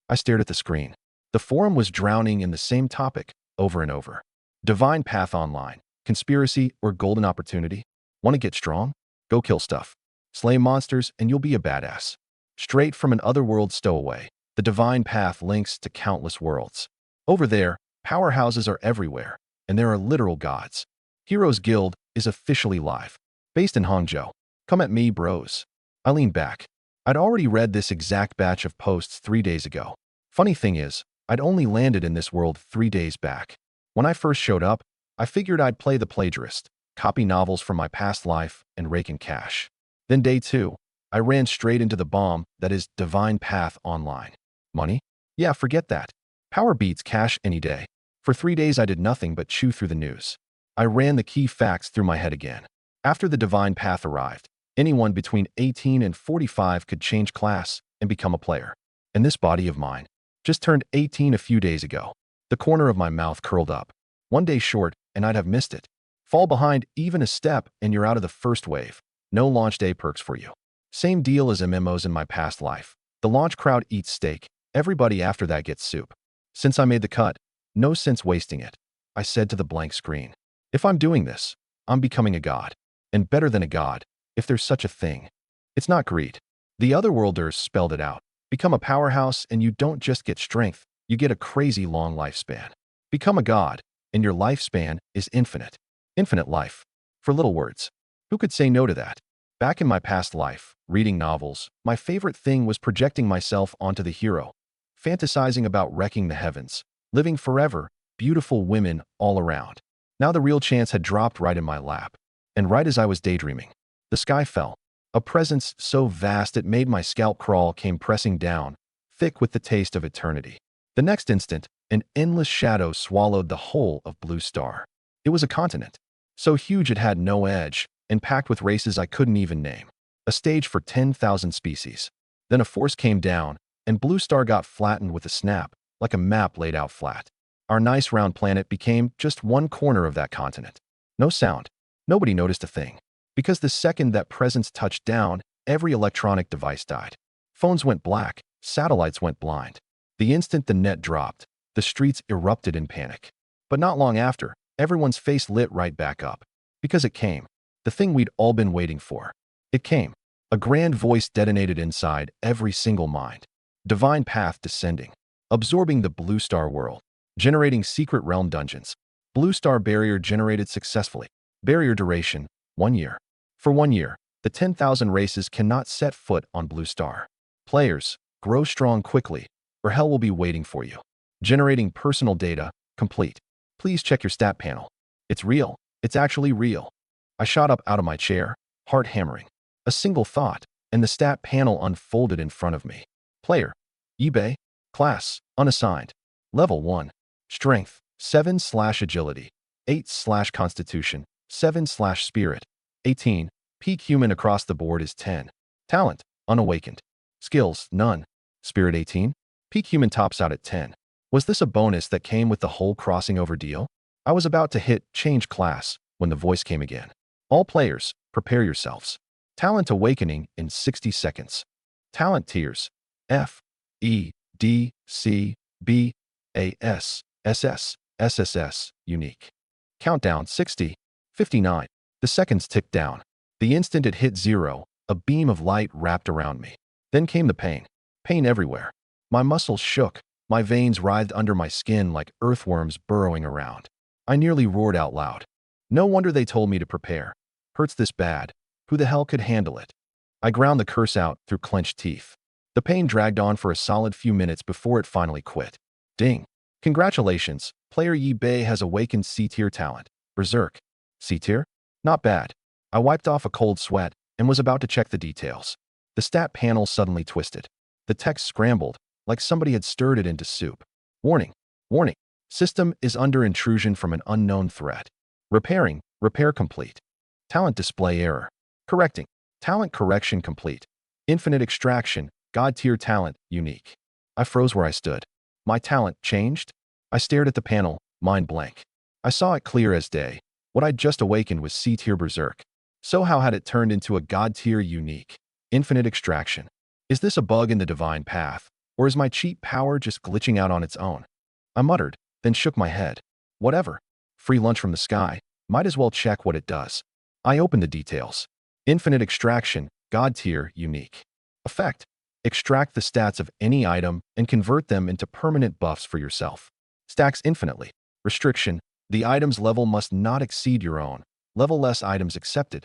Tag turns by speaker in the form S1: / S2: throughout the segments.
S1: I stared at the screen. The forum was drowning in the same topic over and over. Divine Path Online. Conspiracy or golden opportunity? Want to get strong? Go kill stuff. Slay monsters and you'll be a badass. Straight from an otherworld stowaway, the Divine Path links to countless worlds. Over there, powerhouses are everywhere, and there are literal gods. Heroes Guild is officially live. Based in Hangzhou. Come at me, bros. I leaned back. I'd already read this exact batch of posts 3 days ago. Funny thing is, I'd only landed in this world 3 days back. When I first showed up, I figured I'd play the plagiarist, copy novels from my past life, and rake in cash. Then day 2, I ran straight into the bomb that is Divine Path Online. Money? Yeah, forget that. Power beats cash any day. For 3 days I did nothing but chew through the news. I ran the key facts through my head again. After the Divine Path arrived, anyone between 18 and 45 could change class and become a player. And this body of mine just turned 18 a few days ago. The corner of my mouth curled up. 1 day short, and I'd have missed it. Fall behind even a step, and you're out of the first wave. No launch day perks for you. Same deal as MMOs in my past life. The launch crowd eats steak. Everybody after that gets soup. Since I made the cut, no sense wasting it. I said to the blank screen. If I'm doing this, I'm becoming a god. And better than a god, if there's such a thing. It's not greed. The Otherworlders spelled it out. Become a powerhouse and you don't just get strength, you get a crazy long lifespan. Become a god, and your lifespan is infinite. Infinite life. For little words. Who could say no to that? Back in my past life, reading novels, my favorite thing was projecting myself onto the hero, fantasizing about wrecking the heavens, living forever, beautiful women all around. Now the real chance had dropped right in my lap. And right as I was daydreaming, the sky fell. A presence so vast it made my scalp crawl came pressing down, thick with the taste of eternity. The next instant, an endless shadow swallowed the whole of Blue Star. It was a continent, so huge it had no edge, and packed with races I couldn't even name. A stage for 10,000 species. Then a force came down, and Blue Star got flattened with a snap, like a map laid out flat. Our nice round planet became just one corner of that continent. No sound. Nobody noticed a thing. Because the second that presence touched down, every electronic device died. Phones went black, satellites went blind. The instant the net dropped, the streets erupted in panic. But not long after, everyone's face lit right back up. Because it came. The thing we'd all been waiting for. It came. A grand voice detonated inside every single mind. Divine Path descending. Absorbing the Blue Star world. Generating secret realm dungeons. Blue Star barrier generated successfully. Barrier duration, 1 year. For 1 year, the 10,000 races cannot set foot on Blue Star. Players, grow strong quickly, or hell will be waiting for you. Generating personal data, complete. Please check your stat panel. It's real. It's actually real. I shot up out of my chair, heart hammering. A single thought, and the stat panel unfolded in front of me. Player, eBay, class, unassigned. Level 1, strength, 7/agility, 8/constitution, 7/spirit, 18. Peak human across the board is 10. Talent, unawakened. Skills, none. Spirit 18. Peak human tops out at 10. Was this a bonus that came with the whole crossing over deal? I was about to hit change class when the voice came again. All players, prepare yourselves. Talent awakening in 60 seconds. Talent tiers. F, E, D, C, B, A, S, SS, SSS, unique. Countdown 60, 59. The seconds ticked down. The instant it hit 0, a beam of light wrapped around me. Then came the pain. Pain everywhere. My muscles shook. My veins writhed under my skin like earthworms burrowing around. I nearly roared out loud. No wonder they told me to prepare. Hurts this bad. Who the hell could handle it? I ground the curse out through clenched teeth. The pain dragged on for a solid few minutes before it finally quit. Ding. Congratulations, player Yi Bei has awakened C-tier talent. Berserk. C-tier? Not bad. I wiped off a cold sweat and was about to check the details. The stat panel suddenly twisted. The text scrambled, like somebody had stirred it into soup. Warning. Warning. System is under intrusion from an unknown threat. Repairing. Repair complete. Talent display error. Correcting. Talent correction complete. Infinite extraction. God tier talent. Unique. I froze where I stood. My talent changed? I stared at the panel, mind blank. I saw it clear as day. What I'd just awakened was C-tier Berserk. So how had it turned into a God tier unique? Infinite extraction. Is this a bug in the Divine Path? Or is my cheat power just glitching out on its own? I muttered, then shook my head. Whatever. Free lunch from the sky. Might as well check what it does. I opened the details. Infinite extraction, God tier, unique. Effect. Extract the stats of any item and convert them into permanent buffs for yourself. Stacks infinitely. Restriction. The item's level must not exceed your own. Level less items accepted.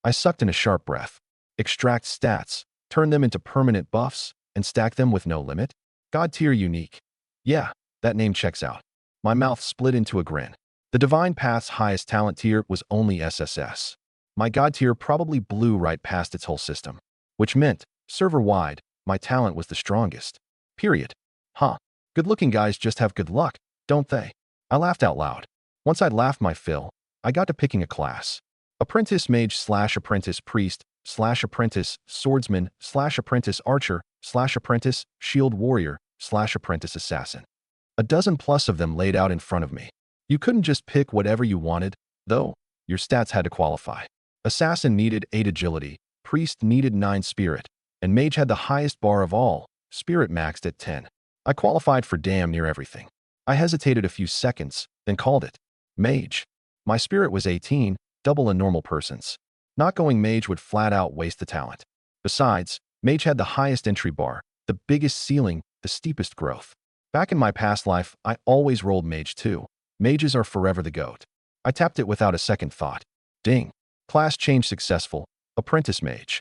S1: I sucked in a sharp breath. Extract stats. Turn them into permanent buffs and stack them with no limit. God tier unique. Yeah, that name checks out. My mouth split into a grin. The Divine Path's highest talent tier was only SSS. My God tier probably blew right past its whole system, which meant, server-wide, my talent was the strongest. Period. Huh. Good-looking guys just have good luck, don't they? I laughed out loud. Once I'd laughed my fill, I got to picking a class. Apprentice mage / apprentice priest / apprentice swordsman / apprentice archer / apprentice shield warrior / apprentice assassin. A dozen plus of them laid out in front of me. You couldn't just pick whatever you wanted, though. Your stats had to qualify. Assassin needed 8 agility, priest needed 9 spirit, and mage had the highest bar of all, spirit maxed at 10. I qualified for damn near everything. I hesitated a few seconds, then called it. Mage. My spirit was 18, double a normal person's. Not going mage would flat out waste the talent. Besides, mage had the highest entry bar, the biggest ceiling, the steepest growth. Back in my past life, I always rolled mage too. Mages are forever the GOAT. I tapped it without a second thought. Ding. Class change successful. Apprentice mage.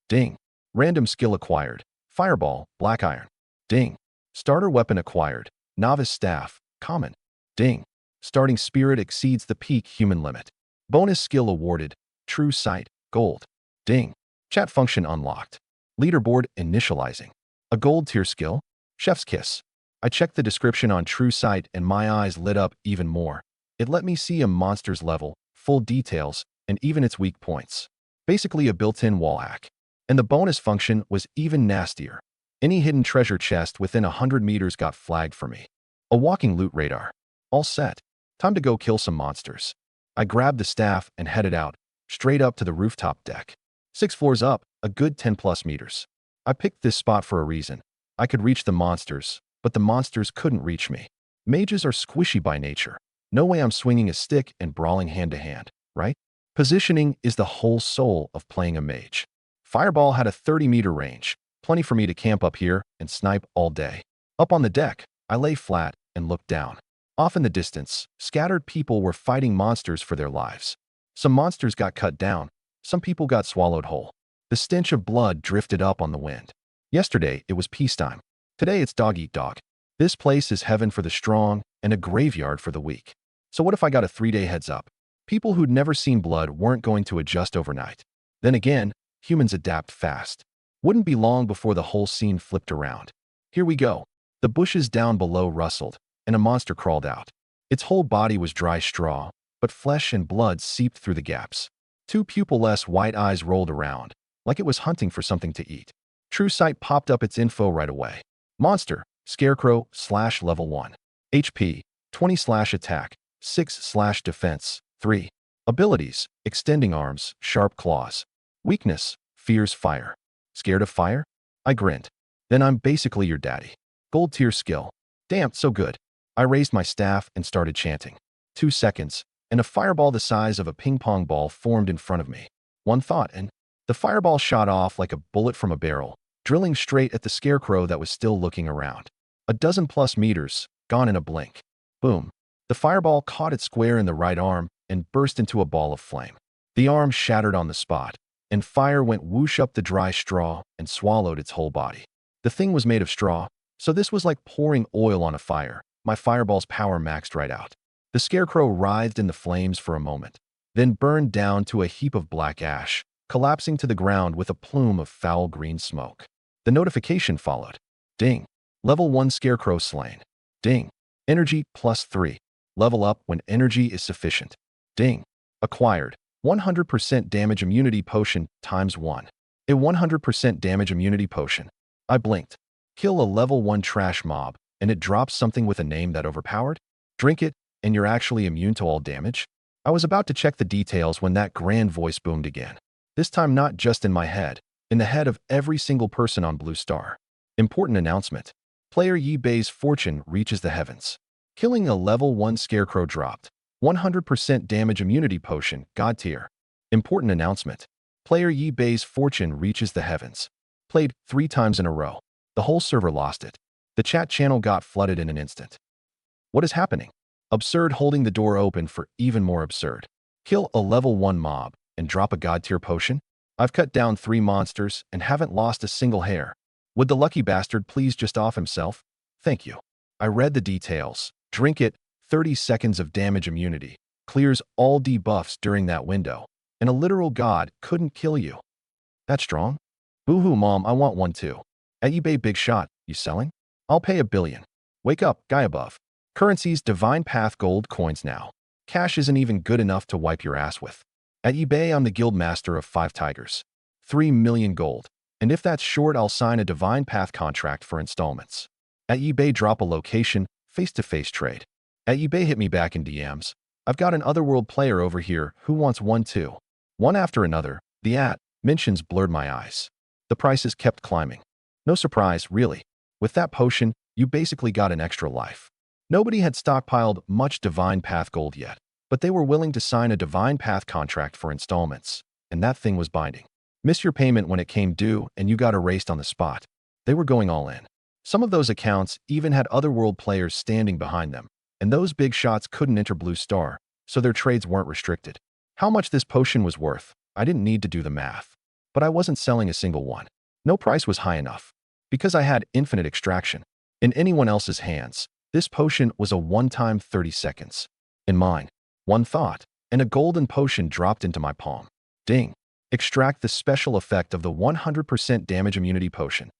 S1: Ding. Random skill acquired. Fireball, black iron. Ding. Starter weapon acquired. Novice staff, common. Ding. Starting spirit exceeds the peak human limit. Bonus skill awarded. True sight, gold. Ding. Chat function unlocked. Leaderboard initializing. A gold tier skill. Chef's kiss. I checked the description on True Sight and my eyes lit up even more. It let me see a monster's level, full details, and even its weak points. Basically a built-in wall hack. And the bonus function was even nastier. Any hidden treasure chest within 100 meters got flagged for me. A walking loot radar. All set. Time to go kill some monsters. I grabbed the staff and headed out, straight up to the rooftop deck. 6 floors up, a good 10 plus meters. I picked this spot for a reason. I could reach the monsters, but the monsters couldn't reach me. Mages are squishy by nature. No way I'm swinging a stick and brawling hand to hand, right? Positioning is the whole soul of playing a mage. Fireball had a 30-meter range, plenty for me to camp up here and snipe all day. Up on the deck, I lay flat and looked down. Off in the distance, scattered people were fighting monsters for their lives. Some monsters got cut down, some people got swallowed whole. The stench of blood drifted up on the wind. Yesterday, it was peacetime. Today, it's dog eat dog. This place is heaven for the strong and a graveyard for the weak. So what if I got a 3-day heads up? People who'd never seen blood weren't going to adjust overnight. Then again, humans adapt fast. Wouldn't be long before the whole scene flipped around. Here we go. The bushes down below rustled, and a monster crawled out. Its whole body was dry straw, but flesh and blood seeped through the gaps. 2 pupil-less white eyes rolled around, like it was hunting for something to eat. True Sight popped up its info right away. Monster, Scarecrow / level 1. HP, 20 / attack, 6 / defense, 3. Abilities, extending arms, sharp claws. Weakness, fears fire. Scared of fire? I grinned. Then I'm basically your daddy. Gold tier skill. Damn, so good. I raised my staff and started chanting. 2 seconds, and a fireball the size of a ping-pong ball formed in front of me. One thought, and the fireball shot off like a bullet from a barrel, drilling straight at the scarecrow that was still looking around. A dozen plus meters, gone in a blink. Boom. The fireball caught it square in the right arm and burst into a ball of flame. The arm shattered on the spot, and fire went whoosh up the dry straw and swallowed its whole body. The thing was made of straw, so this was like pouring oil on a fire. My fireball's power maxed right out. The scarecrow writhed in the flames for a moment, then burned down to a heap of black ash, collapsing to the ground with a plume of foul green smoke. The notification followed. Ding. Level 1 scarecrow slain. Ding. Energy +3. Level up when energy is sufficient. Ding. Acquired. 100% damage immunity potion ×1. A 100% damage immunity potion. I blinked. Kill a level 1 trash mob, and it drops something with a name that overpowered? Drink it, and you're actually immune to all damage? I was about to check the details when that grand voice boomed again. This time not just in my head, in the head of every single person on Blue Star. Important announcement. Player Yi Bei's fortune reaches the heavens. Killing a level 1 scarecrow dropped. 100% damage immunity potion, God tier. Important announcement. Player Yi Bei's fortune reaches the heavens. Played 3 times in a row. The whole server lost it. The chat channel got flooded in an instant. What is happening? Absurd holding the door open for even more absurd. Kill a level 1 mob and drop a God tier potion? I've cut down 3 monsters and haven't lost a single hair. Would the lucky bastard please just off himself? Thank you. I read the details. Drink it, 30 seconds of damage immunity. Clears all debuffs during that window. And a literal god couldn't kill you. That's strong? Boo-hoo mom, I want one too. At eBay big shot, you selling? I'll pay $1 billion. Wake up, guy above. Currencies Divine Path gold coins now. Cash isn't even good enough to wipe your ass with. At eBay I'm the guild master of 5 tigers. 3 million gold. And if that's short I'll sign a Divine Path contract for installments. At eBay drop a location, face-to-face trade. At eBay hit me back in DMs. I've got an otherworld player over here who wants one too. One after another, the mentions blurred my eyes. The prices kept climbing. No surprise, really. With that potion, you basically got an extra life. Nobody had stockpiled much Divine Path gold yet, but they were willing to sign a Divine Path contract for installments, and that thing was binding. Miss your payment when it came due and you got erased on the spot. They were going all in. Some of those accounts even had otherworld players standing behind them, and those big shots couldn't enter Blue Star, so their trades weren't restricted. How much this potion was worth, I didn't need to do the math. But I wasn't selling a single one. No price was high enough. Because I had infinite extraction. In anyone else's hands, this potion was a one-time 30 seconds. In mine, one thought, and a golden potion dropped into my palm. Ding. Extract the special effect of the 100% damage immunity potion.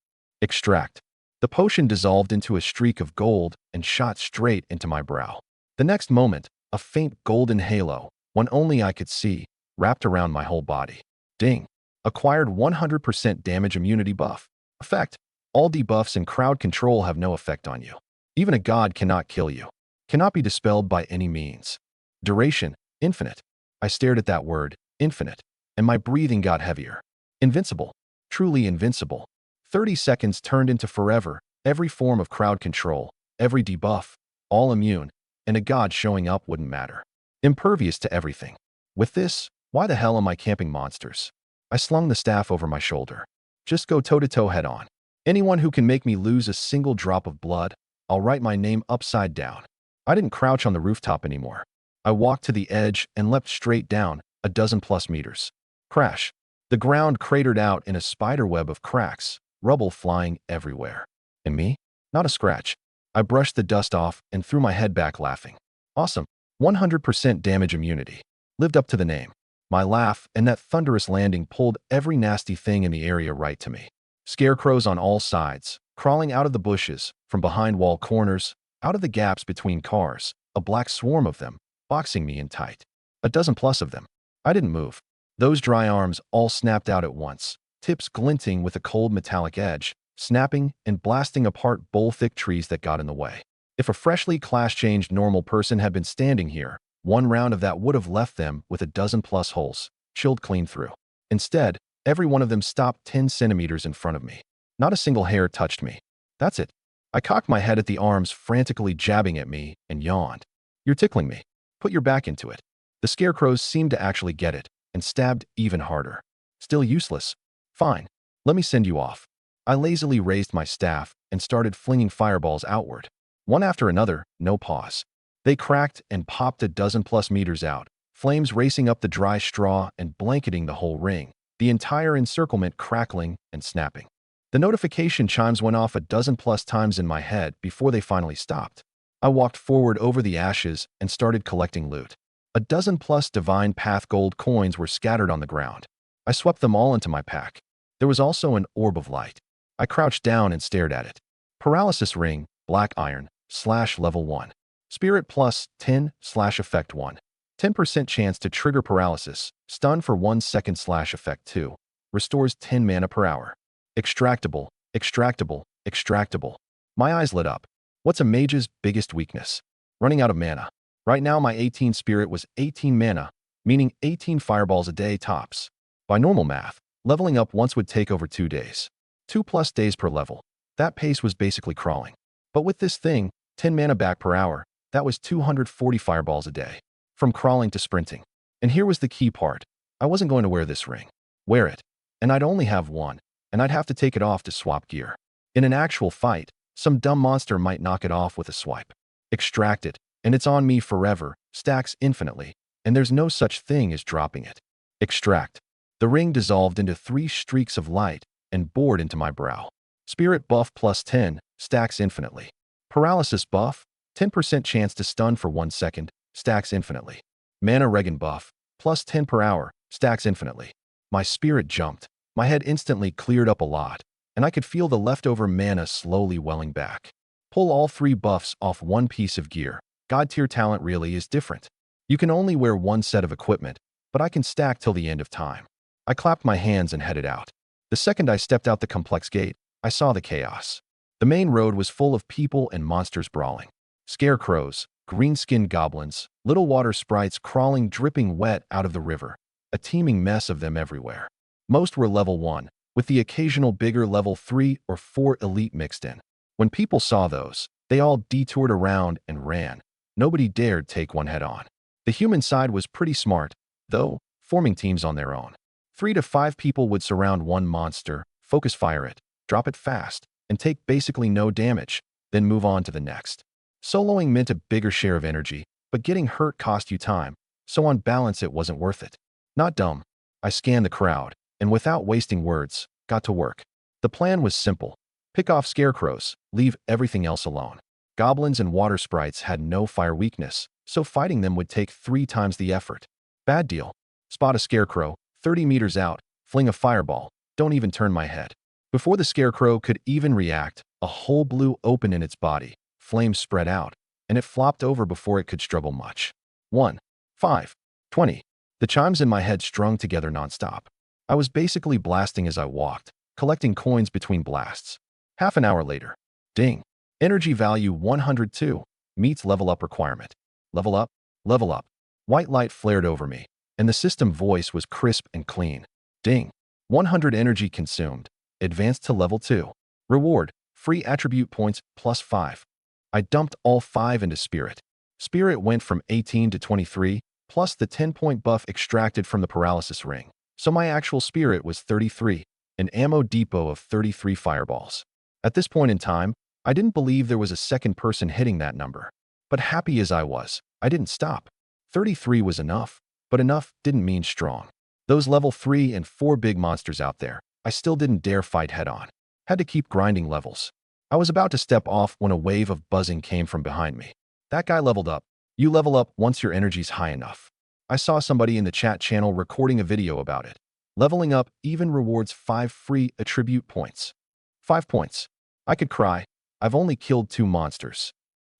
S1: Extract. The potion dissolved into a streak of gold and shot straight into my brow. The next moment, a faint golden halo, one only I could see, wrapped around my whole body. Ding. Acquired 100% damage immunity buff. Effect. All debuffs and crowd control have no effect on you. Even a god cannot kill you. Cannot be dispelled by any means. Duration. Infinite. I stared at that word, infinite, and my breathing got heavier. Invincible. Truly invincible. 30 seconds turned into forever, every form of crowd control, every debuff, all immune, and a god showing up wouldn't matter. Impervious to everything. With this, why the hell am I camping monsters? I slung the staff over my shoulder. Just go toe-to-toe head-on. Anyone who can make me lose a single drop of blood, I'll write my name upside down. I didn't crouch on the rooftop anymore. I walked to the edge and leapt straight down, a dozen plus meters. Crash. The ground cratered out in a spiderweb of cracks, rubble flying everywhere. And me? Not a scratch. I brushed the dust off and threw my head back laughing. Awesome. 100% damage immunity. Lived up to the name. My laugh and that thunderous landing pulled every nasty thing in the area right to me. Scarecrows on all sides, crawling out of the bushes, from behind wall corners, out of the gaps between cars, a black swarm of them, boxing me in tight. A dozen plus of them. I didn't move. Those dry arms all snapped out at once, tips glinting with a cold metallic edge, snapping and blasting apart bole-thick trees that got in the way. If a freshly class-changed normal person had been standing here, one round of that would have left them with a dozen plus holes, chilled clean through. Instead, every one of them stopped 10 centimeters in front of me. Not a single hair touched me. That's it. I cocked my head at the arms frantically jabbing at me and yawned. You're tickling me. Put your back into it. The scarecrows seemed to actually get it and stabbed even harder. Still useless. Fine. Let me send you off. I lazily raised my staff and started flinging fireballs outward. One after another, no pause. They cracked and popped a dozen plus meters out, flames racing up the dry straw and blanketing the whole ring, the entire encirclement crackling and snapping. The notification chimes went off a dozen plus times in my head before they finally stopped. I walked forward over the ashes and started collecting loot. A dozen plus Divine Path gold coins were scattered on the ground. I swept them all into my pack. There was also an orb of light. I crouched down and stared at it. Paralysis ring, black iron, / level 1. Spirit plus 10 / effect 1. 10% chance to trigger paralysis, stun for 1 second / effect 2. Restores 10 mana per hour. Extractable, extractable, extractable. My eyes lit up. What's a mage's biggest weakness? Running out of mana. Right now my 18 spirit was 18 mana, meaning 18 fireballs a day tops. By normal math, leveling up once would take over 2 days. 2+ days per level. That pace was basically crawling. But with this thing, 10 mana back per hour, that was 240 fireballs a day. From crawling to sprinting. And here was the key part. I wasn't going to wear this ring. Wear it. And I'd only have one, and I'd have to take it off to swap gear. In an actual fight, some dumb monster might knock it off with a swipe. Extract it, and it's on me forever, stacks infinitely, and there's no such thing as dropping it. Extract. The ring dissolved into 3 streaks of light and bored into my brow. Spirit buff plus 10, stacks infinitely. Paralysis buff, 10% chance to stun for 1 second, stacks infinitely. Mana regen buff, plus 10 per hour, stacks infinitely. My spirit jumped. My head instantly cleared up a lot, and I could feel the leftover mana slowly welling back. Pull all 3 buffs off one piece of gear. God tier talent really is different. You can only wear one set of equipment, but I can stack till the end of time. I clapped my hands and headed out. The second I stepped out the complex gate, I saw the chaos. The main road was full of people and monsters brawling. Scarecrows, green-skinned goblins, little water sprites crawling dripping wet out of the river. A teeming mess of them everywhere. Most were level 1, with the occasional bigger level 3 or 4 elite mixed in. When people saw those, they all detoured around and ran. Nobody dared take one head-on. The human side was pretty smart, though, forming teams on their own. 3 to 5 people would surround one monster, focus fire it, drop it fast, and take basically no damage, then move on to the next. Soloing meant a bigger share of energy, but getting hurt cost you time, so on balance it wasn't worth it. Not dumb. I scanned the crowd, and without wasting words, got to work. The plan was simple. Pick off scarecrows, leave everything else alone. Goblins and water sprites had no fire weakness, so fighting them would take 3 times the effort. Bad deal. Spot a scarecrow, 30 meters out, fling a fireball, don't even turn my head. Before the scarecrow could even react, a hole blew open in its body, flames spread out, and it flopped over before it could struggle much. 1, 5, 20. The chimes in my head strung together nonstop. I was basically blasting as I walked, collecting coins between blasts. Half an hour later. Ding. Energy value 102. Meets level up requirement. Level up, level up. White light flared over me, and the system voice was crisp and clean. Ding. 100 energy consumed. Advanced to level 2. Reward. Free attribute points plus 5. I dumped all 5 into Spirit. Spirit went from 18 to 23, plus the 10-point buff extracted from the paralysis ring. So my actual Spirit was 33, an ammo depot of 33 fireballs. At this point in time, I didn't believe there was a second person hitting that number. But happy as I was, I didn't stop. 33 was enough, but enough didn't mean strong. Those level 3 and 4 big monsters out there, I still didn't dare fight head-on. Had to keep grinding levels. I was about to step off when a wave of buzzing came from behind me. That guy leveled up. You level up once your energy's high enough. I saw somebody in the chat channel recording a video about it. Leveling up even rewards 5 free attribute points. 5 points. I could cry. I've only killed 2 monsters.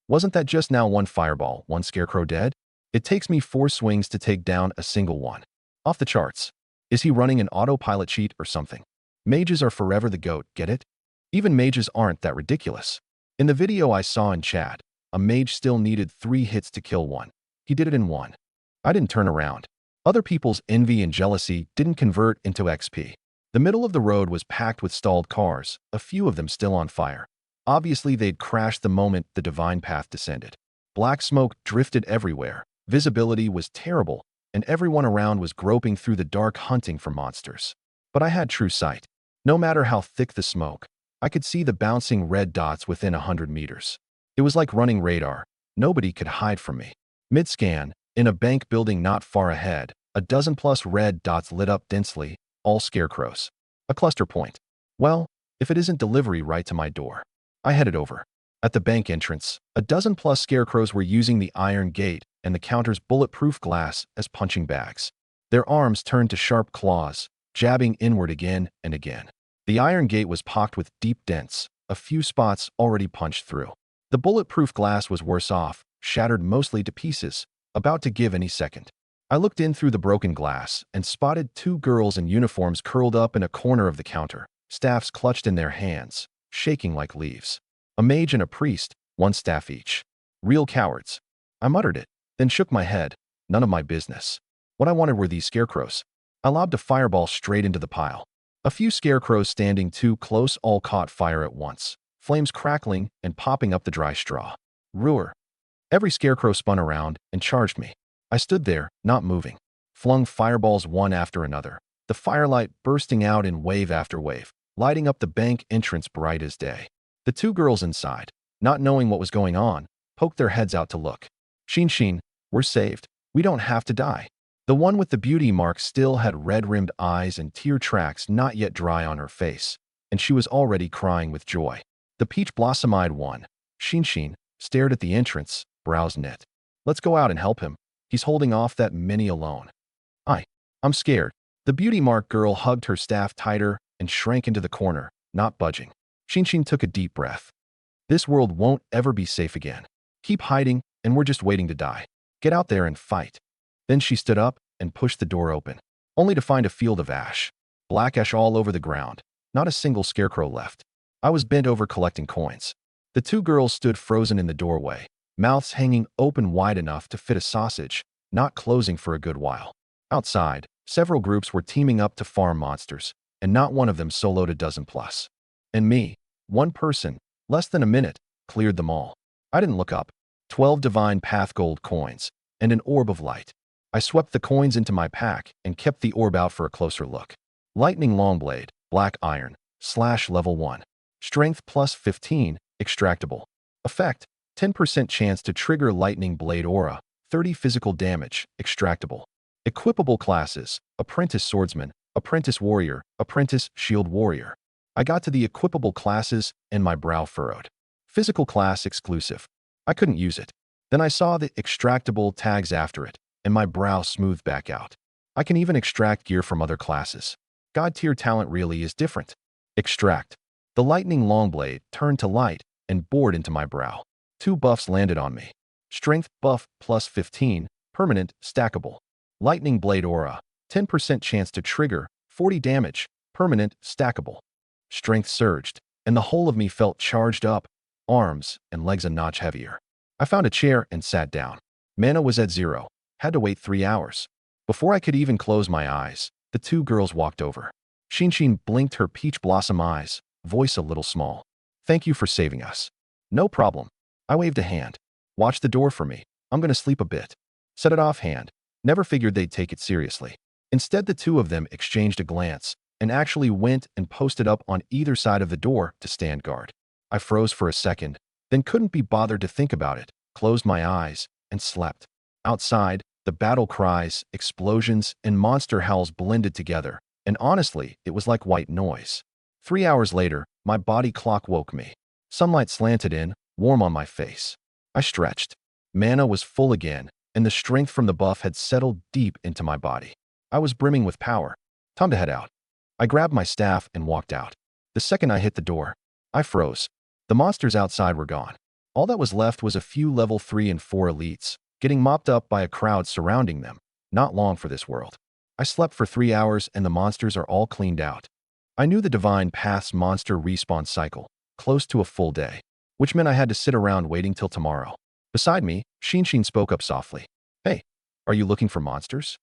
S1: Wasn't that just now 1 fireball, 1 scarecrow dead? It takes me 4 swings to take down a single one. Off the charts. Is he running an autopilot cheat or something? Mages are forever the GOAT, get it? Even mages aren't that ridiculous. In the video I saw in chat, a mage still needed 3 hits to kill one. He did it in 1. I didn't turn around. Other people's envy and jealousy didn't convert into XP. The middle of the road was packed with stalled cars, a few of them still on fire. Obviously, they'd crashed the moment the divine path descended. Black smoke drifted everywhere, visibility was terrible, and everyone around was groping through the dark hunting for monsters. But I had true sight. No matter how thick the smoke, I could see the bouncing red dots within 100 meters. It was like running radar. Nobody could hide from me. Mid-scan, in a bank building not far ahead, a dozen-plus red dots lit up densely, all scarecrows. A cluster point. Well, if it isn't delivery right to my door. I headed over. At the bank entrance, a dozen-plus scarecrows were using the iron gate and the counter's bulletproof glass as punching bags. Their arms turned to sharp claws, jabbing inward again and again. The iron gate was pocked with deep dents, a few spots already punched through. The bulletproof glass was worse off, shattered mostly to pieces, about to give any second. I looked in through the broken glass and spotted 2 girls in uniforms curled up in a corner of the counter, staffs clutched in their hands, shaking like leaves. A mage and a priest, 1 staff each. Real cowards. I muttered it, then shook my head. None of my business. What I wanted were these scarecrows. I lobbed a fireball straight into the pile. A few scarecrows standing too close all caught fire at once, flames crackling and popping up the dry straw. Roar! Every scarecrow spun around and charged me. I stood there, not moving, flung fireballs one after another, the firelight bursting out in wave after wave, lighting up the bank entrance bright as day. The two girls inside, not knowing what was going on, poked their heads out to look. Shin, we're saved. We don't have to die. The one with the beauty mark still had red-rimmed eyes and tear tracks not yet dry on her face, and she was already crying with joy. The peach blossom-eyed one, Shin, stared at the entrance, brows knit. Let's go out and help him. He's holding off that mini alone. I'm scared. The beauty mark girl hugged her staff tighter and shrank into the corner, not budging. Shin took a deep breath. This world won't ever be safe again. Keep hiding, and we're just waiting to die. Get out there and fight. Then she stood up and pushed the door open, only to find a field of ash. Black ash all over the ground. Not a single scarecrow left. I was bent over collecting coins. The two girls stood frozen in the doorway, mouths hanging open wide enough to fit a sausage, not closing for a good while. Outside, several groups were teaming up to farm monsters, and not one of them soloed a dozen plus. And me, one person, less than a minute, cleared them all. I didn't look up. 12 divine path gold coins, and an orb of light. I swept the coins into my pack and kept the orb out for a closer look. Lightning longblade, black iron, / level 1. Strength plus 15, extractable. Effect, 10% chance to trigger lightning blade aura, 30 physical damage, extractable. Equipable classes, apprentice swordsman, apprentice warrior, apprentice shield warrior. I got to the equipable classes and my brow furrowed. Physical class exclusive. I couldn't use it. Then I saw the extractable tags after it, and my brow smoothed back out. I can even extract gear from other classes. God tier talent really is different. Extract. The lightning longblade turned to light and bored into my brow. 2 buffs landed on me. Strength buff plus 15, permanent, stackable. Lightning blade aura, 10% chance to trigger, 40 damage, permanent, stackable. Strength surged, and the whole of me felt charged up, arms and legs a notch heavier. I found a chair and sat down. Mana was at 0. Had to wait 3 hours. Before I could even close my eyes, the two girls walked over. Shin blinked her peach blossom eyes, voice a little small. Thank you for saving us. No problem. I waved a hand. Watch the door for me. I'm gonna sleep a bit. Said it offhand. Never figured they'd take it seriously. Instead, the two of them exchanged a glance and actually went and posted up on either side of the door to stand guard. I froze for a second, then couldn't be bothered to think about it, closed my eyes, and slept. Outside, the battle cries, explosions, and monster howls blended together, and honestly, it was like white noise. 3 hours later, my body clock woke me. Sunlight slanted in, warm on my face. I stretched. Mana was full again, and the strength from the buff had settled deep into my body. I was brimming with power. Time to head out. I grabbed my staff and walked out. The second I hit the door, I froze. The monsters outside were gone. All that was left was a few level 3 and 4 elites, getting mopped up by a crowd surrounding them. Not long for this world. I slept for 3 hours and the monsters are all cleaned out. I knew the Divine Path's monster respawn cycle, close to a full day, which meant I had to sit around waiting till tomorrow. Beside me, Shin spoke up softly. Hey, are you looking for monsters?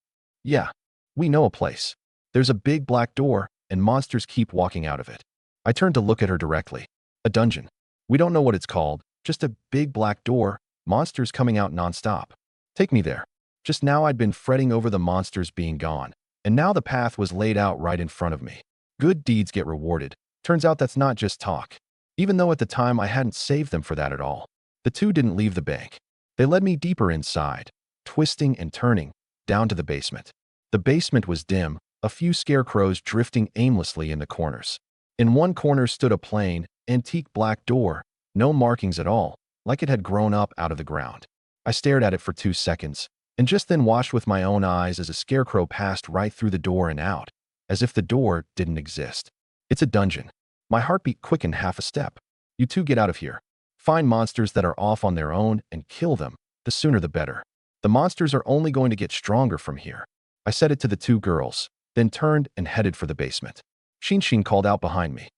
S1: Yeah, we know a place. There's a big black door, and monsters keep walking out of it. I turned to look at her directly. A dungeon. We don't know what it's called, just a big black door, monsters coming out nonstop. Take me there. Just now I'd been fretting over the monsters being gone, and now the path was laid out right in front of me. Good deeds get rewarded. Turns out that's not just talk. Even though at the time I hadn't saved them for that at all. The two didn't leave the bank. They led me deeper inside, twisting and turning, down to the basement. The basement was dim, a few scarecrows drifting aimlessly in the corners. In one corner stood a plain, antique black door, no markings at all, like it had grown up out of the ground. I stared at it for 2 seconds, and just then watched with my own eyes as a scarecrow passed right through the door and out, as if the door didn't exist. It's a dungeon. My heartbeat quickened half a step. You two get out of here. Find monsters that are off on their own and kill them. The sooner the better. The monsters are only going to get stronger from here. I said it to the two girls, then turned and headed for the basement. Shin called out behind me.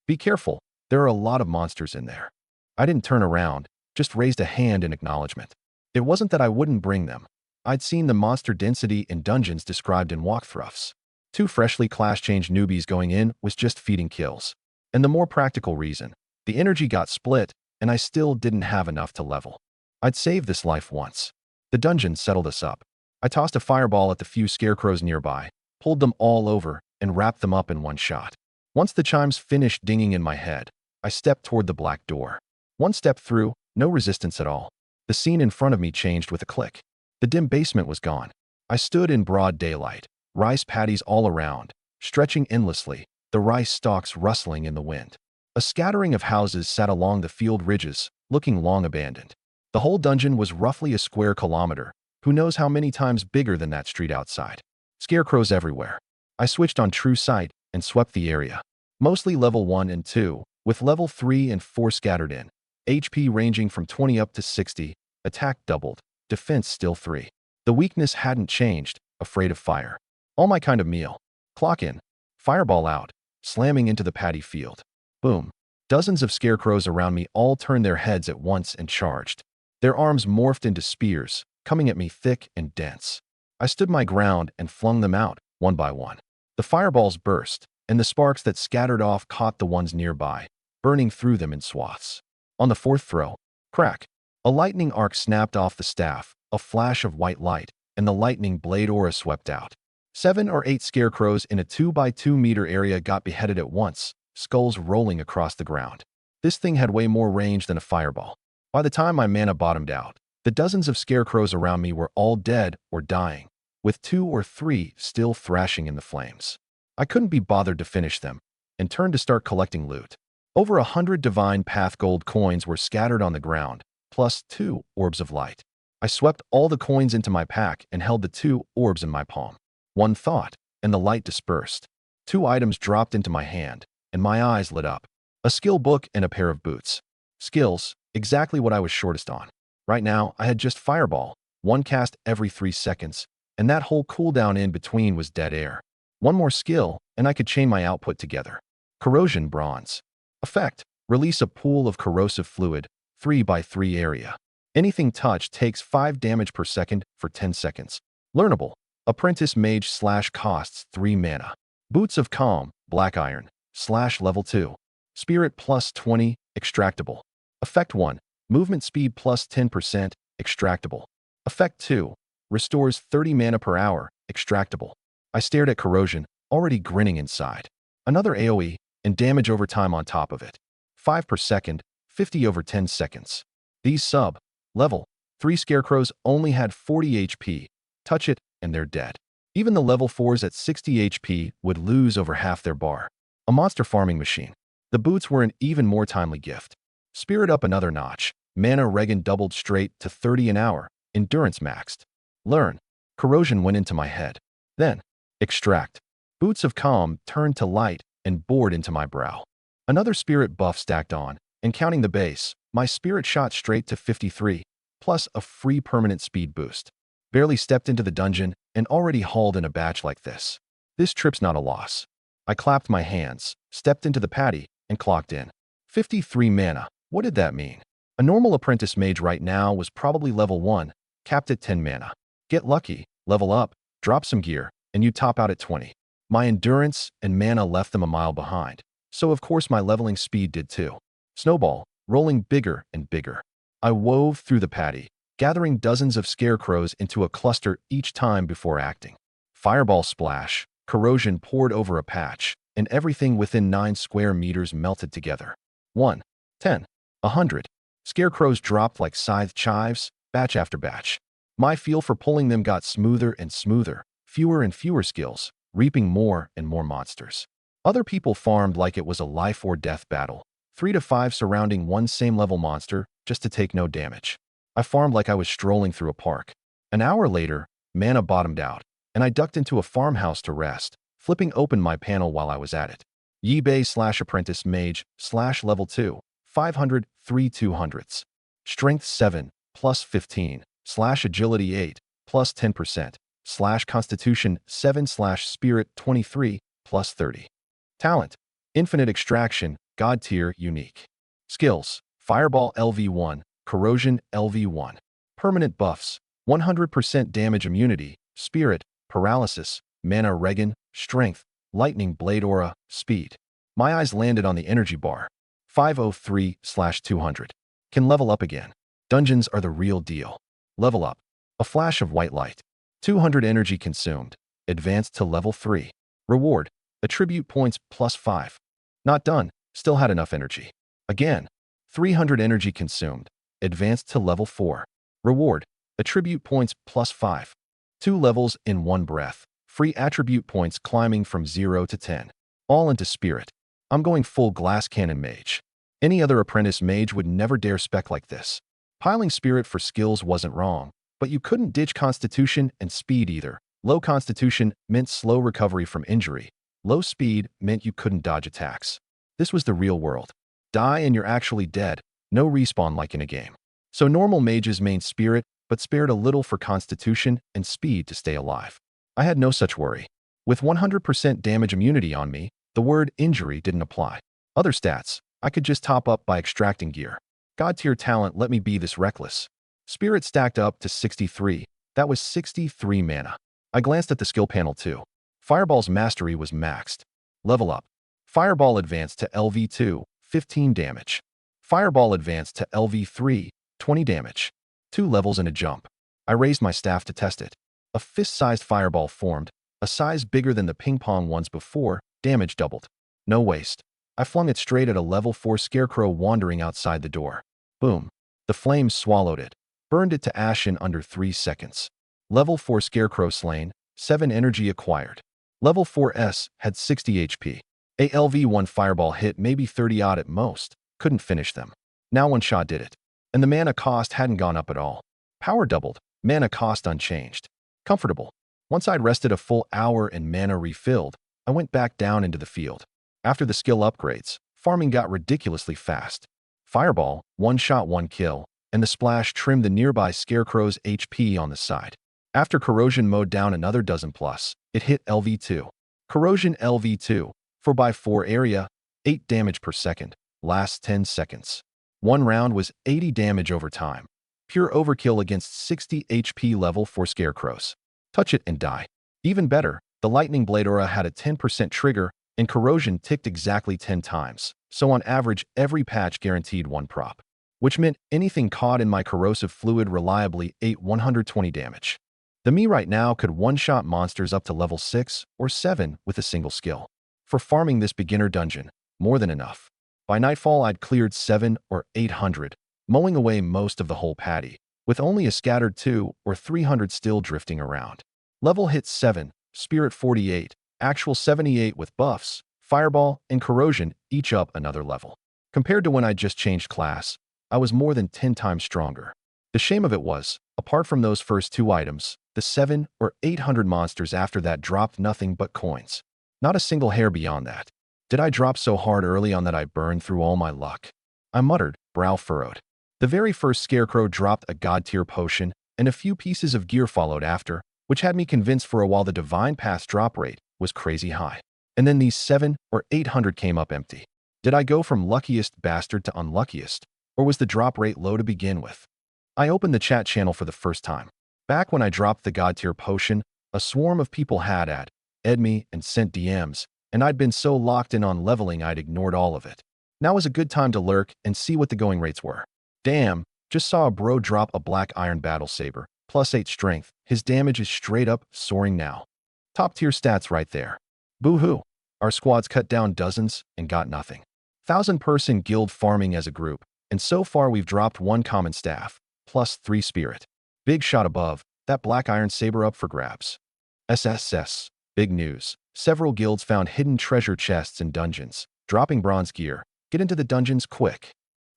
S1: Be careful. There are a lot of monsters in there. I didn't turn around, just raised a hand in acknowledgement. It wasn't that I wouldn't bring them. I'd seen the monster density in dungeons described in walkthroughs. 2 freshly class-changed newbies going in was just feeding kills. And the more practical reason, The energy got split, and I still didn't have enough to level. I'd saved this life once. The dungeon settled us up. I tossed a fireball at the few scarecrows nearby, pulled them all over, and wrapped them up in one shot. Once the chimes finished dinging in my head, I stepped toward the black door. One step through, no resistance at all. The scene in front of me changed with a click. The dim basement was gone. I stood in broad daylight, rice paddies all around, stretching endlessly, the rice stalks rustling in the wind. A scattering of houses sat along the field ridges, looking long abandoned. The whole dungeon was roughly a square kilometer, who knows how many times bigger than that street outside. Scarecrows everywhere. I switched on true sight and swept the area. Mostly level 1 and 2, with level 3 and 4 scattered in. HP ranging from 20 up to 60, attack doubled, defense still 3. The weakness hadn't changed, afraid of fire. All my kind of meal. Clock in. Fireball out, slamming into the paddy field. Boom. Dozens of scarecrows around me all turned their heads at once and charged. Their arms morphed into spears, coming at me thick and dense. I stood my ground and flung them out, one by one. The fireballs burst, and the sparks that scattered off caught the ones nearby, burning through them in swaths. On the fourth throw, crack. A lightning arc snapped off the staff, a flash of white light, and the lightning blade aura swept out. 7 or 8 scarecrows in a 2 by 2 meter area got beheaded at once, skulls rolling across the ground. This thing had way more range than a fireball. By the time my mana bottomed out, the dozens of scarecrows around me were all dead or dying, with 2 or 3 still thrashing in the flames. I couldn't be bothered to finish them, and turned to start collecting loot. Over 100 divine path gold coins were scattered on the ground, plus 2 orbs of light. I swept all the coins into my pack and held the 2 orbs in my palm. One thought, and the light dispersed. 2 items dropped into my hand, and my eyes lit up. A skill book and a pair of boots. Skills, exactly what I was shortest on. Right now, I had just Fireball, 1 cast every 3 seconds, and that whole cooldown in between was dead air. One more skill, and I could chain my output together. Corrosion Bronze. Effect, release a pool of corrosive fluid, 3 by 3 area. Anything touched takes 5 damage per second for 10 seconds. Learnable, Apprentice Mage / costs 3 mana. Boots of Calm, Black Iron, / level 2. Spirit plus 20, extractable. Effect 1, movement speed plus 10%, extractable. Effect 2, restores 30 mana per hour, extractable. I stared at Corrosion, already grinning inside. Another AoE, and damage over time on top of it. 5 per second, 50 over 10 seconds. These level 3 scarecrows only had 40 HP. Touch it, and they're dead. Even the level 4s at 60 HP would lose over half their bar. A monster farming machine. The boots were an even more timely gift. Spirit up another notch. Mana regen doubled straight to 30 an hour. Endurance maxed. Learn. Corrosion went into my head. Then, extract. Boots of Calm turned to light and bored into my brow. Another spirit buff stacked on, and counting the base, my spirit shot straight to 53, plus a free permanent speed boost. Barely stepped into the dungeon and already hauled in a batch like this. This trip's not a loss. I clapped my hands, stepped into the paddy, and clocked in. 53 mana. What did that mean? A normal apprentice mage right now was probably level 1, capped at 10 mana. Get lucky, level up, drop some gear, and you top out at 20. My endurance and mana left them a mile behind, so of course my leveling speed did too. Snowball, rolling bigger and bigger. I wove through the paddy, gathering dozens of scarecrows into a cluster each time before acting. Fireball splash, corrosion poured over a patch, and everything within 9 square meters melted together. 1, 10, 100. Scarecrows dropped like scythe chives, batch after batch. My feel for pulling them got smoother and smoother, fewer and fewer skills, reaping more and more monsters. Other people farmed like it was a life or death battle, 3 to 5 surrounding one same level monster just to take no damage. I farmed like I was strolling through a park. An hour later, mana bottomed out, and I ducked into a farmhouse to rest, flipping open my panel while I was at it. Yibei / apprentice mage / level 2, 500, 3 200s. Strength 7, plus 15, / agility 8, plus 10%, / constitution 7 / spirit 23, plus 30. Talent, infinite extraction, god tier, unique. Skills, fireball LV1, corrosion LV1. Permanent buffs, 100% damage immunity, spirit, paralysis, mana regen, strength, lightning blade aura, speed. My eyes landed on the energy bar. 503/200. Can level up again. Dungeons are the real deal. Level up. A flash of white light. 200 energy consumed. Advanced to level 3. Reward. Attribute points +5. Not done. Still had enough energy. Again. 300 energy consumed. Advanced to level 4. Reward. Attribute points +5. 2 levels in one breath. Free attribute points climbing from 0 to 10. All into spirit. I'm going full glass cannon mage. Any other apprentice mage would never dare spec like this. Piling spirit for skills wasn't wrong, but you couldn't ditch constitution and speed either. Low constitution meant slow recovery from injury. Low speed meant you couldn't dodge attacks. This was the real world. Die and you're actually dead. No respawn like in a game. So normal mages mained spirit, but spared a little for constitution and speed to stay alive. I had no such worry. With 100% damage immunity on me, the word injury didn't apply. Other stats, I could just top up by extracting gear. God tier talent let me be this reckless. Spirit stacked up to 63. That was 63 mana. I glanced at the skill panel too. Fireball's mastery was maxed. Level up. Fireball advanced to LV2, 15 damage. Fireball advanced to LV3, 20 damage. 2 levels and a jump. I raised my staff to test it. A fist-sized fireball formed, a size bigger than the ping-pong ones before. Damage doubled. No waste. I flung it straight at a level 4 scarecrow wandering outside the door. Boom. The flames swallowed it. Burned it to ash in under 3 seconds. Level 4 scarecrow slain, 7 energy acquired. Level 4S had 60 HP. A LV1 fireball hit maybe 30 odd at most. Couldn't finish them. Now one shot did it. And the mana cost hadn't gone up at all. Power doubled. Mana cost unchanged. Comfortable. Once I'd rested a full hour and mana refilled, I went back down into the field. After the skill upgrades, farming got ridiculously fast. Fireball, 1 shot 1 kill, and the splash trimmed the nearby scarecrow's HP on the side. After corrosion mowed down another dozen plus, it hit LV2. Corrosion LV2, 4x4 area, 8 damage per second, lasts 10 seconds. 1 round was 80 damage over time. Pure overkill against 60 HP level 4 scarecrows. Touch it and die. Even better, the lightning blade aura had a 10% trigger, and corrosion ticked exactly 10 times, so on average every patch guaranteed 1 prop. Which meant anything caught in my corrosive fluid reliably ate 120 damage. The me right now could one-shot monsters up to level 6 or 7 with a single skill. For farming this beginner dungeon, more than enough. By nightfall I'd cleared 7 or 800, mowing away most of the whole patty, with only a scattered 2 or 300 still drifting around. Level hit 7, Spirit 48, actual 78 with buffs, Fireball, and Corrosion each up another level. Compared to when I just changed class, I was more than 10 times stronger. The shame of it was, apart from those first 2 items, the 7 or 800 monsters after that dropped nothing but coins. Not a single hair beyond that. Did I drop so hard early on that I burned through all my luck? I muttered, brow furrowed. The very first scarecrow dropped a god-tier potion, and a few pieces of gear followed after, which had me convinced for a while the divine pass drop rate was crazy high. And then these 7 or 800 came up empty. Did I go from luckiest bastard to unluckiest, or was the drop rate low to begin with? I opened the chat channel for the first time. Back when I dropped the god-tier potion, a swarm of people had added me and sent DMs, and I'd been so locked in on leveling I'd ignored all of it. Now was a good time to lurk and see what the going rates were. Damn, just saw a bro drop a black iron battle saber, +8 strength. His damage is straight up soaring now. Top tier stats right there. Boo-hoo. Our squads cut down dozens and got nothing. 1,000-person guild farming as a group, and so far we've dropped 1 common staff, +3 spirit. Big shot above, that black iron saber up for grabs. SSS. Big news. Several guilds found hidden treasure chests in dungeons. Dropping bronze gear. Get into the dungeons quick.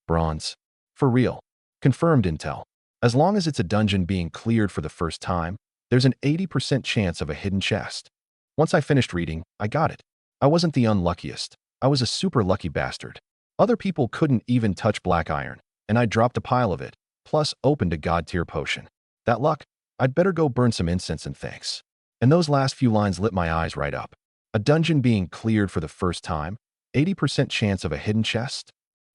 S1: Bronze. For real. Confirmed intel. As long as it's a dungeon being cleared for the first time, there's an 80% chance of a hidden chest. Once I finished reading, I got it. I wasn't the unluckiest. I was a super lucky bastard. Other people couldn't even touch black iron, and I dropped a pile of it, plus opened a god-tier potion. That luck? I'd better go burn some incense and thanks. And those last few lines lit my eyes right up. A dungeon being cleared for the first time, 80% chance of a hidden chest?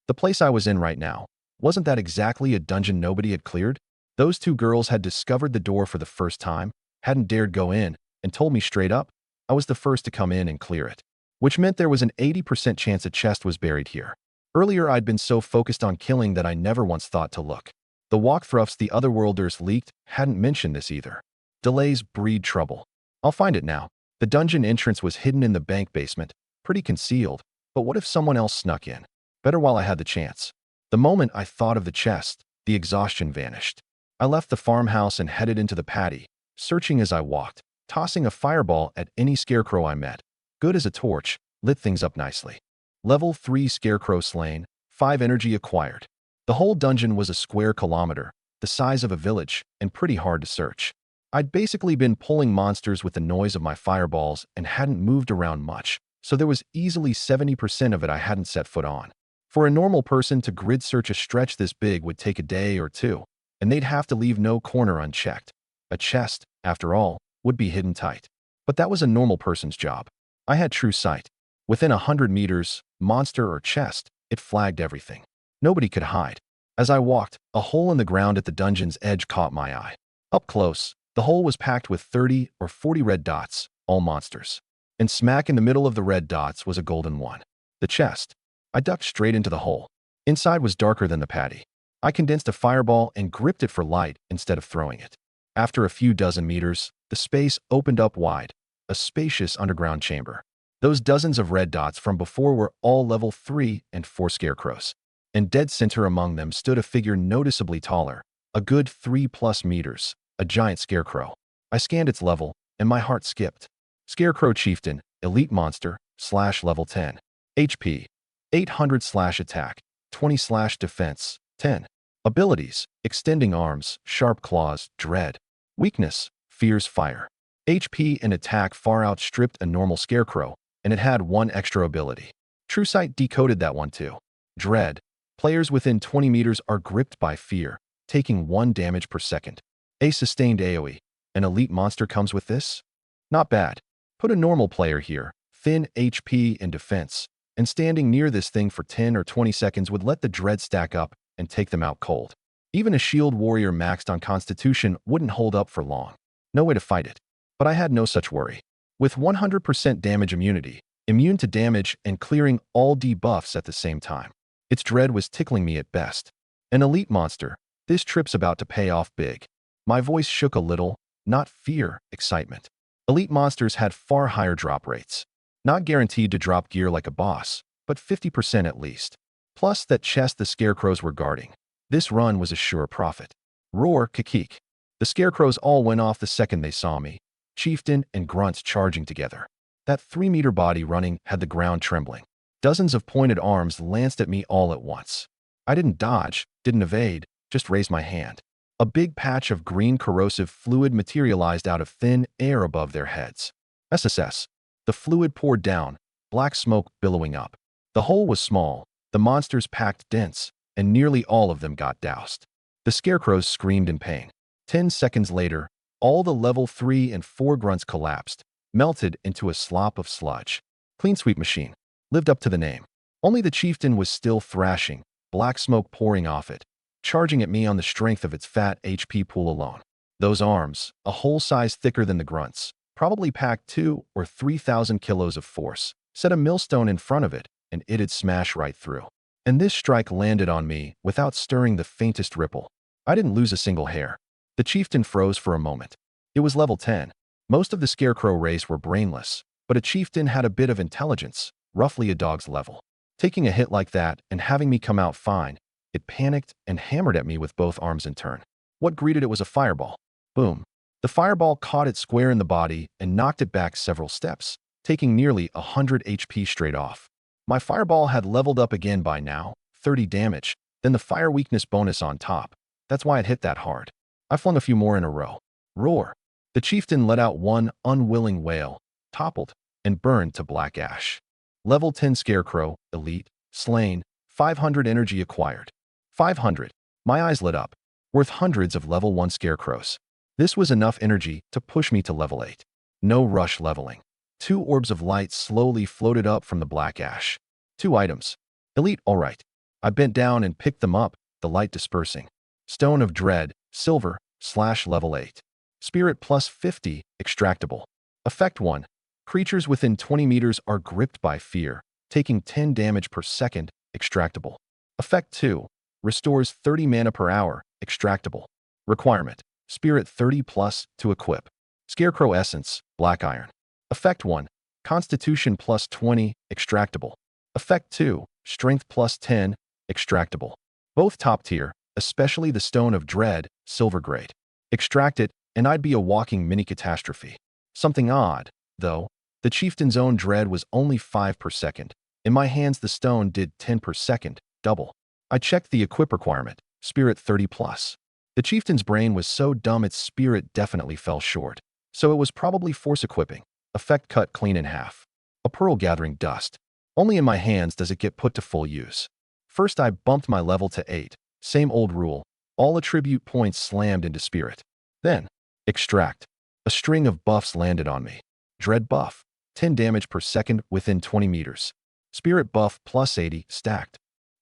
S1: The place I was in right now, wasn't that exactly a dungeon nobody had cleared? Those 2 girls had discovered the door for the first time, hadn't dared go in, and told me straight up, I was the first to come in and clear it. Which meant there was an 80% chance a chest was buried here. Earlier, I'd been so focused on killing that I never once thought to look. The walkthroughs the otherworlders leaked hadn't mentioned this either. Delays breed trouble. I'll find it now. The dungeon entrance was hidden in the bank basement, pretty concealed, but what if someone else snuck in? Better while I had the chance. The moment I thought of the chest, the exhaustion vanished. I left the farmhouse and headed into the paddy, searching as I walked, tossing a fireball at any scarecrow I met. Good as a torch, lit things up nicely. Level 3 scarecrow slain, 5 energy acquired. The whole dungeon was a square kilometer, the size of a village, and pretty hard to search. I'd basically been pulling monsters with the noise of my fireballs and hadn't moved around much, so there was easily 70% of it I hadn't set foot on. For a normal person to grid search a stretch this big would take a day or two, and they'd have to leave no corner unchecked. A chest, after all, would be hidden tight. But that was a normal person's job. I had true sight. Within 100 meters, monster or chest, it flagged everything. Nobody could hide. As I walked, a hole in the ground at the dungeon's edge caught my eye. Up close, the hole was packed with 30 or 40 red dots, all monsters. And smack in the middle of the red dots was a golden one. The chest. I ducked straight into the hole. Inside was darker than the paddy. I condensed a fireball and gripped it for light instead of throwing it. After a few dozen meters, the space opened up wide, a spacious underground chamber. Those dozens of red dots from before were all level 3 and 4 scarecrows. And dead center among them stood a figure noticeably taller, a good 3+ meters, a giant scarecrow. I scanned its level, and my heart skipped. Scarecrow Chieftain, Elite Monster, / level 10. HP, 800 / attack, 20 / defense, 10. Abilities, Extending Arms, Sharp Claws, Dread. Weakness, Fierce Fire. HP and attack far outstripped a normal scarecrow, and it had one extra ability. True Sight decoded that one too. Dread. Players within 20 meters are gripped by fear, taking 1 damage per second. A sustained AoE. An elite monster comes with this? Not bad. Put a normal player here, thin HP and defense, and standing near this thing for 10 or 20 seconds would let the dread stack up and take them out cold. Even a shield warrior maxed on constitution wouldn't hold up for long. No way to fight it. But I had no such worry. With 100% damage immunity, immune to damage and clearing all debuffs at the same time. Its dread was tickling me at best. An elite monster, this trip's about to pay off big. My voice shook a little, not fear, excitement. Elite monsters had far higher drop rates. Not guaranteed to drop gear like a boss, but 50% at least. Plus that chest the scarecrows were guarding. This run was a sure profit. Roar, kikik. The scarecrows all went off the second they saw me. Chieftain and grunts charging together. That 3-meter body running had the ground trembling. Dozens of pointed arms lanced at me all at once. I didn't dodge, didn't evade, just raised my hand. A big patch of green corrosive fluid materialized out of thin air above their heads. SSS. The fluid poured down, black smoke billowing up. The hole was small, the monsters packed dense, and nearly all of them got doused. The scarecrows screamed in pain. 10 seconds later, all the level 3 and 4 grunts collapsed, melted into a slop of sludge. Clean sweep machine. Lived up to the name. Only the chieftain was still thrashing, black smoke pouring off it, charging at me on the strength of its fat HP pool alone. Those arms, a whole size thicker than the grunts, probably packed 2 or 3,000 kilos of force, set a millstone in front of it, and it'd smash right through. And this strike landed on me without stirring the faintest ripple. I didn't lose a single hair. The chieftain froze for a moment. It was level 10. Most of the scarecrow race were brainless, but a chieftain had a bit of intelligence, roughly a dog's level. Taking a hit like that and having me come out fine, it panicked and hammered at me with both arms in turn. What greeted it was a fireball. Boom. The fireball caught it square in the body and knocked it back several steps, taking nearly 100 HP straight off. My fireball had leveled up again by now, 30 damage, then the fire weakness bonus on top. That's why it hit that hard. I flung a few more in a row. Roar. The chieftain let out one unwilling wail, toppled, and burned to black ash. Level 10 scarecrow, elite, slain, 500 energy acquired. 500. My eyes lit up. Worth hundreds of level 1 scarecrows. This was enough energy to push me to level 8. No rush leveling. 2 orbs of light slowly floated up from the black ash. 2 items. Elite, alright. I bent down and picked them up, the light dispersing. Stone of Dread, silver, / level 8. Spirit plus 50, extractable. Effect 1. Creatures within 20 meters are gripped by fear, taking 10 damage per second extractable. Effect 2. Restores 30 mana per hour, extractable. Requirement. Spirit 30 plus to equip. Scarecrow Essence, Black Iron. Effect 1. Constitution plus 20, extractable. Effect 2. Strength plus 10, extractable. Both top tier, especially the Stone of Dread, Silver Grade. Extract it, and I'd be a walking mini-catastrophe. Something odd, though. The Chieftain's own Dread was only 5 per second. In my hands the stone did 10 per second, double. I checked the equip requirement, Spirit 30 plus. The Chieftain's brain was so dumb its spirit definitely fell short. So it was probably force equipping. Effect cut clean in half. A pearl gathering dust. Only in my hands does it get put to full use. First I bumped my level to 8. Same old rule. All attribute points slammed into spirit. Then, extract. A string of buffs landed on me. Dread buff. 10 damage per second within 20 meters. Spirit buff plus 80, stacked.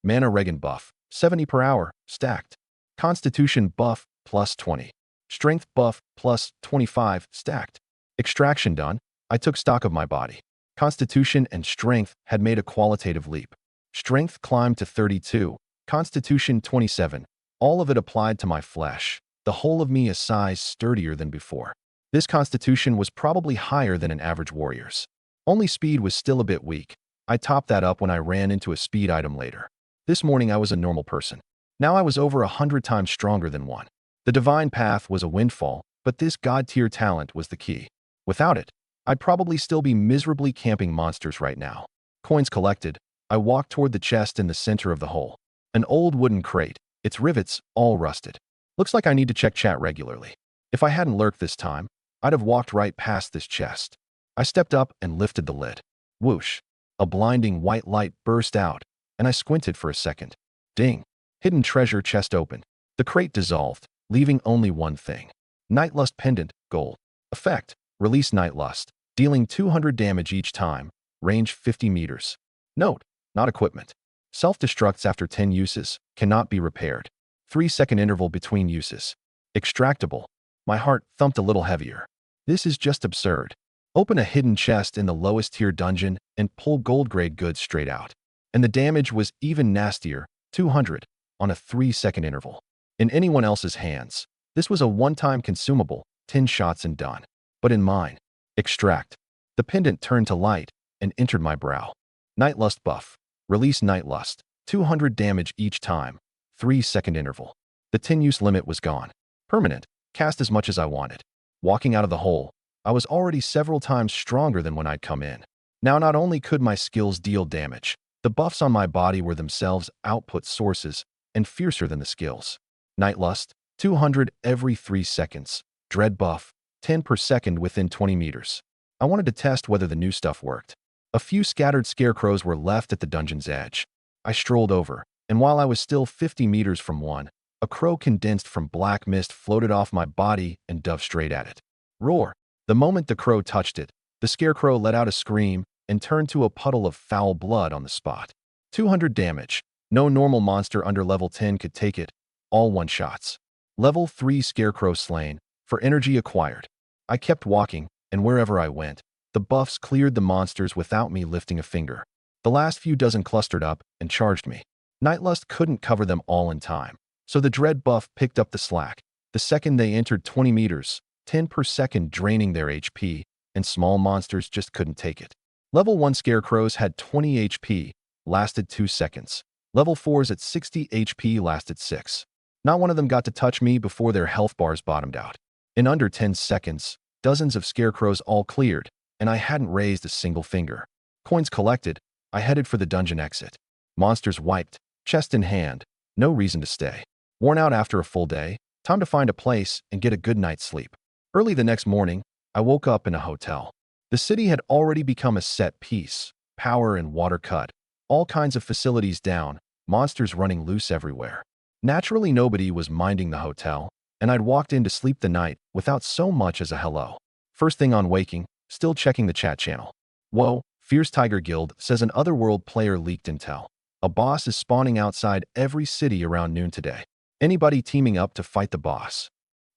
S1: Mana regen buff. 70 per hour, stacked. Constitution buff plus 20. Strength buff plus 25, stacked. Extraction done. I took stock of my body. Constitution and strength had made a qualitative leap. Strength climbed to 32, Constitution 27, all of it applied to my flesh, the whole of me a size sturdier than before. This Constitution was probably higher than an average warrior's. Only speed was still a bit weak. I topped that up when I ran into a speed item later. This morning I was a normal person. Now I was over 100 times stronger than one. The divine path was a windfall, but this god-tier talent was the key. Without it, I'd probably still be miserably camping monsters right now. Coins collected, I walked toward the chest in the center of the hole. An old wooden crate, its rivets all rusted. Looks like I need to check chat regularly. If I hadn't lurked this time, I'd have walked right past this chest. I stepped up and lifted the lid. Whoosh. A blinding white light burst out, and I squinted for a second. Ding. Hidden treasure chest opened. The crate dissolved, leaving only one thing. Nightlust pendant, gold. Effect. Release Nightlust, dealing 200 damage each time, range 50 meters. Note, not equipment. Self-destructs after 10 uses, cannot be repaired. 3-second interval between uses. Extractable. My heart thumped a little heavier. This is just absurd. Open a hidden chest in the lowest tier dungeon and pull gold-grade goods straight out. And the damage was even nastier, 200, on a 3-second interval. In anyone else's hands, this was a one-time consumable, 10 shots and done. But in mine, extract. The pendant turned to light and entered my brow. Nightlust buff. Release Nightlust. 200 damage each time. 3-second interval. The 10-use limit was gone. Permanent. Cast as much as I wanted. Walking out of the hole, I was already several times stronger than when I'd come in. Now not only could my skills deal damage, the buffs on my body were themselves output sources and fiercer than the skills. Nightlust. 200 every 3 seconds. Dread buff. 10 per second within 20 meters. I wanted to test whether the new stuff worked. A few scattered scarecrows were left at the dungeon's edge. I strolled over, and while I was still 50 meters from one, a crow condensed from black mist floated off my body and dove straight at it. Roar! The moment the crow touched it, the scarecrow let out a scream and turned to a puddle of foul blood on the spot. 200 damage. No normal monster under level 10 could take it. All one-shots. Level 3 scarecrow slain. For energy acquired. I kept walking, and wherever I went, the buffs cleared the monsters without me lifting a finger. The last few dozen clustered up and charged me. Nightlust couldn't cover them all in time, so the dread buff picked up the slack. The second they entered 20 meters, 10 per second draining their HP, and small monsters just couldn't take it. Level 1 scarecrows had 20 HP, lasted 2 seconds. Level 4s at 60 HP lasted 6. Not one of them got to touch me before their health bars bottomed out. In under 10 seconds, dozens of scarecrows all cleared, and I hadn't raised a single finger. Coins collected, I headed for the dungeon exit. Monsters wiped, chest in hand, no reason to stay. Worn out after a full day, time to find a place and get a good night's sleep. Early the next morning, I woke up in a hotel. The city had already become a set piece, power and water cut, all kinds of facilities down, monsters running loose everywhere. Naturally, nobody was minding the hotel, and I'd walked in to sleep the night without so much as a hello. First thing on waking, still checking the chat channel. Whoa, Fierce Tiger Guild says an Otherworld player leaked intel. A boss is spawning outside every city around noon today. Anybody teaming up to fight the boss?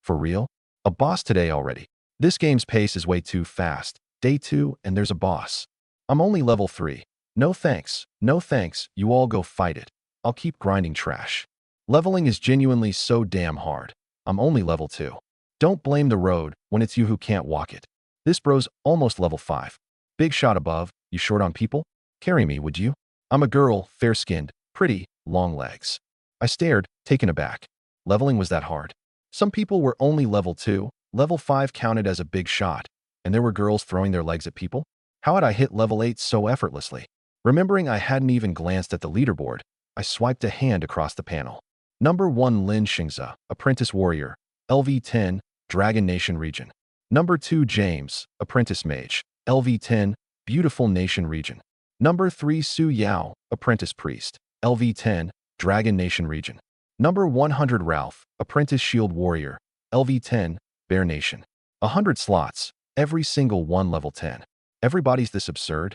S1: For real? A boss today already? This game's pace is way too fast. Day 2 and there's a boss. I'm only level 3. No thanks. No thanks. You all go fight it. I'll keep grinding trash. Leveling is genuinely so damn hard. I'm only level 2. Don't blame the road when it's you who can't walk it. This bro's almost level 5. Big shot above. You short on people? Carry me, would you? I'm a girl, fair-skinned, pretty, long legs. I stared, taken aback. Leveling was that hard. Some people were only level 2. Level 5 counted as a big shot. And there were girls throwing their legs at people? How had I hit level 8 so effortlessly? Remembering I hadn't even glanced at the leaderboard, I swiped a hand across the panel. Number 1 Lin Xingza, Apprentice Warrior, LV10, Dragon Nation Region. Number 2 James, Apprentice Mage, LV10, Beautiful Nation Region. Number 3 Su Yao, Apprentice Priest, LV10, Dragon Nation Region. Number 100 Ralph, Apprentice Shield Warrior, LV10, Bear Nation. 100 slots, every single one level 10. Everybody's this absurd?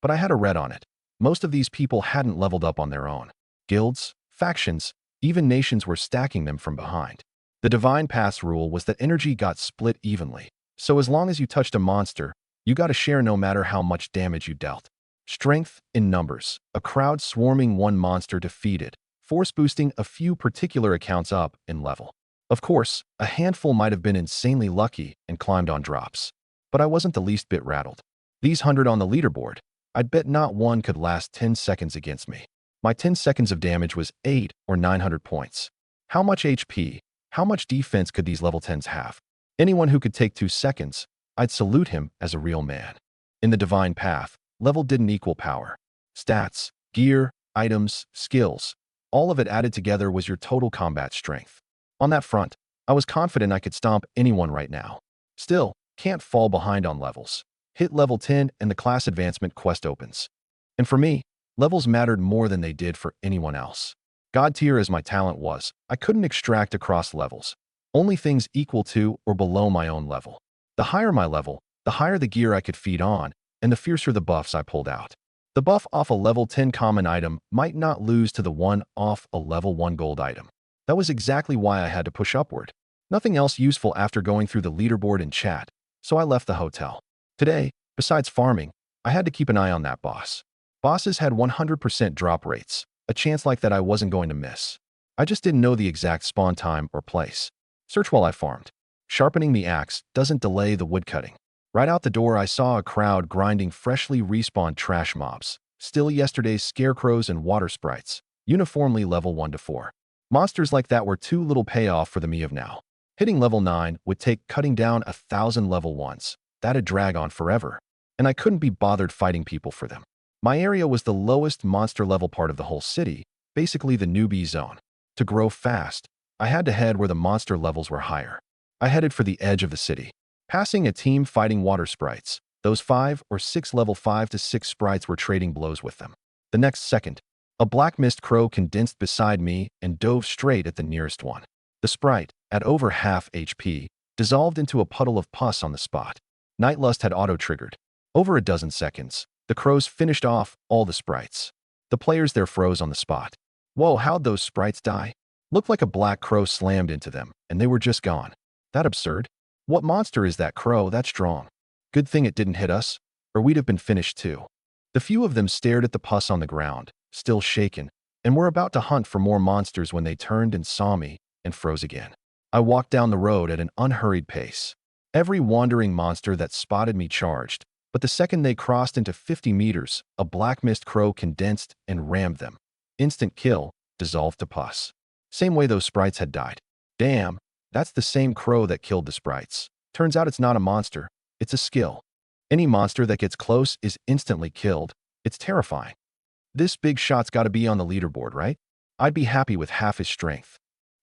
S1: But I had a read on it. Most of these people hadn't leveled up on their own. Guilds, factions, even nations were stacking them from behind. The Divine Pass rule was that energy got split evenly. So as long as you touched a monster, you got a share no matter how much damage you dealt. Strength in numbers. A crowd swarming one monster defeated, force boosting a few particular accounts up in level. Of course, a handful might have been insanely lucky and climbed on drops. But I wasn't the least bit rattled. These 100 on the leaderboard, I'd bet not one could last 10 seconds against me. My 10 seconds of damage was 8 or 900 points. How much HP, how much defense could these level 10s have? Anyone who could take 2 seconds, I'd salute him as a real man. In the Divine Path, level didn't equal power. Stats, gear, items, skills, all of it added together was your total combat strength. On that front, I was confident I could stomp anyone right now. Still, can't fall behind on levels. Hit level 10 and the class advancement quest opens. And for me, levels mattered more than they did for anyone else. God tier as my talent was, I couldn't extract across levels. Only things equal to or below my own level. The higher my level, the higher the gear I could feed on, and the fiercer the buffs I pulled out. The buff off a level 10 common item might not lose to the one off a level 1 gold item. That was exactly why I had to push upward. Nothing else useful after going through the leaderboard and chat, so I left the hotel. Today, besides farming, I had to keep an eye on that boss. Bosses had 100% drop rates. A chance like that I wasn't going to miss. I just didn't know the exact spawn time or place. Search while I farmed. Sharpening the axe doesn't delay the woodcutting. Right out the door, I saw a crowd grinding freshly respawned trash mobs. Still yesterday's scarecrows and water sprites, uniformly level 1 to 4. Monsters like that were too little payoff for the me of now. Hitting level 9 would take cutting down 1,000 level 1s. That'd drag on forever. And I couldn't be bothered fighting people for them. My area was the lowest monster level part of the whole city, basically the newbie zone. To grow fast, I had to head where the monster levels were higher. I headed for the edge of the city. Passing a team fighting water sprites, those 5 or 6 level 5 to 6 sprites were trading blows with them. The next second, a black mist crow condensed beside me and dove straight at the nearest one. The sprite, at over half HP, dissolved into a puddle of pus on the spot. Nightlust had auto-triggered. Over a dozen seconds, the crows finished off all the sprites. The players there froze on the spot. Whoa, how'd those sprites die? Looked like a black crow slammed into them, and they were just gone. That absurd? What monster is that crow that strong? Good thing it didn't hit us, or we'd have been finished too. The few of them stared at the pus on the ground, still shaken, and were about to hunt for more monsters when they turned and saw me and froze again. I walked down the road at an unhurried pace. Every wandering monster that spotted me charged, but the second they crossed into 50 meters, a black mist crow condensed and rammed them. Instant kill, dissolved to pus. Same way those sprites had died. Damn, that's the same crow that killed the sprites. Turns out it's not a monster, it's a skill. Any monster that gets close is instantly killed. It's terrifying. This big shot's gotta be on the leaderboard, right? I'd be happy with half his strength.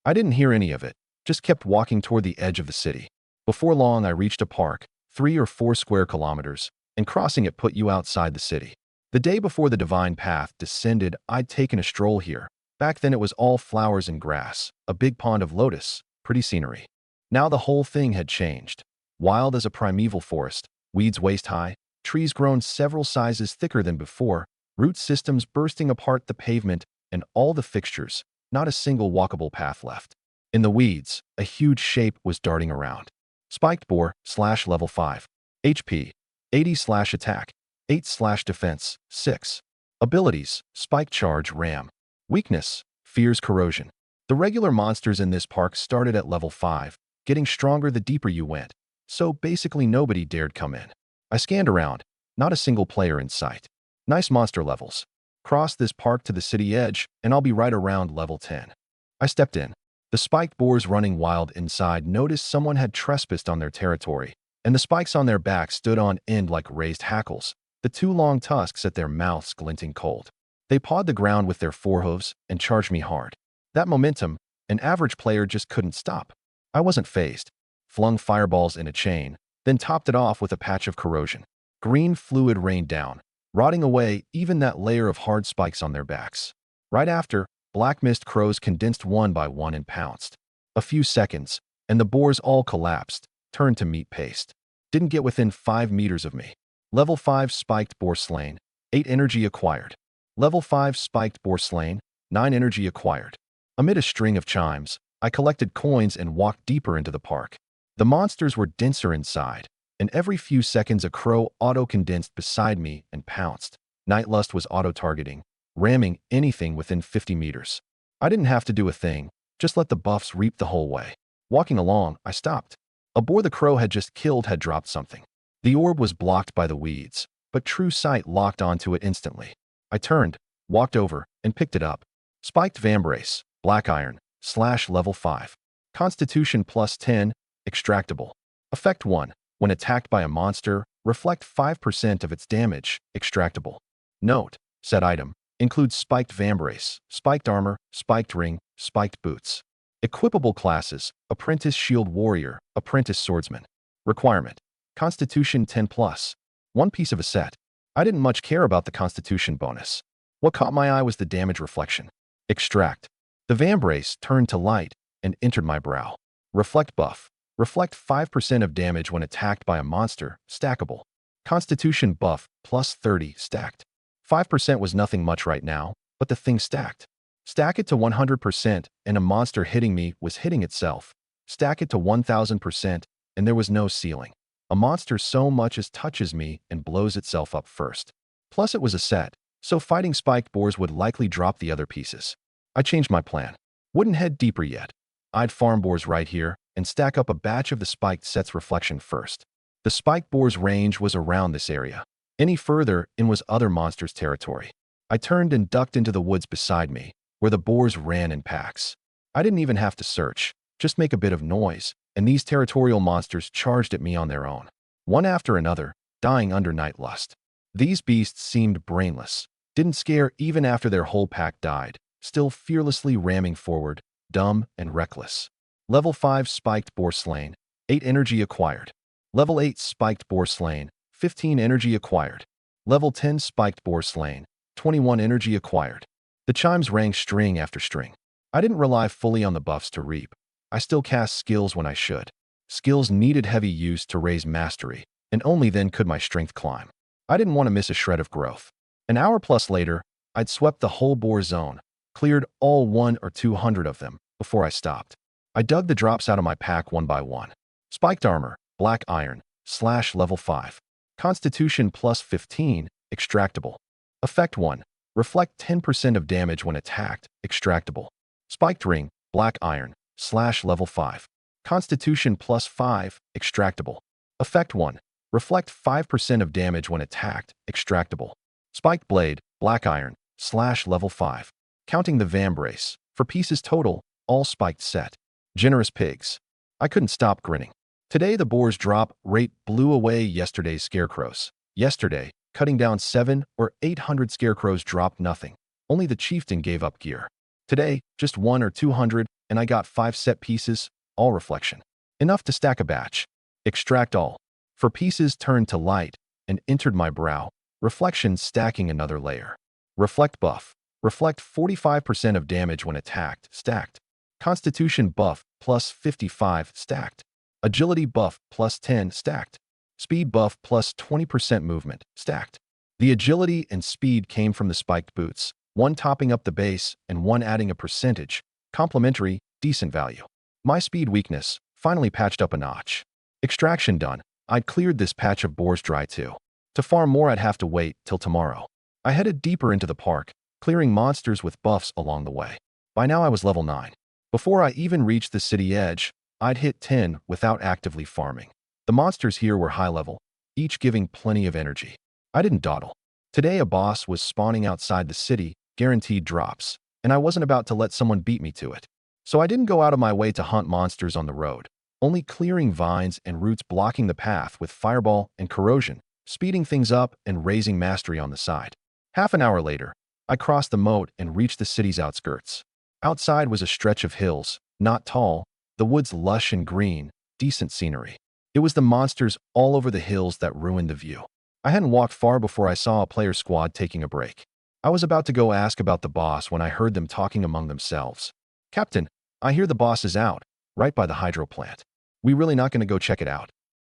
S1: I didn't hear any of it, just kept walking toward the edge of the city. Before long, I reached a park, 3 or 4 square kilometers, and crossing it put you outside the city. The day before the Divine Path descended, I'd taken a stroll here. Back then it was all flowers and grass, a big pond of lotus, pretty scenery. Now the whole thing had changed. Wild as a primeval forest, weeds waist-high, trees grown several sizes thicker than before, root systems bursting apart the pavement, and all the fixtures, not a single walkable path left. In the weeds, a huge shape was darting around. Spiked boar, / level 5. HP. 80 / attack. 8 / defense. 6. Abilities: Spike Charge Ram. Weakness: Fears Corrosion. The regular monsters in this park started at level 5, getting stronger the deeper you went, so basically nobody dared come in. I scanned around, not a single player in sight. Nice monster levels. Cross this park to the city edge, and I'll be right around level 10. I stepped in. The spiked boars running wild inside noticed someone had trespassed on their territory, and the spikes on their backs stood on end like raised hackles, the two long tusks at their mouths glinting cold. They pawed the ground with their forehooves and charged me hard. That momentum, an average player just couldn't stop. I wasn't fazed. Flung fireballs in a chain, then topped it off with a patch of corrosion. Green fluid rained down, rotting away even that layer of hard spikes on their backs. Right after, black mist crows condensed one by one and pounced. A few seconds, and the boars all collapsed, turned to meat paste. Didn't get within 5 meters of me. Level 5 spiked boar slain, 8 energy acquired. Level 5 spiked boar slain, 9 energy acquired. Amid a string of chimes, I collected coins and walked deeper into the park. The monsters were denser inside, and every few seconds a crow auto-condensed beside me and pounced. Nightlust was auto-targeting, ramming anything within 50 meters. I didn't have to do a thing, just let the buffs reap the whole way. Walking along, I stopped. A boar the crow had just killed had dropped something. The orb was blocked by the weeds, but true sight locked onto it instantly. I turned, walked over, and picked it up. Spiked Vambrace, Black Iron, / level 5. Constitution plus 10, extractable. Effect 1. When attacked by a monster, reflect 5% of its damage, extractable. Note: said item includes spiked Vambrace, spiked armor, spiked ring, spiked boots. Equipable classes: Apprentice Shield Warrior, Apprentice Swordsman. Requirement: Constitution 10 plus. One piece of a set. I didn't much care about the Constitution bonus. What caught my eye was the damage reflection. Extract. The Vambrace turned to light and entered my brow. Reflect buff. Reflect 5% of damage when attacked by a monster, stackable. Constitution buff, plus 30, stacked. 5% was nothing much right now, but the thing stacked. Stack it to 100% and a monster hitting me was hitting itself. Stack it to 1000% and there was no ceiling. A monster so much as touches me and blows itself up first. Plus it was a set, so fighting spiked boars would likely drop the other pieces. I changed my plan. Wouldn't head deeper yet. I'd farm boars right here and stack up a batch of the spiked set's reflection first. The spiked boar's range was around this area. Any further in was other monsters' territory. I turned and ducked into the woods beside me, where the boars ran in packs. I didn't even have to search, just make a bit of noise, and these territorial monsters charged at me on their own, one after another, dying under nightlust. These beasts seemed brainless, didn't scare even after their whole pack died, still fearlessly ramming forward, dumb and reckless. Level 5 spiked boar slain, 8 energy acquired. Level 8 spiked boar slain, 15 energy acquired. Level 10 spiked boar slain, 21 energy acquired. The chimes rang string after string. I didn't rely fully on the buffs to reap. I still cast skills when I should. Skills needed heavy use to raise mastery, and only then could my strength climb. I didn't want to miss a shred of growth. An hour plus later, I'd swept the whole boar zone, cleared all 100 or 200 of them before I stopped. I dug the drops out of my pack one by one. Spiked armor, Black Iron, / level 5. Constitution plus 15, extractable. Effect 1. Reflect 10% of damage when attacked, extractable. Spiked ring, Black Iron, / level 5. Constitution plus 5, extractable. Effect 1. Reflect 5% of damage when attacked, extractable. Spiked blade, Black Iron, / level 5. Counting the Vambrace, for pieces total, all spiked set. Generous pigs. I couldn't stop grinning. Today the boar's drop rate blew away yesterday's scarecrows. Yesterday, cutting down 700 or 800 scarecrows dropped nothing. Only the chieftain gave up gear. Today, just 100 or 200, and I got 5 set pieces, all reflection. Enough to stack a batch. Extract all. For pieces turned to light and entered my brow, reflection stacking another layer. Reflect buff. Reflect 45% of damage when attacked, stacked. Constitution buff, plus 55, stacked. Agility buff, plus 10, stacked. Speed buff, plus 20% movement, stacked. The agility and speed came from the spiked boots, one topping up the base and one adding a percentage, complementary, decent value. My speed weakness finally patched up a notch. Extraction done. I'd cleared this patch of boars dry too. To farm more I'd have to wait till tomorrow. I headed deeper into the park, clearing monsters with buffs along the way. By now I was level 9. Before I even reached the city edge, I'd hit 10 without actively farming. The monsters here were high level, each giving plenty of energy. I didn't dawdle. Today a boss was spawning outside the city, guaranteed drops, and I wasn't about to let someone beat me to it. So I didn't go out of my way to hunt monsters on the road, only clearing vines and roots blocking the path with fireball and corrosion, speeding things up and raising mastery on the side. Half an hour later, I crossed the moat and reached the city's outskirts. Outside was a stretch of hills, not tall, the woods lush and green, decent scenery. It was the monsters all over the hills that ruined the view. I hadn't walked far before I saw a player squad taking a break. I was about to go ask about the boss when I heard them talking among themselves. "Captain, I hear the boss is out, right by the hydro plant. We really not going to go check it out?"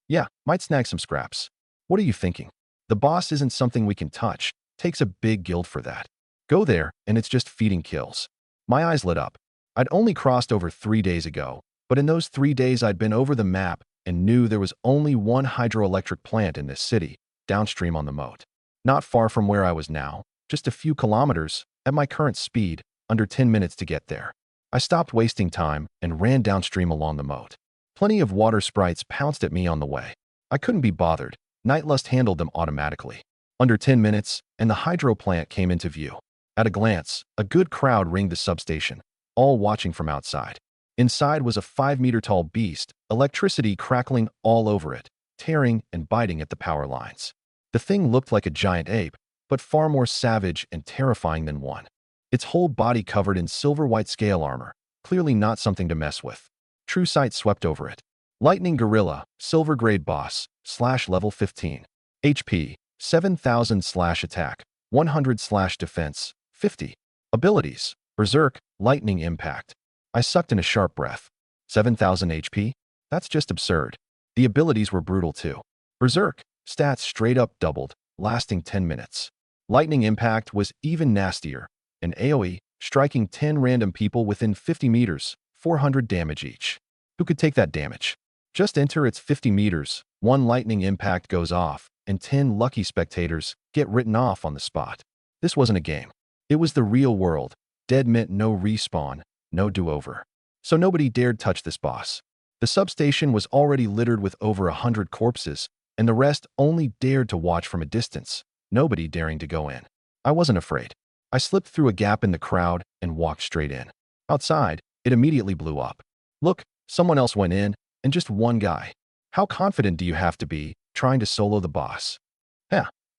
S1: "Yeah, might snag some scraps." "What are you thinking? The boss isn't something we can touch. Takes a big guild for that. Go there, and it's just feeding kills." My eyes lit up. I'd only crossed over 3 days ago, but in those 3 days I'd been over the map and knew there was only one hydroelectric plant in this city, downstream on the moat. Not far from where I was now, just a few kilometers, at my current speed, under 10 minutes to get there. I stopped wasting time and ran downstream along the moat. Plenty of water sprites pounced at me on the way. I couldn't be bothered. Nightlust handled them automatically. Under 10 minutes, and the hydro plant came into view. At a glance, a good crowd ringed the substation, all watching from outside. Inside was a 5-meter-tall beast, electricity crackling all over it, tearing and biting at the power lines. The thing looked like a giant ape, but far more savage and terrifying than one. Its whole body covered in silver-white scale armor, clearly not something to mess with. True sight swept over it. Lightning Gorilla, Silver Grade Boss, / level 15. HP, 7,000 / attack, 100 / defense, 50. Abilities, Berserk, Lightning Impact. I sucked in a sharp breath. 7,000 HP? That's just absurd. The abilities were brutal too. Berserk, stats straight up doubled, lasting 10 minutes. Lightning Impact was even nastier, an AoE, striking 10 random people within 50 meters, 400 damage each. Who could take that damage? Just enter its 50 meters, one lightning impact goes off, and 10 lucky spectators get written off on the spot. This wasn't a game. It was the real world. Dead meant no respawn, no do-over. So nobody dared touch this boss. The substation was already littered with over 100 corpses, and the rest only dared to watch from a distance, nobody daring to go in. I wasn't afraid. I slipped through a gap in the crowd and walked straight in. Outside, it immediately blew up. Look, someone else went in, and just one guy. How confident do you have to be, trying to solo the boss?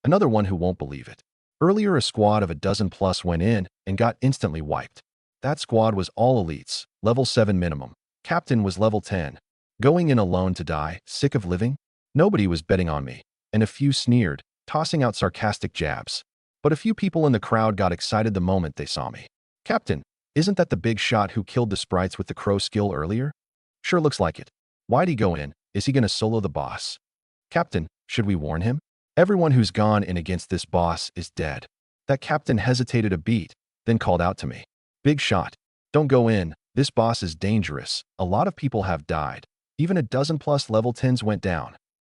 S1: Another one who won't believe it. Earlier a squad of a dozen plus went in and got instantly wiped. That squad was all elites, level 7 minimum. Captain was level 10. Going in alone to die, sick of living? Nobody was betting on me, and a few sneered, tossing out sarcastic jabs. But a few people in the crowd got excited the moment they saw me. "Captain, isn't that the big shot who killed the sprites with the crow skill earlier?" "Sure looks like it. Why'd he go in? Is he gonna solo the boss?" "Captain, should we warn him? Everyone who's gone in against this boss is dead." That captain hesitated a beat, then called out to me. "Big shot. Don't go in. This boss is dangerous. A lot of people have died. Even a dozen plus level 10s went down."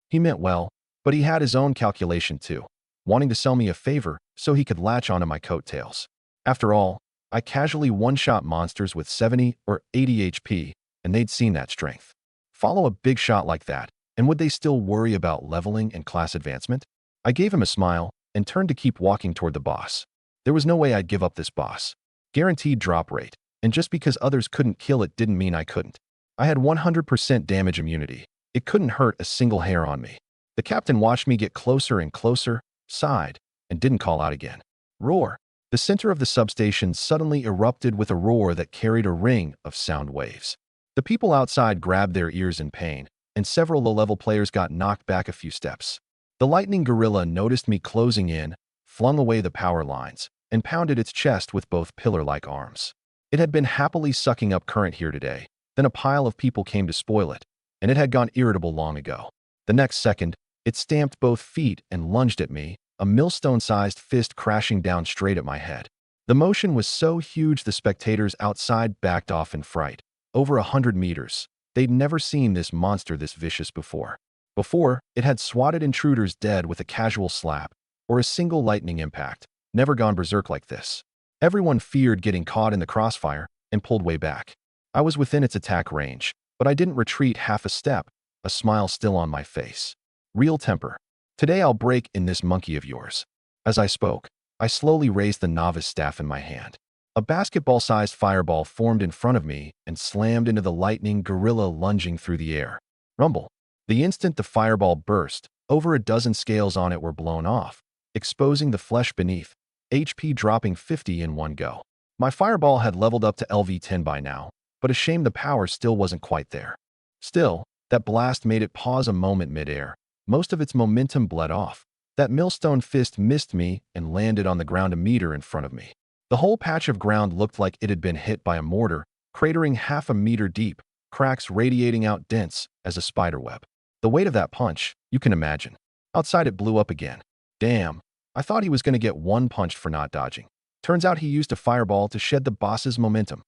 S1: He meant well, but he had his own calculation too, wanting to sell me a favor so he could latch onto my coattails. After all, I casually one-shot monsters with 70 or 80 HP, and they'd seen that strength. Follow a big shot like that, and would they still worry about leveling and class advancement? I gave him a smile and turned to keep walking toward the boss. There was no way I'd give up this boss. Guaranteed drop rate, and just because others couldn't kill it didn't mean I couldn't. I had 100% damage immunity. It couldn't hurt a single hair on me. The captain watched me get closer and closer, sighed, and didn't call out again. Roar. The center of the substation suddenly erupted with a roar that carried a ring of sound waves. The people outside grabbed their ears in pain, and several low-level players got knocked back a few steps. The lightning gorilla noticed me closing in, flung away the power lines, and pounded its chest with both pillar-like arms. It had been happily sucking up current here today, then a pile of people came to spoil it, and it had gone irritable long ago. The next second, it stamped both feet and lunged at me, a millstone-sized fist crashing down straight at my head. The motion was so huge the spectators outside backed off in fright. Over 100 meters. They'd never seen this monster this vicious before. Before, it had swatted intruders dead with a casual slap or a single lightning impact. never gone berserk like this. Everyone feared getting caught in the crossfire and pulled way back. I was within its attack range, but I didn't retreat half a step, a smile still on my face. Real temper. Today I'll break in this monkey of yours. As I spoke, I slowly raised the novice staff in my hand. A basketball-sized fireball formed in front of me and slammed into the lightning gorilla lunging through the air. Rumble. The instant the fireball burst, over a dozen scales on it were blown off, exposing the flesh beneath, HP dropping 50 in one go. My fireball had leveled up to LV10 by now, but a shame the power still wasn't quite there. Still, that blast made it pause a moment midair. Most of its momentum bled off. That millstone fist missed me and landed on the ground a meter in front of me. The whole patch of ground looked like it had been hit by a mortar, cratering half a meter deep, cracks radiating out dense as a spiderweb. The weight of that punch, you can imagine. Outside it blew up again. Damn, I thought he was going to get one punched for not dodging. Turns out he used a fireball to shed the boss's momentum.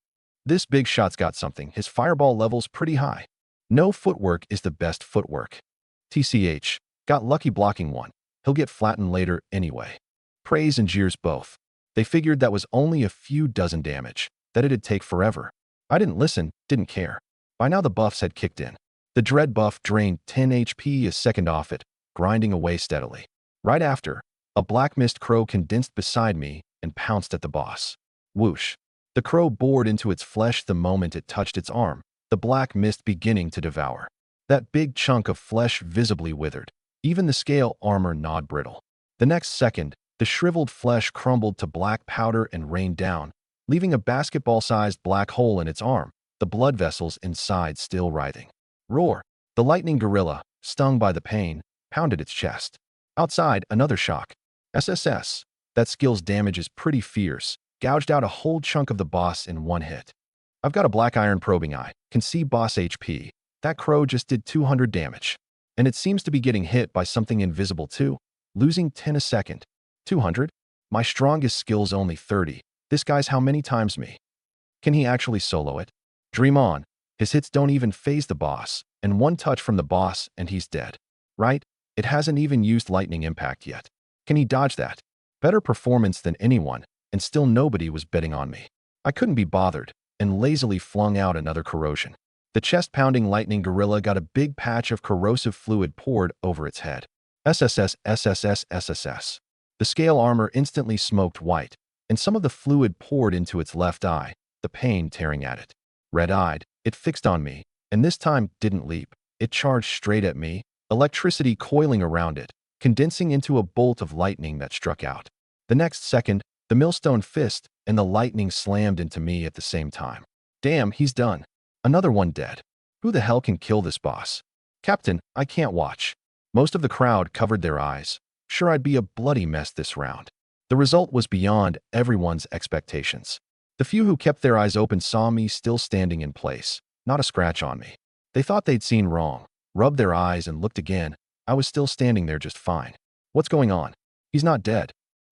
S1: This big shot's got something. His fireball level's pretty high. No footwork is the best footwork. TCH, got lucky blocking one. He'll get flattened later anyway. Praise and jeers both. They figured that was only a few dozen damage, that it'd take forever. I didn't listen, didn't care. By now the buffs had kicked in. The dread buff drained 10 HP a second off it, grinding away steadily. Right after, a black mist crow condensed beside me and pounced at the boss. Whoosh. The crow bored into its flesh the moment it touched its arm, the black mist beginning to devour. That big chunk of flesh visibly withered. Even the scale armor gnawed brittle. The next second, the shriveled flesh crumbled to black powder and rained down, leaving a basketball-sized black hole in its arm, the blood vessels inside still writhing. Roar! The lightning gorilla, stung by the pain, pounded its chest. Outside, another shock. SSS. That skill's damage is pretty fierce, gouged out a whole chunk of the boss in one hit. I've got a black iron probing eye, can see boss HP. That crow just did 200 damage. And it seems to be getting hit by something invisible too, losing 10 a second. 200? My strongest skill's only 30. This guy's how many times me? Can he actually solo it? Dream on. His hits don't even phase the boss, and one touch from the boss and he's dead. Right? It hasn't even used lightning impact yet. Can he dodge that? Better performance than anyone, and still nobody was betting on me. I couldn't be bothered, and lazily flung out another corrosion. The chest-pounding lightning gorilla got a big patch of corrosive fluid poured over its head. SSS, SSS, SSS. The scale armor instantly smoked white, and some of the fluid poured into its left eye, the pain tearing at it. Red-eyed, it fixed on me, and this time didn't leap. It charged straight at me, electricity coiling around it, condensing into a bolt of lightning that struck out. The next second, the millstone fist and the lightning slammed into me at the same time. Damn, he's done. Another one dead. Who the hell can kill this boss? Captain, I can't watch. Most of the crowd covered their eyes. Sure, I'd be a bloody mess this round. The result was beyond everyone's expectations. The few who kept their eyes open saw me still standing in place, not a scratch on me. They thought they'd seen wrong, rubbed their eyes and looked again. I was still standing there just fine. What's going on? He's not dead.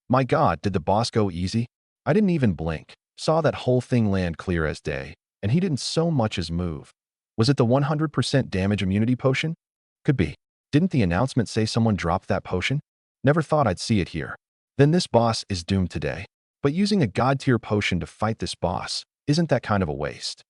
S1: My God, did the boss go easy? I didn't even blink, saw that whole thing land clear as day, and he didn't so much as move. Was it the 100% damage immunity potion? Could be. Didn't the announcement say someone dropped that potion? Never thought I'd see it here. Then this boss is doomed today. But using a god-tier potion to fight this boss, isn't that kind of a waste?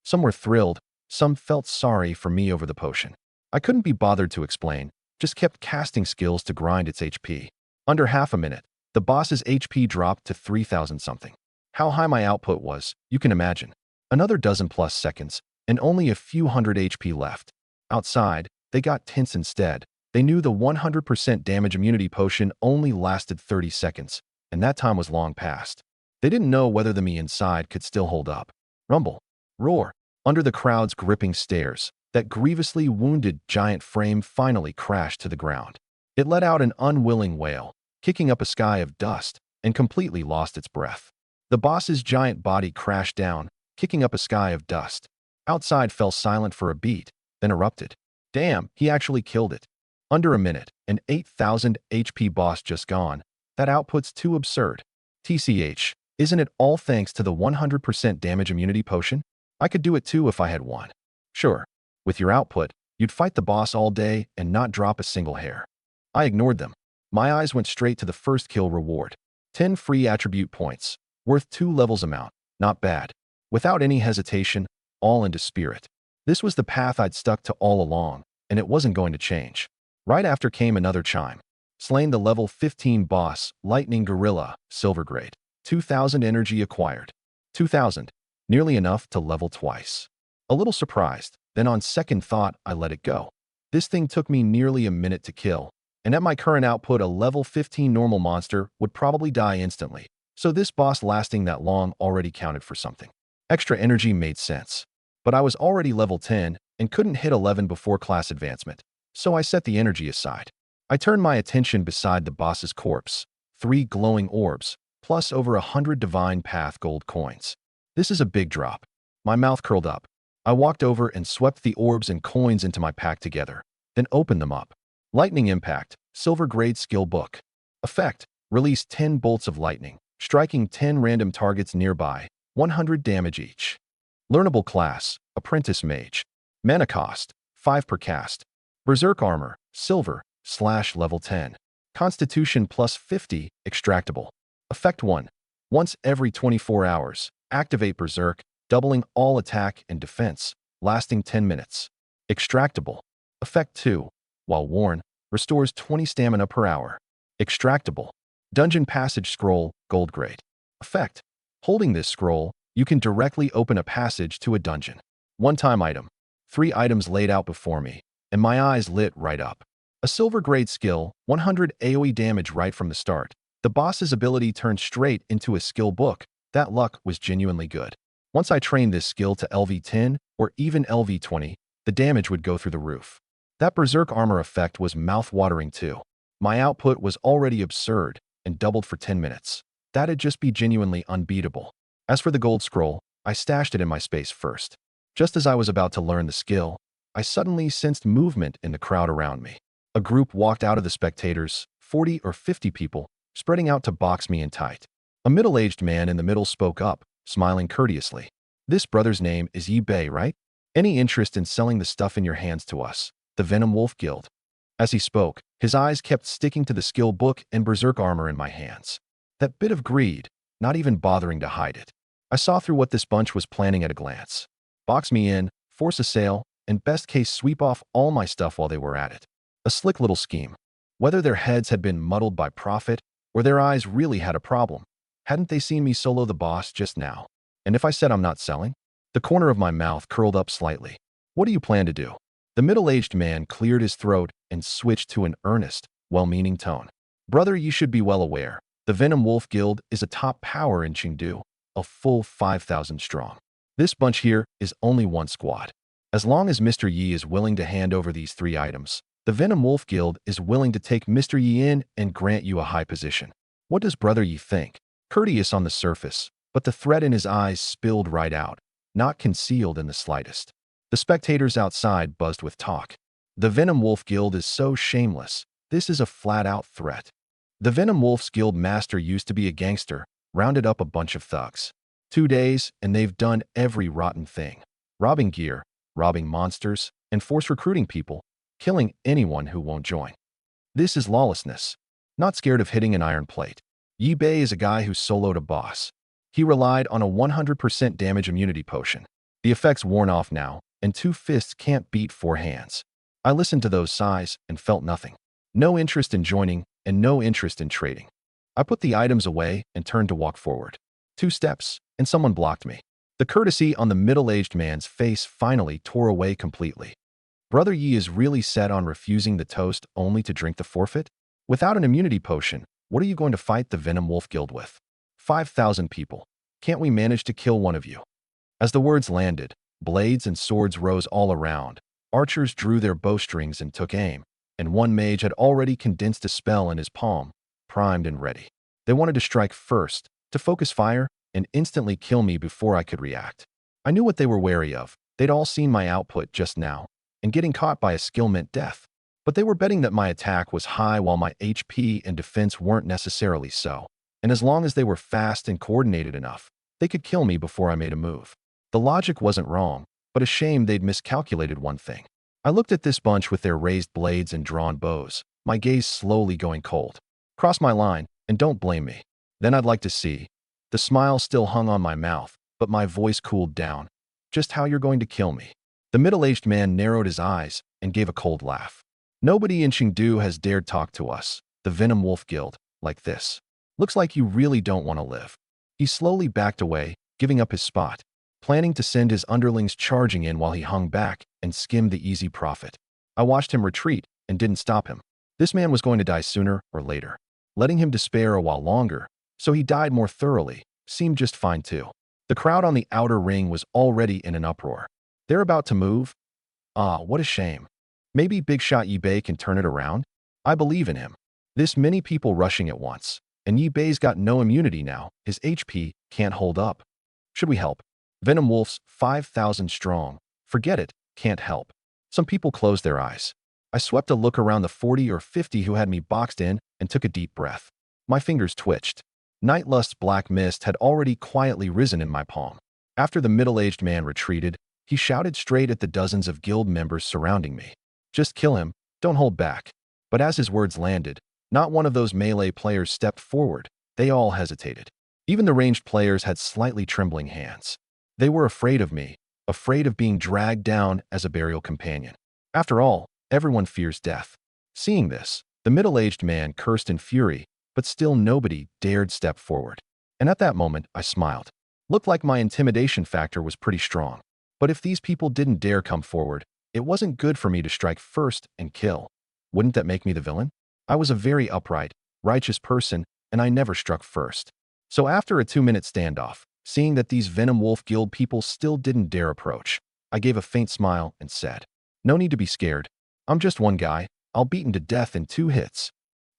S1: Some were thrilled, some felt sorry for me over the potion. I couldn't be bothered to explain, just kept casting skills to grind its HP. Under half a minute, the boss's HP dropped to 3,000 something. How high my output was, you can imagine. Another dozen plus seconds, and only a few hundred HP left. Outside, they got tense instead. They knew the 100% damage immunity potion only lasted 30 seconds, and that time was long past. They didn't know whether the me inside could still hold up. Rumble. Roar. Under the crowd's gripping stares, that grievously wounded giant frame finally crashed to the ground. It let out an unwilling wail, kicking up a sky of dust, and completely lost its breath. The boss's giant body crashed down, kicking up a sky of dust. Outside fell silent for a beat, then erupted. Damn, he actually killed it. Under a minute, an 8,000 HP boss just gone. That output's too absurd. TCH, isn't it all thanks to the 100% damage immunity potion? I could do it too if I had one. Sure, with your output, you'd fight the boss all day and not drop a single hair. I ignored them. My eyes went straight to the first kill reward. 10 free attribute points, worth 2 levels amount. Not bad. Without any hesitation, all into spirit. This was the path I'd stuck to all along, and it wasn't going to change. Right after came another chime. Slain the level 15 boss, Lightning Gorilla, Silver Grade. 2,000 energy acquired. 2,000. Nearly enough to level twice. A little surprised, then on second thought, I let it go. This thing took me nearly a minute to kill, and at my current output, a level 15 normal monster would probably die instantly. So this boss lasting that long already counted for something. Extra energy made sense. But I was already level 10 and couldn't hit 11 before class advancement, so I set the energy aside. I turned my attention beside the boss's corpse. 3 glowing orbs, plus over 100 Divine Path gold coins. This is a big drop. My mouth curled up. I walked over and swept the orbs and coins into my pack together, then opened them up. Lightning Impact, Silver Grade Skill Book. Effect, release 10 bolts of lightning, striking 10 random targets nearby, 100 damage each. Learnable class, Apprentice Mage. Mana cost, 5 per cast. Berserk Armor, Silver, /level 10. Constitution plus 50, extractable. Effect 1. Once every 24 hours, activate Berserk, doubling all attack and defense, lasting 10 minutes. Extractable. Effect 2. While worn, restores 20 stamina per hour. Extractable. Dungeon Passage Scroll, Gold Grade. Effect. Holding this scroll, you can directly open a passage to a dungeon. One-time item. 3 items laid out before me, and my eyes lit right up. A Silver Grade skill, 100 AoE damage right from the start. The boss's ability turned straight into a skill book. That luck was genuinely good. Once I trained this skill to LV10 or even LV20, the damage would go through the roof. That Berserk Armor effect was mouth-watering too. My output was already absurd and doubled for 10 minutes. That'd just be genuinely unbeatable. As for the gold scroll, I stashed it in my space first. Just as I was about to learn the skill, I suddenly sensed movement in the crowd around me. A group walked out of the spectators, 40 or 50 people, spreading out to box me in tight. A middle-aged man in the middle spoke up, smiling courteously. This brother's name is eBay, right? Any interest in selling the stuff in your hands to us, the Venom Wolf Guild? As he spoke, his eyes kept sticking to the skill book and Berserk Armor in my hands. That bit of greed, not even bothering to hide it. I saw through what this bunch was planning at a glance. Box me in, force a sale, and best case sweep off all my stuff while they were at it. A slick little scheme. Whether their heads had been muddled by profit or their eyes really had a problem, hadn't they seen me solo the boss just now? And if I said I'm not selling? The corner of my mouth curled up slightly. What do you plan to do? The middle-aged man cleared his throat and switched to an earnest, well-meaning tone. Brother, you should be well aware. The Venom Wolf Guild is a top power in Chengdu, a full 5,000 strong. This bunch here is only one squad. As long as Mr. Yi is willing to hand over these 3 items, the Venom Wolf Guild is willing to take Mr. Yi in and grant you a high position. What does Brother Yi think? Courteous on the surface, but the threat in his eyes spilled right out, not concealed in the slightest. The spectators outside buzzed with talk. The Venom Wolf Guild is so shameless. This is a flat-out threat. The Venom Wolf's Guild master used to be a gangster, rounded up a bunch of thugs. 2 days, and they've done every rotten thing. Robbing gear, robbing monsters, and force recruiting people, killing anyone who won't join. This is lawlessness. Not scared of hitting an iron plate. Yi Bei is a guy who soloed a boss. He relied on a 100% damage immunity potion. The effect's worn off now, and 2 fists can't beat 4 hands. I listened to those sighs and felt nothing. No interest in joining, and no interest in trading. I put the items away and turned to walk forward. 2 steps, and someone blocked me. The courtesy on the middle-aged man's face finally tore away completely. Brother Yi is really set on refusing the toast only to drink the forfeit? Without an immunity potion, what are you going to fight the Venom Wolf Guild with? 5,000 people. Can't we manage to kill one of you? As the words landed, blades and swords rose all around. Archers drew their bowstrings and took aim, and one mage had already condensed a spell in his palm, primed and ready. They wanted to strike first, to focus fire, and instantly kill me before I could react. I knew what they were wary of. They'd all seen my output just now, and getting caught by a skill meant death. But they were betting that my attack was high while my HP and defense weren't necessarily so. And as long as they were fast and coordinated enough, they could kill me before I made a move. The logic wasn't wrong, but a shame they'd miscalculated one thing. I looked at this bunch with their raised blades and drawn bows, my gaze slowly going cold. Cross my line, and don't blame me. Then I'd like to see. The smile still hung on my mouth, but my voice cooled down. Just how you're going to kill me. The middle-aged man narrowed his eyes and gave a cold laugh. Nobody in Chengdu has dared talk to us, the Venom Wolf Guild, like this. Looks like you really don't want to live. He slowly backed away, giving up his spot, planning to send his underlings charging in while he hung back and skimmed the easy profit. I watched him retreat and didn't stop him. This man was going to die sooner or later. Letting him despair a while longer, so he died more thoroughly, seemed just fine too. The crowd on the outer ring was already in an uproar. They're about to move? Ah, what a shame. Maybe Big Shot Yi Bei can turn it around? I believe in him. This many people rushing at once, and Yi Bei's got no immunity now. His HP can't hold up. Should we help? Venom Wolf's 5,000 strong. Forget it, can't help. Some people closed their eyes. I swept a look around the 40 or 50 who had me boxed in and took a deep breath. My fingers twitched. Nightlust's black mist had already quietly risen in my palm. After the middle-aged man retreated, he shouted straight at the dozens of guild members surrounding me. Just kill him, don't hold back. But as his words landed, not one of those melee players stepped forward. They all hesitated. Even the ranged players had slightly trembling hands. They were afraid of me, afraid of being dragged down as a burial companion. After all, everyone fears death. Seeing this, the middle-aged man cursed in fury, but still nobody dared step forward. And at that moment, I smiled. Looked like my intimidation factor was pretty strong. But if these people didn't dare come forward, it wasn't good for me to strike first and kill. Wouldn't that make me the villain? I was a very upright, righteous person, and I never struck first. So after a 2-minute standoff, seeing that these Venom Wolf Guild people still didn't dare approach, I gave a faint smile and said, "No need to be scared. I'm just one guy. I'll beat him to death in 2 hits.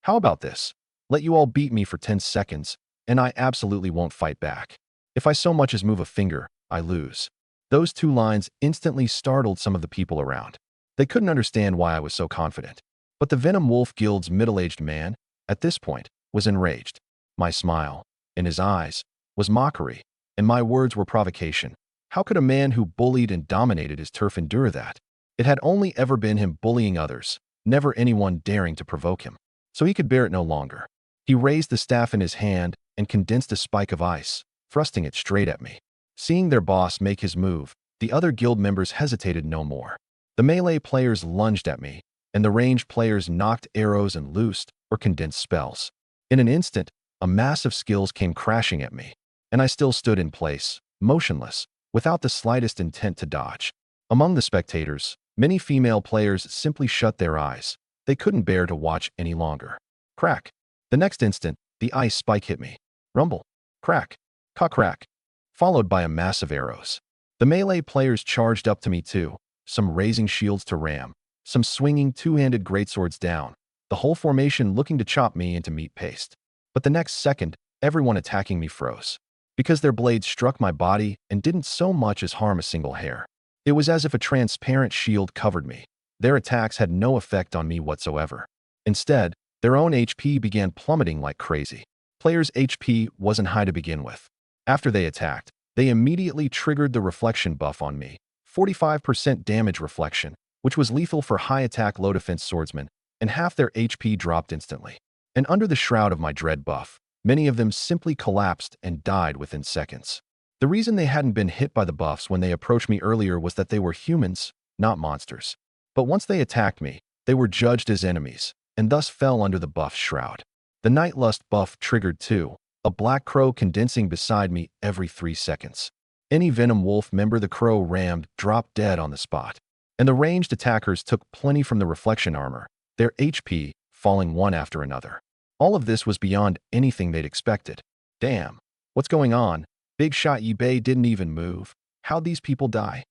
S1: How about this? Let you all beat me for 10 seconds, and I absolutely won't fight back. If I so much as move a finger, I lose." Those 2 lines instantly startled some of the people around. They couldn't understand why I was so confident. But the Venom Wolf Guild's middle-aged man, at this point, was enraged. My smile, in his eyes, was mockery, and my words were provocation. How could a man who bullied and dominated his turf endure that? It had only ever been him bullying others, never anyone daring to provoke him. So he could bear it no longer. He raised the staff in his hand and condensed a spike of ice, thrusting it straight at me. Seeing their boss make his move, the other guild members hesitated no more. The melee players lunged at me, and the ranged players knocked arrows and loosed or condensed spells. In an instant, a mass of skills came crashing at me, and I still stood in place, motionless, without the slightest intent to dodge. Among the spectators, many female players simply shut their eyes. They couldn't bear to watch any longer. Crack. The next instant, the ice spike hit me. Rumble. Crack. Crack. Followed by a mass of arrows. The melee players charged up to me too, some raising shields to ram, some swinging 2-handed greatswords down, the whole formation looking to chop me into meat paste. But the next second, everyone attacking me froze, because their blades struck my body and didn't so much as harm a single hair. It was as if a transparent shield covered me. Their attacks had no effect on me whatsoever. Instead, their own HP began plummeting like crazy. Players' HP wasn't high to begin with. After they attacked, they immediately triggered the reflection buff on me, 45% damage reflection, which was lethal for high-attack low-defense swordsmen, and half their HP dropped instantly. And under the shroud of my dread buff, many of them simply collapsed and died within seconds. The reason they hadn't been hit by the buffs when they approached me earlier was that they were humans, not monsters. But once they attacked me, they were judged as enemies, and thus fell under the buff's shroud. The Nightlust buff triggered too, a black crow condensing beside me every 3 seconds. Any Venom Wolf member the crow rammed dropped dead on the spot. And the ranged attackers took plenty from the reflection armor, their HP falling one after another. All of this was beyond anything they'd expected. Damn, what's going on? Big Shot Yi Bei didn't even move. How'd these people die?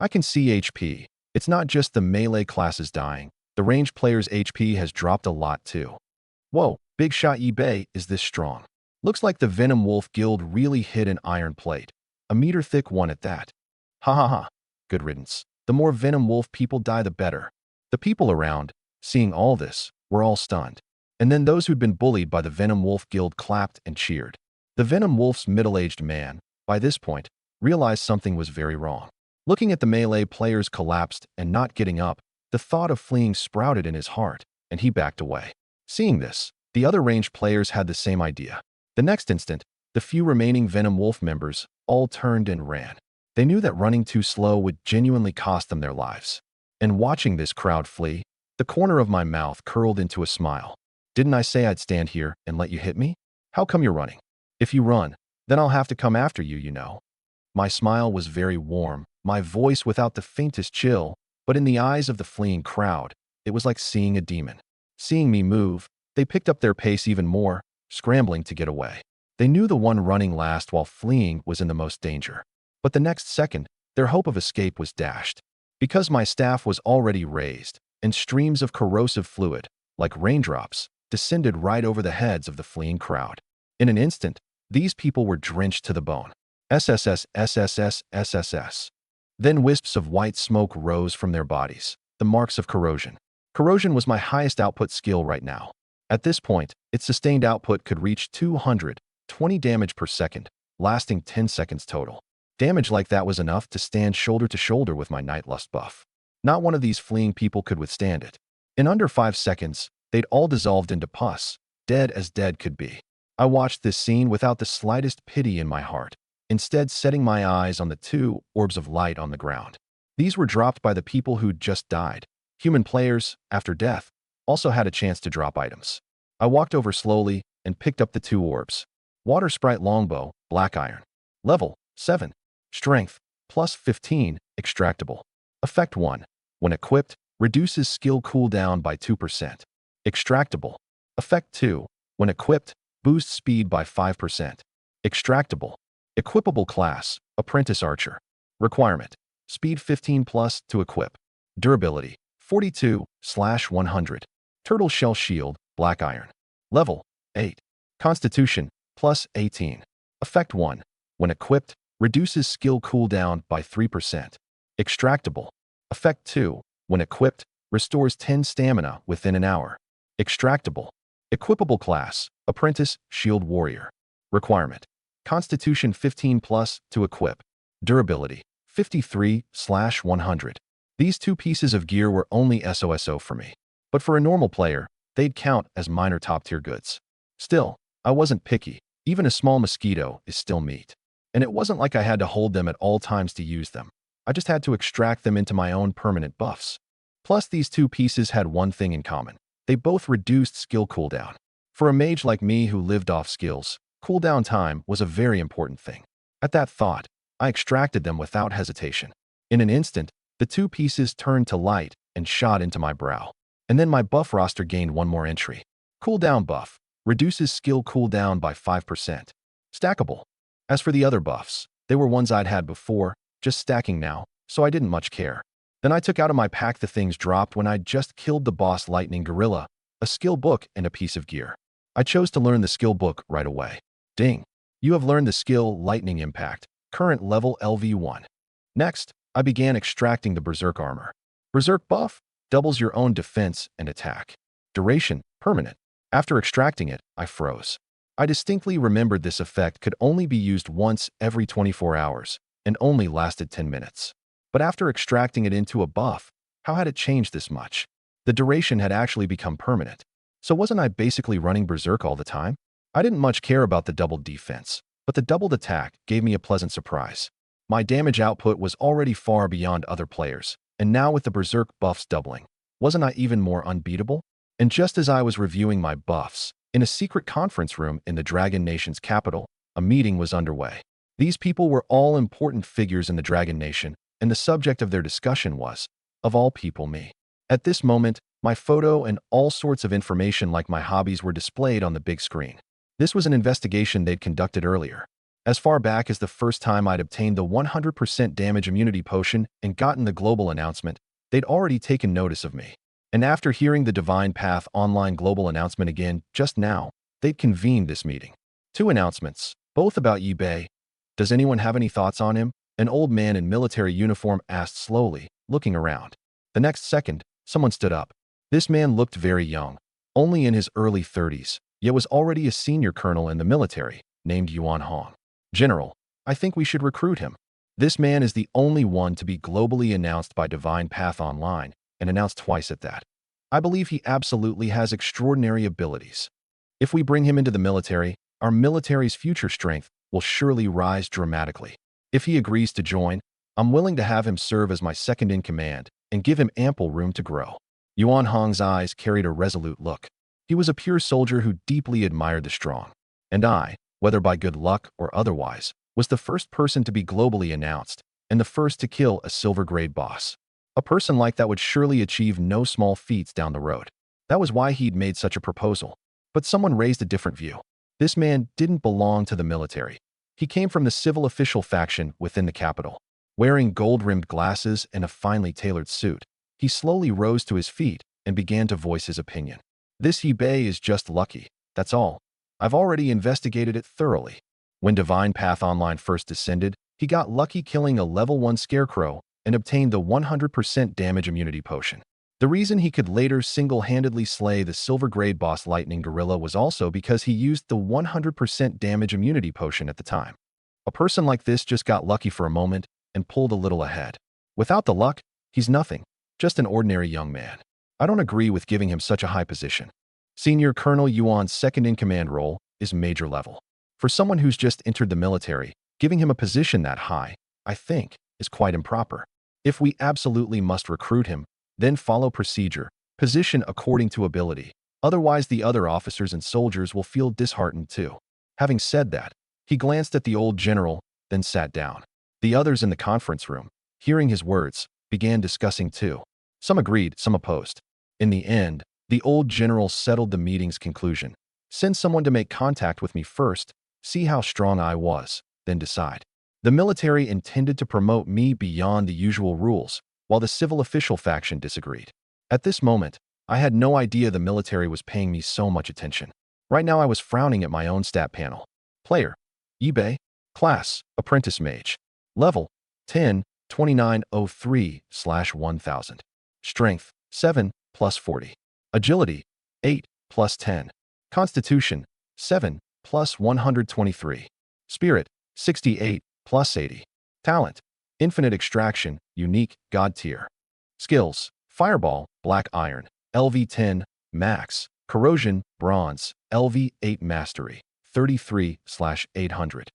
S1: I can see HP. It's not just the melee classes dying. The ranged player's HP has dropped a lot too. Whoa, Big Shot Yi Bei is this strong. Looks like the Venom Wolf Guild really hit an iron plate. A meter-thick one at that. Ha ha ha. Good riddance. The more Venom Wolf people die, the better. The people around, seeing all this, were all stunned. And then those who'd been bullied by the Venom Wolf Guild clapped and cheered. The Venom Wolf's middle-aged man, by this point, realized something was very wrong. Looking at the melee players collapsed and not getting up, the thought of fleeing sprouted in his heart, and he backed away. Seeing this, the other ranged players had the same idea. The next instant, the few remaining Venom Wolf members all turned and ran. They knew that running too slow would genuinely cost them their lives. And watching this crowd flee, the corner of my mouth curled into a smile. Didn't I say I'd stand here and let you hit me? How come you're running? If you run, then I'll have to come after you, you know. My smile was very warm, my voice without the faintest chill, but in the eyes of the fleeing crowd, it was like seeing a demon. Seeing me move, they picked up their pace even more, scrambling to get away. They knew the one running last while fleeing was in the most danger. But the next second, their hope of escape was dashed. Because my staff was already raised, and streams of corrosive fluid, like raindrops, descended right over the heads of the fleeing crowd. In an instant, these people were drenched to the bone. SSS, SSS, SSS. Then wisps of white smoke rose from their bodies, the marks of corrosion. Corrosion was my highest output skill right now. At this point, its sustained output could reach 220 damage per second, lasting 10 seconds total. Damage like that was enough to stand shoulder to shoulder with my Nightlust buff. Not one of these fleeing people could withstand it. In under 5 seconds, they'd all dissolved into pus, dead as dead could be. I watched this scene without the slightest pity in my heart, instead setting my eyes on the 2 orbs of light on the ground. These were dropped by the people who'd just died. Human players, after death, also had a chance to drop items. I walked over slowly and picked up the 2 orbs. Water Sprite Longbow, Black Iron. Level 7. Strength, plus 15, extractable. Effect 1. When equipped, reduces skill cooldown by 2%. Extractable. Effect 2. When equipped, boosts speed by 5%. Extractable. Equipable class, Apprentice Archer. Requirement. Speed 15 plus to equip. Durability, 42/100. Turtle Shell Shield, Black Iron. Level 8. Constitution, plus 18. Effect 1. When equipped, reduces skill cooldown by 3%. Extractable. Effect 2. When equipped, restores 10 stamina within an hour. Extractable. Equipable class, Apprentice Shield Warrior. Requirement. Constitution 15 plus to equip. Durability, 53/100. These 2 pieces of gear were only SOSO for me. But for a normal player, they'd count as minor top-tier goods. Still, I wasn't picky. Even a small mosquito is still meat. And it wasn't like I had to hold them at all times to use them. I just had to extract them into my own permanent buffs. Plus, these 2 pieces had one thing in common. They both reduced skill cooldown. For a mage like me who lived off skills, cooldown time was a very important thing. At that thought, I extracted them without hesitation. In an instant, the 2 pieces turned to light and shot into my brow. And then my buff roster gained one more entry. Cooldown buff. Reduces skill cooldown by 5%. Stackable. As for the other buffs, they were ones I'd had before, just stacking now, so I didn't much care. Then I took out of my pack the things dropped when I'd just killed the boss Lightning Gorilla, a skill book and a piece of gear. I chose to learn the skill book right away. Ding. You have learned the skill Lightning Impact, current level LV1. Next, I began extracting the Berserk armor. Berserk buff doubles your own defense and attack. Duration, permanent. After extracting it, I froze. I distinctly remembered this effect could only be used once every 24 hours and only lasted 10 minutes. But after extracting it into a buff, how had it changed this much? The duration had actually become permanent. So wasn't I basically running Berserk all the time? I didn't much care about the doubled defense, but the doubled attack gave me a pleasant surprise. My damage output was already far beyond other players, and now with the Berserk buffs doubling, wasn't I even more unbeatable? And just as I was reviewing my buffs, in a secret conference room in the Dragon Nation's capital, a meeting was underway. These people were all important figures in the Dragon Nation, and the subject of their discussion was, of all people, me. At this moment, my photo and all sorts of information like my hobbies were displayed on the big screen. This was an investigation they'd conducted earlier. As far back as the first time I'd obtained the 100% damage immunity potion and gotten the global announcement, they'd already taken notice of me. And after hearing the Divine Path online global announcement again just now, they'd convened this meeting. 2 announcements, both about Yi Bei. Does anyone have any thoughts on him? An old man in military uniform asked slowly, looking around. The next second, someone stood up. This man looked very young, only in his early 30s, yet was already a senior colonel in the military, named Yuan Hong. General, I think we should recruit him. This man is the only one to be globally announced by Divine Path Online, and announced twice at that. I believe he absolutely has extraordinary abilities. If we bring him into the military, our military's future strength will surely rise dramatically. If he agrees to join, I'm willing to have him serve as my second-in-command and give him ample room to grow." Yuan Hong's eyes carried a resolute look. He was a pure soldier who deeply admired the strong. And I, whether by good luck or otherwise, was the first person to be globally announced and the first to kill a silver-grade boss. A person like that would surely achieve no small feats down the road. That was why he'd made such a proposal. But someone raised a different view. This man didn't belong to the military. He came from the civil official faction within the capital. Wearing gold-rimmed glasses and a finely tailored suit, he slowly rose to his feet and began to voice his opinion. "This Yibei is just lucky, that's all. I've already investigated it thoroughly. When Divine Path Online first descended, he got lucky killing a level 1 scarecrow and obtained the 100% damage immunity potion. The reason he could later single-handedly slay the silver-grade boss Lightning Gorilla was also because he used the 100% damage immunity potion at the time. A person like this just got lucky for a moment and pulled a little ahead. Without the luck, he's nothing, just an ordinary young man. I don't agree with giving him such a high position. Senior Colonel Yuan's second-in-command role is major level. For someone who's just entered the military, giving him a position that high, I think, is quite improper. If we absolutely must recruit him, then follow procedure, position according to ability. Otherwise, the other officers and soldiers will feel disheartened too." Having said that, he glanced at the old general, then sat down. The others in the conference room, hearing his words, began discussing too. Some agreed, some opposed. In the end, the old general settled the meeting's conclusion. "Send someone to make contact with me first, see how strong I was, then decide." The military intended to promote me beyond the usual rules, while the civil official faction disagreed. At this moment, I had no idea the military was paying me so much attention. Right now I was frowning at my own stat panel. Player: eBay. Class: Apprentice Mage. Level: 10, 2903/1000. Strength: 7, plus 40. Agility: 8, plus 10. Constitution: 7, plus 123. Spirit: 68, plus 80. Talent: Infinite Extraction, Unique, God Tier. Skills: Fireball, Black Iron, LV10, Max. Corrosion, Bronze, LV8 Mastery, 33/800.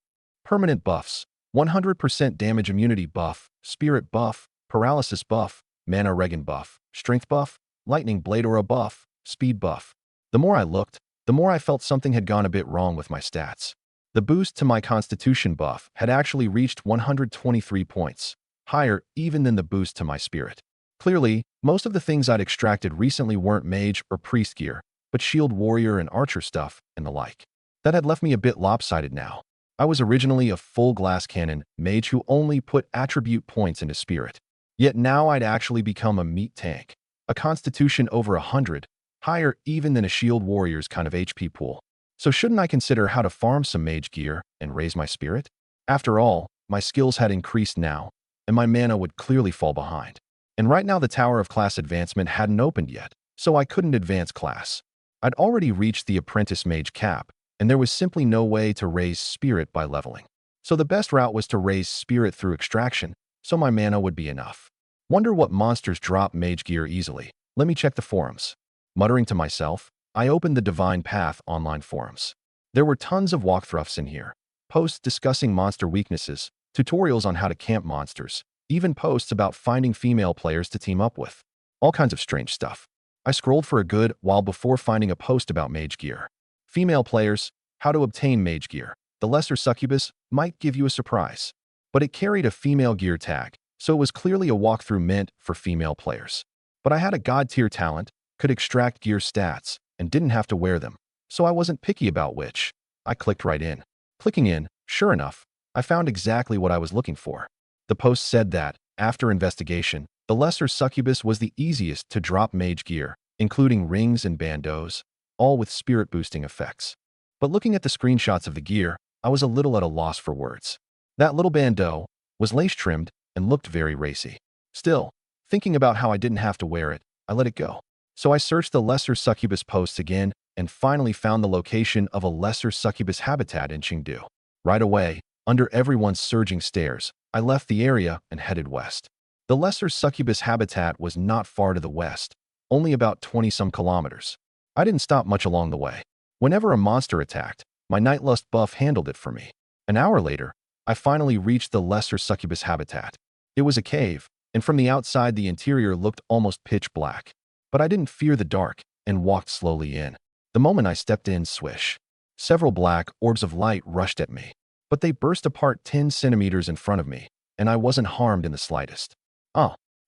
S1: Permanent buffs: 100% damage immunity buff, Spirit buff, Paralysis buff, Mana Regen buff, Strength buff, Lightning Blade Aura buff, Speed buff. The more I looked, the more I felt something had gone a bit wrong with my stats. The boost to my Constitution buff had actually reached 123 points, higher even than the boost to my Spirit. Clearly, most of the things I'd extracted recently weren't mage or priest gear, but shield warrior and archer stuff and the like. That had left me a bit lopsided now. I was originally a full glass cannon mage who only put attribute points into Spirit. Yet now I'd actually become a meat tank, a Constitution over 100, higher even than a shield warrior's kind of HP pool. So shouldn't I consider how to farm some mage gear and raise my Spirit? After all, my skills had increased now, and my mana would clearly fall behind. And right now the Tower of Class Advancement hadn't opened yet, so I couldn't advance class. I'd already reached the Apprentice Mage cap, and there was simply no way to raise Spirit by leveling. So the best route was to raise Spirit through extraction, so my mana would be enough. Wonder what monsters drop mage gear easily. Let me check the forums. Muttering to myself, I opened the Divine Path online forums. There were tons of walkthroughs in here. Posts discussing monster weaknesses, tutorials on how to camp monsters, even posts about finding female players to team up with. All kinds of strange stuff. I scrolled for a good while before finding a post about mage gear. Female players, how to obtain mage gear. The Lesser Succubus might give you a surprise. But it carried a female gear tag, so it was clearly a walkthrough meant for female players. But I had a god tier talent, could extract gear stats, and didn't have to wear them, so I wasn't picky about which. I clicked right in. Clicking in, sure enough, I found exactly what I was looking for. The post said that, after investigation, the Lesser Succubus was the easiest to drop mage gear, including rings and bandeaus, all with spirit boosting effects. But looking at the screenshots of the gear, I was a little at a loss for words. That little bandeau was lace-trimmed and looked very racy. Still, thinking about how I didn't have to wear it, I let it go. So I searched the Lesser Succubus posts again and finally found the location of a Lesser Succubus habitat in Chengdu. Right away, under everyone's surging stares, I left the area and headed west. The Lesser Succubus habitat was not far to the west, only about 20-some kilometers. I didn't stop much along the way. Whenever a monster attacked, My Nightlust buff handled it for me. An hour later, I finally reached the lesser succubus habitat. It was a cave, and from the outside the interior looked almost pitch black. But I didn't fear the dark and walked slowly in. The moment I stepped in, swish. Several black orbs of light rushed at me, but they burst apart 10 centimeters in front of me, and I wasn't harmed in the slightest.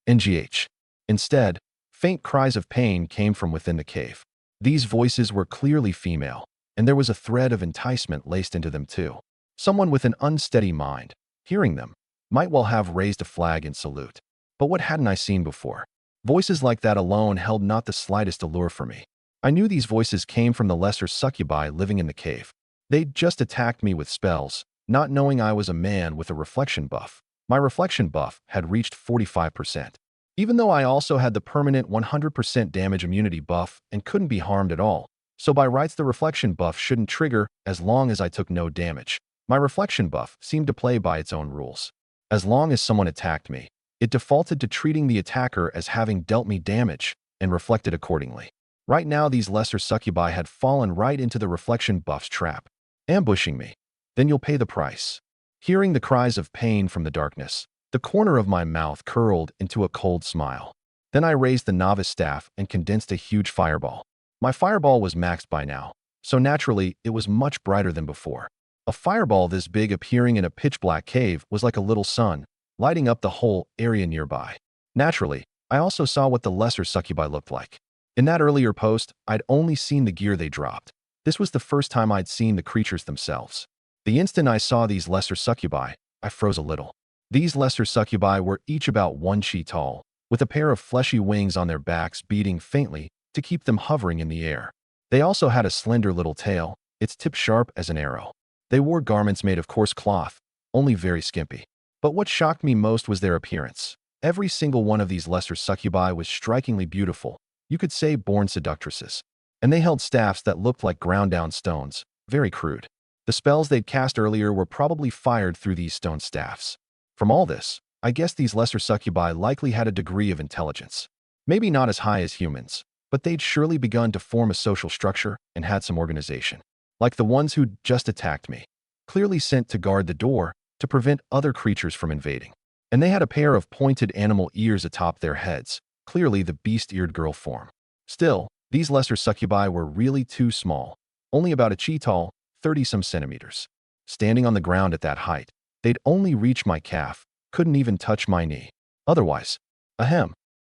S1: NGH. Instead, faint cries of pain came from within the cave. These voices were clearly female, and there was a thread of enticement laced into them too. Someone with an unsteady mind, hearing them, might well have raised a flag in salute. But what hadn't I seen before? Voices like that alone held not the slightest allure for me. I knew these voices came from the lesser succubi living in the cave. They'd just attacked me with spells, not knowing I was a man with a reflection buff. My reflection buff had reached 45%. Even though I also had the permanent 100% damage immunity buff and couldn't be harmed at all, so by rights the reflection buff shouldn't trigger as long as I took no damage. My reflection buff seemed to play by its own rules. As long as someone attacked me, it defaulted to treating the attacker as having dealt me damage and reflected accordingly. Right now, these lesser succubi had fallen right into the reflection buff's trap, ambushing me. Then you'll pay the price. Hearing the cries of pain from the darkness, the corner of my mouth curled into a cold smile. Then I raised the novice staff and condensed a huge fireball. My fireball was maxed by now, so naturally it was much brighter than before. A fireball this big appearing in a pitch-black cave was like a little sun, lighting up the whole area nearby. Naturally, I also saw what the lesser succubi looked like. In that earlier post, I'd only seen the gear they dropped. This was the first time I'd seen the creatures themselves. The instant I saw these lesser succubi, I froze a little. These lesser succubi were each about 1 chi tall, with a pair of fleshy wings on their backs beating faintly to keep them hovering in the air. They also had a slender little tail, its tip sharp as an arrow. They wore garments made of coarse cloth, only very skimpy. But what shocked me most was their appearance. Every single one of these lesser succubi was strikingly beautiful. You could say born seductresses. And they held staffs that looked like ground-down stones, very crude. The spells they'd cast earlier were probably fired through these stone staffs. From all this, I guess these lesser succubi likely had a degree of intelligence. Maybe not as high as humans, but they'd surely begun to form a social structure and had some organization. Like the ones who'd just attacked me, clearly sent to guard the door to prevent other creatures from invading. And they had a pair of pointed animal ears atop their heads, clearly the beast-eared girl form. Still, these lesser succubi were really too small, only about a chi tall, 30-some centimeters. Standing on the ground at that height, they'd only reach my calf, couldn't even touch my knee. Otherwise,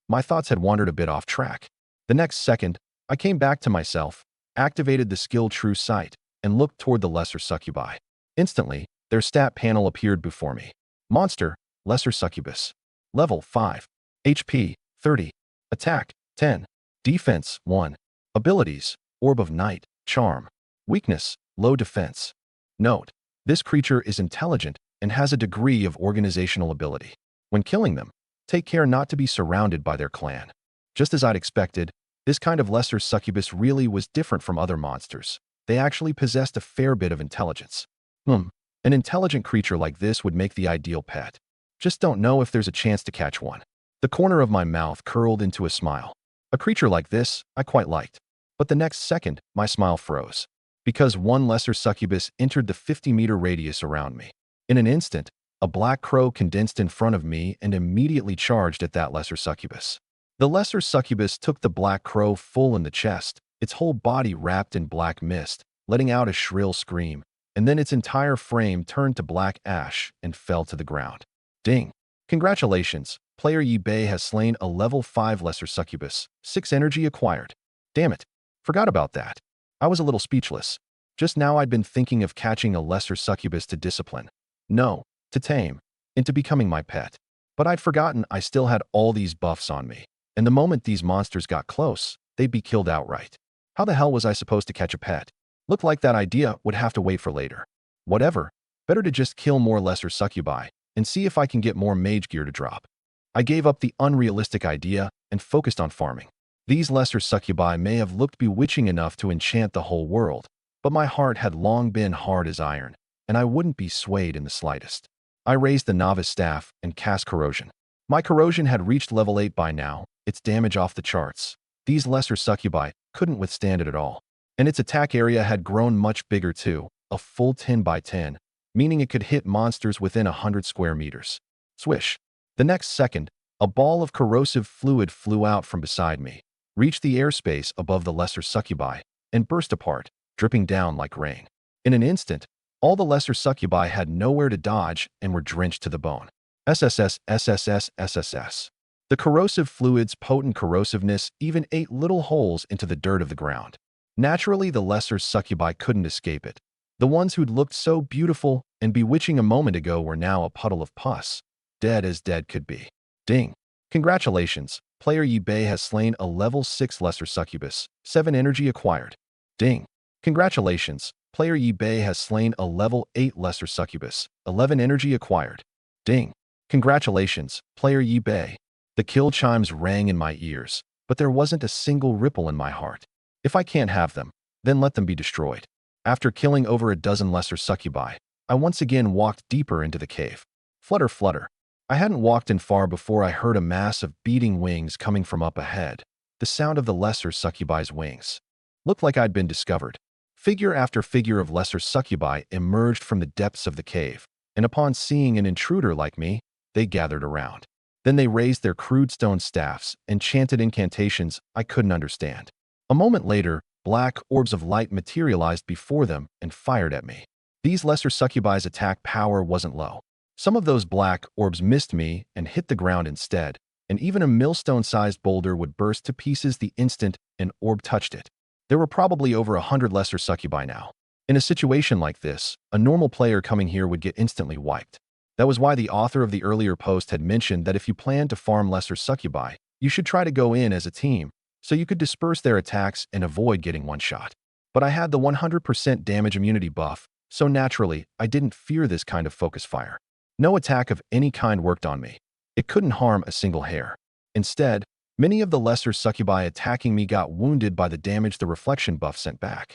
S1: my thoughts had wandered a bit off track. The next second, I came back to myself, activated the skill True Sight, and looked toward the lesser succubi. Instantly, their stat panel appeared before me. Monster, Lesser Succubus. Level 5. HP, 30. Attack, 10. Defense, 1. Abilities, Orb of Night, Charm. Weakness, low defense. Note: this creature is intelligent and has a degree of organizational ability. When killing them, take care not to be surrounded by their clan. Just as I'd expected, this kind of lesser succubus really was different from other monsters. They actually possessed a fair bit of intelligence. An intelligent creature like this would make the ideal pet. Just don't know if there's a chance to catch one. The corner of my mouth curled into a smile. A creature like this, I quite liked. But the next second, my smile froze, because one lesser succubus entered the 50-meter radius around me. In an instant, a black crow condensed in front of me and immediately charged at that lesser succubus. The lesser succubus took the black crow full in the chest, its whole body wrapped in black mist, letting out a shrill scream, and then its entire frame turned to black ash and fell to the ground. Ding! Congratulations, player Yi Bei has slain a level 5 lesser succubus, 6 energy acquired. Damn it, forgot about that. I was a little speechless. Just now I'd been thinking of catching a lesser succubus to discipline. No, to tame, into becoming my pet. But I'd forgotten I still had all these buffs on me, and the moment these monsters got close, they'd be killed outright. How the hell was I supposed to catch a pet? Looked like that idea would have to wait for later. Whatever, better to just kill more lesser succubi and see if I can get more mage gear to drop. I gave up the unrealistic idea and focused on farming. These lesser succubi may have looked bewitching enough to enchant the whole world, but my heart had long been hard as iron, and I wouldn't be swayed in the slightest. I raised the novice staff and cast corrosion. My corrosion had reached level 8 by now, its damage off the charts. These lesser succubi couldn't withstand it at all. And its attack area had grown much bigger too, a full 10 by 10, meaning it could hit monsters within 100 square meters. Swish. The next second, a ball of corrosive fluid flew out from beside me, reached the airspace above the lesser succubi, and burst apart, dripping down like rain. In an instant, all the lesser succubi had nowhere to dodge and were drenched to the bone. SSS, SSS, SSS. The corrosive fluid's potent corrosiveness even ate little holes into the dirt of the ground. Naturally, the lesser succubi couldn't escape it. The ones who'd looked so beautiful and bewitching a moment ago were now a puddle of pus, dead as dead could be. Ding. Congratulations, player Yi Bei has slain a level 6 lesser succubus, 7 energy acquired. Ding. Congratulations, player Yi Bei has slain a level 8 lesser succubus, 11 energy acquired. Ding. Congratulations, player Yi Bei. The kill chimes rang in my ears, but there wasn't a single ripple in my heart. If I can't have them, then let them be destroyed. After killing over a dozen lesser succubi, I once again walked deeper into the cave. Flutter, flutter. I hadn't walked in far before I heard a mass of beating wings coming from up ahead. The sound of the lesser succubi's wings. Looked like I'd been discovered. Figure after figure of lesser succubi emerged from the depths of the cave, and upon seeing an intruder like me, they gathered around. Then they raised their crude stone staffs and chanted incantations I couldn't understand. A moment later, black orbs of light materialized before them and fired at me. These lesser succubi's attack power wasn't low. Some of those black orbs missed me and hit the ground instead, and even a millstone-sized boulder would burst to pieces the instant an orb touched it. There were probably over 100 lesser succubi now. In a situation like this, a normal player coming here would get instantly wiped. That was why the author of the earlier post had mentioned that if you plan to farm lesser succubi, you should try to go in as a team, so you could disperse their attacks and avoid getting one shot. But I had the 100% damage immunity buff, so naturally, I didn't fear this kind of focus fire. No attack of any kind worked on me. It couldn't harm a single hair. Instead, many of the lesser succubi attacking me got wounded by the damage the reflection buff sent back.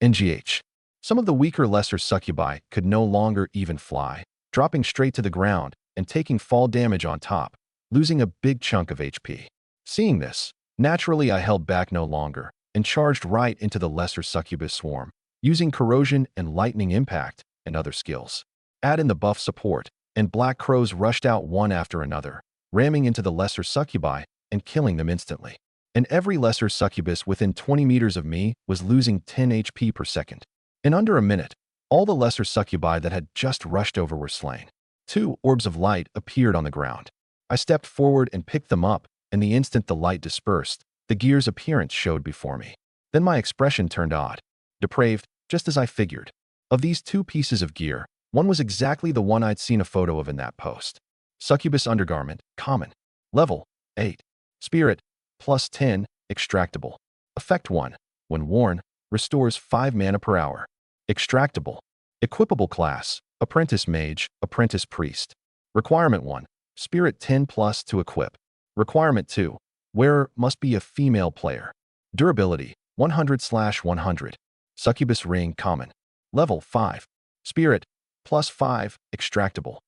S1: NGH. Some of the weaker lesser succubi could no longer even fly, dropping straight to the ground and taking fall damage on top, losing a big chunk of HP. Seeing this, naturally I held back no longer and charged right into the lesser succubus swarm, using corrosion and lightning impact and other skills. Add in the buff support, and black crows rushed out one after another, ramming into the lesser succubi and killing them instantly. And every lesser succubus within 20 meters of me was losing 10 HP per second. In under a minute, all the lesser succubi that had just rushed over were slain. 2 orbs of light appeared on the ground. I stepped forward and picked them up, and the instant the light dispersed, the gear's appearance showed before me. Then my expression turned odd. Depraved, just as I figured. Of these 2 pieces of gear, one was exactly the one I'd seen a photo of in that post. Succubus undergarment, common. Level 8. Spirit, plus 10, extractable. Effect 1. When worn, restores 5 mana per hour. Extractable. Equipable class, Apprentice Mage, Apprentice Priest. Requirement 1. Spirit 10 plus to equip. Requirement 2. Wearer must be a female player. Durability, 100/100. Succubus Ring, common. Level 5. Spirit, plus 5, extractable.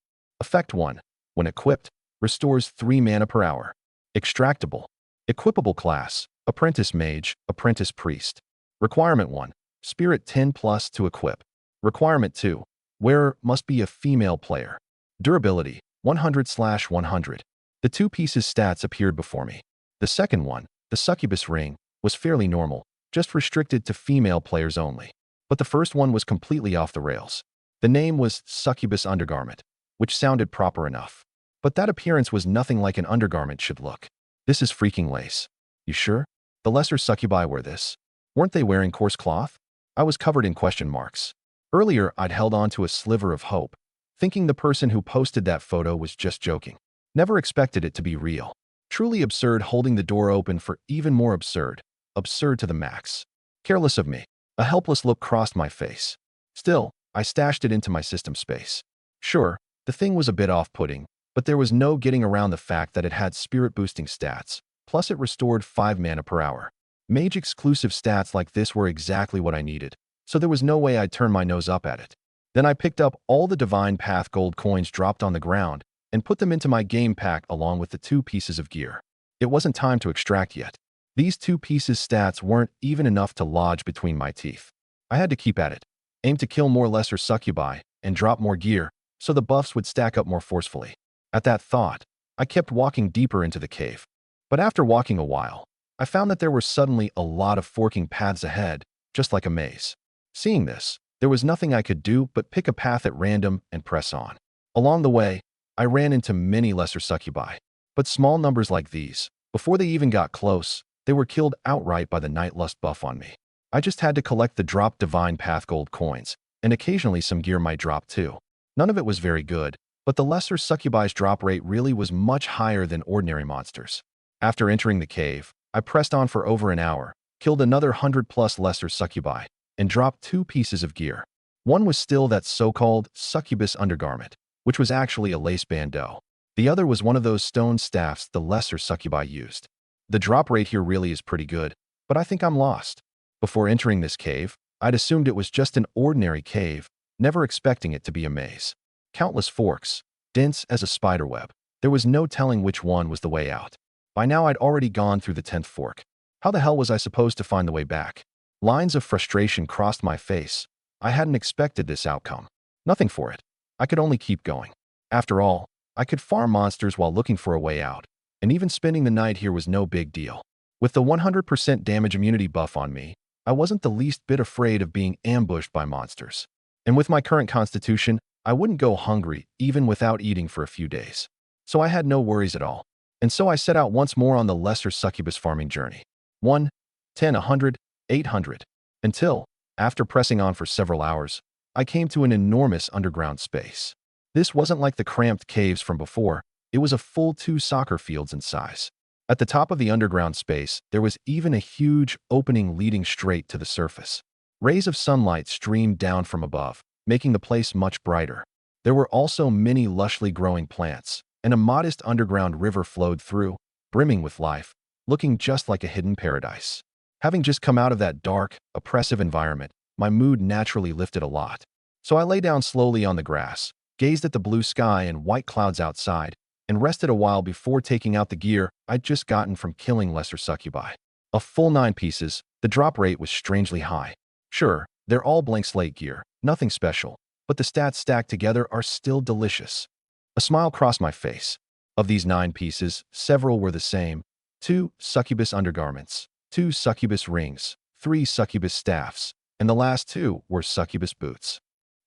S1: Effect 1. When equipped, restores 3 mana per hour. Extractable. Equipable class, Apprentice Mage, Apprentice Priest. Requirement 1. Spirit 10 plus to equip. Requirement 2. Wearer must be a female player. Durability, 100/100. The 2 pieces stats appeared before me. The second one, the Succubus Ring, was fairly normal, just restricted to female players only. But the first one was completely off the rails. The name was Succubus Undergarment, which sounded proper enough. But that appearance was nothing like an undergarment should look. This is freaking lace. You sure? The lesser succubi wear this. Weren't they wearing coarse cloth? I was covered in question marks. Earlier, I'd held on to a sliver of hope, thinking the person who posted that photo was just joking. Never expected it to be real. Truly absurd, holding the door open for even more absurd. Absurd to the max. Careless of me. A helpless look crossed my face. Still, I stashed it into my system space. Sure, the thing was a bit off-putting, but there was no getting around the fact that it had spirit-boosting stats, plus it restored 5 mana per hour. Mage-exclusive stats like this were exactly what I needed, so there was no way I'd turn my nose up at it. Then I picked up all the Divine Path gold coins dropped on the ground and put them into my game pack along with the 2 pieces of gear. It wasn't time to extract yet. These 2 pieces stats weren't even enough to lodge between my teeth. I had to keep at it. aimed to kill more lesser succubi and drop more gear so the buffs would stack up more forcefully. At that thought, I kept walking deeper into the cave. But after walking a while, I found that there were suddenly a lot of forking paths ahead, just like a maze. Seeing this, there was nothing I could do but pick a path at random and press on. Along the way, I ran into many lesser succubi, but small numbers like these, before they even got close, they were killed outright by the Night Lust buff on me. I just had to collect the drop Divine Path gold coins, and occasionally some gear might drop too. None of it was very good, but the lesser succubi's drop rate really was much higher than ordinary monsters. After entering the cave, I pressed on for over an hour, killed another 100+ lesser succubi, and dropped 2 pieces of gear. One was still that so-called succubus undergarment, which was actually a lace bandeau. The other was one of those stone staffs the lesser succubi used. The drop rate here really is pretty good, but I think I'm lost. Before entering this cave, I'd assumed it was just an ordinary cave, never expecting it to be a maze. Countless forks, dense as a spiderweb. There was no telling which one was the way out. By now I'd already gone through the 10th fork. How the hell was I supposed to find the way back? Lines of frustration crossed my face. I hadn't expected this outcome. Nothing for it. I could only keep going. After all, I could farm monsters while looking for a way out, and even spending the night here was no big deal. With the 100% damage immunity buff on me, I wasn't the least bit afraid of being ambushed by monsters. And with my current constitution, I wouldn't go hungry even without eating for a few days. So I had no worries at all. And so I set out once more on the lesser succubus farming journey. 1, 10, 100, 800. Until, after pressing on for several hours, I came to an enormous underground space. This wasn't like the cramped caves from before. It was a full 2 soccer fields in size. At the top of the underground space, there was even a huge opening leading straight to the surface. Rays of sunlight streamed down from above, making the place much brighter. There were also many lushly growing plants, and a modest underground river flowed through, brimming with life, looking just like a hidden paradise. Having just come out of that dark, oppressive environment, my mood naturally lifted a lot. So I lay down slowly on the grass, gazed at the blue sky and white clouds outside, and rested a while before taking out the gear I'd just gotten from killing lesser succubi. A full 9 pieces, the drop rate was strangely high. Sure, they're all blank slate gear, nothing special, but the stats stacked together are still delicious. A smile crossed my face. Of these 9 pieces, several were the same. 2 succubus undergarments, 2 succubus rings, 3 succubus staffs, and the last 2 were succubus boots.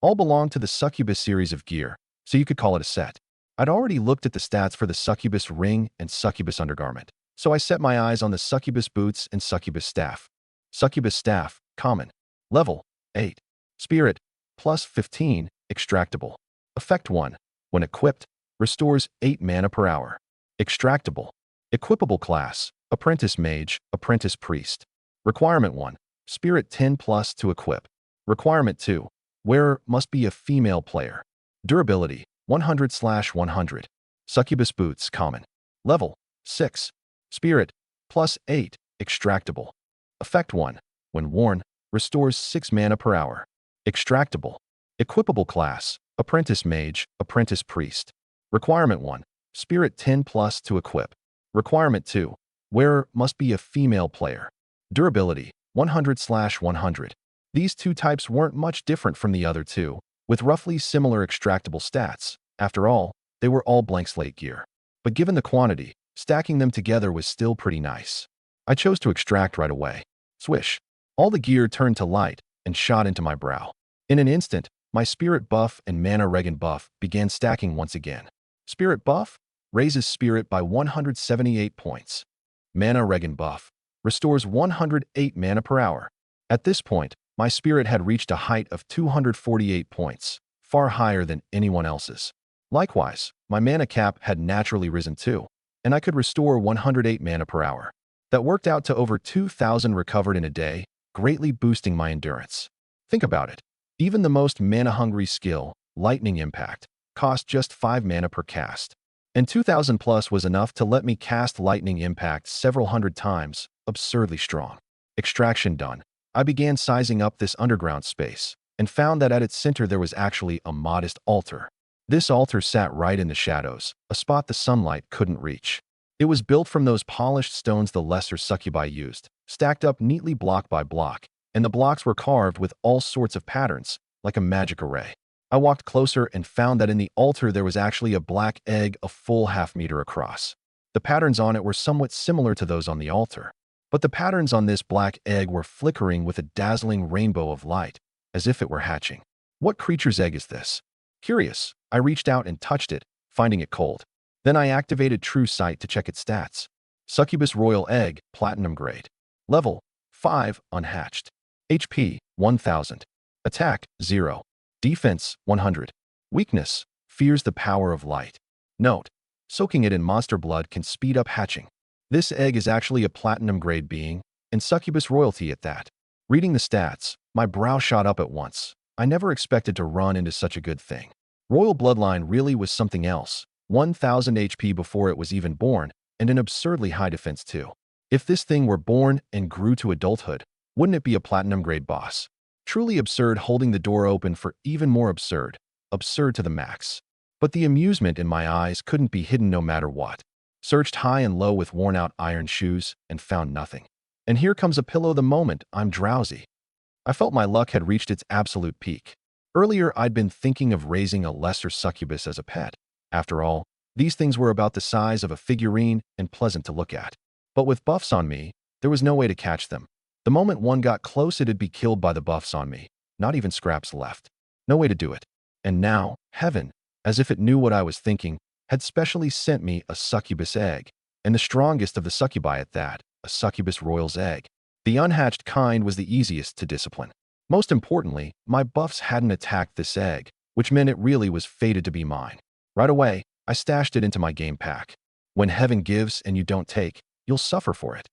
S1: All belonged to the succubus series of gear, so you could call it a set. I'd already looked at the stats for the succubus ring and succubus undergarment, so I set my eyes on the succubus boots and succubus staff. Succubus staff, common. Level, 8. Spirit, plus 15, extractable. Effect 1. When equipped, restores 8 mana per hour. Extractable. Equipable class, Apprentice Mage, Apprentice Priest. Requirement 1. Spirit 10 plus to equip. Requirement 2. Wearer must be a female player. Durability, 100/100. Succubus boots, common. Level, 6. Spirit, plus 8, extractable. Effect 1. When worn, restores 6 mana per hour. Extractable. Equipable class, Apprentice Mage, Apprentice Priest. Requirement 1. Spirit 10 plus to equip. Requirement 2. Wearer must be a female player. Durability, 100/100. These 2 types weren't much different from the other 2, with roughly similar extractable stats. After all, they were all blank slate gear. But given the quantity, stacking them together was still pretty nice. I chose to extract right away. Swish. All the gear turned to light and shot into my brow. In an instant, my spirit buff and mana regen buff began stacking once again. Spirit buff raises spirit by 178 points. Mana regen buff restores 108 mana per hour. At this point, my spirit had reached a height of 248 points, far higher than anyone else's. Likewise, my mana cap had naturally risen too, and I could restore 108 mana per hour. That worked out to over 2,000 recovered in a day, greatly boosting my endurance. Think about it. Even the most mana-hungry skill, Lightning Impact, cost just 5 mana per cast. And 2,000 plus was enough to let me cast Lightning Impact several hundred times, absurdly strong. Extraction done. I began sizing up this underground space, and found that at its center there was actually a modest altar. This altar sat right in the shadows, a spot the sunlight couldn't reach. It was built from those polished stones the lesser succubi used, stacked up neatly block by block, and the blocks were carved with all sorts of patterns, like a magic array. I walked closer and found that in the altar there was actually a black egg a full half-meter across. The patterns on it were somewhat similar to those on the altar, but the patterns on this black egg were flickering with a dazzling rainbow of light, as if it were hatching. What creature's egg is this? Curious, I reached out and touched it, finding it cold. Then I activated True Sight to check its stats. Succubus Royal Egg, Platinum Grade. Level 5, unhatched. HP 1000. Attack 0. Defense 100. Weakness, fears the power of light. Note, soaking it in monster blood can speed up hatching. This egg is actually a platinum grade being, and succubus royalty at that. Reading the stats, my brow shot up at once. I never expected to run into such a good thing. Royal bloodline really was something else. 1000 HP before it was even born, and an absurdly high defense too. If this thing were born and grew to adulthood, wouldn't it be a platinum grade boss? Truly absurd, holding the door open for even more absurd. Absurd to the max. But the amusement in my eyes couldn't be hidden no matter what. Searched high and low with worn-out iron shoes and found nothing. And here comes a pillow the moment I'm drowsy. I felt my luck had reached its absolute peak. Earlier, I'd been thinking of raising a lesser succubus as a pet. After all, these things were about the size of a figurine and pleasant to look at. But with buffs on me, there was no way to catch them. The moment one got close, it'd be killed by the buffs on me. Not even scraps left. No way to do it. And now, heaven, as if it knew what I was thinking, had specially sent me a succubus egg, and the strongest of the succubi at that, a succubus royal's egg. The unhatched kind was the easiest to discipline. Most importantly, my buffs hadn't attacked this egg, which meant it really was fated to be mine. Right away, I stashed it into my game pack. When heaven gives and you don't take, you'll suffer for it.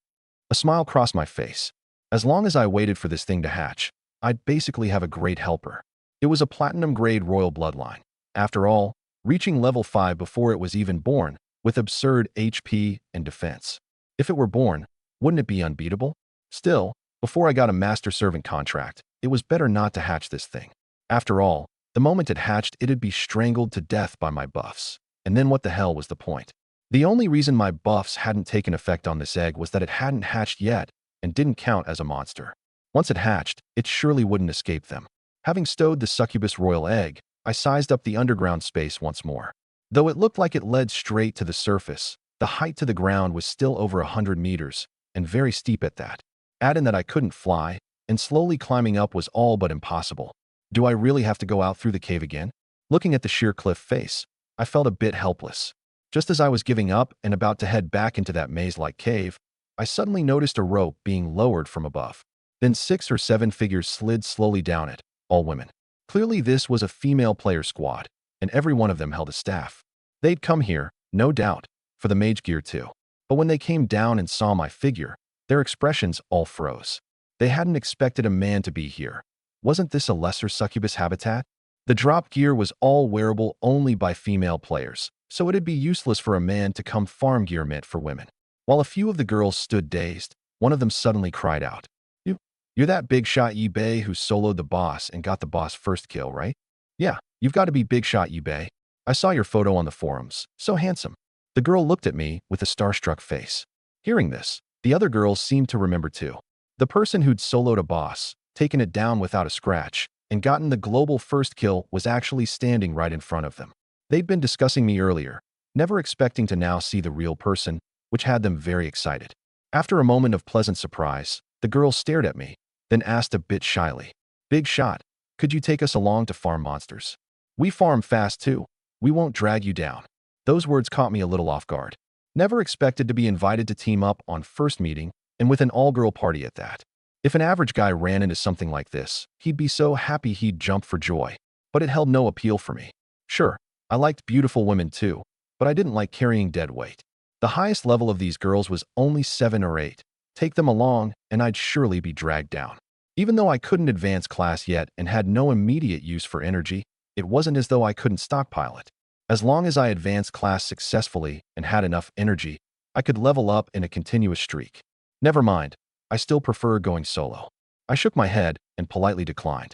S1: A smile crossed my face. As long as I waited for this thing to hatch, I'd basically have a great helper. It was a platinum-grade royal bloodline. After all, reaching level 5 before it was even born, with absurd HP and defense. If it were born, wouldn't it be unbeatable? Still, before I got a master-servant contract, it was better not to hatch this thing. After all, the moment it hatched, it'd be strangled to death by my buffs. And then what the hell was the point? The only reason my buffs hadn't taken effect on this egg was that it hadn't hatched yet and didn't count as a monster. Once it hatched, it surely wouldn't escape them. Having stowed the succubus royal egg, I sized up the underground space once more. Though it looked like it led straight to the surface, the height to the ground was still over 100 meters, and very steep at that. Add in that I couldn't fly, and slowly climbing up was all but impossible. Do I really have to go out through the cave again? Looking at the sheer cliff face, I felt a bit helpless. Just as I was giving up and about to head back into that maze-like cave, I suddenly noticed a rope being lowered from above. Then 6 or 7 figures slid slowly down it, all women. Clearly this was a female player squad, and every one of them held a staff. They'd come here, no doubt, for the mage gear too. But when they came down and saw my figure, their expressions all froze. They hadn't expected a man to be here. Wasn't this a lesser succubus habitat? The drop gear was all wearable only by female players, so it'd be useless for a man to come farm gear meant for women. While a few of the girls stood dazed, one of them suddenly cried out, You're that big shot eBay who soloed the boss and got the boss first kill, right? Yeah, you've got to be big shot eBay. I saw your photo on the forums. So handsome. The girl looked at me with a starstruck face. Hearing this, the other girls seemed to remember too. The person who'd soloed a boss, taken it down without a scratch, and gotten the global first kill was actually standing right in front of them. They'd been discussing me earlier, never expecting to now see the real person, which had them very excited. After a moment of pleasant surprise, the girl stared at me, then asked a bit shyly, Big shot, could you take us along to farm monsters? We farm fast too. We won't drag you down. Those words caught me a little off guard. Never expected to be invited to team up on first meeting, and with an all-girl party at that. If an average guy ran into something like this, he'd be so happy he'd jump for joy. But it held no appeal for me. Sure, I liked beautiful women too, but I didn't like carrying dead weight. The highest level of these girls was only 7 or 8. Take them along, and I'd surely be dragged down. Even though I couldn't advance class yet and had no immediate use for energy, it wasn't as though I couldn't stockpile it. As long as I advanced class successfully and had enough energy, I could level up in a continuous streak. Never mind, I still prefer going solo. I shook my head and politely declined.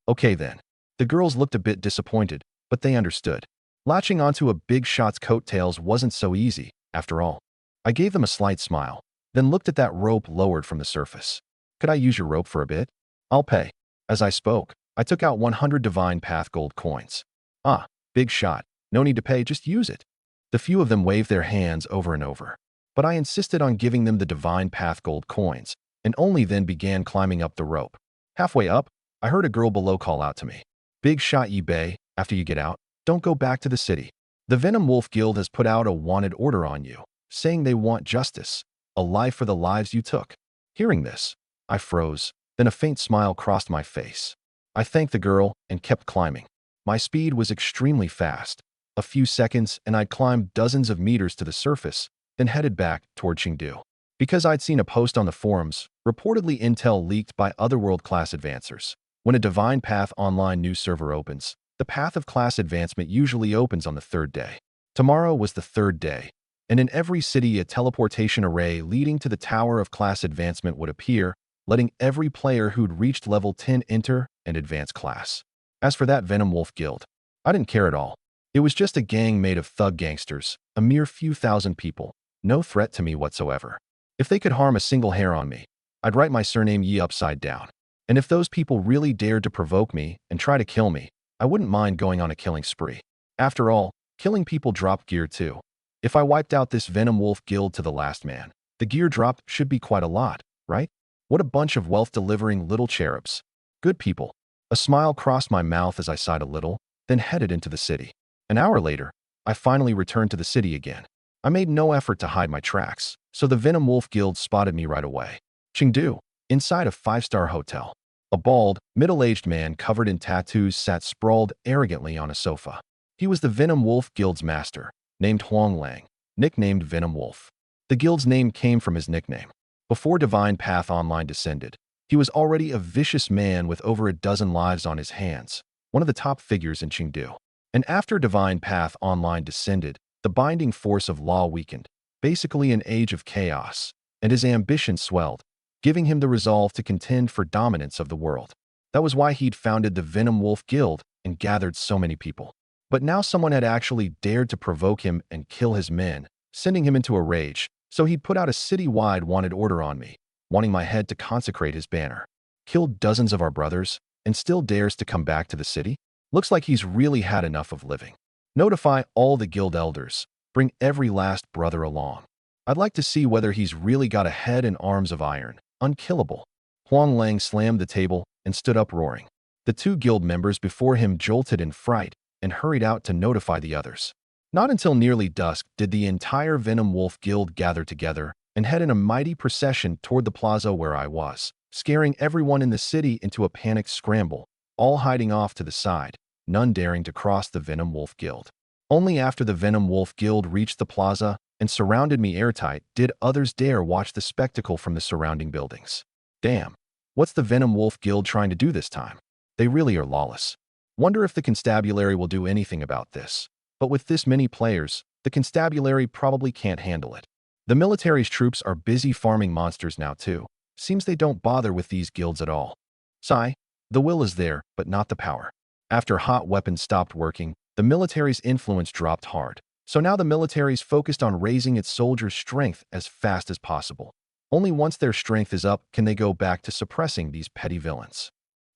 S1: Okay then. The girls looked a bit disappointed, but they understood. Latching onto a big shot's coattails wasn't so easy, after all. I gave them a slight smile, then looked at that rope lowered from the surface. Could I use your rope for a bit? I'll pay. As I spoke, I took out 100 Divine Path gold coins. Ah, big shot. No need to pay, just use it. The few of them waved their hands over and over. But I insisted on giving them the Divine Path gold coins, and only then began climbing up the rope. Halfway up, I heard a girl below call out to me. Big shot, ye bay, after you get out, don't go back to the city. The Venom Wolf Guild has put out a wanted order on you, saying they want justice, a life for the lives you took. Hearing this, I froze, then a faint smile crossed my face. I thanked the girl and kept climbing. My speed was extremely fast. A few seconds and I'd climbed dozens of meters to the surface, then headed back toward Chengdu. Because I'd seen a post on the forums, reportedly intel leaked by other world-class advancers. When a Divine Path online news server opens, the path of class advancement usually opens on the third day. Tomorrow was the third day, and in every city a teleportation array leading to the tower of class advancement would appear, letting every player who'd reached level 10 enter and advance class. As for that Venom Wolf Guild, I didn't care at all. It was just a gang made of thug gangsters, a mere few thousand people, no threat to me whatsoever. If they could harm a single hair on me, I'd write my surname Yi upside down. And if those people really dared to provoke me and try to kill me, I wouldn't mind going on a killing spree. After all, killing people dropped gear too. If I wiped out this Venom Wolf Guild to the last man, the gear dropped should be quite a lot, right? What a bunch of wealth-delivering little cherubs. Good people. A smile crossed my mouth as I sighed a little, then headed into the city. An hour later, I finally returned to the city again. I made no effort to hide my tracks, so the Venom Wolf Guild spotted me right away. Chengdu, inside a five-star hotel. A bald, middle-aged man covered in tattoos sat sprawled arrogantly on a sofa. He was the Venom Wolf Guild's master, named Huang Lang, nicknamed Venom Wolf. The guild's name came from his nickname. Before Divine Path Online descended, he was already a vicious man with over a dozen lives on his hands, one of the top figures in Chengdu. And after Divine Path Online descended, the binding force of law weakened, basically an age of chaos, and his ambition swelled, giving him the resolve to contend for dominance of the world. That was why he'd founded the Venom Wolf Guild and gathered so many people. But now someone had actually dared to provoke him and kill his men, sending him into a rage, so he'd put out a city-wide wanted order on me, wanting my head to consecrate his banner. Killed dozens of our brothers, and still dares to come back to the city? Looks like he's really had enough of living. Notify all the guild elders. Bring every last brother along. I'd like to see whether he's really got a head and arms of iron, unkillable. Huang Lang slammed the table and stood up roaring. The two guild members before him jolted in fright and hurried out to notify the others. Not until nearly dusk did the entire Venom Wolf Guild gather together and head in a mighty procession toward the plaza where I was, scaring everyone in the city into a panicked scramble, all hiding off to the side, none daring to cross the Venom Wolf Guild. Only after the Venom Wolf Guild reached the plaza and surrounded me airtight did others dare watch the spectacle from the surrounding buildings. Damn, what's the Venom Wolf Guild trying to do this time? They really are lawless. Wonder if the constabulary will do anything about this. But with this many players, the constabulary probably can't handle it. The military's troops are busy farming monsters now too. Seems they don't bother with these guilds at all. Sigh, the will is there, but not the power. After hot weapons stopped working, the military's influence dropped hard. So now the military's focused on raising its soldiers' strength as fast as possible. Only once their strength is up can they go back to suppressing these petty villains.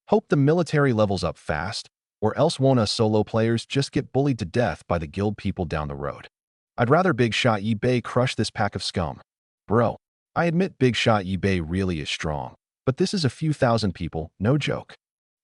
S1: Hope the military levels up fast, or else won't us solo players just get bullied to death by the guild people down the road. I'd rather Big Shot Yi Bei crush this pack of scum. Bro, I admit Big Shot Yi Bei really is strong, but this is a few thousand people, no joke.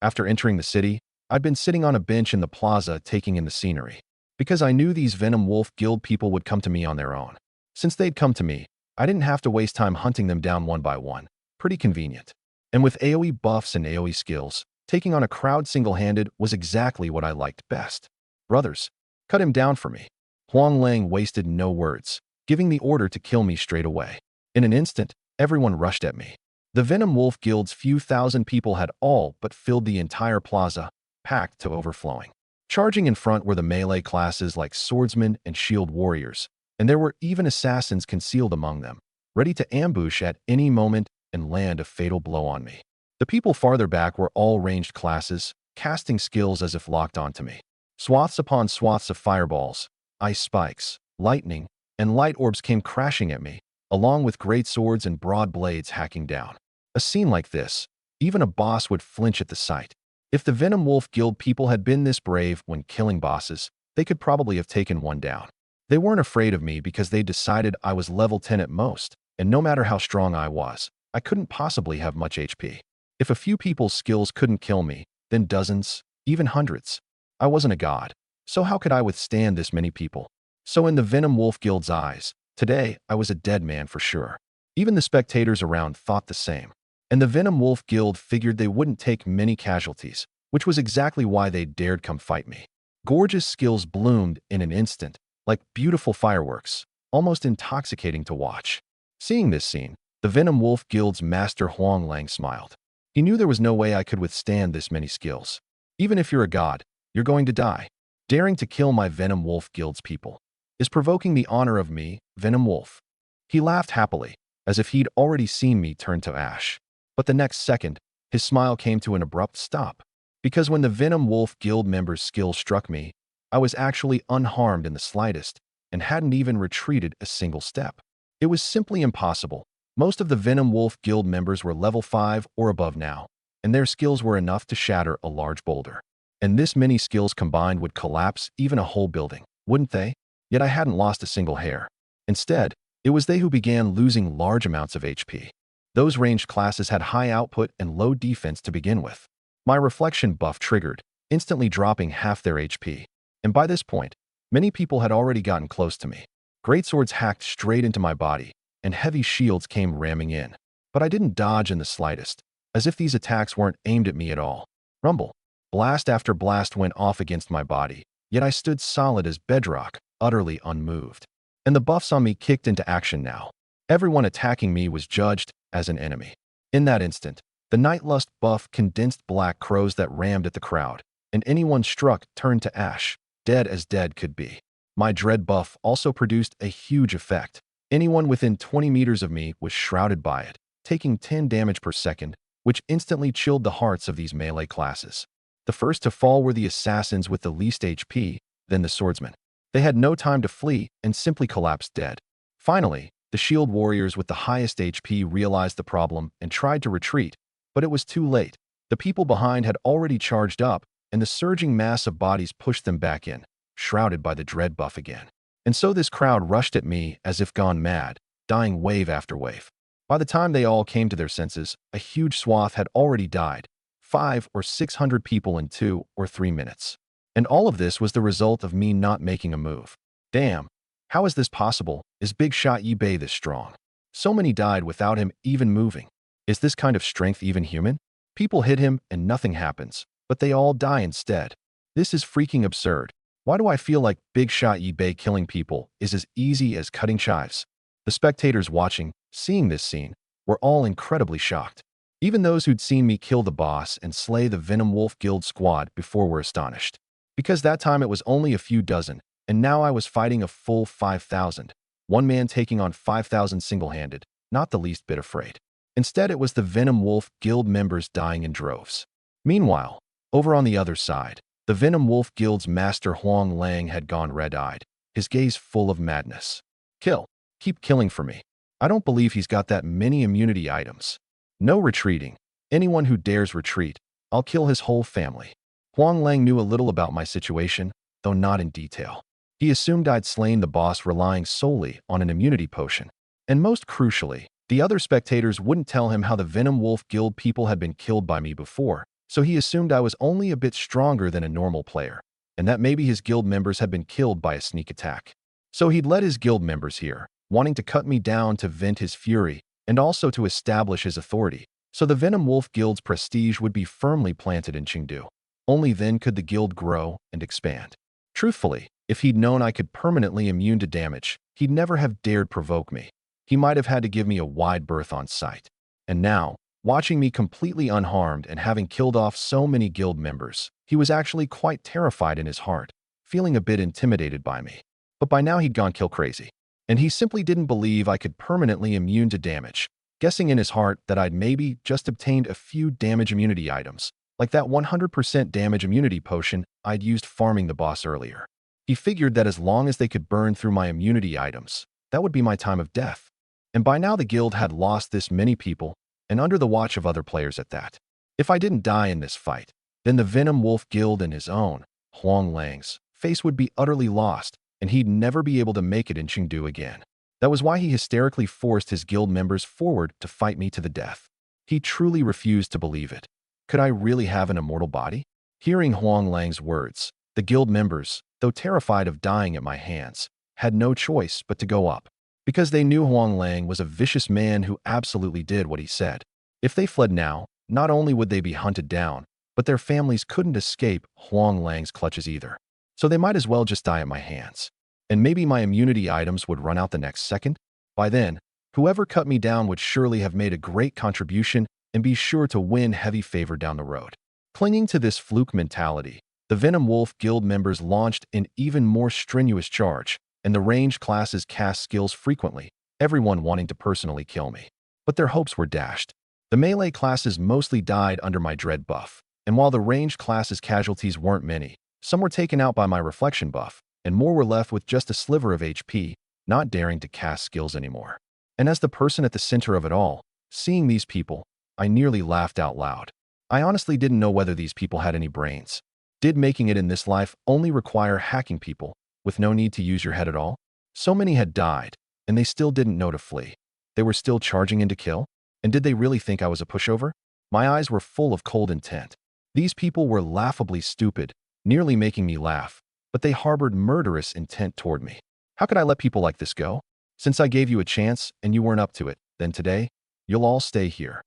S1: After entering the city, I'd been sitting on a bench in the plaza taking in the scenery, because I knew these Venom Wolf Guild people would come to me on their own. Since they'd come to me, I didn't have to waste time hunting them down one by one. Pretty convenient. And with AoE buffs and AoE skills, taking on a crowd single-handed was exactly what I liked best. Brothers, cut him down for me. Huang Lang wasted no words, giving the order to kill me straight away. In an instant, everyone rushed at me. The Venom Wolf Guild's few thousand people had all but filled the entire plaza, packed to overflowing. Charging in front were the melee classes like swordsmen and shield warriors, and there were even assassins concealed among them, ready to ambush at any moment and land a fatal blow on me. The people farther back were all ranged classes, casting skills as if locked onto me. Swaths upon swaths of fireballs, ice spikes, lightning, and light orbs came crashing at me, along with great swords and broad blades hacking down. A scene like this, even a boss would flinch at the sight. If the Venom Wolf Guild people had been this brave when killing bosses, they could probably have taken one down. They weren't afraid of me because they decided I was level 10 at most, and no matter how strong I was, I couldn't possibly have much HP. If a few people's skills couldn't kill me, then dozens, even hundreds. I wasn't a god, so how could I withstand this many people? So in the Venom Wolf Guild's eyes, today I was a dead man for sure. Even the spectators around thought the same. And the Venom Wolf Guild figured they wouldn't take many casualties, which was exactly why they dared come fight me. Gorgeous skills bloomed in an instant, like beautiful fireworks, almost intoxicating to watch. Seeing this scene, the Venom Wolf Guild's master Huang Lang smiled. He knew there was no way I could withstand this many skills. Even if you're a god, you're going to die. Daring to kill my Venom Wolf Guild's people is provoking the honor of me, Venom Wolf. He laughed happily, as if he'd already seen me turn to ash. But the next second, his smile came to an abrupt stop. Because when the Venom Wolf Guild member's skill struck me, I was actually unharmed in the slightest and hadn't even retreated a single step. It was simply impossible. Most of the Venom Wolf Guild members were level 5 or above now, and their skills were enough to shatter a large boulder. And this many skills combined would collapse even a whole building, wouldn't they? Yet I hadn't lost a single hair. Instead, it was they who began losing large amounts of HP. Those ranged classes had high output and low defense to begin with. My reflection buff triggered, instantly dropping half their HP. And by this point, many people had already gotten close to me. Great swords hacked straight into my body, and heavy shields came ramming in. But I didn't dodge in the slightest, as if these attacks weren't aimed at me at all. Rumble. Blast after blast went off against my body, yet I stood solid as bedrock, utterly unmoved. And the buffs on me kicked into action now. Everyone attacking me was judged as an enemy. In that instant, the Nightlust buff condensed black crows that rammed at the crowd, and anyone struck turned to ash, dead as dead could be. My dread buff also produced a huge effect. Anyone within 20 meters of me was shrouded by it, taking 10 damage per second, which instantly chilled the hearts of these melee classes. The first to fall were the assassins with the least HP, then the swordsmen. They had no time to flee and simply collapsed dead. Finally, the shield warriors with the highest HP realized the problem and tried to retreat, but it was too late. The people behind had already charged up, and the surging mass of bodies pushed them back in, shrouded by the dread buff again. And so this crowd rushed at me as if gone mad, dying wave after wave. By the time they all came to their senses, a huge swath had already died, 500 or 600 people in 2 or 3 minutes. And all of this was the result of me not making a move. Damn, how is this possible? Is Big Shot Yi Bei this strong? So many died without him even moving. Is this kind of strength even human? People hit him and nothing happens, but they all die instead. This is freaking absurd. Why do I feel like Big Shot Yi Bei killing people is as easy as cutting chives? The spectators watching, seeing this scene, were all incredibly shocked. Even those who'd seen me kill the boss and slay the Venom Wolf Guild squad before were astonished. Because that time it was only a few dozen, and now I was fighting a full 5,000. One man taking on 5,000 single-handed, not the least bit afraid. Instead, it was the Venom Wolf Guild members dying in droves. Meanwhile, over on the other side, the Venom Wolf Guild's master Huang Lang had gone red-eyed, his gaze full of madness. Kill. Keep killing for me. I don't believe he's got that many immunity items. No retreating. Anyone who dares retreat, I'll kill his whole family. Huang Lang knew a little about my situation, though not in detail. He assumed I'd slain the boss relying solely on an immunity potion. And most crucially, the other spectators wouldn't tell him how the Venom Wolf Guild people had been killed by me before, so he assumed I was only a bit stronger than a normal player, and that maybe his guild members had been killed by a sneak attack. So he'd led his guild members here, wanting to cut me down to vent his fury, and also to establish his authority, so the Venom Wolf Guild's prestige would be firmly planted in Chengdu. Only then could the guild grow and expand. Truthfully, if he'd known I could permanently immune to damage, he'd never have dared provoke me. He might have had to give me a wide berth on sight. And now, watching me completely unharmed and having killed off so many guild members, he was actually quite terrified in his heart, feeling a bit intimidated by me. But by now he'd gone kill crazy. And he simply didn't believe I could permanently immune to damage, guessing in his heart that I'd maybe just obtained a few damage immunity items, like that 100% damage immunity potion I'd used farming the boss earlier. He figured that as long as they could burn through my immunity items, that would be my time of death. And by now the guild had lost this many people, and under the watch of other players at that. If I didn't die in this fight, then the Venom Wolf Guild and his own, Huang Lang's, face would be utterly lost, and he'd never be able to make it in Chengdu again. That was why he hysterically forced his guild members forward to fight me to the death. He truly refused to believe it. Could I really have an immortal body? Hearing Huang Lang's words, the guild members, though terrified of dying at my hands, had no choice but to go up, because they knew Huang Lang was a vicious man who absolutely did what he said. If they fled now, not only would they be hunted down, but their families couldn't escape Huang Lang's clutches either. So they might as well just die at my hands. And maybe my immunity items would run out the next second. By then, whoever cut me down would surely have made a great contribution and be sure to win heavy favor down the road. Clinging to this fluke mentality, the Venom Wolf Guild members launched an even more strenuous charge, and the ranged classes cast skills frequently, everyone wanting to personally kill me. But their hopes were dashed. The melee classes mostly died under my dread buff, and while the ranged classes' casualties weren't many, some were taken out by my reflection buff, and more were left with just a sliver of HP, not daring to cast skills anymore. And as the person at the center of it all, seeing these people, I nearly laughed out loud. I honestly didn't know whether these people had any brains. Did making it in this life only require hacking people, with no need to use your head at all? So many had died, and they still didn't know to flee. They were still charging in to kill? And did they really think I was a pushover? My eyes were full of cold intent. These people were laughably stupid, nearly making me laugh, but they harbored murderous intent toward me. How could I let people like this go? Since I gave you a chance and you weren't up to it, then today, you'll all stay here.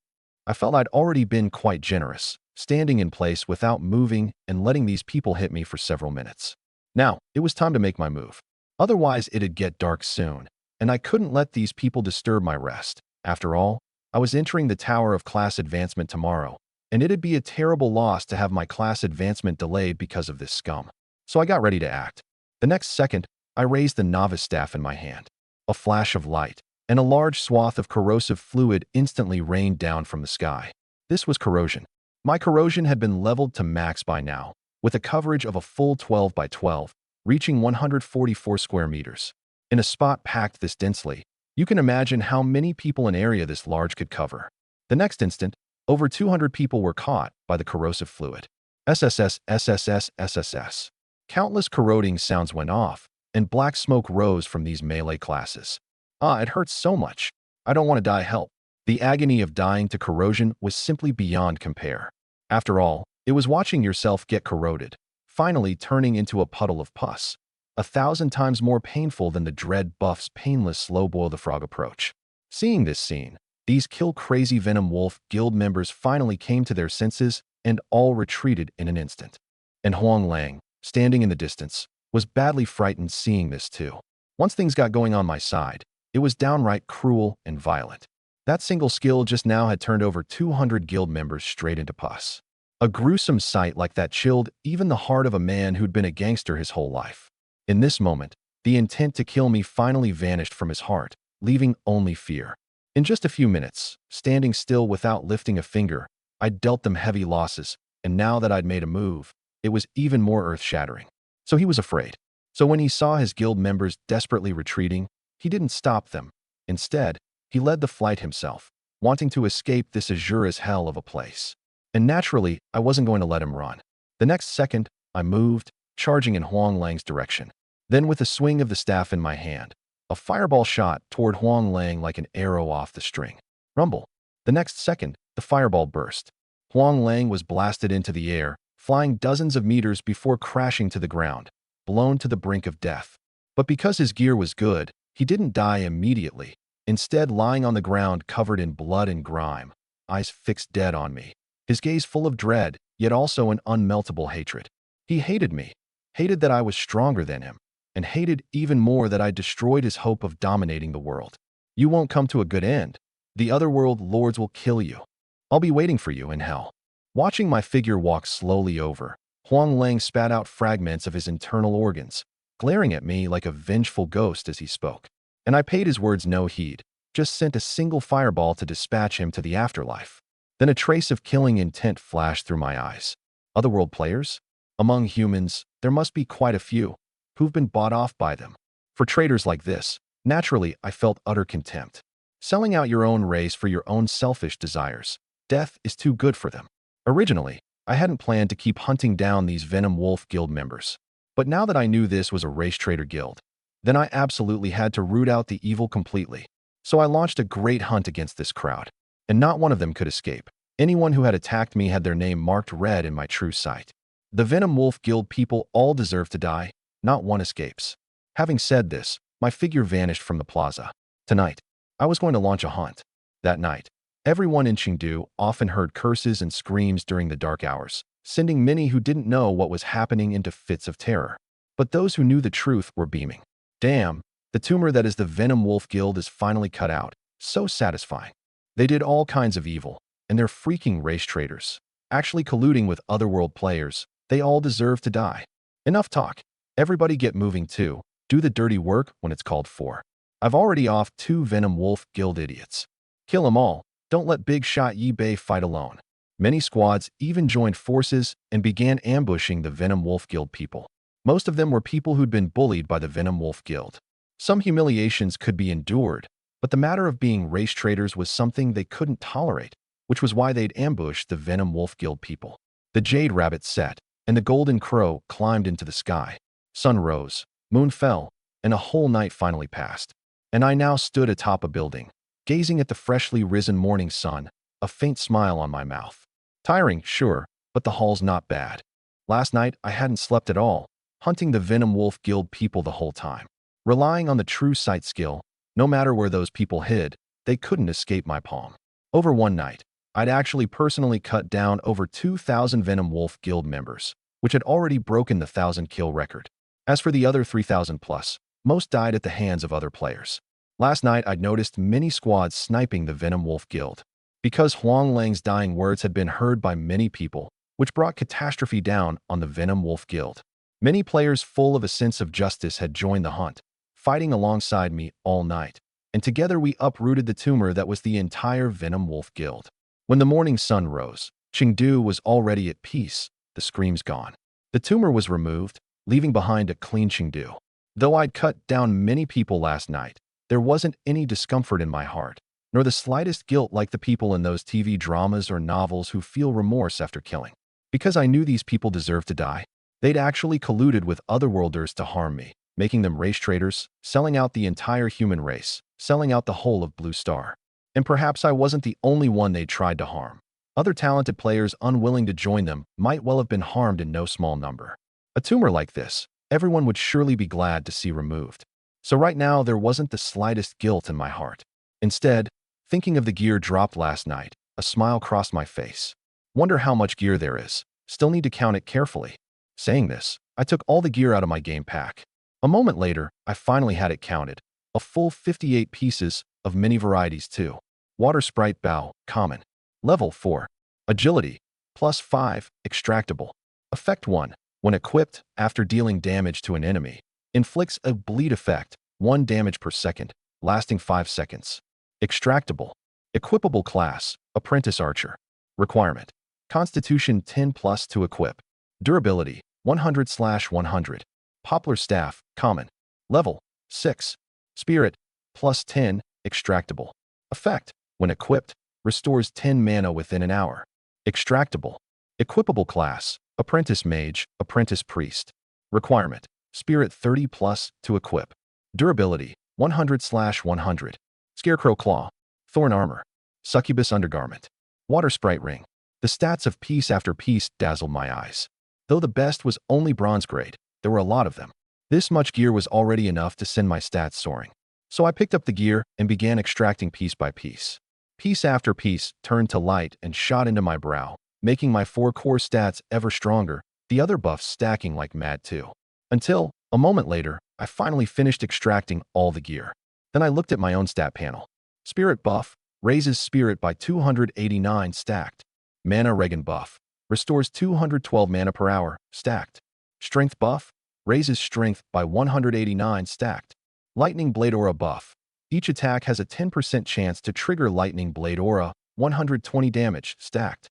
S1: I felt I'd already been quite generous, standing in place without moving and letting these people hit me for several minutes. Now, it was time to make my move. Otherwise, it'd get dark soon, and I couldn't let these people disturb my rest. After all, I was entering the Tower of Class Advancement tomorrow, and it'd be a terrible loss to have my class advancement delayed because of this scum. So I got ready to act. The next second, I raised the novice staff in my hand. A flash of light, and a large swath of corrosive fluid instantly rained down from the sky. This was corrosion. My corrosion had been leveled to max by now, with a coverage of a full 12 by 12, reaching 144 square meters. In a spot packed this densely, you can imagine how many people an area this large could cover. The next instant, over 200 people were caught by the corrosive fluid. SSS, SSS, SSS. Countless corroding sounds went off, and black smoke rose from these melee classes. It hurts so much. I don't want to die. Help. The agony of dying to corrosion was simply beyond compare. After all, it was watching yourself get corroded, finally turning into a puddle of pus, 1,000 times more painful than the dread buff's painless slow boil the frog approach. Seeing this scene, these kill-crazy Venom Wolf Guild members finally came to their senses and all retreated in an instant. And Huang Lang, standing in the distance, was badly frightened seeing this too. Once things got going on my side, it was downright cruel and violent. That single skill just now had turned over 200 guild members straight into pus. A gruesome sight like that chilled even the heart of a man who'd been a gangster his whole life. In this moment, the intent to kill me finally vanished from his heart, leaving only fear. In just a few minutes, standing still without lifting a finger, I'd dealt them heavy losses, and now that I'd made a move, it was even more earth-shattering. So he was afraid. So when he saw his guild members desperately retreating, he didn't stop them. Instead, he led the flight himself, wanting to escape this azure as hell of a place. And naturally, I wasn't going to let him run. The next second, I moved, charging in Huang Lang's direction. Then with a swing of the staff in my hand, a fireball shot toward Huang Lang like an arrow off the string. Rumble. The next second, the fireball burst. Huang Lang was blasted into the air, flying dozens of meters before crashing to the ground, blown to the brink of death. But because his gear was good, he didn't die immediately, instead lying on the ground covered in blood and grime, eyes fixed dead on me, his gaze full of dread, yet also an unmeltable hatred. He hated me, hated that I was stronger than him, and hated even more that I destroyed his hope of dominating the world. You won't come to a good end. The otherworld lords will kill you. I'll be waiting for you in hell. Watching my figure walk slowly over, Huang Lang spat out fragments of his internal organs, glaring at me like a vengeful ghost as he spoke. And I paid his words no heed, just sent a single fireball to dispatch him to the afterlife. Then a trace of killing intent flashed through my eyes. Otherworld players? Among humans, there must be quite a few who've been bought off by them. For traitors like this, naturally, I felt utter contempt. Selling out your own race for your own selfish desires. Death is too good for them. Originally, I hadn't planned to keep hunting down these Venom Wolf Guild members. But now that I knew this was a race trader guild, then I absolutely had to root out the evil completely. So I launched a great hunt against this crowd, and not one of them could escape. Anyone who had attacked me had their name marked red in my true sight. The Venom Wolf Guild people all deserve to die, not one escapes. Having said this, my figure vanished from the plaza. Tonight, I was going to launch a hunt. That night, everyone in Chengdu often heard curses and screams during the dark hours, sending many who didn't know what was happening into fits of terror. But those who knew the truth were beaming. Damn, the tumor that is the Venom Wolf Guild is finally cut out. So satisfying. They did all kinds of evil, and they're freaking race traders, actually colluding with otherworld players. They all deserve to die. Enough talk. Everybody get moving too. Do the dirty work when it's called for. I've already offed 2 Venom Wolf Guild idiots. Kill them all. Don't let Big Shot Yi Bei fight alone. Many squads even joined forces and began ambushing the Venom Wolf Guild people. Most of them were people who'd been bullied by the Venom Wolf Guild. Some humiliations could be endured, but the matter of being race traders was something they couldn't tolerate, which was why they'd ambushed the Venom Wolf Guild people. The Jade Rabbit set, and the Golden Crow climbed into the sky. Sun rose, moon fell, and a whole night finally passed. And I now stood atop a building, gazing at the freshly risen morning sun, a faint smile on my mouth. Tiring, sure, but the haul's not bad. Last night, I hadn't slept at all, hunting the Venom Wolf Guild people the whole time. Relying on the true sight skill, no matter where those people hid, they couldn't escape my palm. Over one night, I'd actually personally cut down over 2,000 Venom Wolf Guild members, which had already broken the 1,000-kill record. As for the other 3,000 plus, most died at the hands of other players. Last night, I'd noticed many squads sniping the Venom Wolf Guild. Because Huang Lang's dying words had been heard by many people, which brought catastrophe down on the Venom Wolf Guild. Many players full of a sense of justice had joined the hunt, fighting alongside me all night, and together we uprooted the tumor that was the entire Venom Wolf Guild. When the morning sun rose, Chengdu was already at peace, the screams gone. The tumor was removed, leaving behind a clean Chengdu. Though I'd cut down many people last night, there wasn't any discomfort in my heart, nor the slightest guilt like the people in those TV dramas or novels who feel remorse after killing. Because I knew these people deserved to die, they'd actually colluded with otherworlders to harm me, making them race traders, selling out the entire human race, selling out the whole of Blue Star. And perhaps I wasn't the only one they tried to harm. Other talented players unwilling to join them might well have been harmed in no small number. A tumor like this, everyone would surely be glad to see removed. So right now, there wasn't the slightest guilt in my heart. Instead, thinking of the gear dropped last night, a smile crossed my face. Wonder how much gear there is. Still need to count it carefully. Saying this, I took all the gear out of my game pack. A moment later, I finally had it counted. A full 58 pieces of many varieties too. Water Sprite Bow, common. Level 4. Agility, +5, extractable. Effect 1. When equipped, after dealing damage to an enemy, inflicts a bleed effect, 1 damage per second, lasting 5 seconds. Extractable. Equipable class, Apprentice Archer. Requirement. Constitution 10 plus to equip. Durability, 100/100. Poplar Staff, common. Level, 6. Spirit, +10, extractable. Effect, when equipped, restores 10 mana within an hour. Extractable. Equipable class, Apprentice Mage, Apprentice Priest. Requirement, Spirit 30 plus to equip. Durability, 100/100. Scarecrow Claw. Thorn Armor. Succubus Undergarment. Water Sprite Ring. The stats of piece after piece dazzled my eyes. Though the best was only bronze grade, there were a lot of them. This much gear was already enough to send my stats soaring. So I picked up the gear and began extracting piece by piece. Piece after piece turned to light and shot into my brow, making my 4 core stats ever stronger, the other buffs stacking like mad too. Until, a moment later, I finally finished extracting all the gear. Then I looked at my own stat panel. Spirit buff, raises spirit by 289 stacked. Mana Regen buff, restores 212 mana per hour, stacked. Strength buff, raises strength by 189 stacked. Lightning Blade Aura buff, each attack has a 10% chance to trigger Lightning Blade Aura, 120 damage, stacked.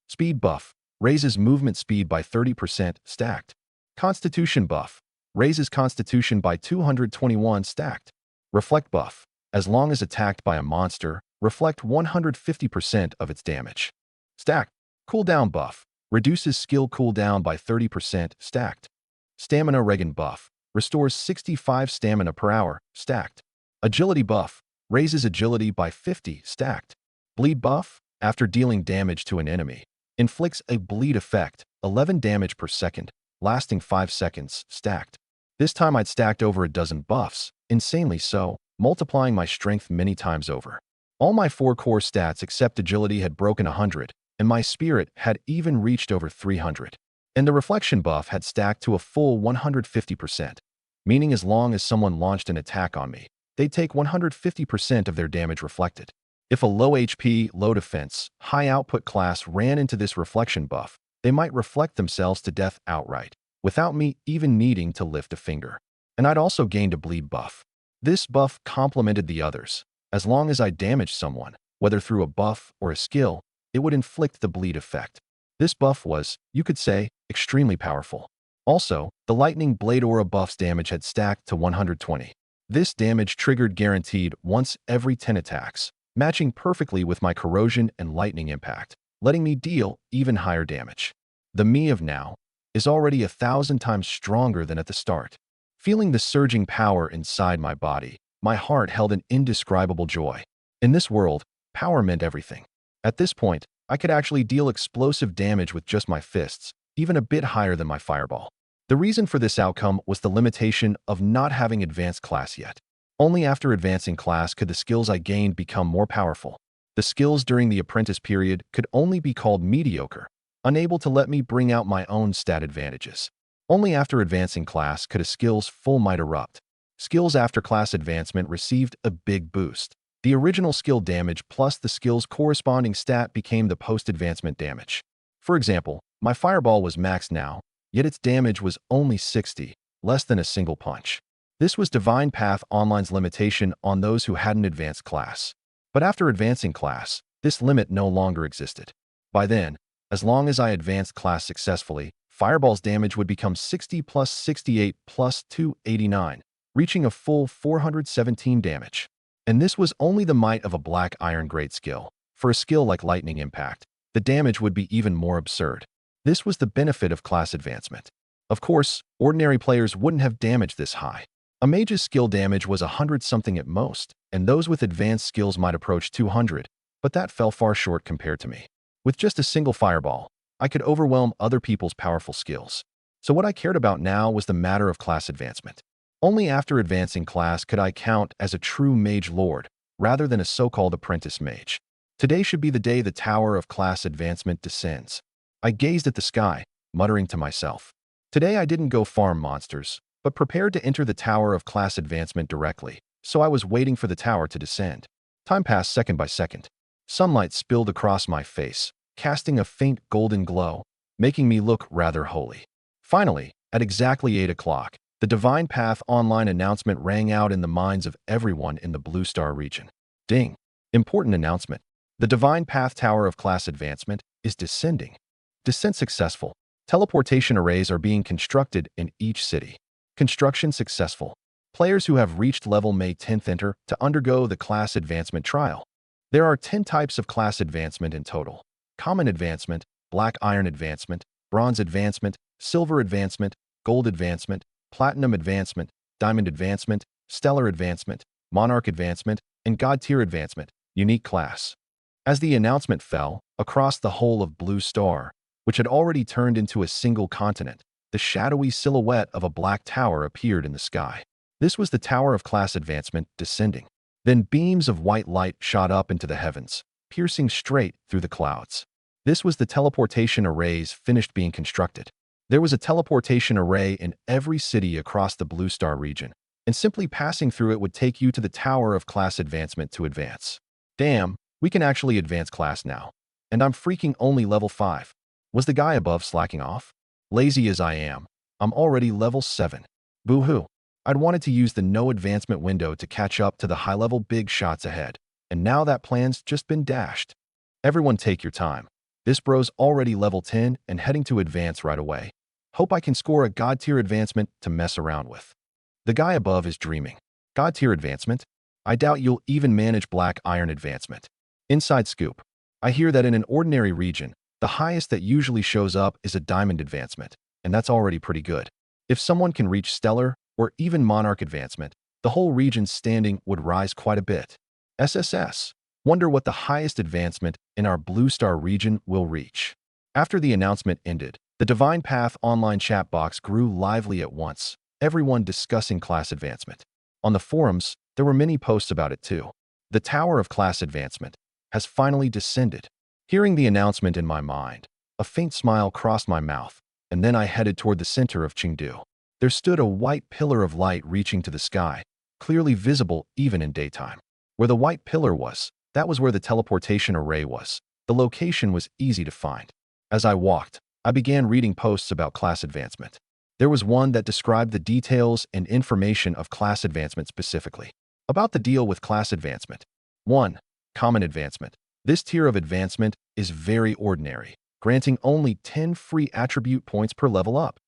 S1: Speed buff, raises movement speed by 30%, stacked. Constitution buff, raises constitution by 221 stacked. Reflect buff, as long as attacked by a monster, reflect 150% of its damage. Stacked. Cooldown buff, Reduces skill cooldown by 30% stacked. Stamina regen buff. Restores 65 stamina per hour stacked. Agility buff. Raises agility by 50 stacked. Bleed buff. After dealing damage to an enemy, inflicts a bleed effect, 11 damage per second, lasting 5 seconds stacked. This time I'd stacked over a dozen buffs, insanely so, multiplying my strength many times over. All my 4 core stats except agility had broken 100, and my spirit had even reached over 300. And the reflection buff had stacked to a full 150%, meaning as long as someone launched an attack on me, they'd take 150% of their damage reflected. If a low HP, low defense, high output class ran into this reflection buff, they might reflect themselves to death outright, without me even needing to lift a finger. And I'd also gained a bleed buff. This buff complemented the others. As long as I damaged someone, whether through a buff or a skill, it would inflict the bleed effect. This buff was, you could say, extremely powerful. Also, the lightning blade aura buff's damage had stacked to 120. This damage triggered guaranteed once every 10 attacks, matching perfectly with my corrosion and lightning impact, letting me deal even higher damage. The me of now is already 1,000 times stronger than at the start. Feeling the surging power inside my body, my heart held an indescribable joy. In this world, power meant everything. At this point, I could actually deal explosive damage with just my fists, even a bit higher than my fireball. The reason for this outcome was the limitation of not having advanced class yet. Only after advancing class could the skills I gained become more powerful. The skills during the apprentice period could only be called mediocre, unable to let me bring out my own stat advantages. Only after advancing class could a skill's full might erupt. Skills after class advancement received a big boost. The original skill damage plus the skill's corresponding stat became the post-advancement damage. For example, my fireball was maxed now, yet its damage was only 60, less than a single punch. This was Divine Path Online's limitation on those who hadn't advanced class. But after advancing class, this limit no longer existed. By then, as long as I advanced class successfully, Fireball's damage would become 60 plus 68 plus 289, reaching a full 417 damage. And this was only the might of a black iron grade skill. For a skill like Lightning Impact, the damage would be even more absurd. This was the benefit of class advancement. Of course, ordinary players wouldn't have damage this high. A mage's skill damage was 100-something at most, and those with advanced skills might approach 200, but that fell far short compared to me. With just a single fireball, I could overwhelm other people's powerful skills. So what I cared about now was the matter of class advancement. Only after advancing class could I count as a true mage lord, rather than a so-called apprentice mage. Today should be the day the tower of class advancement descends. I gazed at the sky, muttering to myself. Today I didn't go farm monsters, but prepared to enter the tower of class advancement directly, so I was waiting for the tower to descend. Time passed second by second. Sunlight spilled across my face, casting a faint golden glow, making me look rather holy. Finally, at exactly 8 o'clock, the Divine Path Online announcement rang out in the minds of everyone in the Blue Star region. Ding! Important announcement. The Divine Path Tower of Class Advancement is descending. Descent successful. Teleportation arrays are being constructed in each city. Construction successful. Players who have reached level May 10th enter to undergo the class advancement trial. There are 10 types of class advancement in total. Common advancement, black iron advancement, bronze advancement, silver advancement, gold advancement, platinum advancement, diamond advancement, stellar advancement, monarch advancement, and god tier advancement, unique class. As the announcement fell, across the whole of Blue Star, which had already turned into a single continent, the shadowy silhouette of a black tower appeared in the sky. This was the tower of class advancement descending. Then beams of white light shot up into the heavens, piercing straight through the clouds. This was the teleportation arrays finished being constructed. There was a teleportation array in every city across the Blue Star region, and simply passing through it would take you to the tower of class advancement to advance. Damn, we can actually advance class now. And I'm freaking only level 5. Was the guy above slacking off? Lazy as I am, I'm already level 7. Boo-hoo. I'd wanted to use the no advancement window to catch up to the high-level big shots ahead, and now that plan's just been dashed. Everyone take your time. This bro's already level 10 and heading to advance right away. Hope I can score a god tier advancement to mess around with. The guy above is dreaming. God tier advancement? I doubt you'll even manage black iron advancement. Inside scoop. I hear that in an ordinary region, The highest that usually shows up is a diamond advancement, and that's already pretty good. If someone can reach stellar or even monarch advancement, the whole region's standing would rise quite a bit. SSS. Wonder what the highest advancement in our Blue Star region will reach. After the announcement ended, the Divine Path online chat box grew lively at once, everyone discussing class advancement. On the forums, there were many posts about it too. The Tower of Class Advancement has finally descended. Hearing the announcement in my mind, a faint smile crossed my mouth, and then I headed toward the center of Chengdu. There stood a white pillar of light reaching to the sky, clearly visible even in daytime. Where the white pillar was, that was where the teleportation array was. The location was easy to find. As I walked, I began reading posts about class advancement. There was one that described the details and information of class advancement specifically. About the deal with class advancement. 1. Common advancement. This tier of advancement is very ordinary, granting only 10 free attribute points per level up.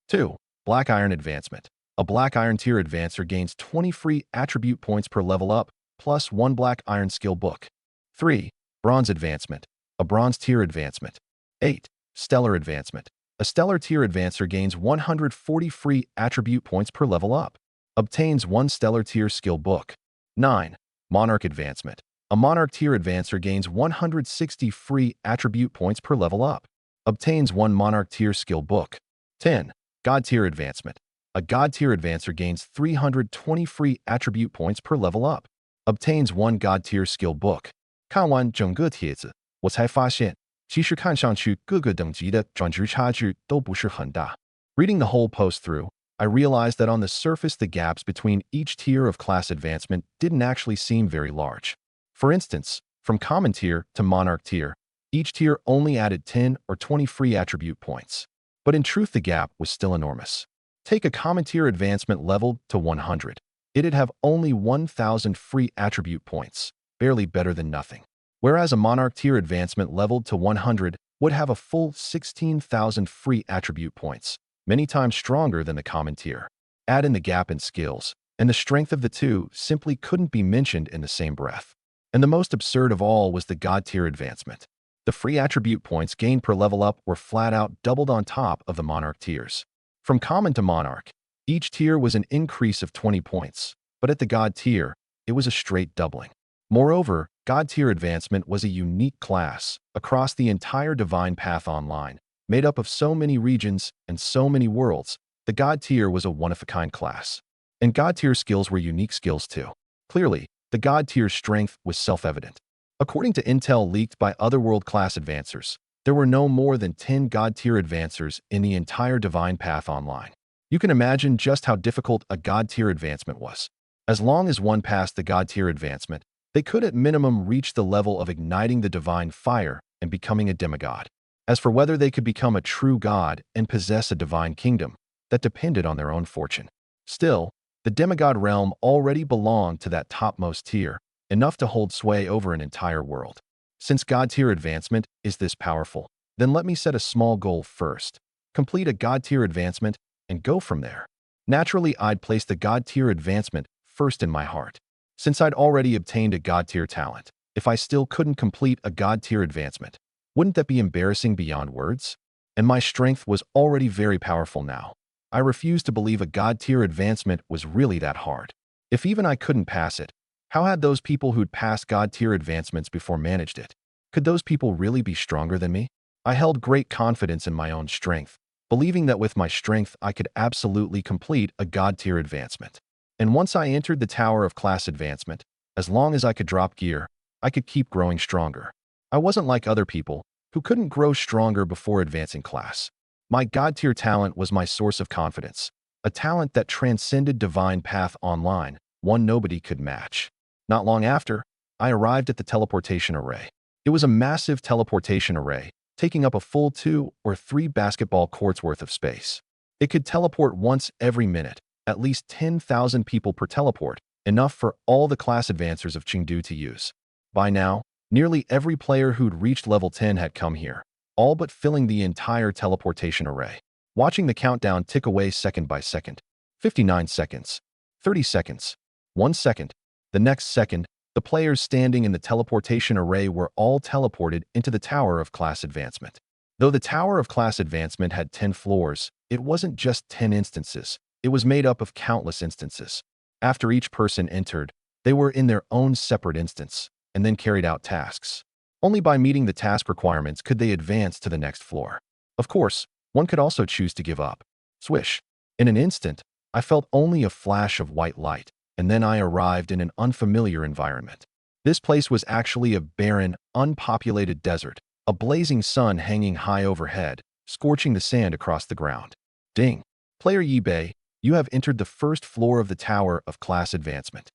S1: 2. Black Iron advancement. A Black Iron tier advancer gains 20 free attribute points per level up, plus 1 Black Iron skill book. 3. Bronze advancement. A Bronze tier advancement. 8. Stellar advancement. A Stellar tier advancer gains 140 free attribute points per level up. Obtains 1 Stellar tier skill book. 9. Monarch advancement. A Monarch tier advancer gains 160 free attribute points per level up. Obtains 1 Monarch tier skill book. 10. God tier advancement. A God tier advancer gains 320 free attribute points per level up. Obtains 1 God tier skill book. 看完整个帖子，我才发现，其实看上去各个等级的转职差距都不是很大。Reading the whole post through, I realized that on the surface the gaps between each tier of class advancement didn't actually seem very large. For instance, from Common tier to Monarch tier, each tier only added 10 or 20 free attribute points. But in truth the gap was still enormous. Take a Common tier advancement leveled to 100. It'd have only 1,000 free attribute points, barely better than nothing. Whereas a Monarch tier advancement leveled to 100 would have a full 16,000 free attribute points, many times stronger than the Common tier. Add in the gap in skills, and the strength of the two simply couldn't be mentioned in the same breath. And the most absurd of all was the God tier advancement. The free attribute points gained per level up were flat out doubled on top of the Monarch tiers. From Common to Monarch, each tier was an increase of 20 points, but at the God tier, it was a straight doubling. Moreover, God tier advancement was a unique class across the entire Divine Path online, made up of so many regions and so many worlds. The God tier was a one-of-a-kind class. And God tier skills were unique skills too. Clearly, the God tier's strength was self-evident. According to intel leaked by other world-class advancers, there were no more than 10 God tier advancers in the entire Divine Path online. You can imagine just how difficult a God tier advancement was. As long as one passed the God tier advancement, they could at minimum reach the level of igniting the divine fire and becoming a demigod. As for whether they could become a true god and possess a divine kingdom, that depended on their own fortune. Still, the demigod realm already belonged to that topmost tier, enough to hold sway over an entire world. Since God tier advancement is this powerful, then let me set a small goal first. Complete a God tier advancement and go from there. Naturally, I'd place the God tier advancement first in my heart. Since I'd already obtained a God tier talent, if I still couldn't complete a God tier advancement, wouldn't that be embarrassing beyond words? And my strength was already very powerful now. I refused to believe a God tier advancement was really that hard. If even I couldn't pass it, how had those people who'd passed God tier advancements before managed it? Could those people really be stronger than me? I held great confidence in my own strength, believing that with my strength I could absolutely complete a God tier advancement. And once I entered the Tower of Class Advancement, as long as I could drop gear, I could keep growing stronger. I wasn't like other people who couldn't grow stronger before advancing class. My God tier talent was my source of confidence, a talent that transcended Divine Path online, one nobody could match. Not long after, I arrived at the teleportation array. It was a massive teleportation array, taking up a full 2 or 3 basketball courts worth of space. It could teleport once every minute, at least 10,000 people per teleport, enough for all the class advancers of Chengdu to use. By now, nearly every player who'd reached level 10 had come here, all but filling the entire teleportation array. Watching the countdown tick away second by second, 59 seconds, 30 seconds, 1 second, the next second, the players standing in the teleportation array were all teleported into the Tower of Class Advancement. Though the Tower of Class Advancement had 10 floors, it wasn't just 10 instances. It was made up of countless instances. After each person entered, they were in their own separate instance, and then carried out tasks. Only by meeting the task requirements could they advance to the next floor. Of course, one could also choose to give up. Swish. In an instant, I felt only a flash of white light, and then I arrived in an unfamiliar environment. This place was actually a barren, unpopulated desert, a blazing sun hanging high overhead, scorching the sand across the ground. Ding. Player Yi-Bei, you have entered the first floor of the Tower of Class Advancement.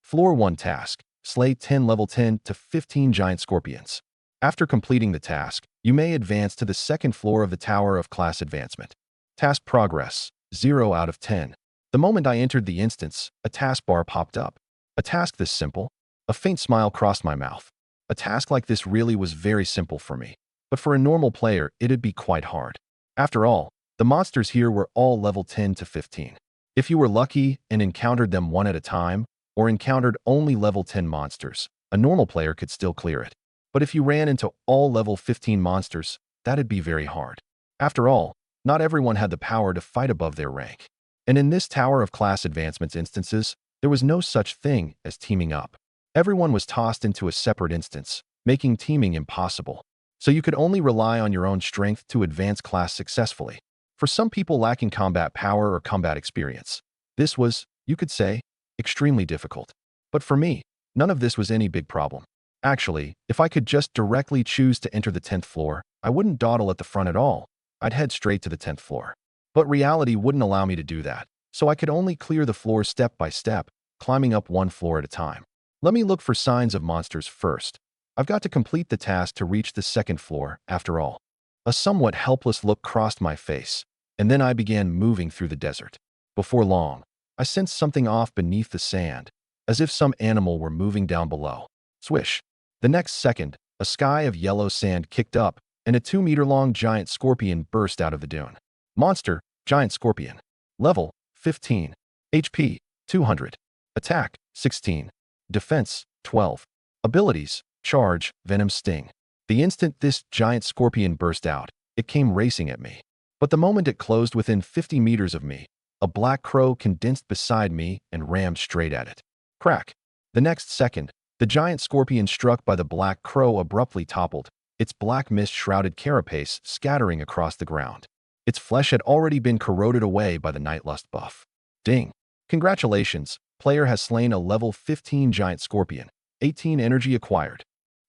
S1: Floor 1 task. Slay 10 level 10 to 15 giant scorpions. After completing the task, you may advance to the second floor of the Tower of Class Advancement. Task progress, 0 out of 10. The moment I entered the instance, a taskbar popped up. A task this simple? A faint smile crossed my mouth. A task like this really was very simple for me. But for a normal player, it'd be quite hard. After all, the monsters here were all level 10 to 15. If you were lucky and encountered them one at a time, or encountered only level 10 monsters, a normal player could still clear it. But if you ran into all level 15 monsters, that'd be very hard. After all, not everyone had the power to fight above their rank. And in this Tower of Class Advancement's instances, there was no such thing as teaming up. Everyone was tossed into a separate instance, making teaming impossible. So you could only rely on your own strength to advance class successfully. For some people lacking combat power or combat experience, this was, you could say, extremely difficult. But for me, none of this was any big problem. Actually, if I could just directly choose to enter the 10th floor, I wouldn't dawdle at the front at all. I'd head straight to the 10th floor. But reality wouldn't allow me to do that, so I could only clear the floor step by step, climbing up one floor at a time. Let me look for signs of monsters first. I've got to complete the task to reach the second floor, after all. A somewhat helpless look crossed my face, and then I began moving through the desert. Before long, I sensed something off beneath the sand, as if some animal were moving down below. Swish. The next second, a sky of yellow sand kicked up, and a 2-meter-long giant scorpion burst out of the dune. Monster, giant scorpion. Level, 15. HP, 200. Attack, 16. Defense, 12. Abilities, charge, venom sting. The instant this giant scorpion burst out, it came racing at me. But the moment it closed within 50 meters of me, a black crow condensed beside me and rammed straight at it. Crack. The next second, the giant scorpion struck by the black crow abruptly toppled, its black mist-shrouded carapace scattering across the ground. Its flesh had already been corroded away by the Nightlust buff. Ding. Congratulations, player has slain a level 15 giant scorpion. 18 energy acquired.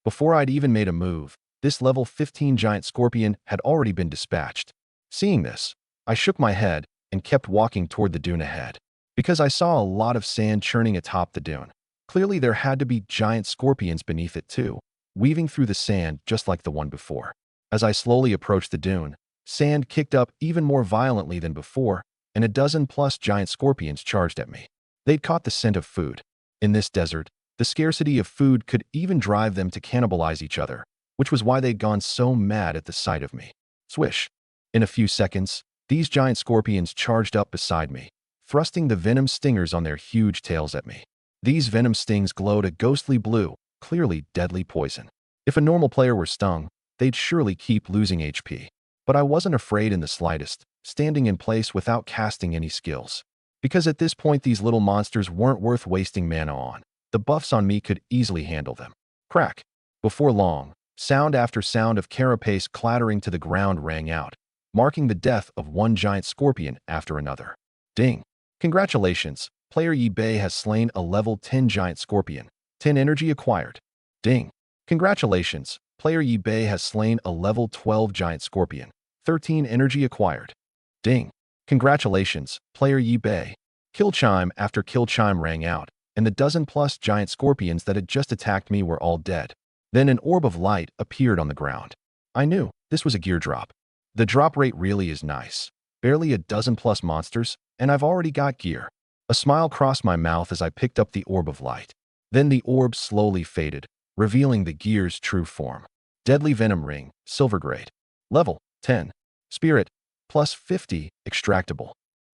S1: Before I'd even made a move, this level 15 giant scorpion had already been dispatched. Seeing this, I shook my head and kept walking toward the dune ahead. Because I saw a lot of sand churning atop the dune. Clearly there had to be giant scorpions beneath it too, weaving through the sand just like the one before. As I slowly approached the dune, sand kicked up even more violently than before, and a dozen-plus giant scorpions charged at me. They'd caught the scent of food. In this desert, the scarcity of food could even drive them to cannibalize each other, which was why they'd gone so mad at the sight of me. Swish. In a few seconds, these giant scorpions charged up beside me, thrusting the venom stingers on their huge tails at me. These venom stings glowed a ghostly blue, clearly deadly poison. If a normal player were stung, they'd surely keep losing HP. But I wasn't afraid in the slightest, standing in place without casting any skills. Because at this point these little monsters weren't worth wasting mana on. The buffs on me could easily handle them. Crack. Before long, sound after sound of carapace clattering to the ground rang out, marking the death of one giant scorpion after another. Ding. Congratulations, player Yi-Bei has slain a level 10 giant scorpion. 10 energy acquired. Ding. Congratulations, player Yi-Bei has slain a level 12 giant scorpion. 13 energy acquired. Ding. Congratulations, player Yi-Bei. Kill chime after kill chime rang out, and the dozen-plus giant scorpions that had just attacked me were all dead. Then an orb of light appeared on the ground. I knew this was a gear drop. The drop rate really is nice. Barely a dozen-plus monsters, and I've already got gear. A smile crossed my mouth as I picked up the orb of light. Then the orb slowly faded, revealing the gear's true form. Deadly Venom Ring, Silver Grade. Level, 10. Spirit, plus 50, extractable.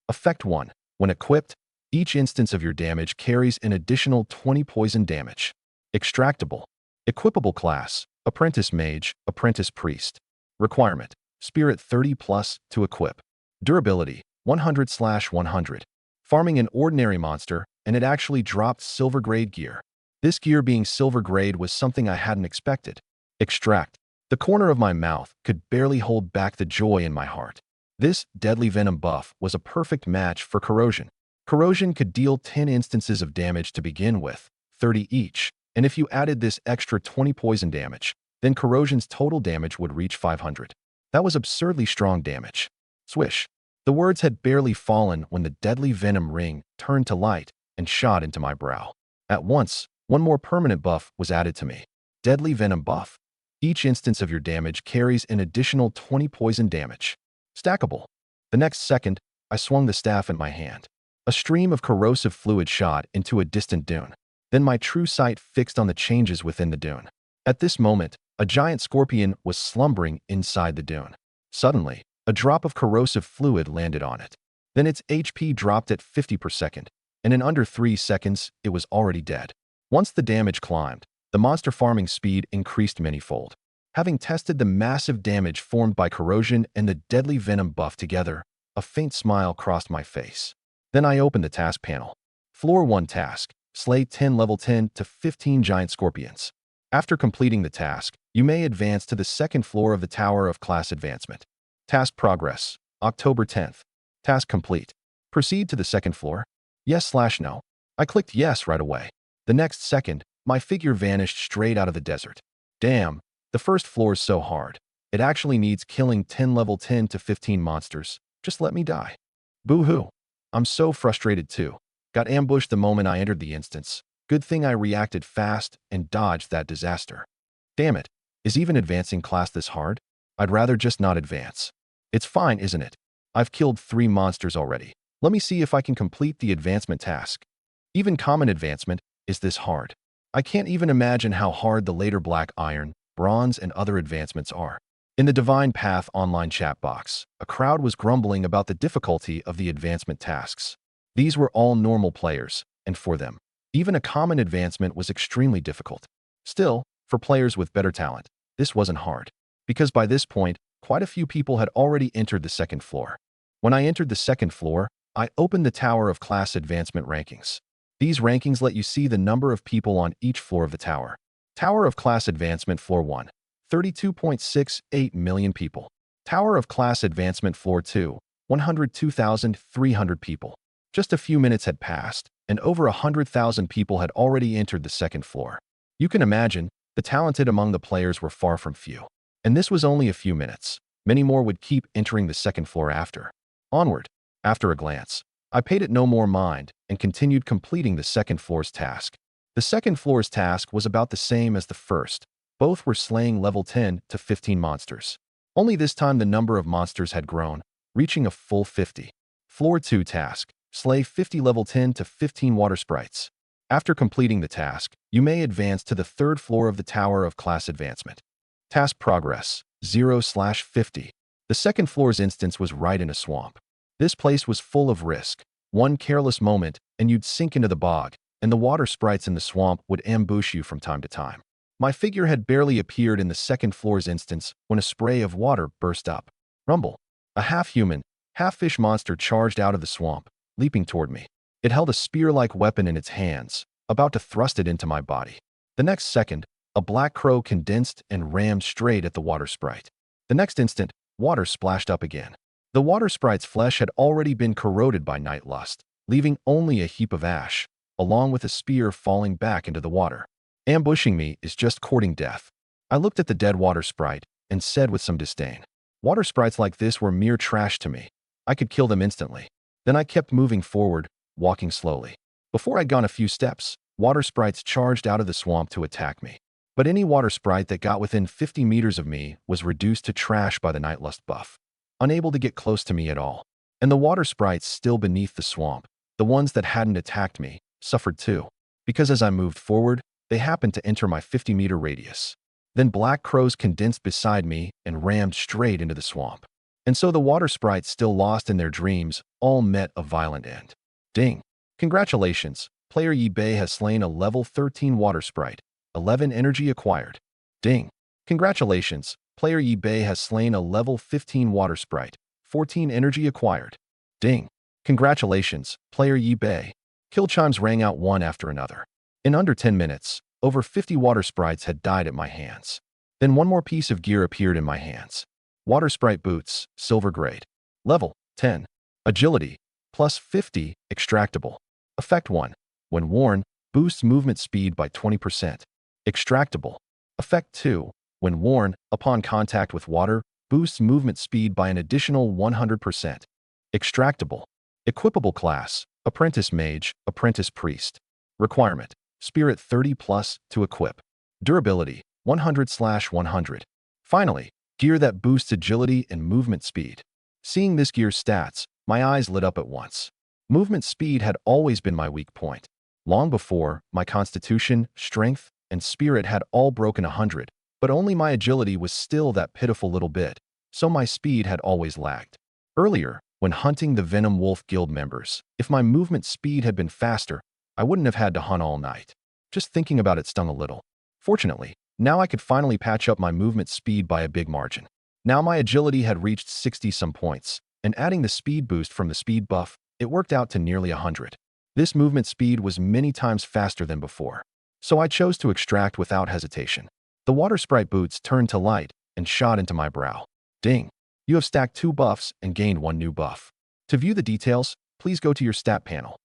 S1: Effect 1. When equipped, each instance of your damage carries an additional 20 poison damage. Extractable. Equipable class, Apprentice Mage, Apprentice Priest. Requirement. Spirit 30 plus to equip. Durability 100/100. Farming an ordinary monster, and it actually dropped silver grade gear. This gear being silver grade was something I hadn't expected. Extract. The corner of my mouth could barely hold back the joy in my heart. This deadly venom buff was a perfect match for corrosion. Corrosion could deal 10 instances of damage to begin with, 30 each, and if you added this extra 20 poison damage, then corrosion's total damage would reach 500. That was absurdly strong damage. Swish. The words had barely fallen when the deadly venom ring turned to light and shot into my brow. At once, one more permanent buff was added to me. Deadly venom buff. Each instance of your damage carries an additional 20 poison damage. Stackable. The next second, I swung the staff in my hand. A stream of corrosive fluid shot into a distant dune. Then my true sight fixed on the changes within the dune. At this moment, a giant scorpion was slumbering inside the dune. Suddenly, a drop of corrosive fluid landed on it. Then its HP dropped at 50 per second, and in under 3 seconds, it was already dead. Once the damage climbed, the monster farming speed increased manyfold. Having tested the massive damage formed by corrosion and the deadly venom buff together, a faint smile crossed my face. Then I opened the task panel. Floor 1 task. Slay 10 level 10 to 15 giant scorpions. After completing the task, you may advance to the second floor of the Tower of Class Advancement. Task progress. October 10th. Task complete. Proceed to the second floor. Yes/no. I clicked yes right away. The next second, my figure vanished straight out of the desert. Damn, the first floor's so hard. It actually needs killing 10 level 10 to 15 monsters. Just let me die. Boo-hoo. I'm so frustrated too. Got ambushed the moment I entered the instance. Good thing I reacted fast and dodged that disaster. Damn it. Is even advancing class this hard? I'd rather just not advance. It's fine, isn't it? I've killed 3 monsters already. Let me see if I can complete the advancement task. Even common advancement is this hard. I can't even imagine how hard the later black iron, bronze, and other advancements are. In the Divine Path online chat box, a crowd was grumbling about the difficulty of the advancement tasks. These were all normal players, and for them, even a common advancement was extremely difficult. Still, for players with better talent, this wasn't hard, because by this point, quite a few people had already entered the second floor. When I entered the second floor, I opened the Tower of Class Advancement rankings. These rankings let you see the number of people on each floor of the tower. Tower of Class Advancement Floor 1, 32.68 million people. Tower of Class Advancement Floor 2, 102,300 people. Just a few minutes had passed, and over 100,000 people had already entered the second floor. You can imagine, the talented among the players were far from few. And this was only a few minutes. Many more would keep entering the second floor after. Onward. After a glance, I paid it no more mind and continued completing the second floor's task. The second floor's task was about the same as the first. Both were slaying level 10 to 15 monsters. Only this time the number of monsters had grown, reaching a full 50. Floor 2 task. Slay 50 level 10 to 15 water sprites. After completing the task, you may advance to the third floor of the Tower of Class Advancement. Task progress 0/50. The second floor's instance was right in a swamp. This place was full of risk. One careless moment, and you'd sink into the bog, and the water sprites in the swamp would ambush you from time to time. My figure had barely appeared in the second floor's instance when a spray of water burst up. Rumble. A half-human, half-fish monster charged out of the swamp, leaping toward me. It held a spear-like weapon in its hands, about to thrust it into my body. The next second, a black crow condensed and rammed straight at the water sprite. The next instant, water splashed up again. The water sprite's flesh had already been corroded by night lust, leaving only a heap of ash, along with a spear falling back into the water. Ambushing me is just courting death. I looked at the dead water sprite and said with some disdain, water sprites like this were mere trash to me. I could kill them instantly. Then I kept moving forward, walking slowly. Before I'd gone a few steps, water sprites charged out of the swamp to attack me. But any water sprite that got within 50 meters of me was reduced to trash by the night lust buff, unable to get close to me at all. And the water sprites still beneath the swamp, the ones that hadn't attacked me, suffered too, because as I moved forward, they happened to enter my 50-meter radius. Then black crows condensed beside me and rammed straight into the swamp. And so the water sprites, still lost in their dreams, all met a violent end. Ding! Congratulations, player eBay has slain a level 13 water sprite. 11 energy acquired. Ding! Congratulations, Player Yi Bei has slain a level 15 water sprite. 14 energy acquired. Ding. Congratulations, Player Yi Bei. Kill chimes rang out one after another. In under 10 minutes, over 50 water sprites had died at my hands. Then one more piece of gear appeared in my hands. Water sprite boots, silver grade. Level 10. Agility, plus 50, extractable. Effect 1. When worn, boosts movement speed by 20%. Extractable. Effect 2. When worn, upon contact with water, boosts movement speed by an additional 100%. Extractable. Equipable class, Apprentice Mage, Apprentice Priest. Requirement, Spirit 30 plus to equip. Durability, 100/100. Finally, gear that boosts agility and movement speed. Seeing this gear's stats, my eyes lit up at once. Movement speed had always been my weak point. Long before, my constitution, strength, and spirit had all broken 100, but only my agility was still that pitiful little bit, so my speed had always lagged. Earlier, when hunting the Venom Wolf Guild members, if my movement speed had been faster, I wouldn't have had to hunt all night. Just thinking about it stung a little. Fortunately, now I could finally patch up my movement speed by a big margin. Now my agility had reached 60-some points, and adding the speed boost from the speed buff, it worked out to nearly 100. This movement speed was many times faster than before, so I chose to extract without hesitation. The water sprite boots turned to light and shot into my brow. Ding! You have stacked 2 buffs and gained 1 new buff. To view the details, please go to your stat panel.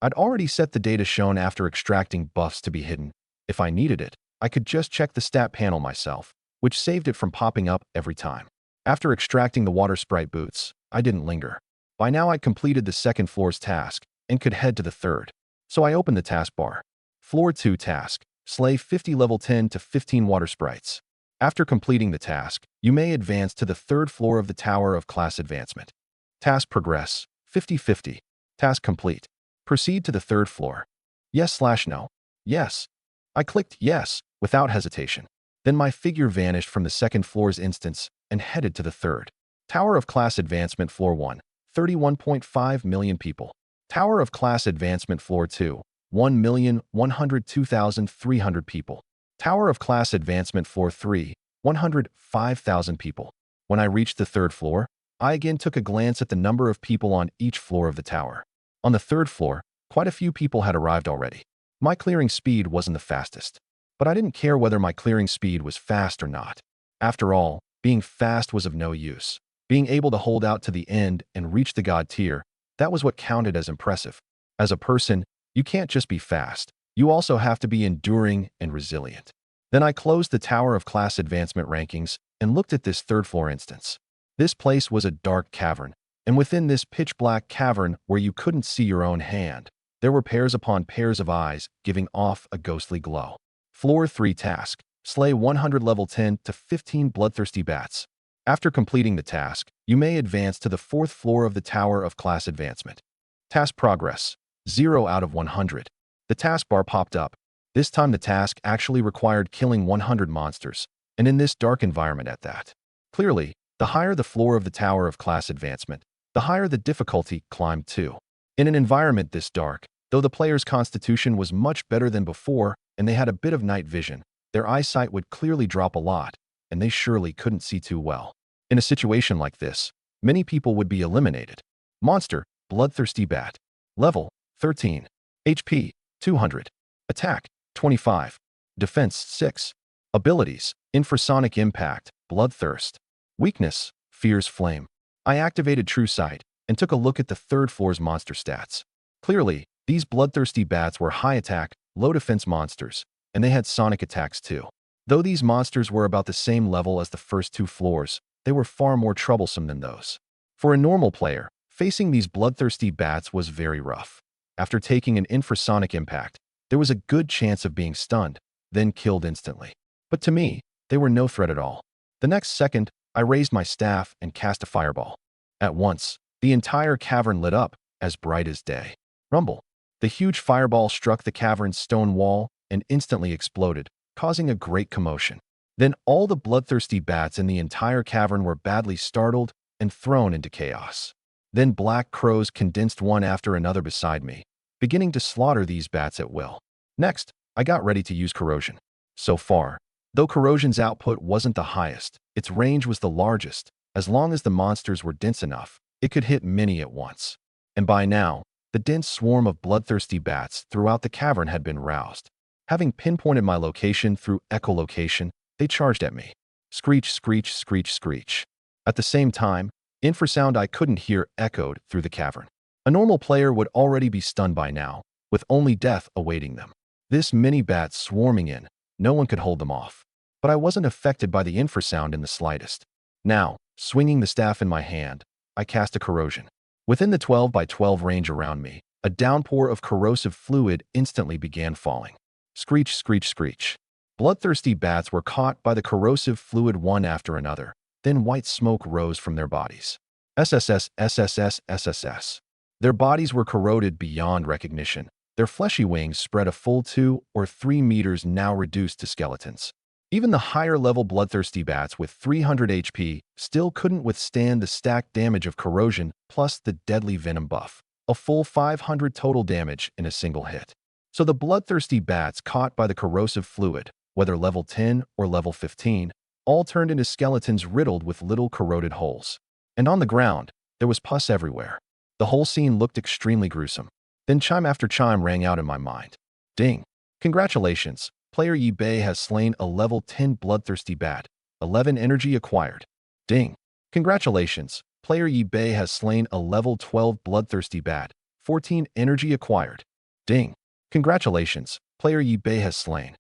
S1: I'd already set the data shown after extracting buffs to be hidden. If I needed it, I could just check the stat panel myself, which saved it from popping up every time. After extracting the water sprite boots, I didn't linger. By now I'd completed the second floor's task and could head to the third. So I opened the taskbar. Floor 2 task, slay 50 level 10 to 15 water sprites. After completing the task, you may advance to the third floor of the Tower of Class Advancement. Task progress, 50/50. Task complete. Proceed to the third floor. Yes/no. Yes. I clicked yes, without hesitation. Then my figure vanished from the second floor's instance and headed to the third. Tower of Class Advancement Floor 1, 31.5 million people. Tower of Class Advancement Floor 2, 1,102,300 people. Tower of Class Advancement Floor 3, 105,000 people. When I reached the third floor, I again took a glance at the number of people on each floor of the tower. On the third floor, quite a few people had arrived already. My clearing speed wasn't the fastest, but I didn't care whether my clearing speed was fast or not. After all, being fast was of no use. Being able to hold out to the end and reach the God tier, that was what counted as impressive. As a person, you can't just be fast. You also have to be enduring and resilient. Then I closed the Tower of Class Advancement rankings and looked at this third floor instance. This place was a dark cavern, and within this pitch-black cavern where you couldn't see your own hand, there were pairs upon pairs of eyes giving off a ghostly glow. Floor 3 task, slay 100 level 10 to 15 bloodthirsty bats. After completing the task, you may advance to the fourth floor of the Tower of Class Advancement. Task progress, 0 out of 100. The taskbar popped up. This time the task actually required killing 100 monsters, and in this dark environment at that. Clearly, the higher the floor of the Tower of Class Advancement, the higher the difficulty climbed too. In an environment this dark, though the player's constitution was much better than before and they had a bit of night vision, their eyesight would clearly drop a lot, and they surely couldn't see too well. In a situation like this, many people would be eliminated. Monster, Bloodthirsty Bat. Level, 13. HP, 200. Attack, 25. Defense, 6. Abilities, Infrasonic Impact, Bloodthirst. Weakness, Fierce Flame. I activated True Sight and took a look at the third floor's monster stats. Clearly, these bloodthirsty bats were high attack, low defense monsters, and they had sonic attacks too. Though these monsters were about the same level as the first 2 floors, they were far more troublesome than those. For a normal player, facing these bloodthirsty bats was very rough. After taking an infrasonic impact, there was a good chance of being stunned, then killed instantly. But to me, they were no threat at all. The next second, I raised my staff and cast a fireball. At once, the entire cavern lit up, as bright as day. Rumble. The huge fireball struck the cavern's stone wall and instantly exploded, causing a great commotion. Then all the bloodthirsty bats in the entire cavern were badly startled and thrown into chaos. Then black crows condensed one after another beside me, beginning to slaughter these bats at will. Next, I got ready to use corrosion. So far, though corrosion's output wasn't the highest, Its range was the largest. As long as the monsters were dense enough, it could hit many at once. And by now, the dense swarm of bloodthirsty bats throughout the cavern had been roused. Having pinpointed my location through echolocation, they charged at me. Screech, screech, screech, screech. At the same time, infrasound I couldn't hear echoed through the cavern. A normal player would already be stunned by now, with only death awaiting them. This many bats swarming in, no one could hold them off. But I wasn't affected by the infrasound in the slightest. Now, swinging the staff in my hand, I cast a corrosion. Within the 12 by 12 range around me, a downpour of corrosive fluid instantly began falling. Screech, screech, screech. Bloodthirsty bats were caught by the corrosive fluid one after another. Then white smoke rose from their bodies. SSS, SSS, SSS. Their bodies were corroded beyond recognition. Their fleshy wings spread a full 2 or 3 meters, now reduced to skeletons. Even the higher-level bloodthirsty bats with 300 HP still couldn't withstand the stacked damage of corrosion plus the deadly venom buff. A full 500 total damage in a single hit. So the bloodthirsty bats caught by the corrosive fluid, whether level 10 or level 15, all turned into skeletons riddled with little corroded holes. And on the ground, there was pus everywhere. The whole scene looked extremely gruesome. Then chime after chime rang out in my mind. Ding! Congratulations! Player eBay has slain a level 10 bloodthirsty bat. 11 energy acquired. Ding! Congratulations! Player eBay has slain a level 12 bloodthirsty bat. 14 energy acquired. Ding! Congratulations! Player eBay has slain.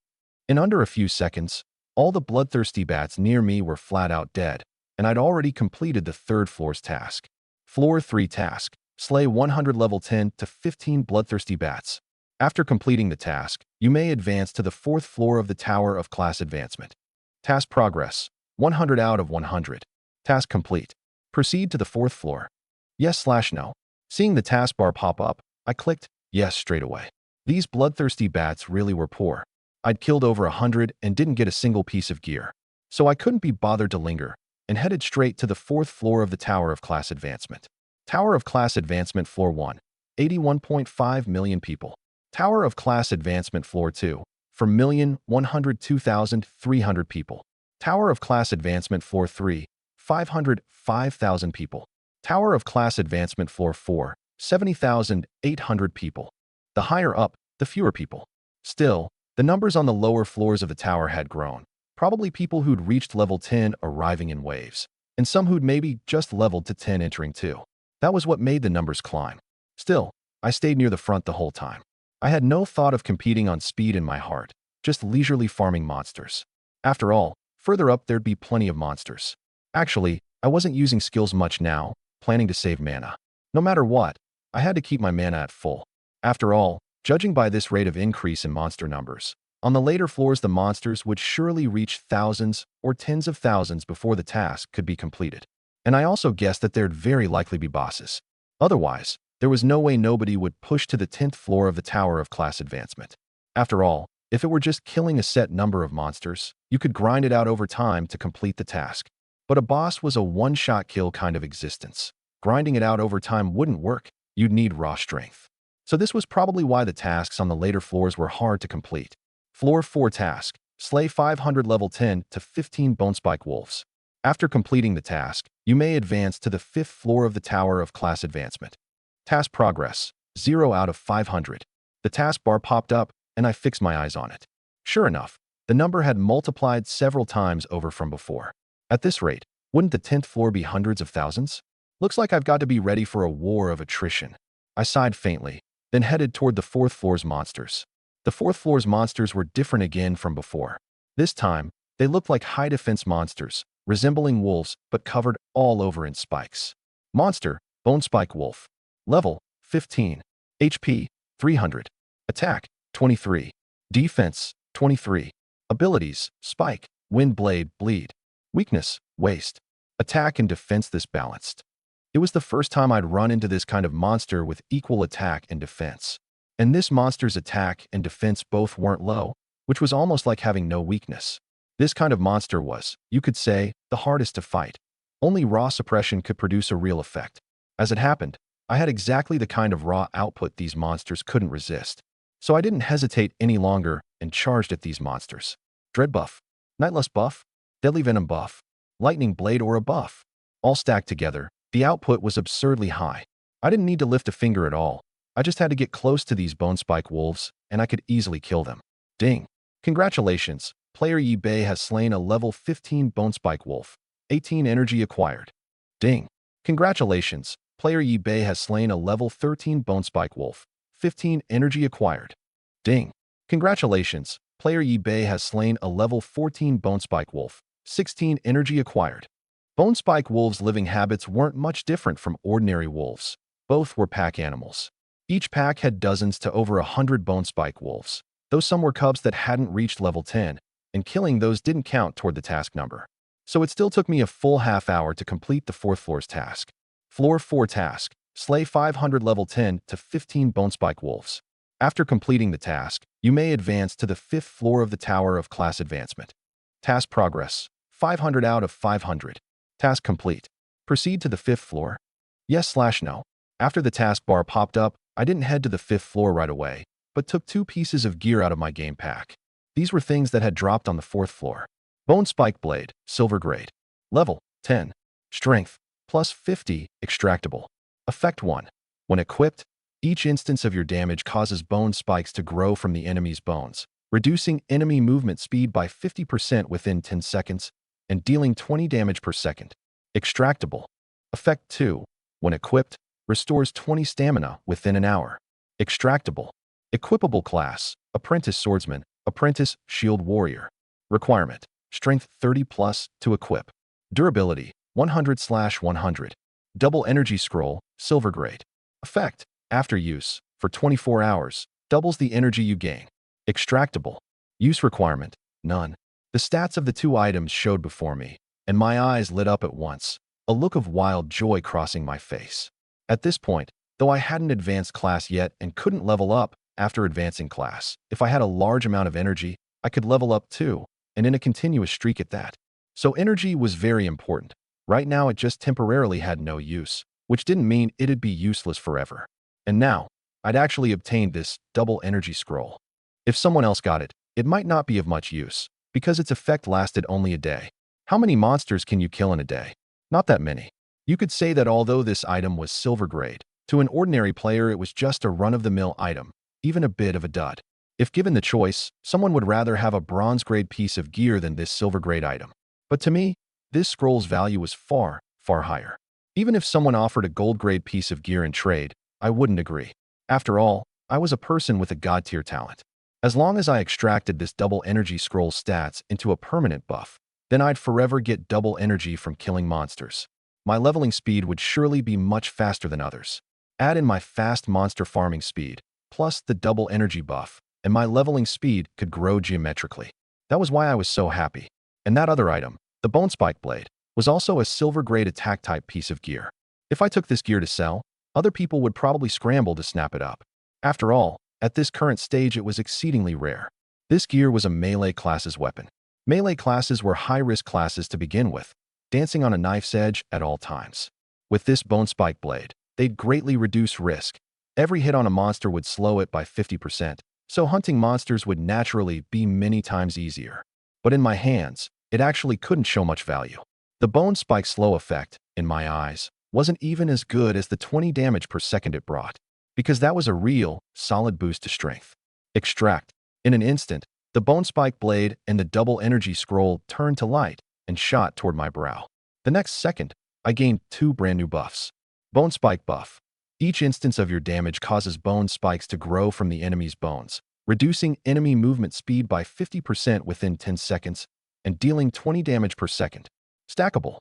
S1: In under a few seconds, all the bloodthirsty bats near me were flat out dead, and I'd already completed the third floor's task. Floor 3 task. Slay 100 level 10 to 15 bloodthirsty bats. After completing the task, you may advance to the 4th floor of the Tower of Class Advancement. Task progress, 100 out of 100. Task complete. Proceed to the 4th floor. Yes/no. Seeing the taskbar pop up, I clicked yes straight away. These bloodthirsty bats really were poor. I'd killed over 100 and didn't get a single piece of gear. So I couldn't be bothered to linger, and headed straight to the 4th floor of the Tower of Class Advancement. Tower of Class Advancement Floor 1, 81.5 million people. Tower of Class Advancement Floor 2, for 1,102,300 people. Tower of Class Advancement Floor 3, 505,000 people. Tower of Class Advancement Floor 4, 70,800 people. The higher up, the fewer people. Still, the numbers on the lower floors of the tower had grown. Probably people who'd reached level 10 arriving in waves, and some who'd maybe just leveled to 10 entering too. That was what made the numbers climb. Still, I stayed near the front the whole time. I had no thought of competing on speed in my heart, just leisurely farming monsters. After all, further up there'd be plenty of monsters. Actually, I wasn't using skills much now, planning to save mana. No matter what, I had to keep my mana at full. After all, judging by this rate of increase in monster numbers, on the later floors the monsters would surely reach thousands or tens of thousands before the task could be completed. And I also guessed that there'd very likely be bosses. Otherwise, there was no way nobody would push to the 10th floor of the Tower of Class Advancement. After all, if it were just killing a set number of monsters, you could grind it out over time to complete the task. But a boss was a one-shot kill kind of existence. Grinding it out over time wouldn't work. You'd need raw strength. So this was probably why the tasks on the later floors were hard to complete. Floor 4 task. Slay 500 level 10 to 15 bonespike wolves. After completing the task, you may advance to the 5th floor of the Tower of Class Advancement. Task progress, 0 out of 500. The taskbar popped up, and I fixed my eyes on it. Sure enough, the number had multiplied several times over from before. At this rate, wouldn't the 10th floor be hundreds of thousands? Looks like I've got to be ready for a war of attrition. I sighed faintly, then headed toward the 4th floor's monsters. The 4th floor's monsters were different again from before. This time, they looked like high-defense monsters, resembling wolves but covered all over in spikes. Monster, Bonespike Wolf. Level, 15. HP, 300. Attack, 23. Defense, 23. Abilities, Spike, Wind Blade, Bleed. Weakness, Waste. Attack and defense this balanced. It was the first time I'd run into this kind of monster with equal attack and defense. And this monster's attack and defense both weren't low, which was almost like having no weakness. This kind of monster was, you could say, the hardest to fight. Only raw suppression could produce a real effect. As it happened, I had exactly the kind of raw output these monsters couldn't resist. So I didn't hesitate any longer and charged at these monsters. Dread buff, Nightlust buff, Deadly Venom buff, lightning blade, or a buff. All stacked together, the output was absurdly high. I didn't need to lift a finger at all. I just had to get close to these bone spike wolves, and I could easily kill them. Ding! Congratulations! Player Yi Bei has slain a level 15 bone spike wolf. 18 energy acquired. Ding! Congratulations! Player Yi Bei has slain a level 13 bone spike wolf. 15 energy acquired. Ding! Congratulations! Player Yi Bei has slain a level 14 bone spike wolf. 16 energy acquired. Bone spike wolves' living habits weren't much different from ordinary wolves. Both were pack animals. Each pack had dozens to over 100 bone spike wolves, though some were cubs that hadn't reached level 10, and killing those didn't count toward the task number. So it still took me a full half hour to complete the 4th floor's task. Floor 4 task: slay 500 level 10 to 15 bone spike wolves. After completing the task, you may advance to the 5th floor of the Tower of Class Advancement. Task progress: 500 out of 500. Task complete. Proceed to the 5th floor. Yes/no. After the taskbar popped up, I didn't head to the 5th floor right away, but took 2 pieces of gear out of my game pack. These were things that had dropped on the 4th floor. Bone Spike Blade, Silver Grade. Level 10. Strength, plus 50, extractable. Effect 1. When equipped, each instance of your damage causes bone spikes to grow from the enemy's bones, reducing enemy movement speed by 50% within 10 seconds, and dealing 20 damage per second. Extractable. Effect 2. When equipped, restores 20 stamina within an hour. Extractable. Equipable class: Apprentice Swordsman, Apprentice Shield Warrior. Requirement: Strength 30 plus to equip. Durability: 100/100. Double Energy Scroll, Silver Grade. Effect: After use, for 24 hours, doubles the energy you gain. Extractable. Use requirement: None. The stats of the 2 items showed before me, and my eyes lit up at once, a look of wild joy crossing my face. At this point, though I hadn't advanced class yet and couldn't level up after advancing class, if I had a large amount of energy, I could level up too, and in a continuous streak at that. So energy was very important. Right now it just temporarily had no use, which didn't mean it'd be useless forever. And now, I'd actually obtained this double energy scroll. If someone else got it, it might not be of much use, because its effect lasted only a day. How many monsters can you kill in a day? Not that many. You could say that although this item was silver grade, to an ordinary player it was just a run-of-the-mill item, even a bit of a dud. If given the choice, someone would rather have a bronze grade piece of gear than this silver grade item. But to me, this scroll's value was far, far higher. Even if someone offered a gold grade piece of gear in trade, I wouldn't agree. After all, I was a person with a god tier talent. As long as I extracted this double energy scroll stats into a permanent buff, then I'd forever get double energy from killing monsters. My leveling speed would surely be much faster than others. Add in my fast monster farming speed, plus the double energy buff, and my leveling speed could grow geometrically. That was why I was so happy. And that other item, the Bone Spike Blade, was also a silver grade attack type piece of gear. If I took this gear to sell, other people would probably scramble to snap it up. After all, at this current stage it was exceedingly rare. This gear was a melee class's weapon. Melee classes were high-risk classes to begin with, dancing on a knife's edge at all times. With this Bone Spike Blade, they'd greatly reduce risk. Every hit on a monster would slow it by 50%, so hunting monsters would naturally be many times easier. But in my hands, it actually couldn't show much value. The Bone Spike Slow effect, in my eyes, wasn't even as good as the 20 damage per second it brought, because that was a real, solid boost to strength. Extract. In an instant, the Bone Spike Blade and the double energy scroll turned to light and shot toward my brow. The next second, I gained 2 brand new buffs. Bone Spike Buff. Each instance of your damage causes bone spikes to grow from the enemy's bones, reducing enemy movement speed by 50% within 10 seconds and dealing 20 damage per second. Stackable.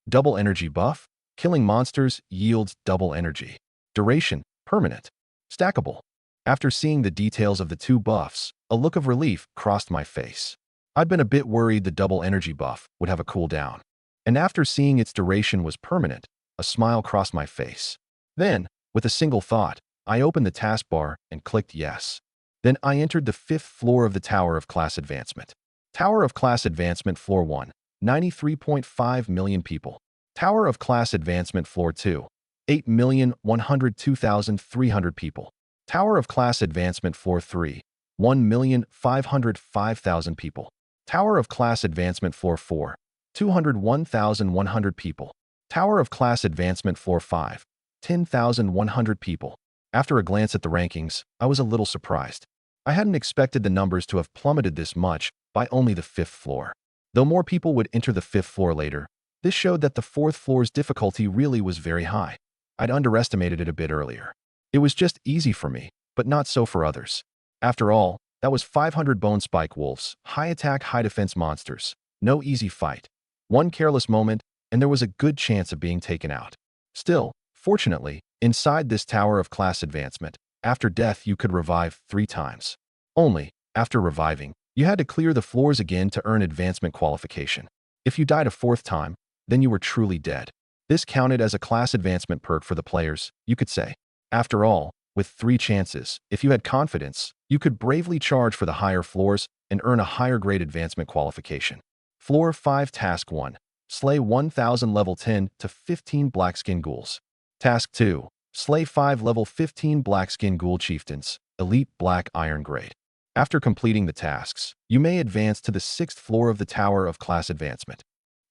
S1: Double Energy Buff. Killing monsters yields double energy. Duration, permanent. Stackable. After seeing the details of the 2 buffs, a look of relief crossed my face. I'd been a bit worried the double energy buff would have a cooldown. And after seeing its duration was permanent, a smile crossed my face. Then, with a single thought, I opened the taskbar and clicked yes. Then I entered the 5th floor of the Tower of Class Advancement. Tower of Class Advancement Floor 1, 93.5 million people. Tower of Class Advancement Floor 2, 8,102,300 people. Tower of Class Advancement Floor 3, 1,505,000 people. Tower of Class Advancement Floor 4, 201,100 people. Tower of Class Advancement Floor 5, 10,100 people. After a glance at the rankings, I was a little surprised. I hadn't expected the numbers to have plummeted this much by only the 5th floor. Though more people would enter the 5th floor later, this showed that the 4th floor's difficulty really was very high. I'd underestimated it a bit earlier. It was just easy for me, but not so for others. After all, that was 500 bone spike wolves, high attack, high defense monsters. No easy fight. One careless moment, and there was a good chance of being taken out. Still, fortunately, inside this tower of class advancement, after death you could revive 3 times. Only, after reviving, you had to clear the floors again to earn advancement qualification. If you died a 4th time, then you were truly dead. This counted as a class advancement perk for the players, you could say. After all, with 3 chances, if you had confidence, you could bravely charge for the higher floors and earn a higher grade advancement qualification. Floor 5 Task 1. Slay 1,000 level 10 to 15 blackskin ghouls. Task 2. Slay 5 level 15 blackskin ghoul chieftains, elite black iron grade. After completing the tasks, you may advance to the 6th floor of the Tower of Class Advancement.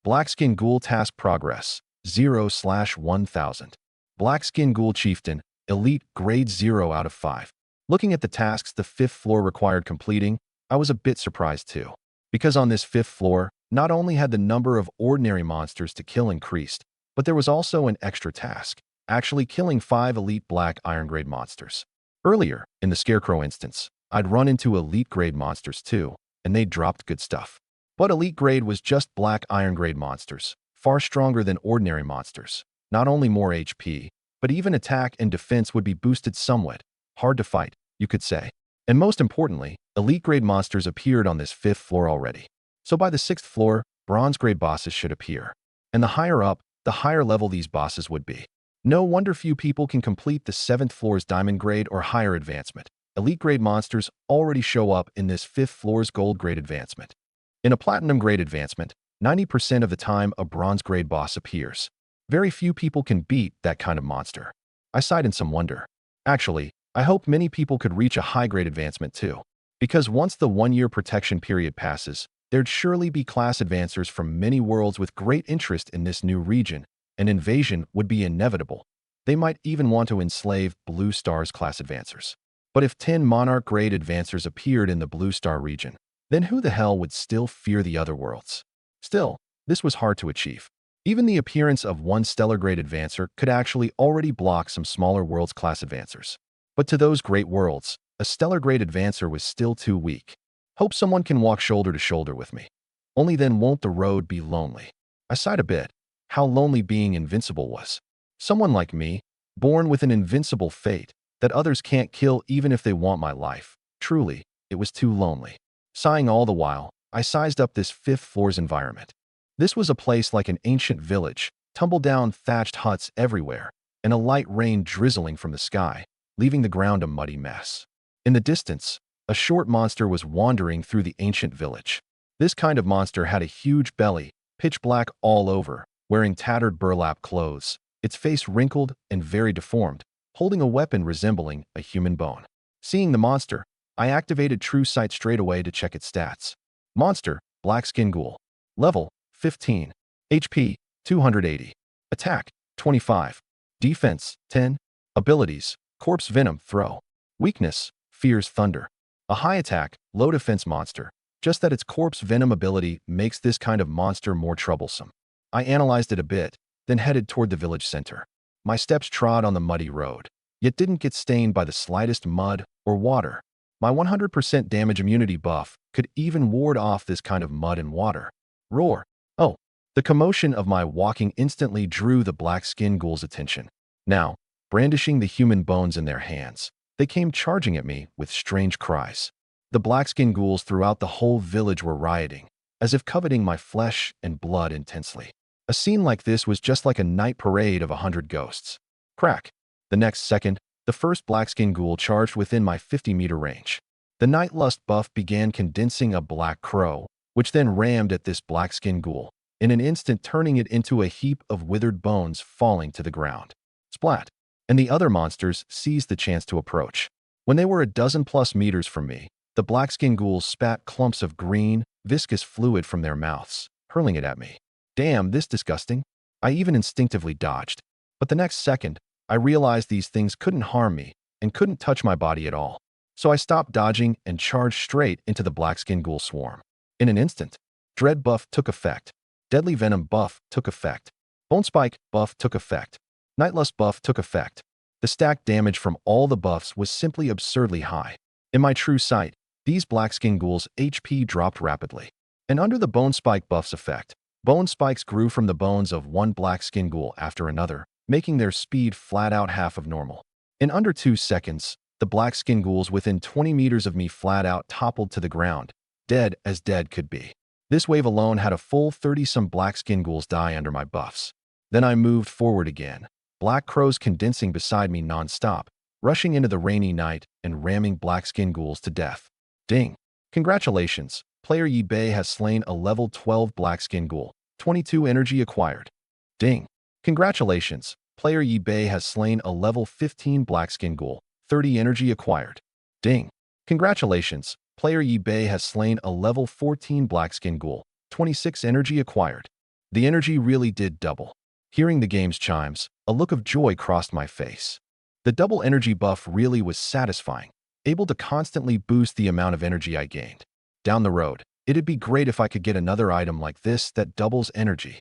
S1: Blackskin Ghoul Task Progress, 0/1000. Blackskin Ghoul Chieftain, Elite Grade 0 out of 5. Looking at the tasks the 5th floor required completing, I was a bit surprised too. Because on this 5th floor, not only had the number of ordinary monsters to kill increased, but there was also an extra task, actually killing 5 elite black iron grade monsters. Earlier, in the Scarecrow instance, I'd run into elite grade monsters too, and they dropped good stuff. But elite grade was just black iron grade monsters, far stronger than ordinary monsters. Not only more HP, but even attack and defense would be boosted somewhat. Hard to fight, you could say. And most importantly, elite grade monsters appeared on this 5th floor already. So by the 6th floor, bronze grade bosses should appear. And the higher up, the higher level these bosses would be. No wonder few people can complete the 7th floor's diamond grade or higher advancement. Elite grade monsters already show up in this 5th floor's gold grade advancement. In a platinum grade advancement, 90% of the time a bronze grade boss appears. Very few people can beat that kind of monster. I sighed in some wonder. Actually, I hope many people could reach a high grade advancement too. Because once the 1-year protection period passes, there'd surely be class advancers from many worlds with great interest in this new region. An invasion would be inevitable. They might even want to enslave Blue Star's class advancers. But if 10 Monarch grade advancers appeared in the Blue Star region, then who the hell would still fear the other worlds? Still, this was hard to achieve. Even the appearance of 1 stellar grade advancer could actually already block some smaller worlds class advancers. But to those great worlds, a stellar grade advancer was still too weak. Hope someone can walk shoulder to shoulder with me. Only then won't the road be lonely. I sighed a bit. How lonely being invincible was. Someone like me, born with an invincible fate, that others can't kill even if they want my life. Truly, it was too lonely. Sighing all the while, I sized up this 5th floor's environment. This was a place like an ancient village, tumble-down thatched huts everywhere, and a light rain drizzling from the sky, leaving the ground a muddy mess. In the distance, a short monster was wandering through the ancient village. This kind of monster had a huge belly, pitch black all over, wearing tattered burlap clothes, its face wrinkled and very deformed, holding a weapon resembling a human bone. Seeing the monster, I activated True Sight straight away to check its stats. Monster, Blackskin Ghoul. Level, 15. HP, 280. Attack, 25. Defense, 10. Abilities, Corpse Venom Throw. Weakness, Fears Thunder. A high attack, low defense monster, just that its Corpse Venom ability makes this kind of monster more troublesome. I analyzed it a bit, then headed toward the village center. My steps trod on the muddy road, yet didn't get stained by the slightest mud or water. My 100% damage immunity buff could even ward off this kind of mud and water. Roar. Oh, the commotion of my walking instantly drew the black-skinned ghouls' attention. Now, brandishing the human bones in their hands, they came charging at me with strange cries. The black-skinned ghouls throughout the whole village were rioting, as if coveting my flesh and blood intensely. A scene like this was just like a night parade of 100 ghosts. Crack. The next second, the first black-skinned ghoul charged within my 50-meter range. The Night Lust buff began condensing a black crow, which then rammed at this black-skinned ghoul, in an instant turning it into a heap of withered bones falling to the ground. Splat. And the other monsters seized the chance to approach. When they were a dozen-plus meters from me, the black-skinned ghouls spat clumps of green, viscous fluid from their mouths, hurling it at me. Damn, this disgusting. I even instinctively dodged. But the next second, I realized these things couldn't harm me and couldn't touch my body at all. So I stopped dodging and charged straight into the black-skinned ghoul swarm. In an instant, Dread buff took effect. Deadly Venom buff took effect. Bone Spike buff took effect. Nightlust buff took effect. The stacked damage from all the buffs was simply absurdly high. In my true sight, these black-skinned ghouls' HP dropped rapidly. And under the Bone Spike buff's effect, bone spikes grew from the bones of one black-skinned ghoul after another, making their speed flat out half of normal. In under 2 seconds, the black-skinned ghouls within 20 meters of me flat out toppled to the ground, dead as dead could be. This wave alone had a full 30-some black-skinned ghouls die under my buffs. Then I moved forward again, black crows condensing beside me non-stop, rushing into the rainy night and ramming black-skinned ghouls to death. Ding! Congratulations, player Yi Bei has slain a level 12 black-skinned ghoul. 22 energy acquired. Ding! Congratulations, player Yi Bei has slain a level 15 black-skinned ghoul. 30 energy acquired. Ding! Congratulations, player Yi Bei has slain a level 14 black-skinned ghoul. 26 energy acquired. The energy really did double. Hearing the game's chimes, a look of joy crossed my face. The double energy buff really was satisfying, able to constantly boost the amount of energy I gained. Down the road, it'd be great if I could get another item like this that doubles energy.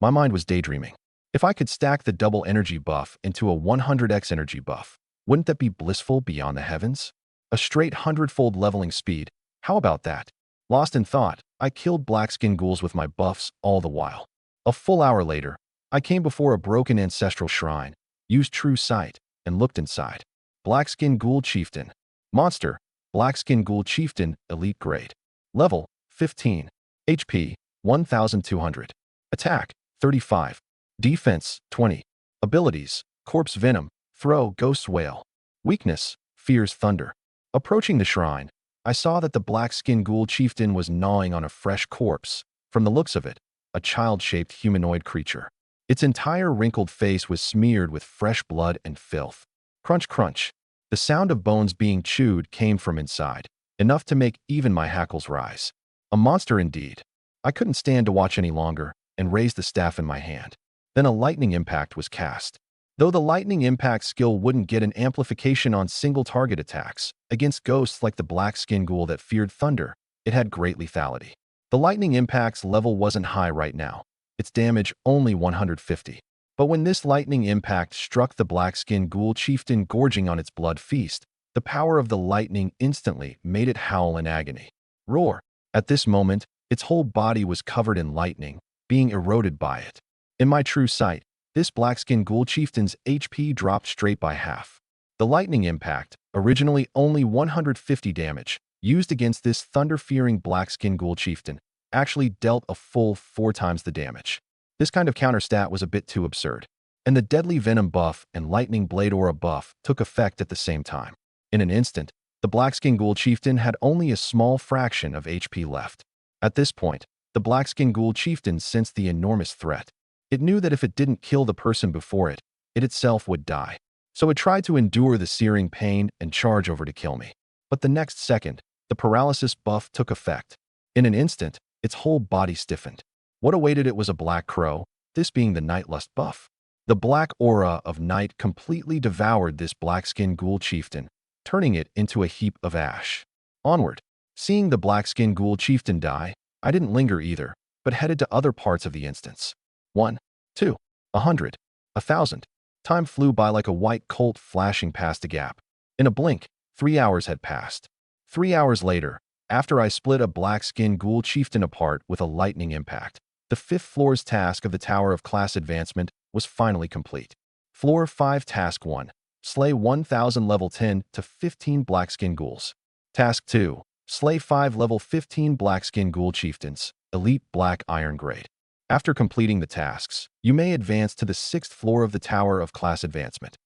S1: My mind was daydreaming. If I could stack the double energy buff into a 100x energy buff, wouldn't that be blissful beyond the heavens? A straight 100-fold leveling speed, how about that? Lost in thought, I killed black-skinned ghouls with my buffs all the while. A full hour later, I came before a broken ancestral shrine, used true sight, and looked inside. Black-skinned ghoul chieftain. Monster, black-skinned ghoul chieftain, elite grade. Level, 15. HP, 1200. Attack, 35. Defense, 20. Abilities, Corpse Venom, Throw, Ghost Whale. Weakness, Fears Thunder. Approaching the shrine, I saw that the black-skinned ghoul chieftain was gnawing on a fresh corpse. From the looks of it, a child-shaped humanoid creature. Its entire wrinkled face was smeared with fresh blood and filth. Crunch, crunch. The sound of bones being chewed came from inside, enough to make even my hackles rise. A monster indeed. I couldn't stand to watch any longer and raised the staff in my hand. Then a lightning impact was cast. Though the lightning impact skill wouldn't get an amplification on single target attacks, against ghosts like the black-skinned ghoul that feared thunder, it had great lethality. The lightning impact's level wasn't high right now. Its damage only 150. But when this lightning impact struck the black-skinned ghoul chieftain gorging on its blood feast, the power of the lightning instantly made it howl in agony. Roar! At this moment, its whole body was covered in lightning, being eroded by it. In my true sight, this black-skinned ghoul chieftain's HP dropped straight by half. The lightning impact, originally only 150 damage, used against this thunder-fearing black-skinned ghoul chieftain, actually dealt a full 4 times the damage. This kind of counter-stat was a bit too absurd. And the Deadly Venom buff and Lightning Blade Aura buff took effect at the same time. In an instant, the black-skinned ghoul chieftain had only a small fraction of HP left. At this point, the black-skinned ghoul chieftain sensed the enormous threat. It knew that if it didn't kill the person before it, it itself would die. So it tried to endure the searing pain and charge over to kill me. But the next second, the paralysis buff took effect. In an instant, its whole body stiffened. What awaited it was a black crow, this being the Nightlust buff. The black aura of night completely devoured this black-skinned ghoul chieftain, turning it into a heap of ash. Onward. Seeing the black-skinned ghoul chieftain die, I didn't linger either, but headed to other parts of the instance. 1, 2, 100, 1,000. Time flew by like a white colt flashing past a gap. In a blink, 3 hours had passed. 3 hours later, after I split a black-skinned ghoul chieftain apart with a lightning impact, the 5th floor's task of the Tower of Class Advancement was finally complete. Floor 5 Task 1. Slay 1,000 level 10 to 15 black-skinned ghouls. Task 2. Slay 5 level 15 black-skinned ghoul chieftains, elite black iron grade. After completing the tasks, you may advance to the 6th floor of the Tower of Class Advancement.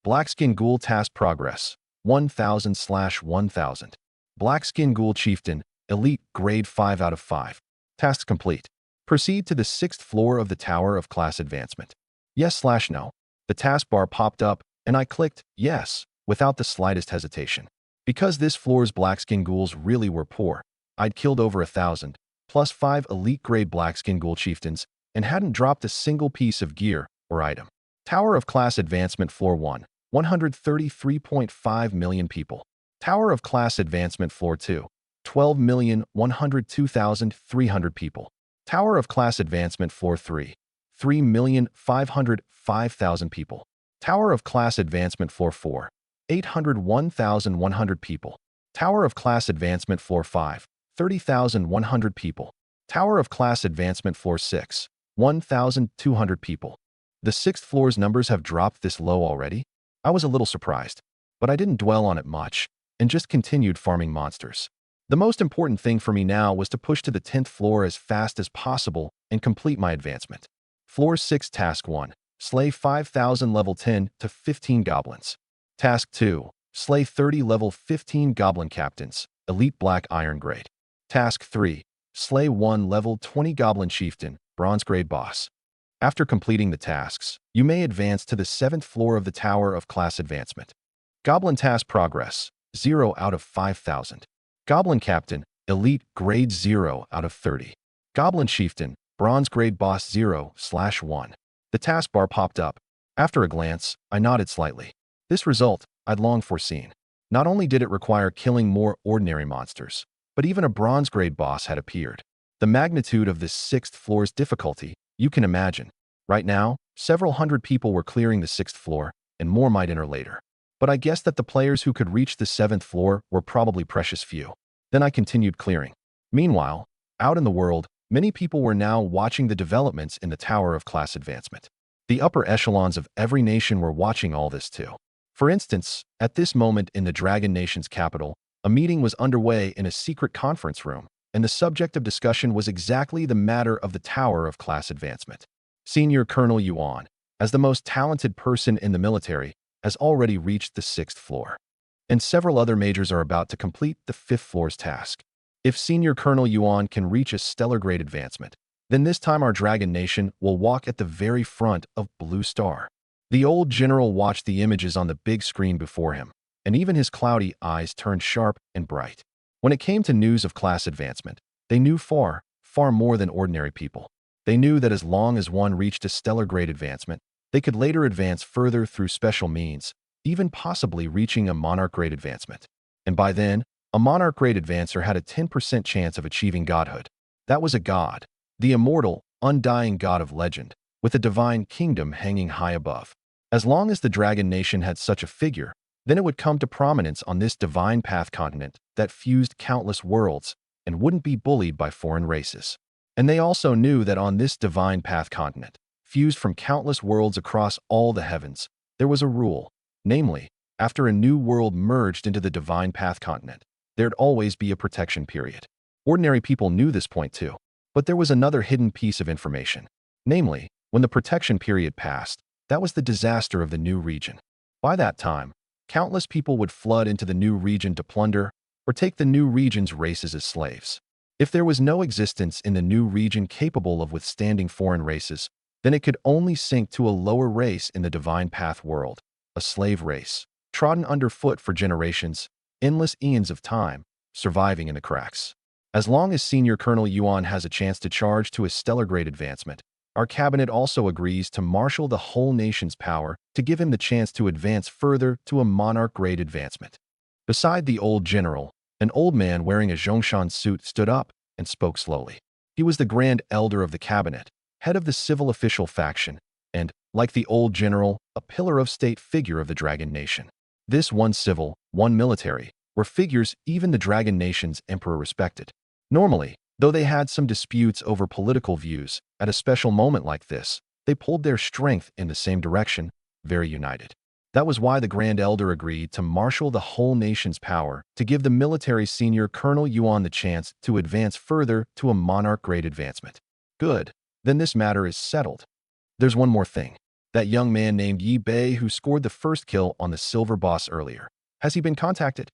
S1: Black-skinned ghoul task progress, 1,000/1000. Black-skinned ghoul chieftain, elite grade 5 out of 5. Task complete. Proceed to the 6th floor of the Tower of Class Advancement. Yes/no. The taskbar popped up, and I clicked yes, without the slightest hesitation. Because this floor's black-skinned ghouls really were poor, I'd killed over 1,000, plus 5 elite-grade black-skinned ghoul chieftains, and hadn't dropped a single piece of gear or item. Tower of Class Advancement Floor 1, 133.5 million people. Tower of Class Advancement Floor 2, 12,102,300 people. Tower of Class Advancement Floor 3, 3,505,000 people. Tower of Class Advancement Floor 4, 801,100 people. Tower of Class Advancement Floor 5, 30,100 people. Tower of Class Advancement Floor 6, 1,200 people. The sixth floor's numbers have dropped this low already? I was a little surprised, but I didn't dwell on it much and just continued farming monsters. The most important thing for me now was to push to the 10th floor as fast as possible and complete my advancement. Floor 6 Task 1. Slay 5,000 level 10 to 15 goblins. Task 2. Slay 30 level 15 goblin captains, elite black iron grade. Task 3. Slay 1 level 20 goblin chieftain, bronze grade boss. After completing the tasks, you may advance to the 7th floor of the Tower of Class Advancement. Goblin Task Progress, 0 out of 5,000. Goblin Captain, Elite Grade 0 out of 30. Goblin Chieftain, Bronze Grade Boss 0/1. The taskbar popped up. After a glance, I nodded slightly. This result, I'd long foreseen. Not only did it require killing more ordinary monsters, but even a bronze grade boss had appeared. The magnitude of this 6th floor's difficulty, you can imagine. Right now, several hundred people were clearing the 6th floor, and more might enter later. But I guessed that the players who could reach the 7th floor were probably precious few. Then I continued clearing. Meanwhile, out in the world, many people were now watching the developments in the Tower of Class Advancement. The upper echelons of every nation were watching all this too. For instance, at this moment in the Dragon Nation's capital, a meeting was underway in a secret conference room, and the subject of discussion was exactly the matter of the Tower of Class Advancement. Senior Colonel Yuan, as the most talented person in the military, has already reached the 6th floor. And several other majors are about to complete the 5th floor's task. If Senior Colonel Yuan can reach a stellar grade advancement, then this time our Dragon Nation will walk at the very front of Blue Star. The old general watched the images on the big screen before him, and even his cloudy eyes turned sharp and bright. When it came to news of class advancement, they knew far, far more than ordinary people. They knew that as long as one reached a stellar grade advancement, they could later advance further through special means, even possibly reaching a monarch grade advancement. And by then, a monarch grade advancer had a 10% chance of achieving godhood. That was a god, the immortal, undying god of legend, with a divine kingdom hanging high above. As long as the Dragon Nation had such a figure, then it would come to prominence on this divine path continent that fused countless worlds and wouldn't be bullied by foreign races. And they also knew that on this divine path continent, fused from countless worlds across all the heavens, there was a rule, namely, after a new world merged into the divine path continent, there'd always be a protection period. Ordinary people knew this point too, but there was another hidden piece of information. Namely, when the protection period passed, that was the disaster of the new region. By that time, countless people would flood into the new region to plunder or take the new region's races as slaves. If there was no existence in the new region capable of withstanding foreign races, then it could only sink to a lower race in the divine path world, a slave race, trodden underfoot for generations, endless eons of time, surviving in the cracks. As long as Senior Colonel Yuan has a chance to charge to a stellar grade advancement, our cabinet also agrees to marshal the whole nation's power to give him the chance to advance further to a monarch grade advancement. Beside the old general, an old man wearing a Zhongshan suit stood up and spoke slowly. He was the Grand Elder of the cabinet, head of the civil official faction, and, like the old general, a pillar of state figure of the Dragon Nation. This one civil, one military, were figures even the Dragon Nation's emperor respected. Normally, though they had some disputes over political views, at a special moment like this, they pulled their strength in the same direction, very united. That was why the Grand Elder agreed to marshal the whole nation's power to give the military senior Colonel Yuan the chance to advance further to a monarch grade advancement. Good, then this matter is settled. There's one more thing. That young man named Yi Bei who scored the first kill on the silver boss earlier. Has he been contacted?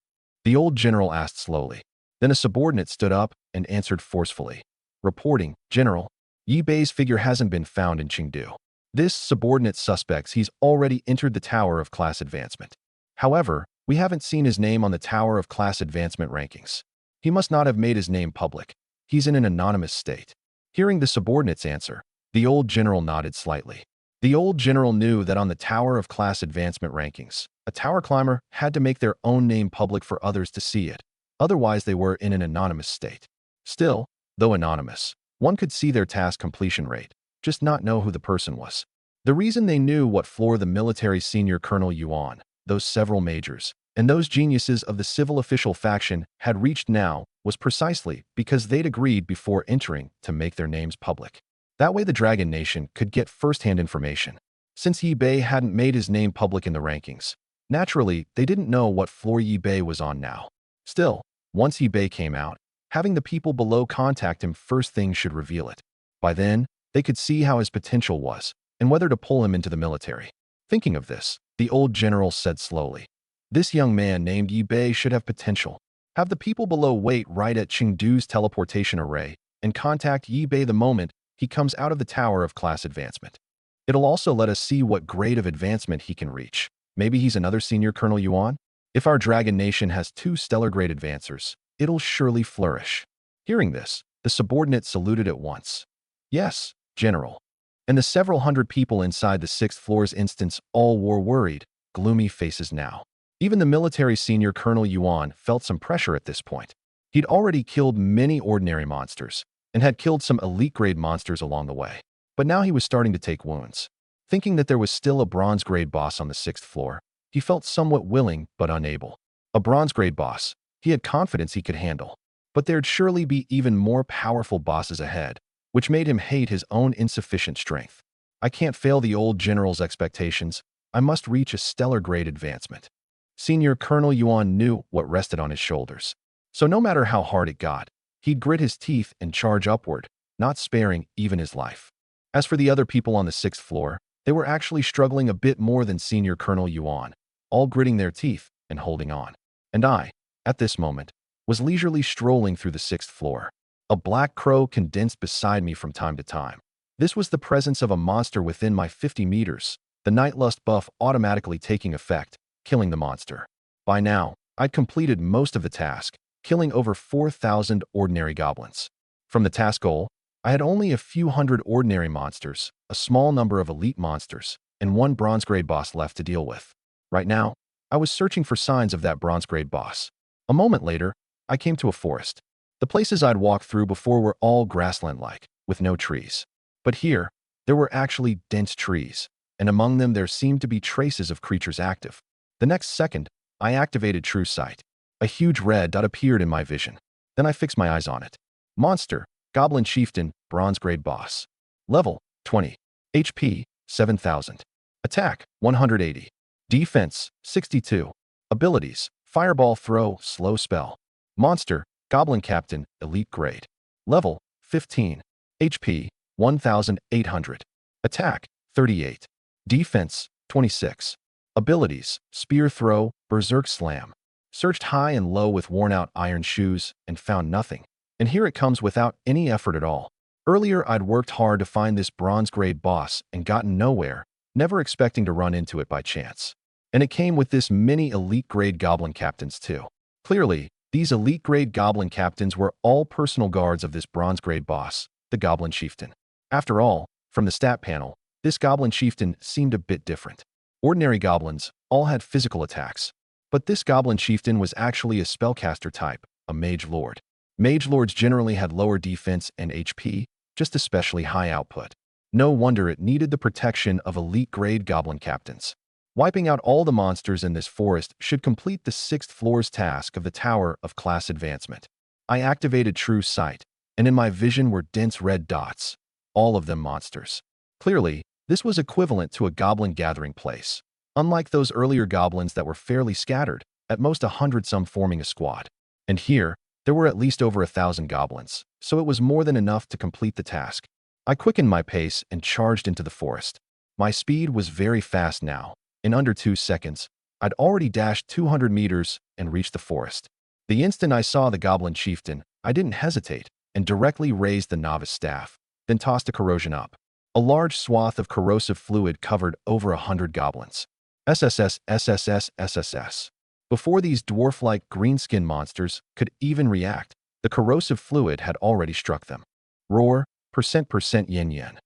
S1: The old general asked slowly. Then a subordinate stood up and answered forcefully. Reporting, General, Yi Bei's figure hasn't been found in Chengdu. This subordinate suspects he's already entered the Tower of Class Advancement. However, we haven't seen his name on the Tower of Class Advancement rankings. He must not have made his name public. He's in an anonymous state. Hearing the subordinate's answer, The old general nodded slightly. The old general knew that on the Tower of Class Advancement rankings, a tower climber had to make their own name public for others to see it. Otherwise, they were in an anonymous state. Still, though anonymous, one could see their task completion rate, just not know who the person was. The reason they knew what floor the military senior Colonel Yuan, those several majors, and those geniuses of the civil official faction had reached now was precisely because they'd agreed before entering to make their names public. That way the Dragon Nation could get first-hand information. Since Yi Bei hadn't made his name public in the rankings, naturally, they didn't know what floor Yi Bei was on now. Still, once Yi Bei came out, having the people below contact him first thing should reveal it. By then, they could see how his potential was and whether to pull him into the military. Thinking of this, the old general said slowly, "This young man named Yi Bei should have potential. Have the people below wait right at Chengdu's teleportation array and contact Yi Bei the moment he comes out of the Tower of Class Advancement. It'll also let us see what grade of advancement he can reach. Maybe he's another senior Colonel Yuan? If our Dragon Nation has 2 stellar grade advancers, it'll surely flourish." Hearing this, the subordinate saluted at once. "Yes, General." And the several hundred people inside the 6th floor's instance all wore worried, gloomy faces now. Even the military senior Colonel Yuan felt some pressure at this point. He'd already killed many ordinary monsters and had killed some elite-grade monsters along the way. But now he was starting to take wounds. Thinking that there was still a bronze-grade boss on the 6th floor, he felt somewhat willing but unable. A bronze-grade boss, he had confidence he could handle. But there'd surely be even more powerful bosses ahead, which made him hate his own insufficient strength. "I can't fail the old general's expectations. I must reach a stellar grade advancement." Senior Colonel Yuan knew what rested on his shoulders. So no matter how hard it got, he'd grit his teeth and charge upward, not sparing even his life. As for the other people on the 6th floor, they were actually struggling a bit more than Senior Colonel Yuan, all gritting their teeth and holding on. And I, at this moment, was leisurely strolling through the 6th floor. A black crow condensed beside me from time to time. This was the presence of a monster within my 50 meters, the Nightlust buff automatically taking effect, killing the monster. By now, I'd completed most of the task, killing over 4,000 ordinary goblins. From the task goal, I had only a few hundred ordinary monsters, a small number of elite monsters, and 1 bronze-grade boss left to deal with. Right now, I was searching for signs of that bronze-grade boss. A moment later, I came to a forest. The places I'd walked through before were all grassland-like, with no trees. But here, there were actually dense trees, and among them there seemed to be traces of creatures active. The next second, I activated True Sight. A huge red dot appeared in my vision. Then I fixed my eyes on it. Monster, Goblin Chieftain, Bronze-grade boss. Level, 20. HP, 7,000. Attack, 180. Defense, 62. Abilities, Fireball Throw, Slow Spell. Monster, Goblin Captain, Elite Grade. Level, 15. HP, 1,800. Attack, 38. Defense, 26. Abilities, Spear Throw, Berserk Slam. Searched high and low with worn-out iron shoes and found nothing. And here it comes without any effort at all. Earlier, I'd worked hard to find this bronze-grade boss and gotten nowhere, never expecting to run into it by chance. And it came with this many elite-grade goblin captains too. Clearly, these elite-grade goblin captains were all personal guards of this bronze-grade boss, the Goblin Chieftain. After all, from the stat panel, this Goblin Chieftain seemed a bit different. Ordinary goblins all had physical attacks, but this Goblin Chieftain was actually a spellcaster type, a Mage Lord. Mage Lords generally had lower defense and HP, just especially high output. No wonder it needed the protection of elite-grade goblin captains. Wiping out all the monsters in this forest should complete the 6th floor's task of the Tower of Class Advancement. I activated True Sight, and in my vision were dense red dots, all of them monsters. Clearly, this was equivalent to a goblin gathering place. Unlike those earlier goblins that were fairly scattered, at most 100-some forming a squad. And here, there were at least over 1,000 goblins, so it was more than enough to complete the task. I quickened my pace and charged into the forest. My speed was very fast now. In under 2 seconds, I'd already dashed 200 meters and reached the forest. The instant I saw the Goblin Chieftain, I didn't hesitate and directly raised the novice staff, then tossed a corrosion up. A large swath of corrosive fluid covered over 100 goblins. SSS, SSS, SSS. Before these dwarf-like green-skin monsters could even react, the corrosive fluid had already struck them. Roar, percent yen yen.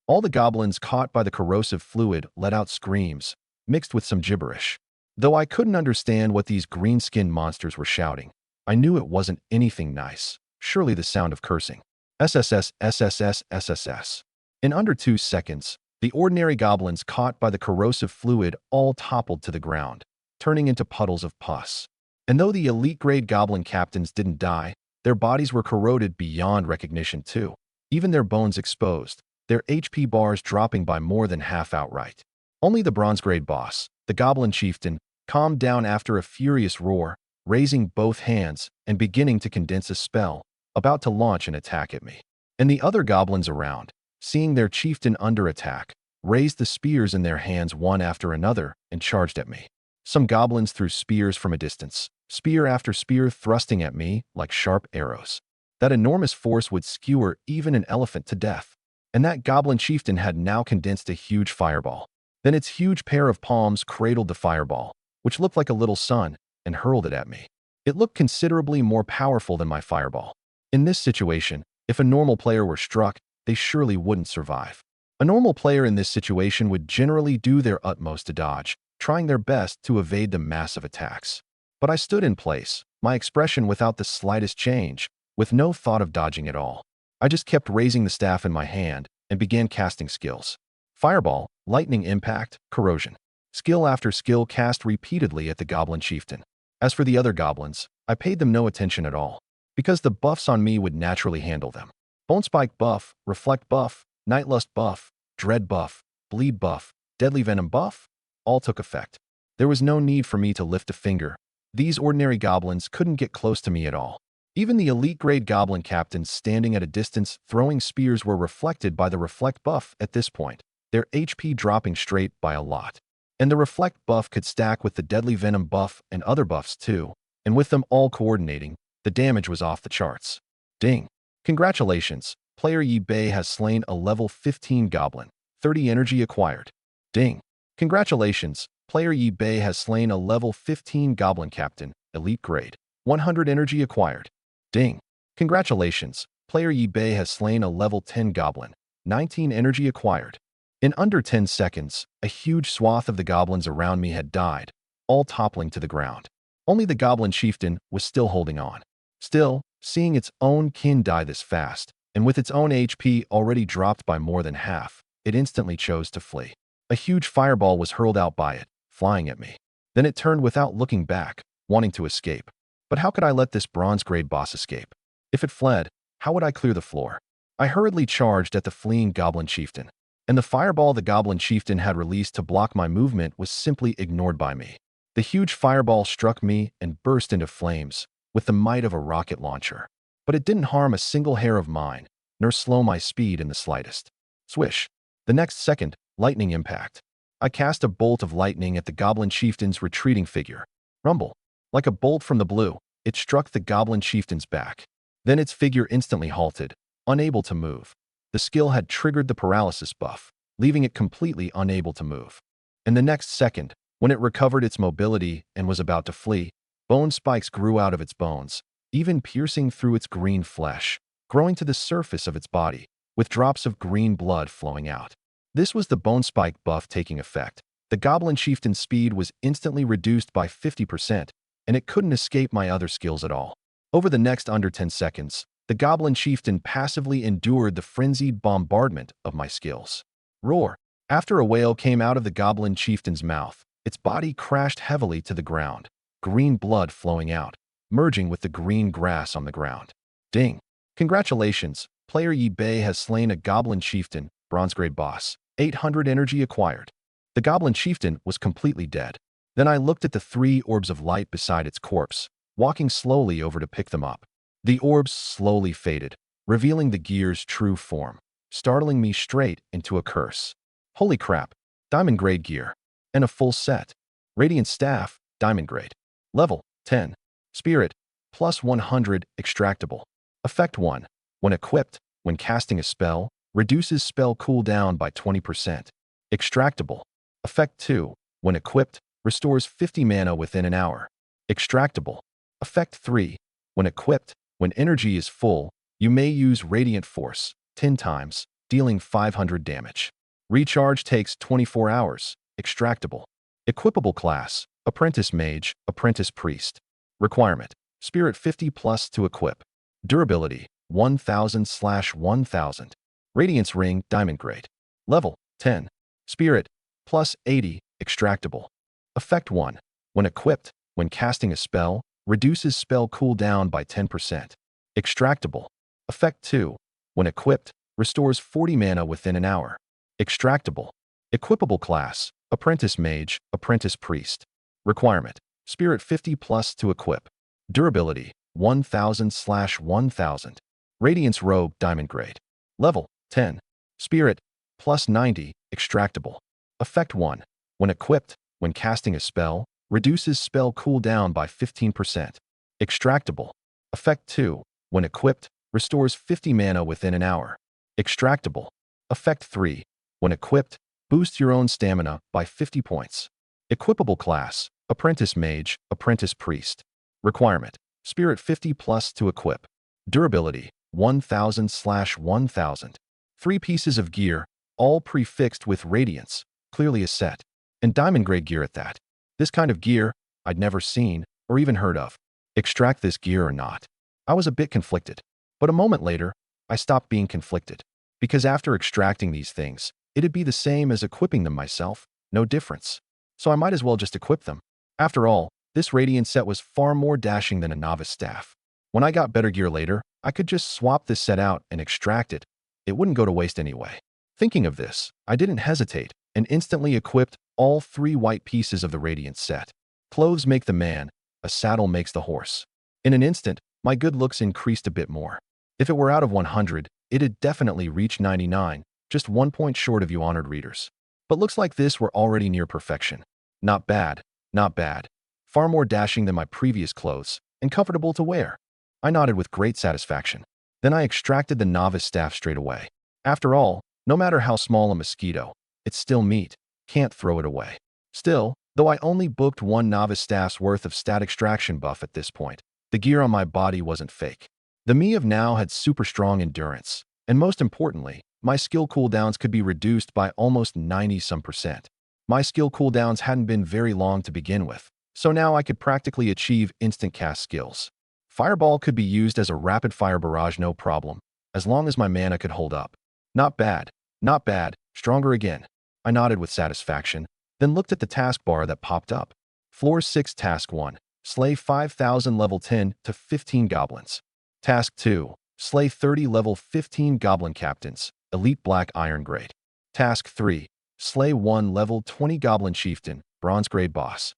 S1: All the goblins caught by the corrosive fluid let out screams, mixed with some gibberish. Though I couldn't understand what these green-skinned monsters were shouting, I knew it wasn't anything nice. Surely the sound of cursing. SSS, SSS, SSS. In under 2 seconds, the ordinary goblins caught by the corrosive fluid all toppled to the ground, turning into puddles of pus. And though the elite-grade goblin captains didn't die, their bodies were corroded beyond recognition too, even their bones exposed, their HP bars dropping by more than half outright. Only the bronze-grade boss, the goblin chieftain, calmed down after a furious roar, raising both hands and beginning to condense a spell, about to launch an attack at me. And the other goblins around, seeing their chieftain under attack, raised the spears in their hands one after another and charged at me. Some goblins threw spears from a distance, spear after spear thrusting at me like sharp arrows. That enormous force would skewer even an elephant to death. And that goblin chieftain had now condensed a huge fireball. Then its huge pair of palms cradled the fireball, which looked like a little sun, and hurled it at me. It looked considerably more powerful than my fireball. In this situation, if a normal player were struck, they surely wouldn't survive. A normal player in this situation would generally do their utmost to dodge, trying their best to evade the massive attacks. But I stood in place, my expression without the slightest change, with no thought of dodging at all. I just kept raising the staff in my hand and began casting skills. Fireball, lightning impact, corrosion. Skill after skill cast repeatedly at the goblin chieftain. As for the other goblins, I paid them no attention at all, because the buffs on me would naturally handle them. Bone Spike buff, Reflect buff, Nightlust buff, Dread buff, Bleed buff, Deadly Venom buff, all took effect. There was no need for me to lift a finger. These ordinary goblins couldn't get close to me at all. Even the elite-grade goblin captains standing at a distance throwing spears were reflected by the Reflect buff at this point, their HP dropping straight by a lot. And the Reflect buff could stack with the Deadly Venom buff and other buffs too, and with them all coordinating, the damage was off the charts. Ding! Congratulations, player Yi Bei has slain a level 15 goblin. 30 energy acquired. Ding! Congratulations, player Yi Bei has slain a level 15 goblin captain, elite grade. 100 energy acquired. Ding! Congratulations, player Yi Bei has slain a level 10 goblin. 19 energy acquired. In under 10 seconds, a huge swath of the goblins around me had died, all toppling to the ground. Only the goblin chieftain was still holding on. Still, seeing its own kin die this fast, and with its own HP already dropped by more than half, it instantly chose to flee. A huge fireball was hurled out by it, flying at me. Then it turned without looking back, wanting to escape. But how could I let this bronze-grade boss escape? If it fled, how would I clear the floor? I hurriedly charged at the fleeing goblin chieftain, and the fireball the goblin chieftain had released to block my movement was simply ignored by me. The huge fireball struck me and burst into flames, with the might of a rocket launcher. But it didn't harm a single hair of mine, nor slow my speed in the slightest. Swish! The next second, lightning impact. I cast a bolt of lightning at the goblin chieftain's retreating figure. Rumble! Like a bolt from the blue, it struck the goblin chieftain's back. Then its figure instantly halted, unable to move. The skill had triggered the paralysis buff, leaving it completely unable to move. In the next second, when it recovered its mobility and was about to flee, bone spikes grew out of its bones, even piercing through its green flesh, growing to the surface of its body, with drops of green blood flowing out. This was the bone spike buff taking effect. The goblin chieftain's speed was instantly reduced by 50%, and it couldn't escape my other skills at all. Over the next under 10 seconds, the goblin chieftain passively endured the frenzied bombardment of my skills. Roar! After a wail came out of the goblin chieftain's mouth, its body crashed heavily to the ground, green blood flowing out, merging with the green grass on the ground. Ding! Congratulations, player Yi Bei has slain a goblin chieftain, bronze-grade boss. 800 energy acquired. The goblin chieftain was completely dead. Then I looked at the 3 orbs of light beside its corpse, walking slowly over to pick them up. The orbs slowly faded, revealing the gear's true form, startling me straight into a curse. Holy crap! Diamond grade gear. And a full set. Radiant staff, diamond grade. Level 10. Spirit, plus 100, extractable. Effect 1. When equipped, when casting a spell, reduces spell cooldown by 20%. Extractable. Effect 2. When equipped, restores 50 mana within an hour. Extractable. Effect 3. When equipped, when energy is full, you may use Radiant Force 10 times, dealing 500 damage. Recharge takes 24 hours. Extractable. Equipable class, Apprentice Mage, Apprentice Priest. Requirement, Spirit 50 plus to equip. Durability, 1000/1000. Radiance Ring, Diamond Grade. Level, 10. Spirit, plus 80, extractable. Effect 1. When equipped, when casting a spell, reduces spell cooldown by 10%. Extractable. Effect 2. When equipped, restores 40 mana within an hour. Extractable. Equipable class, Apprentice Mage, Apprentice Priest. Requirement, Spirit 50 plus to equip. Durability, 1000/1000. Radiance Robe, Diamond Grade. Level, 10. Spirit, plus 90, extractable. Effect 1. When equipped, when casting a spell, reduces spell cooldown by 15%. Extractable. Effect 2. When equipped, restores 50 mana within an hour. Extractable. Effect 3. When equipped, boosts your own stamina by 50 points. Equipable class, Apprentice Mage, Apprentice Priest. Requirement, Spirit 50 plus to equip. Durability, 1000/1000. 3 pieces of gear, all prefixed with Radiance, clearly a set, and Diamond Grade gear at that. This kind of gear, I'd never seen or even heard of. Extract this gear or not? I was a bit conflicted, but a moment later, I stopped being conflicted. Because after extracting these things, it'd be the same as equipping them myself, no difference. So I might as well just equip them. After all, this Radiant set was far more dashing than a novice staff. When I got better gear later, I could just swap this set out and extract it. It wouldn't go to waste anyway. Thinking of this, I didn't hesitate and instantly equipped all 3 white pieces of the Radiant set. Clothes make the man, a saddle makes the horse. In an instant, my good looks increased a bit more. If it were out of 100, it'd definitely reach 99, just 1 point short of you honored readers. But looks like this were already near perfection. Not bad, not bad. Far more dashing than my previous clothes, and comfortable to wear. I nodded with great satisfaction. Then I extracted the novice staff straight away. After all, no matter how small a mosquito, it's still meat. Can't throw it away. Still, though I only booked 1 novice staff's worth of stat extraction buff at this point, the gear on my body wasn't fake. The me of now had super strong endurance, and most importantly, my skill cooldowns could be reduced by almost 90-some%. My skill cooldowns hadn't been very long to begin with, so now I could practically achieve instant cast skills. Fireball could be used as a rapid fire barrage no problem, as long as my mana could hold up. Not bad, not bad, stronger again. I nodded with satisfaction, then looked at the taskbar that popped up. Floor 6 Task 1. Slay 5,000 level 10 to 15 goblins. Task 2. Slay 30 level 15 goblin captains, elite black iron grade. Task 3. Slay 1 level 20 goblin chieftain, bronze grade boss.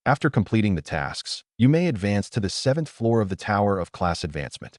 S1: After completing the tasks, you may advance to the 7th floor of the Tower of Class Advancement.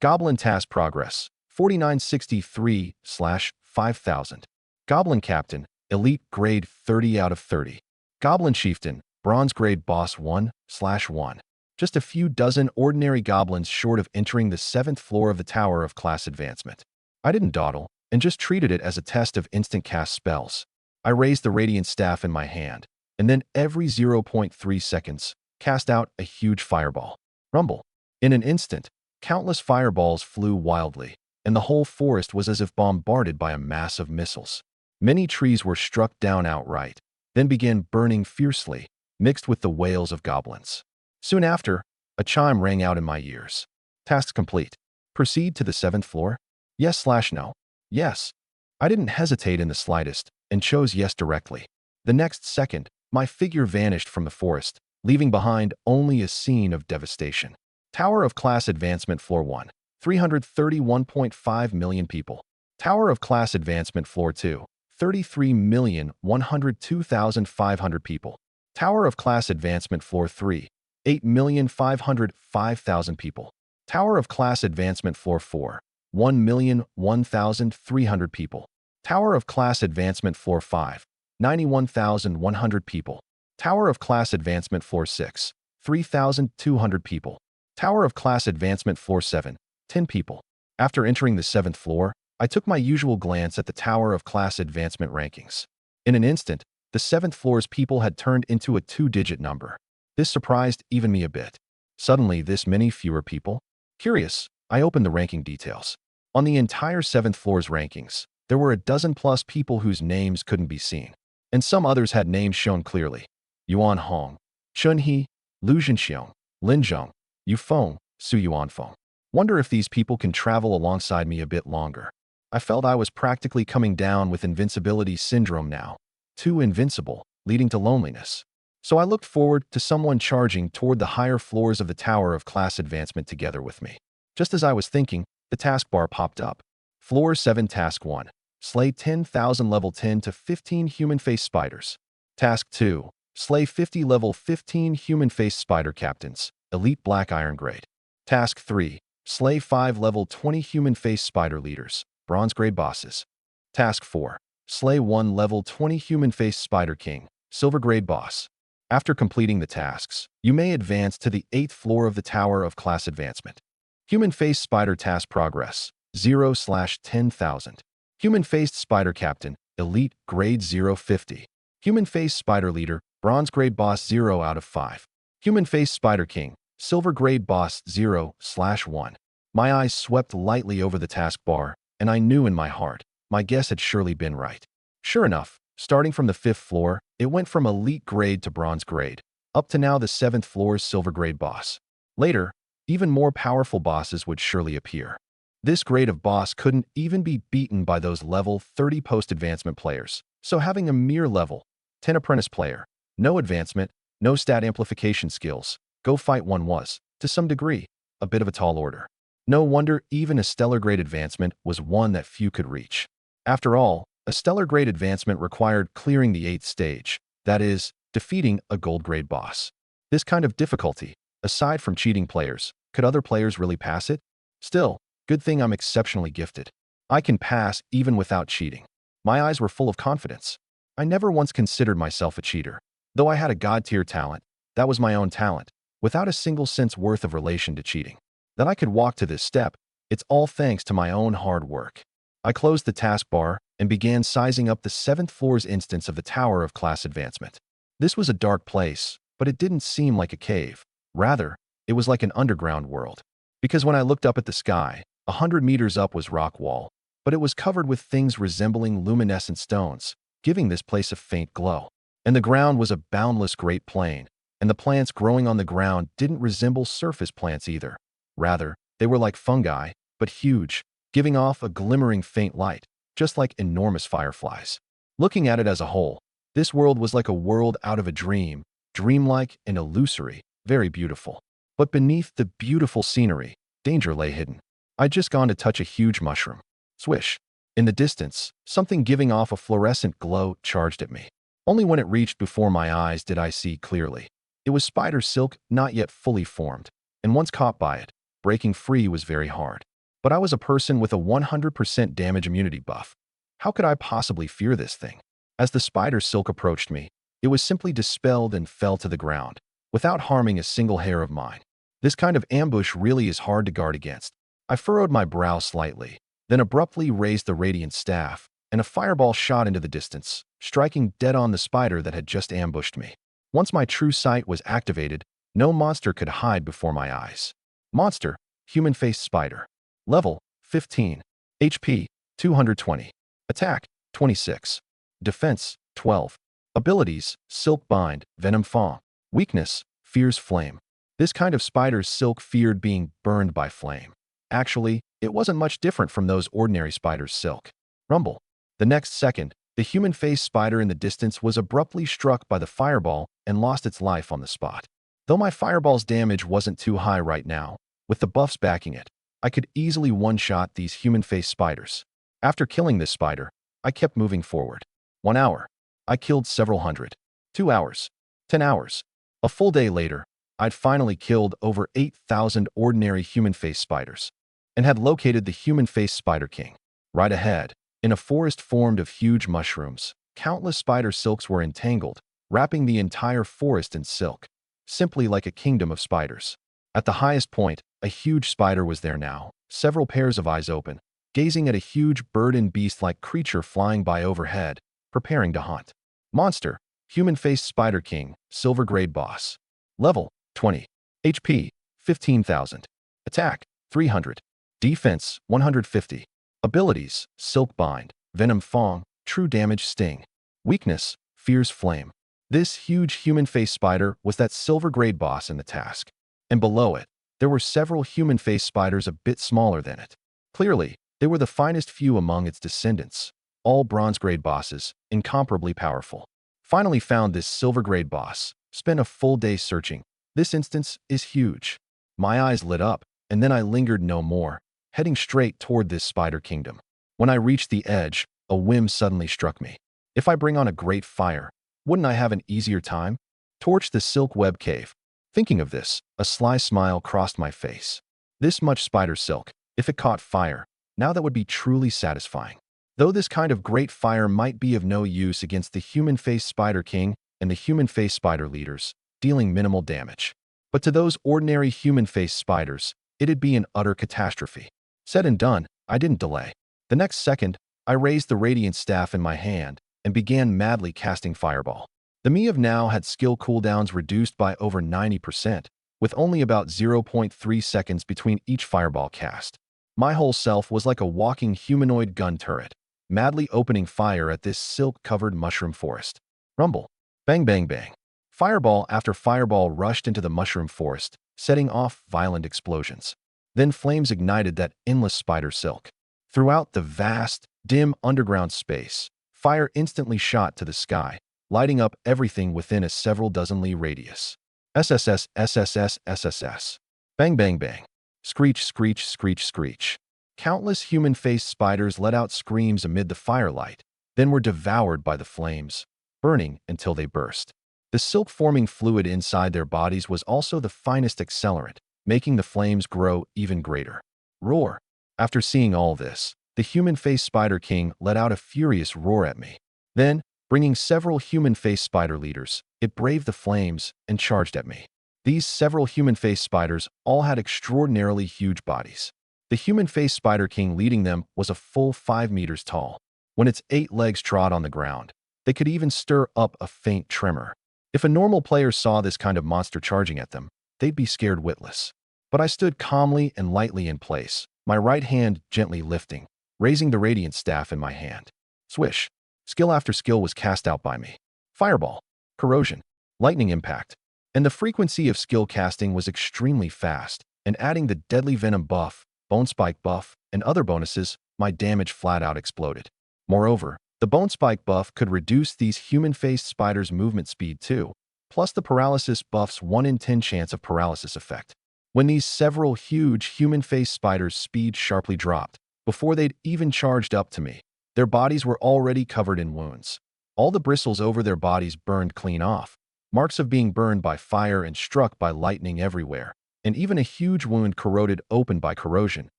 S1: Goblin Task Progress, 4963/5000. Goblin Captain, Elite Grade 30 out of 30. Goblin Chieftain, Bronze Grade Boss 1/1. Just a few dozen ordinary goblins short of entering the 7th floor of the Tower of Class Advancement. I didn't dawdle, and just treated it as a test of instant cast spells. I raised the Radiant Staff in my hand, and then every 0.3 seconds, cast out a huge fireball. Rumble. In an instant, countless fireballs flew wildly, and the whole forest was as if bombarded by a mass of missiles. Many trees were struck down outright, then began burning fiercely, mixed with the wails of goblins. Soon after, a chime rang out in my ears. Task complete. Proceed to the 7th floor? Yes/no. Yes. I didn't hesitate in the slightest, and chose yes directly. The next second, my figure vanished from the forest, leaving behind only a scene of devastation. Tower of Class Advancement Floor 1. 331.5 million people. Tower of Class Advancement Floor 2. 33,102,500 people. Tower of Class Advancement Floor 3. 8,505,000 people. Tower of Class Advancement Floor 4. 1,001,300 people. Tower of Class Advancement Floor 5. 91,100 people. Tower of Class Advancement Floor 6. 3,200 people. Tower of Class Advancement Floor 7. 10 people. After entering the 7th floor, I took my usual glance at the Tower of Class Advancement rankings. In an instant, the 7th floor's people had turned into a 2-digit number. This surprised even me a bit. Suddenly, this many fewer people? Curious, I opened the ranking details. On the entire 7th floor's rankings, There were a dozen plus people whose names couldn't be seen, and some others had names shown clearly. Yuan Hong, Chunhe, Lu Zhenxiong, Lin Zhong, Yufeng, Su Yuanfeng. Wonder if these people can travel alongside me a bit longer. I felt I was practically coming down with invincibility syndrome now. Too invincible, leading to loneliness. So I looked forward to someone charging toward the higher floors of the tower of class advancement together with me. Just as I was thinking, the taskbar popped up. Floor 7 Task 1. Slay 10,000 level 10 to 15 human-face spiders. Task 2. Slay 50 level 15 human-face spider captains, elite black iron grade. Task 3. Slay 5 level 20 human-face spider leaders, bronze grade bosses. Task 4. Slay 1 level 20 human-face spider king, silver grade boss. After completing the tasks, you may advance to the 8th floor of the tower of class advancement. Human-faced spider task progress, 0/10,000. Human-faced spider captain, elite, grade 0/50. Human-faced spider leader, bronze grade boss 0 out of 5. Human-faced spider king, silver grade boss 0/1. My eyes swept lightly over the taskbar, and I knew in my heart, my guess had surely been right. Sure enough, starting from the 5th floor, it went from elite grade to bronze grade, up to now the 7th floor's silver grade boss. Later, even more powerful bosses would surely appear. This grade of boss couldn't even be beaten by those level 30 post-advancement players, so having a mere level 10 apprentice player, no advancement, no stat amplification skills, go fight one was, to some degree, a bit of a tall order. No wonder even a stellar grade advancement was one that few could reach. After all, a stellar grade advancement required clearing the 8th stage, that is, defeating a gold grade boss. This kind of difficulty, aside from cheating players, could other players really pass it? Still, good thing I'm exceptionally gifted. I can pass even without cheating. My eyes were full of confidence. I never once considered myself a cheater. Though I had a god-tier talent, that was my own talent, without a single cent's worth of relation to cheating. That I could walk to this step, it's all thanks to my own hard work. I closed the taskbar and began sizing up the 7th floor's instance of the tower of class advancement. This was a dark place, but it didn't seem like a cave. Rather, it was like an underground world. Because when I looked up at the sky, 100 meters up was rock wall, but it was covered with things resembling luminescent stones, giving this place a faint glow. And the ground was a boundless great plain, and the plants growing on the ground didn't resemble surface plants either. Rather, they were like fungi, but huge, giving off a glimmering faint light, just like enormous fireflies. Looking at it as a whole, this world was like a world out of a dream, dreamlike and illusory, very beautiful. But beneath the beautiful scenery, danger lay hidden. I'd just gone to touch a huge mushroom. Swish. In the distance, something giving off a fluorescent glow charged at me. Only when it reached before my eyes did I see clearly. It was spider silk, not yet fully formed, and once caught by it, breaking free was very hard. But I was a person with a 100% damage immunity buff. How could I possibly fear this thing? As the spider silk approached me, it was simply dispelled and fell to the ground, without harming a single hair of mine. This kind of ambush really is hard to guard against. I furrowed my brow slightly, then abruptly raised the radiant staff, and a fireball shot into the distance, striking dead on the spider that had just ambushed me. Once my true sight was activated, no monster could hide before my eyes. Monster, human-faced spider. Level, 15. HP, 220. Attack, 26. Defense, 12. Abilities, Silk Bind, Venom Fang. Weakness, Fierce Flame. This kind of spider's silk feared being burned by flame. Actually, it wasn't much different from those ordinary spiders' silk. Rumble. The next second, the human-faced spider in the distance was abruptly struck by the fireball and lost its life on the spot. Though my fireball's damage wasn't too high right now, with the buffs backing it, I could easily one-shot these human-faced spiders. After killing this spider, I kept moving forward. 1 hour. I killed several hundred. 2 hours. 10 hours. A full day later, I'd finally killed over 8,000 ordinary human-faced spiders, and had located the human-faced Spider King. Right ahead, in a forest formed of huge mushrooms, countless spider silks were entangled, wrapping the entire forest in silk, simply like a kingdom of spiders. At the highest point, a huge spider was there now, several pairs of eyes open, gazing at a huge bird and beast-like creature flying by overhead, preparing to hunt. Monster, human-faced Spider King, silver grade boss. Level, 20. HP, 15,000. Attack, 300. Defense, 150. Abilities, Silk Bind, Venom Fong, true damage sting. Weakness, fierce flame. This huge human face spider was that silver grade boss in the task. And below it, there were several human face spiders a bit smaller than it. Clearly, they were the finest few among its descendants. All bronze grade bosses, incomparably powerful. Finally found this silver grade boss. Spent a full day searching. This instance is huge. My eyes lit up, and then I lingered no more, heading straight toward this spider kingdom. When I reached the edge, a whim suddenly struck me. If I bring on a great fire, wouldn't I have an easier time? Torch the silk web cave. Thinking of this, a sly smile crossed my face. This much spider silk, if it caught fire, now that would be truly satisfying. Though this kind of great fire might be of no use against the human face spider king and the human face spider leaders, dealing minimal damage. But to those ordinary human face spiders, it'd be an utter catastrophe. Said and done, I didn't delay. The next second, I raised the radiant staff in my hand and began madly casting fireball. The me of now had skill cooldowns reduced by over 90%, with only about 0.3 seconds between each fireball cast. My whole self was like a walking humanoid gun turret, madly opening fire at this silk-covered mushroom forest. Rumble. Bang bang bang. Fireball after fireball rushed into the mushroom forest, setting off violent explosions. Then flames ignited that endless spider silk. Throughout the vast, dim underground space, fire instantly shot to the sky, lighting up everything within a several dozen li radius. SSS, SSS, SSS. Bang bang bang. Screech, screech, screech, screech. Countless human-faced spiders let out screams amid the firelight, then were devoured by the flames, burning until they burst. The silk-forming fluid inside their bodies was also the finest accelerant, making the flames grow even greater. Roar. After seeing all this, the human-faced spider king let out a furious roar at me. Then, bringing several human-faced spider leaders, it braved the flames and charged at me. These several human-faced spiders all had extraordinarily huge bodies. The human-faced spider king leading them was a full 5 meters tall. When its 8 legs trod on the ground, they could even stir up a faint tremor. If a normal player saw this kind of monster charging at them, they'd be scared witless. But I stood calmly and lightly in place, my right hand gently lifting, raising the radiant staff in my hand. Swish. Skill after skill was cast out by me. Fireball, corrosion, lightning impact, and the frequency of skill casting was extremely fast, and adding the deadly venom buff, bone spike buff, and other bonuses, my damage flat out exploded. Moreover, the bone spike buff could reduce these human-faced spiders' movement speed too, plus the paralysis buff's 1 in 10 chance of paralysis effect. When these several huge human-faced spiders' speed sharply dropped, before they'd even charged up to me, their bodies were already covered in wounds. All the bristles over their bodies burned clean off, marks of being burned by fire and struck by lightning everywhere, and even a huge wound corroded open by corrosion,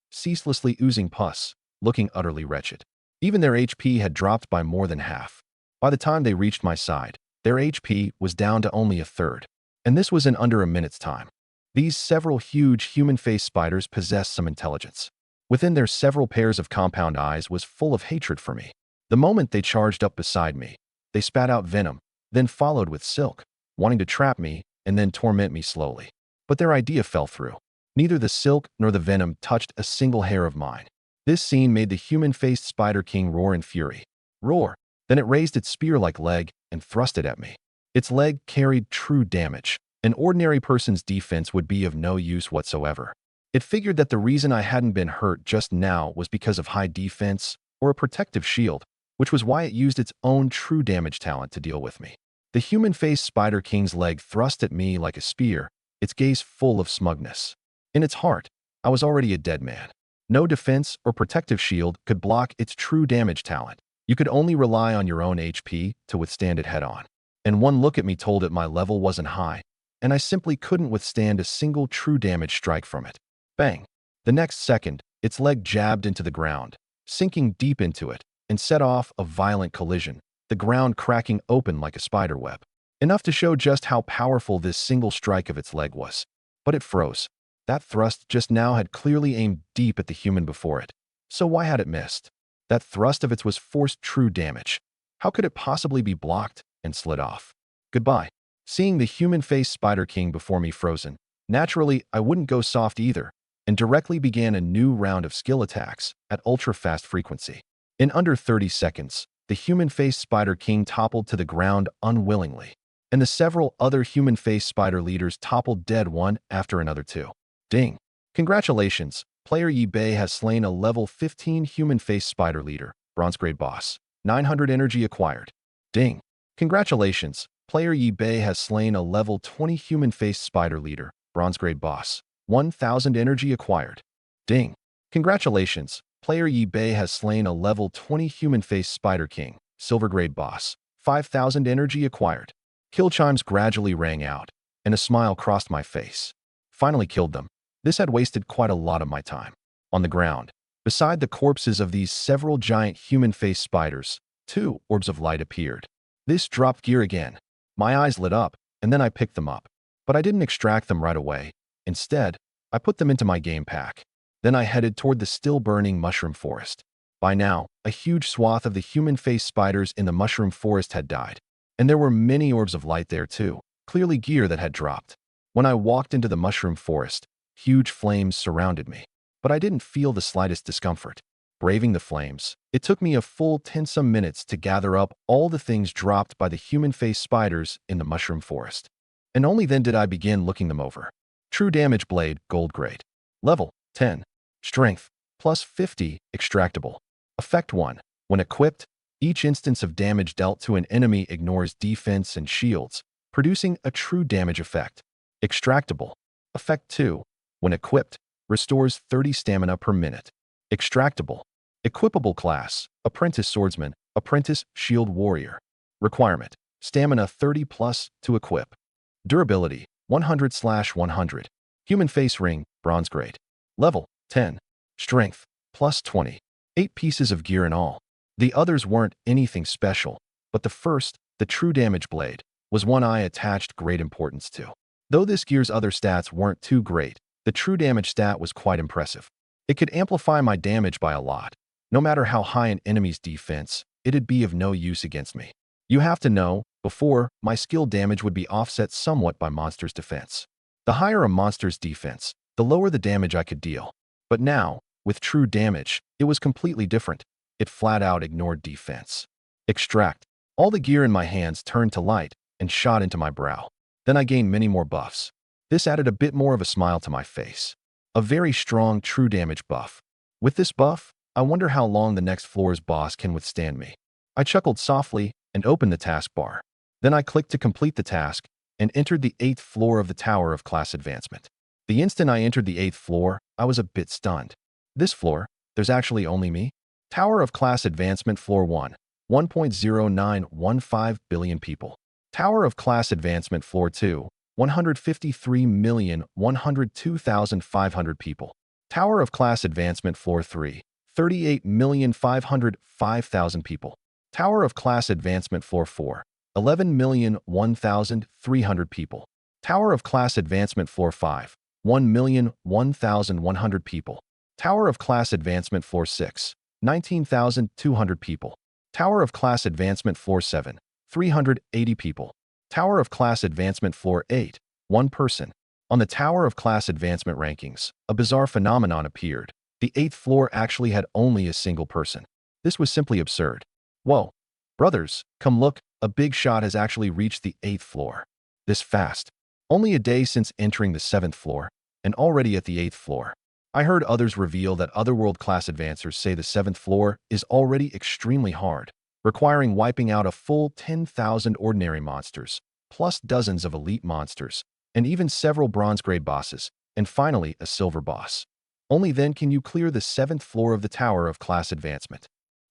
S1: ceaselessly oozing pus, looking utterly wretched. Even their HP had dropped by more than half. By the time they reached my side, their HP was down to only a third, and this was in under a minute's time. These several huge human-faced spiders possessed some intelligence. Within their several pairs of compound eyes was full of hatred for me. The moment they charged up beside me, they spat out venom, then followed with silk, wanting to trap me and then torment me slowly. But their idea fell through. Neither the silk nor the venom touched a single hair of mine. This scene made the human-faced spider king roar in fury. Roar. Then it raised its spear-like leg and thrust it at me. Its leg carried true damage. An ordinary person's defense would be of no use whatsoever. It figured that the reason I hadn't been hurt just now was because of high defense or a protective shield, which was why it used its own true damage talent to deal with me. The human-faced spider king's leg thrust at me like a spear, its gaze full of smugness. In its heart, I was already a dead man. No defense or protective shield could block its true damage talent. You could only rely on your own HP to withstand it head-on. And one look at me told it my level wasn't high, and I simply couldn't withstand a single true damage strike from it. Bang! The next second, its leg jabbed into the ground, sinking deep into it, and set off a violent collision, the ground cracking open like a spider web. Enough to show just how powerful this single strike of its leg was. But it froze. That thrust just now had clearly aimed deep at the human before it. So why had it missed? That thrust of its was forced true damage. How could it possibly be blocked and slid off? Goodbye. Seeing the human-faced spider king before me frozen, naturally I wouldn't go soft either, and directly began a new round of skill attacks at ultra-fast frequency. In under 30 seconds, the human-faced Spider King toppled to the ground unwillingly, and the several other human-faced spider leaders toppled dead one after another too. Ding! Congratulations! Player Yi Bei has slain a level 15 human-faced spider leader, bronze grade boss. 900 energy acquired. Ding! Congratulations! Player Yi Bei has slain a level 20 human-faced spider leader, bronze grade boss. 1000 energy acquired. Ding! Congratulations! Player Yi Bei has slain a level 20 human-faced spider king, silver grade boss. 5000 energy acquired. Kill chimes gradually rang out, and a smile crossed my face. Finally killed them. This had wasted quite a lot of my time. On the ground, beside the corpses of these several giant human-faced spiders, 2 orbs of light appeared. This dropped gear again. My eyes lit up, and then I picked them up. But I didn't extract them right away. Instead, I put them into my game pack. Then I headed toward the still-burning mushroom forest. By now, a huge swath of the human-faced spiders in the mushroom forest had died. And there were many orbs of light there too, clearly gear that had dropped. When I walked into the mushroom forest, huge flames surrounded me. But I didn't feel the slightest discomfort. Braving the flames, it took me a full 10-some minutes to gather up all the things dropped by the human-faced spiders in the mushroom forest. And only then did I begin looking them over. True Damage Blade, Gold Grade. Level 10. Strength, plus 50, extractable. Effect 1. When equipped, each instance of damage dealt to an enemy ignores defense and shields, producing a true damage effect. Extractable. Effect 2. When equipped, restores 30 stamina per minute. Extractable. Equipable class, Apprentice Swordsman, Apprentice Shield Warrior. Requirement, Stamina 30 plus to equip. Durability, 100/100. Human Face Ring, Bronze Grade. Level 10. Strength, plus 20. 8 pieces of gear in all. The others weren't anything special, but the first, the True Damage Blade, was one I attached great importance to. Though this gear's other stats weren't too great, the True Damage stat was quite impressive. It could amplify my damage by a lot. No matter how high an enemy's defense, it'd be of no use against me. You have to know, before, my skill damage would be offset somewhat by monster's defense. The higher a monster's defense, the lower the damage I could deal. But now, with True Damage, it was completely different. It flat out ignored defense. Extract. All the gear in my hands turned to light and shot into my brow. Then I gained many more buffs. This added a bit more of a smile to my face. A very strong True Damage buff. With this buff, I wonder how long the next floor's boss can withstand me. I chuckled softly and opened the taskbar. Then I clicked to complete the task and entered the 8th floor of the Tower of Class Advancement. The instant I entered the 8th floor, I was a bit stunned. This floor, there's actually only me? Tower of Class Advancement Floor 1, 1.0915 billion people. Tower of Class Advancement Floor 2, 153,102,500 people. Tower of Class Advancement Floor 3, 38,505,000 people. Tower of Class Advancement Floor 4, 11,001,300 people. Tower of Class Advancement Floor 5, 1,001,100 people. Tower of Class Advancement Floor 6, 19,200 people. Tower of Class Advancement Floor 7, 380 people. Tower of Class Advancement Floor 8, 1 person. On the Tower of Class Advancement rankings, a bizarre phenomenon appeared. The 8th floor actually had only a single person. This was simply absurd. Whoa. Brothers, come look, a big shot has actually reached the 8th floor. This fast. Only a day since entering the 7th floor, and already at the 8th floor. I heard others reveal that Otherworld class advancers say the 7th floor is already extremely hard, requiring wiping out a full 10,000 ordinary monsters, plus dozens of elite monsters, and even several bronze grade bosses, and finally a silver boss. Only then can you clear the 7th floor of the Tower of Class Advancement.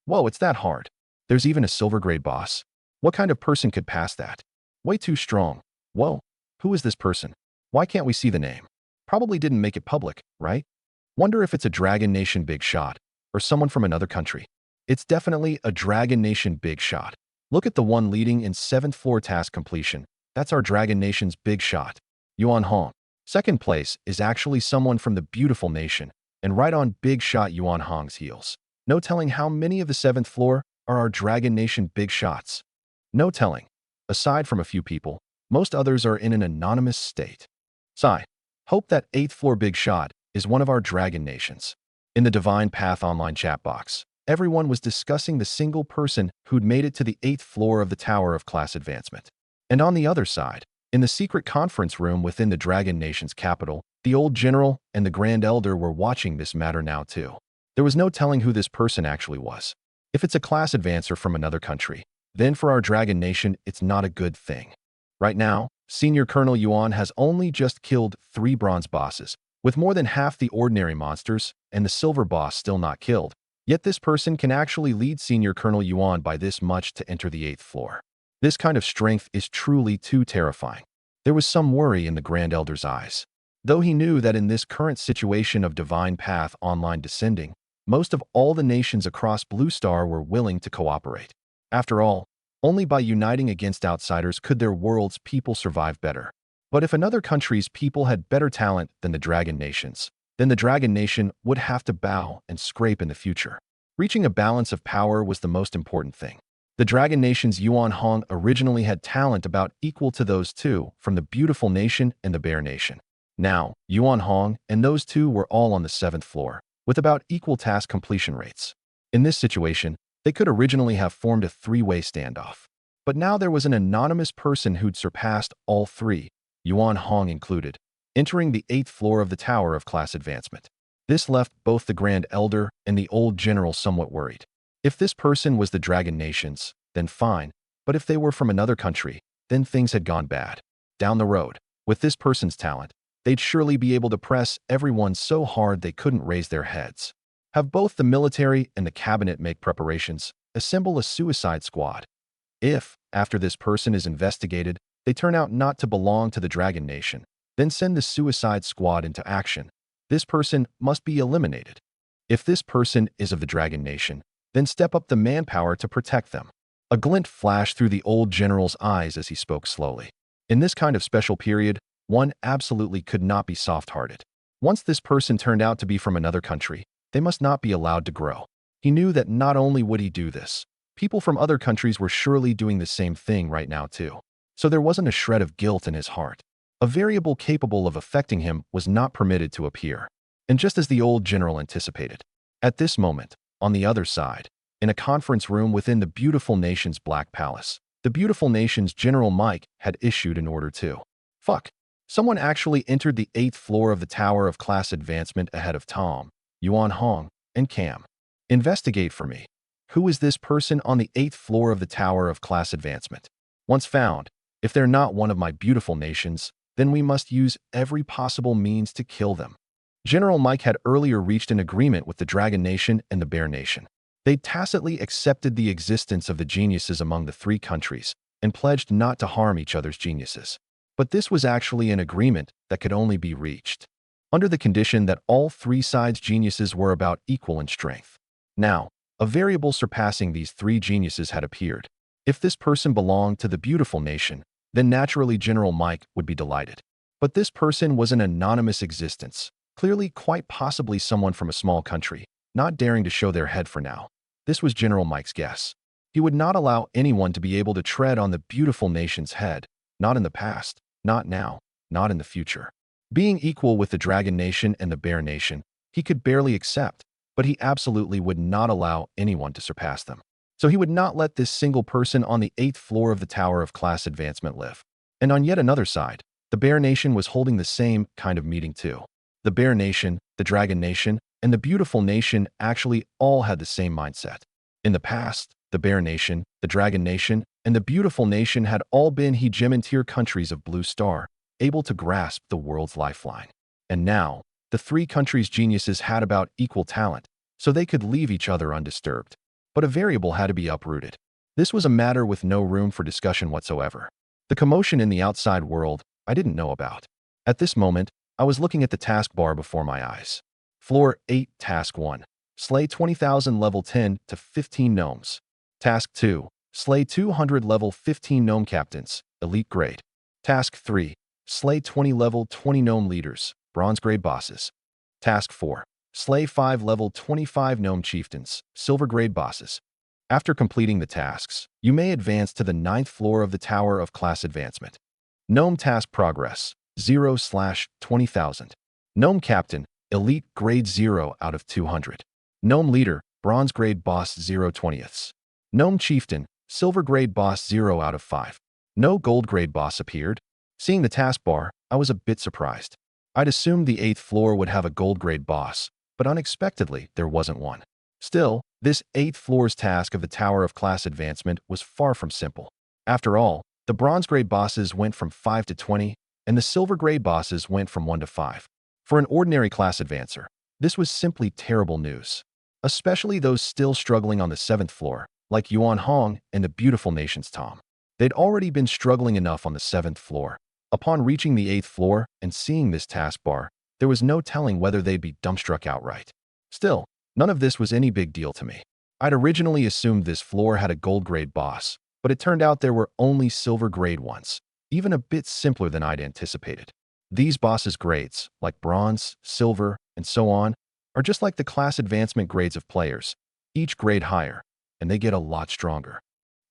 S1: Whoa, it's that hard. There's even a silver grade boss. What kind of person could pass that? Way too strong. Whoa, who is this person? Why can't we see the name? Probably didn't make it public, right? Wonder if it's a Dragon Nation big shot, or someone from another country. It's definitely a Dragon Nation big shot. Look at the one leading in 7th floor task completion. That's our Dragon Nation's big shot. Yuan Hong. Second place is actually someone from the beautiful nation, and right on big shot Yuan Hong's heels. No telling how many of the 7th floor are our Dragon Nation big shots. No telling. Aside from a few people, most others are in an anonymous state. Sigh. Hope that 8th floor big shot is one of our Dragon Nations. In the Divine Path online chat box, everyone was discussing the single person who'd made it to the 8th floor of the Tower of Class Advancement. And on the other side, in the secret conference room within the Dragon Nation's capital, the old general and the Grand Elder were watching this matter now too. There was no telling who this person actually was. If it's a class advancer from another country, then for our Dragon Nation, it's not a good thing. Right now, Senior Colonel Yuan has only just killed 3 bronze bosses, with more than half the ordinary monsters and the silver boss still not killed. Yet this person can actually lead Senior Colonel Yuan by this much to enter the 8th floor. This kind of strength is truly too terrifying. There was some worry in the Grand Elder's eyes. Though he knew that in this current situation of Divine Path online descending, most of all the nations across Blue Star were willing to cooperate. After all, only by uniting against outsiders could their world's people survive better. But if another country's people had better talent than the Dragon Nations, then the Dragon Nation would have to bow and scrape in the future. Reaching a balance of power was the most important thing. The Dragon Nation's Yuan Hong originally had talent about equal to those two from the Beautiful Nation and the Bear Nation. Now, Yuan Hong and those two were all on the 7th floor, with about equal task completion rates. In this situation, they could originally have formed a 3-way standoff. But now there was an anonymous person who'd surpassed all 3, Yuan Hong included, entering the 8th floor of the Tower of Class Advancement. This left both the Grand Elder and the old general somewhat worried. If this person was the Dragon Nations, then fine, but if they were from another country, then things had gone bad. Down the road, with this person's talent, they'd surely be able to press everyone so hard they couldn't raise their heads. Have both the military and the cabinet make preparations, assemble a suicide squad. If, after this person is investigated, they turn out not to belong to the Dragon Nation, then send the suicide squad into action. This person must be eliminated. If this person is of the Dragon Nation, then step up the manpower to protect them. A glint flashed through the old general's eyes as he spoke slowly. In this kind of special period, one absolutely could not be soft-hearted. Once this person turned out to be from another country, they must not be allowed to grow. He knew that not only would he do this, people from other countries were surely doing the same thing right now too. So there wasn't a shred of guilt in his heart. A variable capable of affecting him was not permitted to appear. And just as the old general anticipated, at this moment, on the other side, in a conference room within the Beautiful Nation's Black Palace, the Beautiful Nation's General Mike had issued an order to. Someone actually entered the 8th floor of the Tower of Class Advancement ahead of Tom, Yuan Hong, and Cam. Investigate for me. Who is this person on the 8th floor of the Tower of Class Advancement? Once found, if they're not one of my Beautiful Nations, then we must use every possible means to kill them. General Mike had earlier reached an agreement with the Dragon Nation and the Bear Nation. They tacitly accepted the existence of the geniuses among the 3 countries and pledged not to harm each other's geniuses. But this was actually an agreement that could only be reached under the condition that all 3 sides' geniuses were about equal in strength. Now, a variable surpassing these 3 geniuses had appeared. If this person belonged to the Beautiful Nation, then naturally General Mike would be delighted. But this person was an anonymous existence, clearly quite possibly someone from a small country, not daring to show their head for now. This was General Mike's guess. He would not allow anyone to be able to tread on the Beautiful Nation's head, not in the past, not now, not in the future. Being equal with the Dragon Nation and the Bear Nation, he could barely accept, but he absolutely would not allow anyone to surpass them. So he would not let this single person on the 8th floor of the Tower of Class Advancement live. And on yet another side, the Bear Nation was holding the same kind of meeting too. The Bear Nation, the Dragon Nation, and the Beautiful Nation actually all had the same mindset. In the past, the Bear Nation, the Dragon Nation, and the Beautiful Nation had all been hegemon-tier countries of Blue Star, able to grasp the world's lifeline. And now, the 3 countries' geniuses had about equal talent, so they could leave each other undisturbed. But a variable had to be uprooted. This was a matter with no room for discussion whatsoever. The commotion in the outside world I didn't know about. At this moment, I was looking at the taskbar before my eyes. Floor 8, Task 1. Slay 20,000 level 10 to 15 gnomes. Task 2. Slay 200 level 15 gnome captains, elite grade. Task 3. Slay 20 level 20 gnome leaders, bronze grade bosses. Task 4. Slay 5 level 25 gnome chieftains, silver grade bosses. After completing the tasks, you may advance to the 9th floor of the Tower of Class Advancement. Gnome Task Progress, 0/20,000. Gnome Captain, Elite Grade 0 out of 200. Gnome Leader, Bronze grade boss 0 20ths. Gnome chieftain, silver grade boss 0 out of 5. No gold grade boss appeared. Seeing the taskbar, I was a bit surprised. I'd assumed the 8th floor would have a gold grade boss, but unexpectedly there wasn't one. Still, this 8th floor's task of the Tower of Class Advancement was far from simple. After all, the bronze grade bosses went from 5 to 20, and the silver grade bosses went from 1 to 5. For an ordinary class advancer, this was simply terrible news. Especially those still struggling on the 7th floor, like Yuan Hong and the Beautiful Nation's Tom. They'd already been struggling enough on the 7th floor. Upon reaching the 8th floor and seeing this taskbar, there was no telling whether they'd be dumbstruck outright. Still, none of this was any big deal to me. I'd originally assumed this floor had a gold grade boss, but it turned out there were only silver grade ones, even a bit simpler than I'd anticipated. These bosses' grades, like bronze, silver, and so on, are just like the class advancement grades of players, each grade higher, and they get a lot stronger.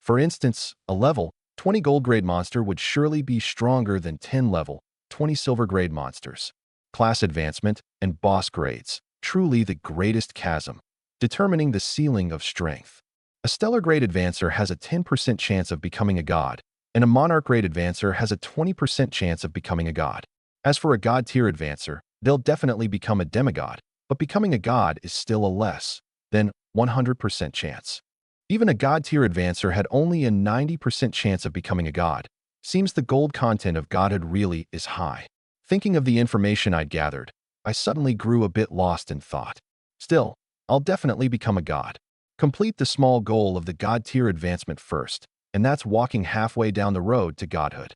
S1: For instance, a level 20 gold grade monster would surely be stronger than 10 level 20 silver grade monsters. Class advancement and boss grades, truly the greatest chasm, determining the ceiling of strength. A stellar grade advancer has a 10% chance of becoming a god, and a monarch grade advancer has a 20% chance of becoming a god. As for a god tier advancer, they'll definitely become a demigod, but becoming a god is still a less than 100% chance. Even a god tier advancer had only a 90% chance of becoming a god. Seems the gold content of godhood really is high. Thinking of the information I'd gathered, I suddenly grew a bit lost in thought. Still, I'll definitely become a god. Complete the small goal of the god tier advancement first, and that's walking halfway down the road to godhood.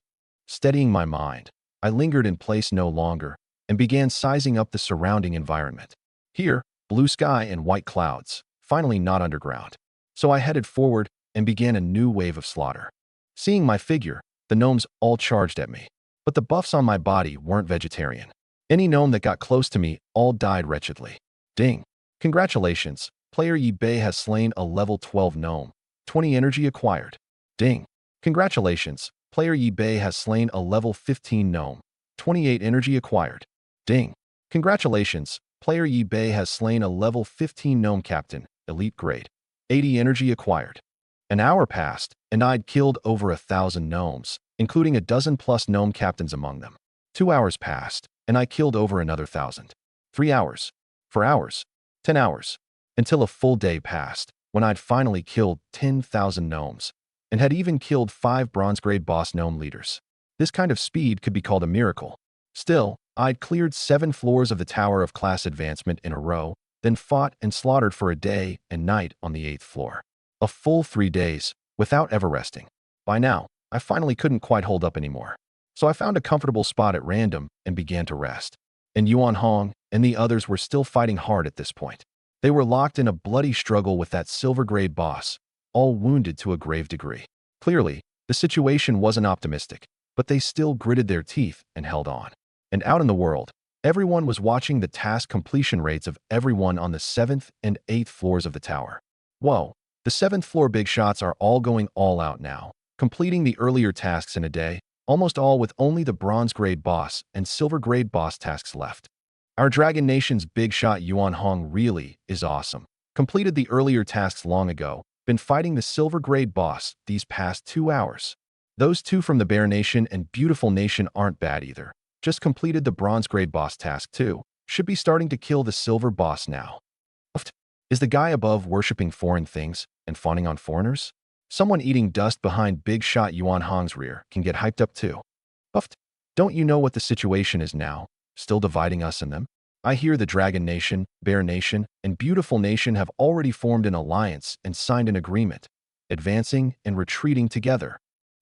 S1: Steadying my mind, I lingered in place no longer and began sizing up the surrounding environment. Here, blue sky and white clouds, finally not underground. So I headed forward and began a new wave of slaughter. Seeing my figure, the gnomes all charged at me, but the buffs on my body weren't vegetarian. Any gnome that got close to me all died wretchedly. Ding! Congratulations, player Yi Bei has slain a level 12 gnome. 20 energy acquired. Ding! Congratulations, player Yi Bei has slain a level 15 gnome. 28 energy acquired. Ding! Congratulations, player Yi Bei has slain a level 15 gnome captain, elite grade. 80 energy acquired. An hour passed, and I'd killed over 1,000 gnomes, including a dozen plus gnome captains among them. 2 hours passed, and I killed over another 1,000. 3 hours. 4 hours. 10 hours. Until a full day passed, when I'd finally killed 10,000 gnomes, and had even killed 5 bronze grade boss gnome leaders. This kind of speed could be called a miracle. Still, I'd cleared 7 floors of the Tower of Class Advancement in a row, then fought and slaughtered for a day and night on the 8th floor. A full 3 days, without ever resting. By now, I finally couldn't quite hold up anymore. So I found a comfortable spot at random and began to rest. And Yuan Hong and the others were still fighting hard at this point. They were locked in a bloody struggle with that silver grade boss, all wounded to a grave degree. Clearly, the situation wasn't optimistic, but they still gritted their teeth and held on. And out in the world, everyone was watching the task completion rates of everyone on the 7th and 8th floors of the tower. Whoa, the 7th floor big shots are all going all out now, completing the earlier tasks in a day, almost all with only the bronze grade boss and silver grade boss tasks left. Our Dragon Nation's big shot Yuan Hong really is awesome. Completed the earlier tasks long ago, been fighting the silver grade boss these past 2 hours. Those two from the Bear Nation and Beautiful Nation aren't bad either. Just completed the bronze grade boss task too. Should be starting to kill the silver boss now. Is the guy above worshipping foreign things and fawning on foreigners? Someone eating dust behind big shot Yuan Hong's rear can get hyped up too. Don't you know what the situation is now? Still dividing us and them? I hear the Dragon Nation, Bear Nation, and Beautiful Nation have already formed an alliance and signed an agreement, advancing and retreating together.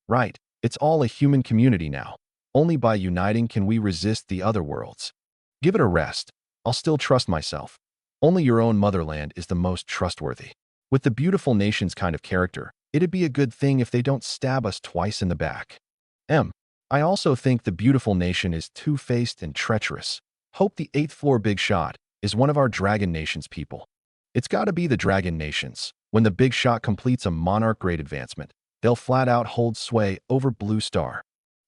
S1: Right, it's all a human community now. Only by uniting can we resist the other worlds. Give it a rest. I'll still trust myself. Only your own motherland is the most trustworthy. With the Beautiful Nation's kind of character, it'd be a good thing if they don't stab us twice in the back. I also think the Beautiful Nation is two-faced and treacherous. Hope the 8th floor big shot is one of our Dragon Nation's people. It's gotta be the Dragon Nations. When the big shot completes a monarch grade advancement, they'll flat out hold sway over Blue Star.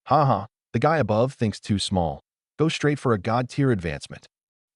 S1: Haha, the guy above thinks too small. Go straight for a god tier advancement.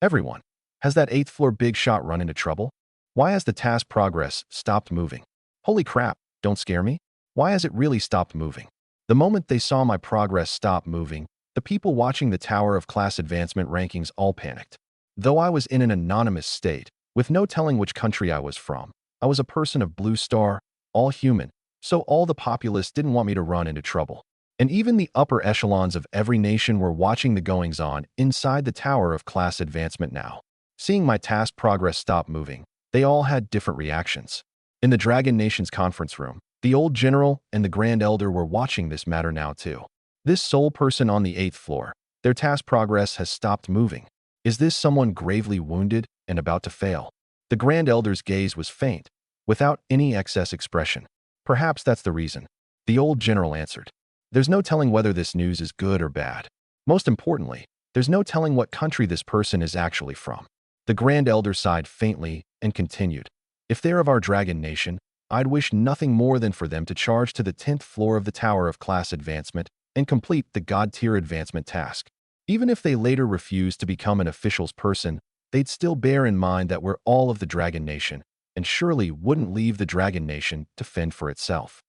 S1: Everyone, has that 8th floor big shot run into trouble? Why has the task progress stopped moving? Holy crap, don't scare me. Why has it really stopped moving? The moment they saw my progress stop moving, the people watching the Tower of Class Advancement rankings all panicked. Though I was in an anonymous state, with no telling which country I was from, I was a person of blue star, all human, so all the populace didn't want me to run into trouble. And even the upper echelons of every nation were watching the goings-on inside the Tower of Class Advancement now. Seeing my task progress stop moving, they all had different reactions. In the Dragon Nation's conference room, the old general and the Grand Elder were watching this matter now too. This sole person on the 8th floor, their task progress has stopped moving. Is this someone gravely wounded and about to fail? The Grand Elder's gaze was faint, without any excess expression. Perhaps that's the reason. The old general answered. There's no telling whether this news is good or bad. Most importantly, there's no telling what country this person is actually from. The Grand Elder sighed faintly and continued. If they're of our Dragon Nation, I'd wish nothing more than for them to charge to the 10th floor of the Tower of Class Advancement and complete the God-tier advancement task. Even if they later refuse to become an official's person, they'd still bear in mind that we're all of the Dragon Nation, and surely wouldn't leave the Dragon Nation to fend for itself.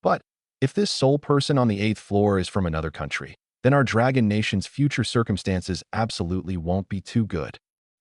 S1: But if this sole person on the 8th floor is from another country, then our Dragon Nation's future circumstances absolutely won't be too good.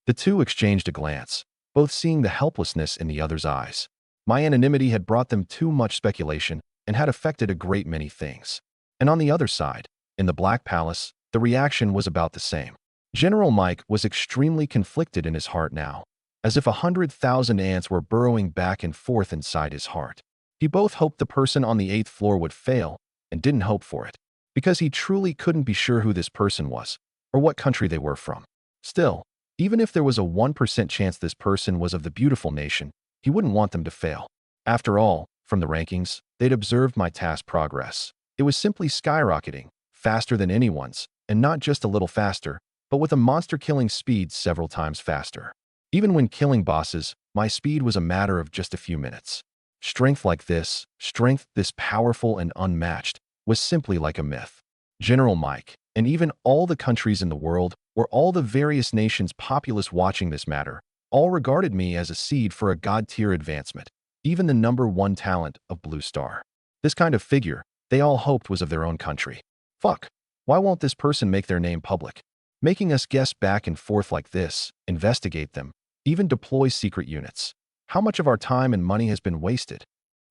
S1: The two exchanged a glance, both seeing the helplessness in the other's eyes. My anonymity had brought them too much speculation and had affected a great many things. And on the other side, in the Black Palace, the reaction was about the same. General Mike was extremely conflicted in his heart now, as if 100,000 ants were burrowing back and forth inside his heart. He both hoped the person on the 8th floor would fail and didn't hope for it, because he truly couldn't be sure who this person was or what country they were from. Still, even if there was a 1% chance this person was of the beautiful nation, he wouldn't want them to fail. After all, from the rankings, they'd observed my task progress. It was simply skyrocketing, faster than anyone's, and not just a little faster, but with a monster-killing speed several times faster. Even when killing bosses, my speed was a matter of just a few minutes. Strength this powerful and unmatched, was simply like a myth. General Mike, and even all the countries in the world, or all the various nations' populace watching this matter, all regarded me as a seed for a god-tier advancement, even the #1 talent of Blue Star. This kind of figure, they all hoped was of their own country. Fuck, why won't this person make their name public? Making us guess back and forth like this, investigate them, even deploy secret units. How much of our time and money has been wasted?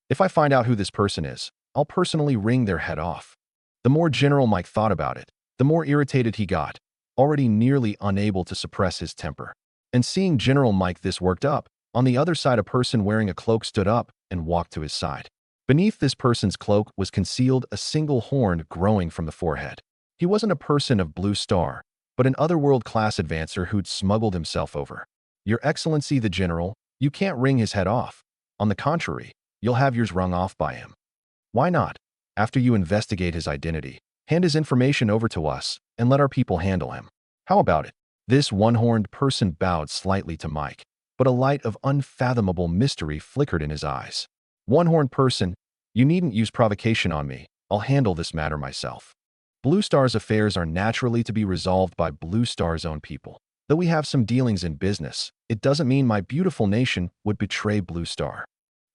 S1: If I find out who this person is, I'll personally wring their head off. The more General Mike thought about it, the more irritated he got, already nearly unable to suppress his temper. And seeing General Mike this worked up, on the other side a person wearing a cloak stood up and walked to his side. Beneath this person's cloak was concealed a single horn growing from the forehead. He wasn't a person of Blue Star, but an otherworld class advancer who'd smuggled himself over. Your Excellency the General, you can't wring his head off. On the contrary, you'll have yours wrung off by him. Why not? After you investigate his identity, hand his information over to us and let our people handle him. How about it? This one-horned person bowed slightly to Mike, but a light of unfathomable mystery flickered in his eyes. One-horned person, you needn't use provocation on me. I'll handle this matter myself. Blue Star's affairs are naturally to be resolved by Blue Star's own people. Though we have some dealings in business, it doesn't mean my beautiful nation would betray Blue Star.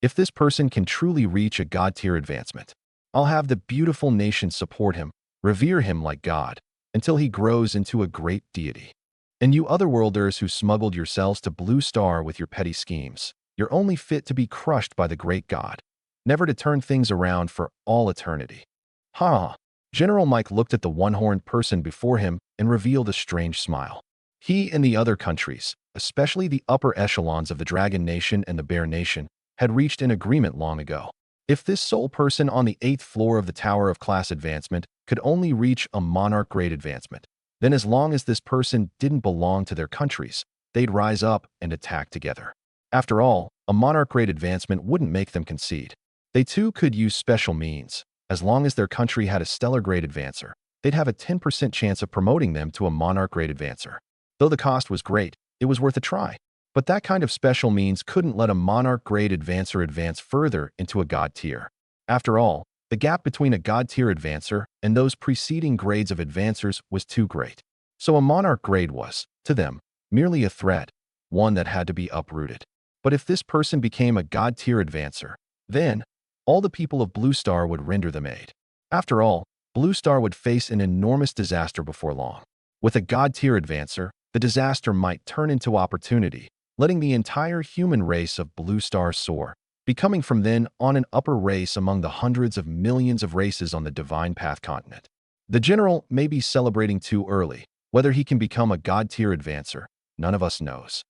S1: If this person can truly reach a god-tier advancement, I'll have the beautiful nation support him, revere him like God, until he grows into a great deity. And you otherworlders who smuggled yourselves to Blue Star with your petty schemes, you're only fit to be crushed by the great God, never to turn things around for all eternity. Ha! General Mike looked at the one-horned person before him and revealed a strange smile. He and the other countries, especially the upper echelons of the Dragon Nation and the Bear Nation, had reached an agreement long ago. If this sole person on the 8th floor of the Tower of Class Advancement could only reach a monarch-grade advancement, then as long as this person didn't belong to their countries, they'd rise up and attack together. After all, a monarch-grade advancement wouldn't make them concede. They too could use special means. As long as their country had a stellar-grade advancer, they'd have a 10% chance of promoting them to a monarch-grade advancer. Though the cost was great, it was worth a try. But that kind of special means couldn't let a monarch-grade advancer advance further into a god tier. After all, the gap between a god tier advancer and those preceding grades of advancers was too great. So a monarch grade was, to them, merely a threat, one that had to be uprooted. But if this person became a god-tier advancer, then all the people of Blue Star would render them aid. After all, Blue Star would face an enormous disaster before long. With a god-tier advancer, the disaster might turn into opportunity, letting the entire human race of Blue Star soar, becoming from then on an upper race among the hundreds of millions of races on the Divine Path continent. The general may be celebrating too early. Whether he can become a god-tier advancer, none of us knows.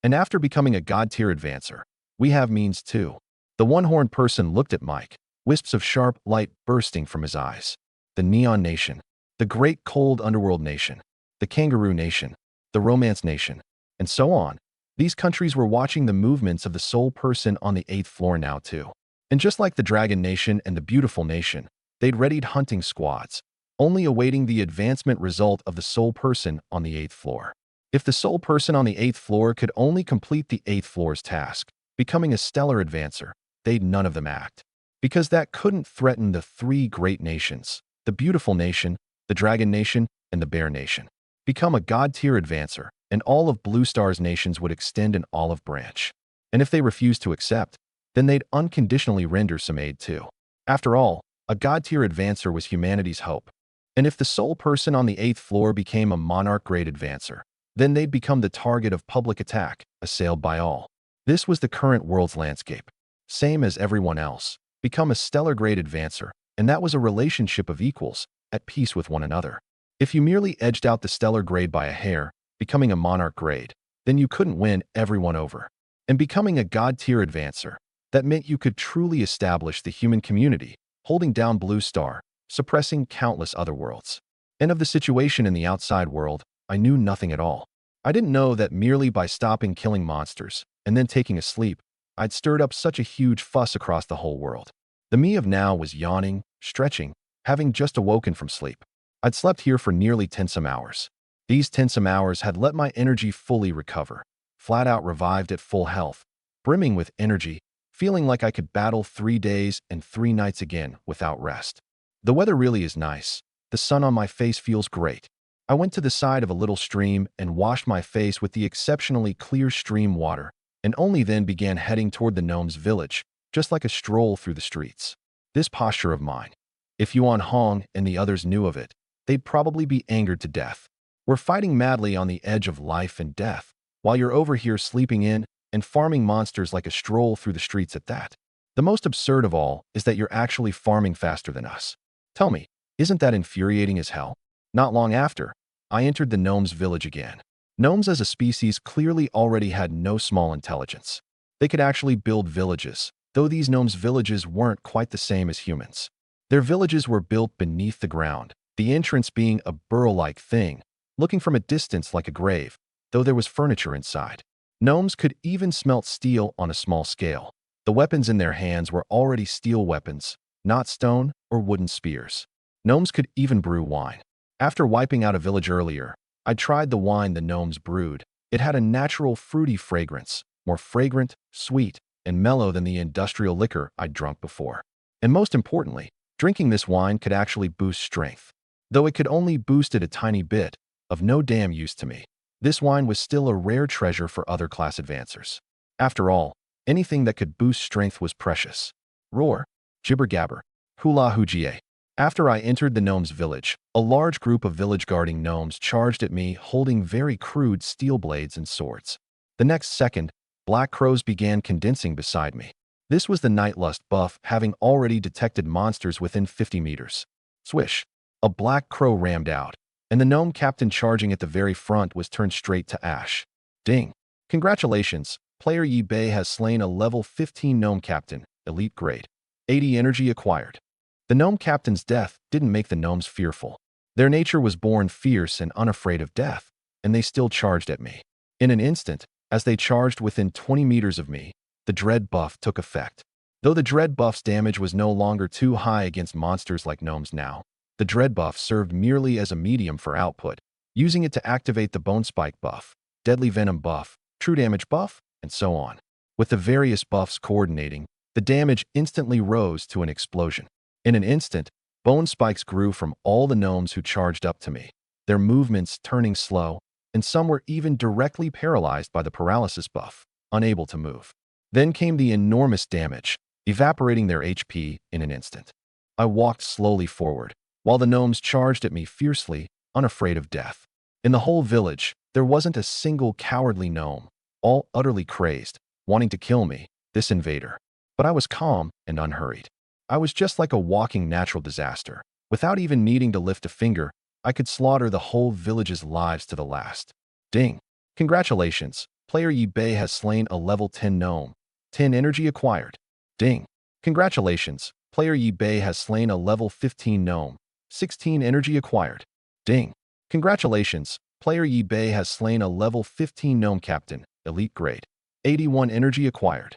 S1: And after becoming a god-tier advancer, we have means too. The one-horned person looked at Mike, wisps of sharp light bursting from his eyes. The Neon Nation, the Great Cold Underworld Nation, the Kangaroo Nation, the Romance Nation, and so on. These countries were watching the movements of the Soul Person on the 8th floor now too. And just like the Dragon Nation and the Beautiful Nation, they'd readied hunting squads, only awaiting the advancement result of the Soul Person on the 8th floor. If the Soul Person on the 8th floor could only complete the 8th floor's task, becoming a stellar advancer, they'd none of them act. Because that couldn't threaten the three great nations, the Beautiful Nation, the Dragon Nation, and the Bear Nation. Become a god-tier advancer, and all of Blue Star's nations would extend an olive branch. And if they refused to accept, then they'd unconditionally render some aid too. After all, a god-tier advancer was humanity's hope. And if the Soul Person on the 8th floor became a monarch-grade advancer, then they'd become the target of public attack, assailed by all. This was the current world's landscape. Same as everyone else. Become a stellar-grade advancer, and that was a relationship of equals, at peace with one another. If you merely edged out the stellar grade by a hair, becoming a monarch grade, then you couldn't win everyone over. And becoming a god-tier advancer, that meant you could truly establish the human community, holding down Blue Star, suppressing countless other worlds. And of the situation in the outside world, I knew nothing at all. I didn't know that merely by stopping killing monsters, and then taking a sleep, I'd stirred up such a huge fuss across the whole world. The me of now was yawning, stretching, having just awoken from sleep. I'd slept here for nearly 10-some hours. These 10-some hours had let my energy fully recover, flat out revived at full health, brimming with energy, feeling like I could battle 3 days and 3 nights again without rest. The weather really is nice. The sun on my face feels great. I went to the side of a little stream and washed my face with the exceptionally clear stream water, and only then began heading toward the gnome's village, just like a stroll through the streets. This posture of mine, if Yuan Hong and the others knew of it, they'd probably be angered to death. We're fighting madly on the edge of life and death, while you're over here sleeping in and farming monsters like a stroll through the streets at that. The most absurd of all is that you're actually farming faster than us. Tell me, isn't that infuriating as hell? Not long after, I entered the gnomes' village again. Gnomes as a species clearly already had no small intelligence. They could actually build villages, though these gnomes' villages weren't quite the same as humans. Their villages were built beneath the ground, the entrance being a burrow-like thing, looking from a distance like a grave, though there was furniture inside. Gnomes could even smelt steel on a small scale. The weapons in their hands were already steel weapons, not stone or wooden spears. Gnomes could even brew wine. After wiping out a village earlier, I tried the wine the gnomes brewed. It had a natural fruity fragrance, more fragrant, sweet, and mellow than the industrial liquor I'd drunk before. And most importantly, drinking this wine could actually boost strength. Though it could only boost it a tiny bit, of no damn use to me. This wine was still a rare treasure for other class advancers. After all, anything that could boost strength was precious. Roar, jibber-gabber, hula-hoogie. After I entered the gnomes' village, a large group of village-guarding gnomes charged at me holding very crude steel blades and swords. The next second, black crows began condensing beside me. This was the Nightlust buff, having already detected monsters within 50 meters. Swish! A black crow rammed out, and the gnome captain charging at the very front was turned straight to ash. Ding! Congratulations! Player Yi Bei has slain a level 15 gnome captain, elite grade. 80 energy acquired. The gnome captain's death didn't make the gnomes fearful. Their nature was born fierce and unafraid of death, and they still charged at me. In an instant, as they charged within 20 meters of me, the dread buff took effect. Though the dread buff's damage was no longer too high against monsters like gnomes now, the dread buff served merely as a medium for output, using it to activate the bone spike buff, deadly venom buff, true damage buff, and so on. With the various buffs coordinating, the damage instantly rose to an explosion. In an instant, bone spikes grew from all the gnomes who charged up to me, their movements turning slow, and some were even directly paralyzed by the paralysis buff, unable to move. Then came the enormous damage, evaporating their HP in an instant. I walked slowly forward, while the gnomes charged at me fiercely, unafraid of death. In the whole village, there wasn't a single cowardly gnome, all utterly crazed, wanting to kill me, this invader. But I was calm and unhurried. I was just like a walking natural disaster. Without even needing to lift a finger, I could slaughter the whole village's lives to the last. Ding! Congratulations, player Yi Bei has slain a level 10 gnome. 10 energy acquired. Ding! Congratulations, player Yi Bei has slain a level 15 gnome. 16 energy acquired. Ding! Congratulations, player Yi Bei has slain a level 15 gnome captain, elite grade. 81 energy acquired.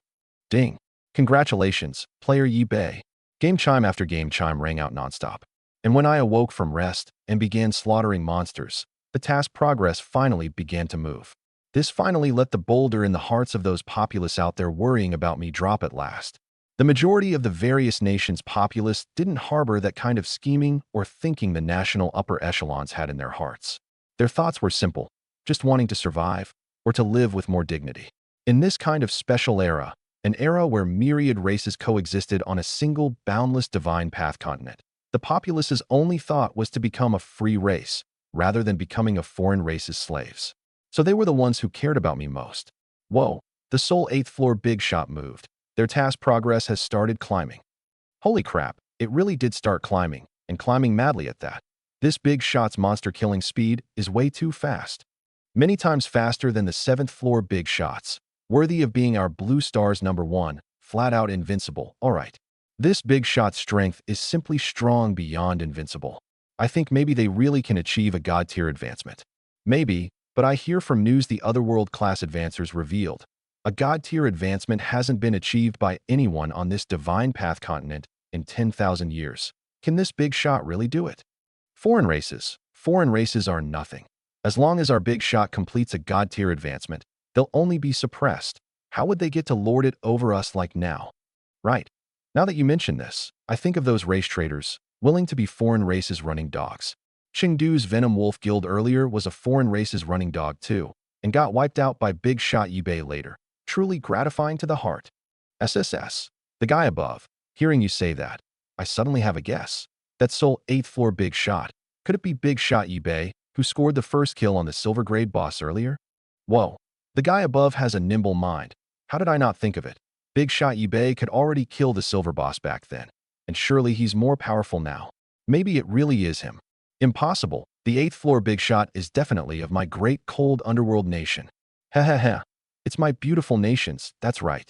S1: Ding! Congratulations, player Yi Bei. Game chime after game chime rang out nonstop. And when I awoke from rest and began slaughtering monsters, the task progress finally began to move. This finally let the boulder in the hearts of those populace out there worrying about me drop at last. The majority of the various nations' populace didn't harbor that kind of scheming or thinking the national upper echelons had in their hearts. Their thoughts were simple, just wanting to survive or to live with more dignity. In this kind of special era, an era where myriad races coexisted on a single boundless divine path continent, the populace's only thought was to become a free race, rather than becoming a foreign race's slaves. So they were the ones who cared about me most. Whoa, the Seoul 8th floor big shot moved. Their task progress has started climbing. Holy crap, it really did start climbing, and climbing madly at that. This big shot's monster killing speed is way too fast. Many times faster than the 7th floor big shots. Worthy of being our blue stars #1, flat out invincible, alright. This big shot's strength is simply strong beyond invincible. I think maybe they really can achieve a god tier advancement. Maybe, but I hear from news the otherworld class advancers revealed. A god tier advancement hasn't been achieved by anyone on this divine path continent in 10,000 years. Can this big shot really do it? Foreign races are nothing. As long as our big shot completes a god tier advancement, they'll only be suppressed. How would they get to lord it over us like now? Right. Now that you mention this, I think of those race traders, willing to be foreign races running dogs. Chengdu's Venom Wolf Guild earlier was a foreign races running dog too, and got wiped out by big shot Yi Bei later. Truly gratifying to the heart. SSS. The guy above. Hearing you say that, I suddenly have a guess. That Seoul 8th floor big shot. Could it be big shot Yi Bei, who scored the first kill on the silver grade boss earlier? Whoa. The guy above has a nimble mind. How did I not think of it? Big shot Yi Bei could already kill the silver boss back then. And surely he's more powerful now. Maybe it really is him. Impossible. The 8th floor big shot is definitely of my great cold underworld nation. Heh heh heh. It's my beautiful nation's, that's right.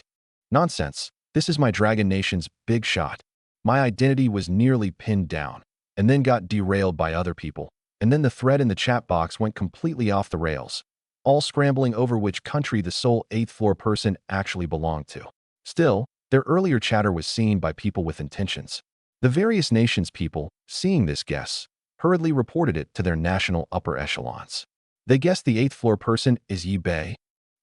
S1: Nonsense. This is my dragon nation's big shot. My identity was nearly pinned down, and then got derailed by other people. And then the thread in the chat box went completely off the rails, all scrambling over which country the Seoul 8th floor person actually belonged to. Still, their earlier chatter was seen by people with intentions. The various nations' people, seeing this guess, hurriedly reported it to their national upper echelons. They guessed the 8th floor person is Yi Bei.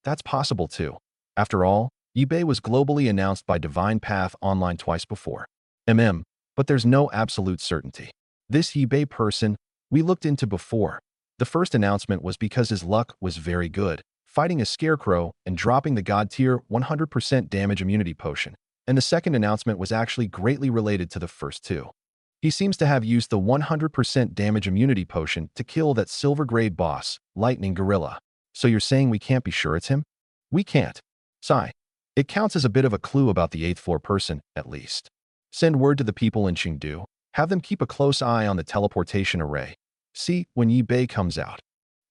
S1: That's possible too. After all, Yi Bei was globally announced by Divine Path Online twice before. But there's no absolute certainty. This Yi Bei person, we looked into before. The first announcement was because his luck was very good, fighting a scarecrow and dropping the god tier 100% damage immunity potion. And the second announcement was actually greatly related to the first two. He seems to have used the 100% damage immunity potion to kill that silver grade boss, Lightning Gorilla. So you're saying we can't be sure it's him? We can't. Sigh. It counts as a bit of a clue about the 8th floor person, at least. Send word to the people in Chengdu. Have them keep a close eye on the teleportation array. See when Yi Bei comes out.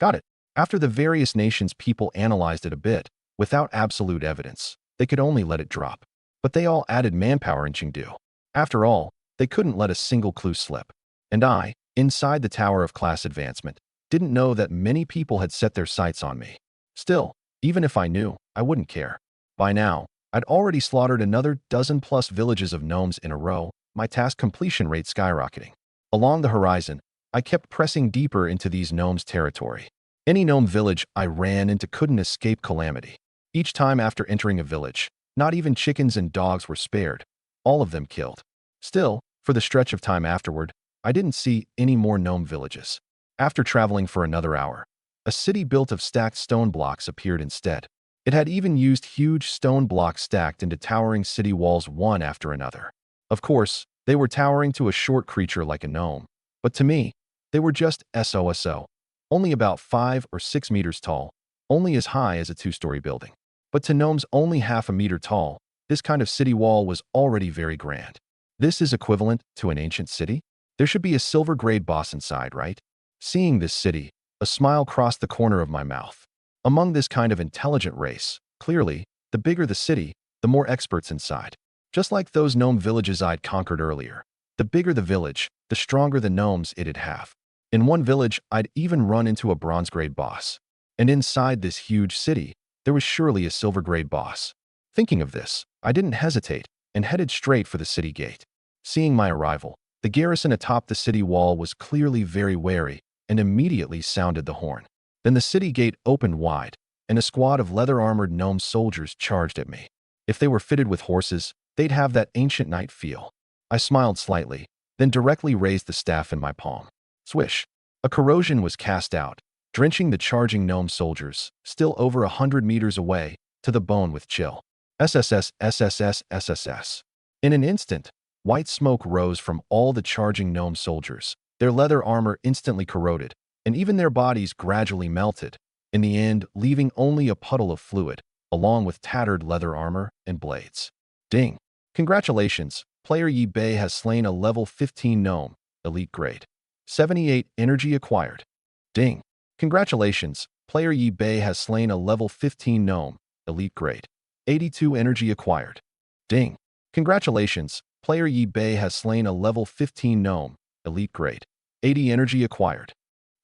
S1: Got it. After the various nations' people analyzed it a bit, without absolute evidence, they could only let it drop. But they all added manpower in Chengdu. After all, they couldn't let a single clue slip. And I, inside the Tower of Class Advancement, didn't know that many people had set their sights on me. Still, even if I knew, I wouldn't care. By now, I'd already slaughtered another dozen-plus villages of gnomes in a row, my task completion rate skyrocketing. Along the horizon, I kept pressing deeper into these gnomes' territory. Any gnome village I ran into couldn't escape calamity. Each time after entering a village, not even chickens and dogs were spared, all of them killed. Still, for the stretch of time afterward, I didn't see any more gnome villages. After traveling for another hour, a city built of stacked stone blocks appeared instead. It had even used huge stone blocks stacked into towering city walls one after another. Of course, they were towering to a short creature like a gnome, but to me, they were just SOSO, only about 5 or 6 meters tall, only as high as a two-story building. But to gnomes only half a meter tall, this kind of city wall was already very grand. This is equivalent to an ancient city? There should be a silver-grade boss inside, right? Seeing this city, a smile crossed the corner of my mouth. Among this kind of intelligent race, clearly, the bigger the city, the more experts inside. Just like those gnome villages I'd conquered earlier. The bigger the village, the stronger the gnomes it'd have. In one village, I'd even run into a bronze-grade boss. And inside this huge city, there was surely a silver-grade boss. Thinking of this, I didn't hesitate and headed straight for the city gate. Seeing my arrival, the garrison atop the city wall was clearly very wary and immediately sounded the horn. Then the city gate opened wide, and a squad of leather-armored gnome soldiers charged at me. If they were fitted with horses, they'd have that ancient knight feel. I smiled slightly, then directly raised the staff in my palm. Swish! A corrosion was cast out, drenching the charging gnome soldiers, still over 100 meters away, to the bone with chill. SSS, SSS, SSS. In an instant, white smoke rose from all the charging gnome soldiers. Their leather armor instantly corroded, and even their bodies gradually melted, in the end leaving only a puddle of fluid, along with tattered leather armor and blades. Ding! Congratulations, player Yi Bei has slain a level 15 gnome, elite grade. 78 energy acquired. Ding! Congratulations, player Yi Bei has slain a level 15 gnome, elite grade. 82 energy acquired. Ding! Congratulations, player Yi Bei has slain a level 15 gnome, elite grade. 80 energy acquired.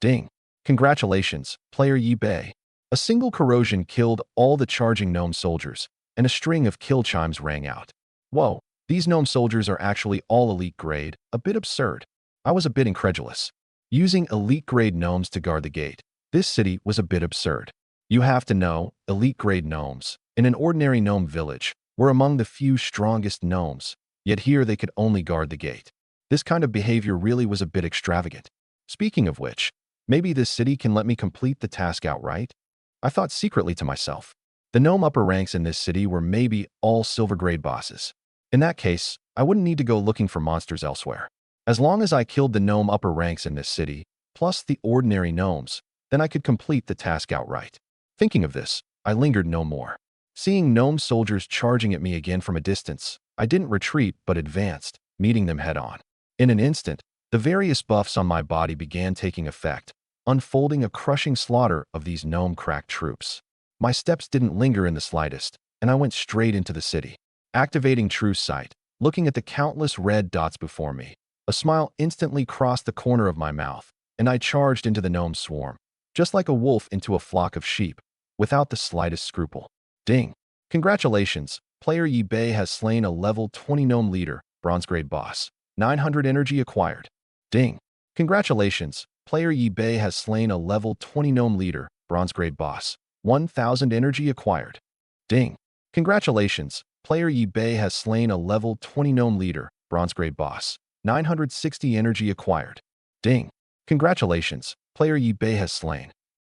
S1: Ding! Congratulations, player Yi Bei. A single corrosion killed all the charging gnome soldiers, and a string of kill chimes rang out. Whoa, these gnome soldiers are actually all elite grade, a bit absurd. I was a bit incredulous. Using elite grade gnomes to guard the gate, this city was a bit absurd. You have to know, elite grade gnomes, in an ordinary gnome village, were among the few strongest gnomes, yet here they could only guard the gate. This kind of behavior really was a bit extravagant. Speaking of which, maybe this city can let me complete the task outright? I thought secretly to myself. The gnome upper ranks in this city were maybe all silver grade bosses. In that case, I wouldn't need to go looking for monsters elsewhere. As long as I killed the gnome upper ranks in this city, plus the ordinary gnomes, then I could complete the task outright. Thinking of this, I lingered no more. Seeing gnome soldiers charging at me again from a distance, I didn't retreat but advanced, meeting them head-on. In an instant, the various buffs on my body began taking effect, unfolding a crushing slaughter of these gnome-cracked troops. My steps didn't linger in the slightest, and I went straight into the city. Activating True Sight, looking at the countless red dots before me, a smile instantly crossed the corner of my mouth, and I charged into the gnome swarm, just like a wolf into a flock of sheep, without the slightest scruple. Ding! Congratulations, player Yi Bei has slain a level 20 gnome leader, bronze grade boss. 900 energy acquired. Ding! Congratulations, player Yi Bei has slain a level 20 gnome leader, bronze grade boss. 1000 energy acquired. Ding! Congratulations, player Yi Bei has slain a level 20 gnome leader, bronze grade boss. 960 energy acquired. Ding! Congratulations, player Yi Bei has slain.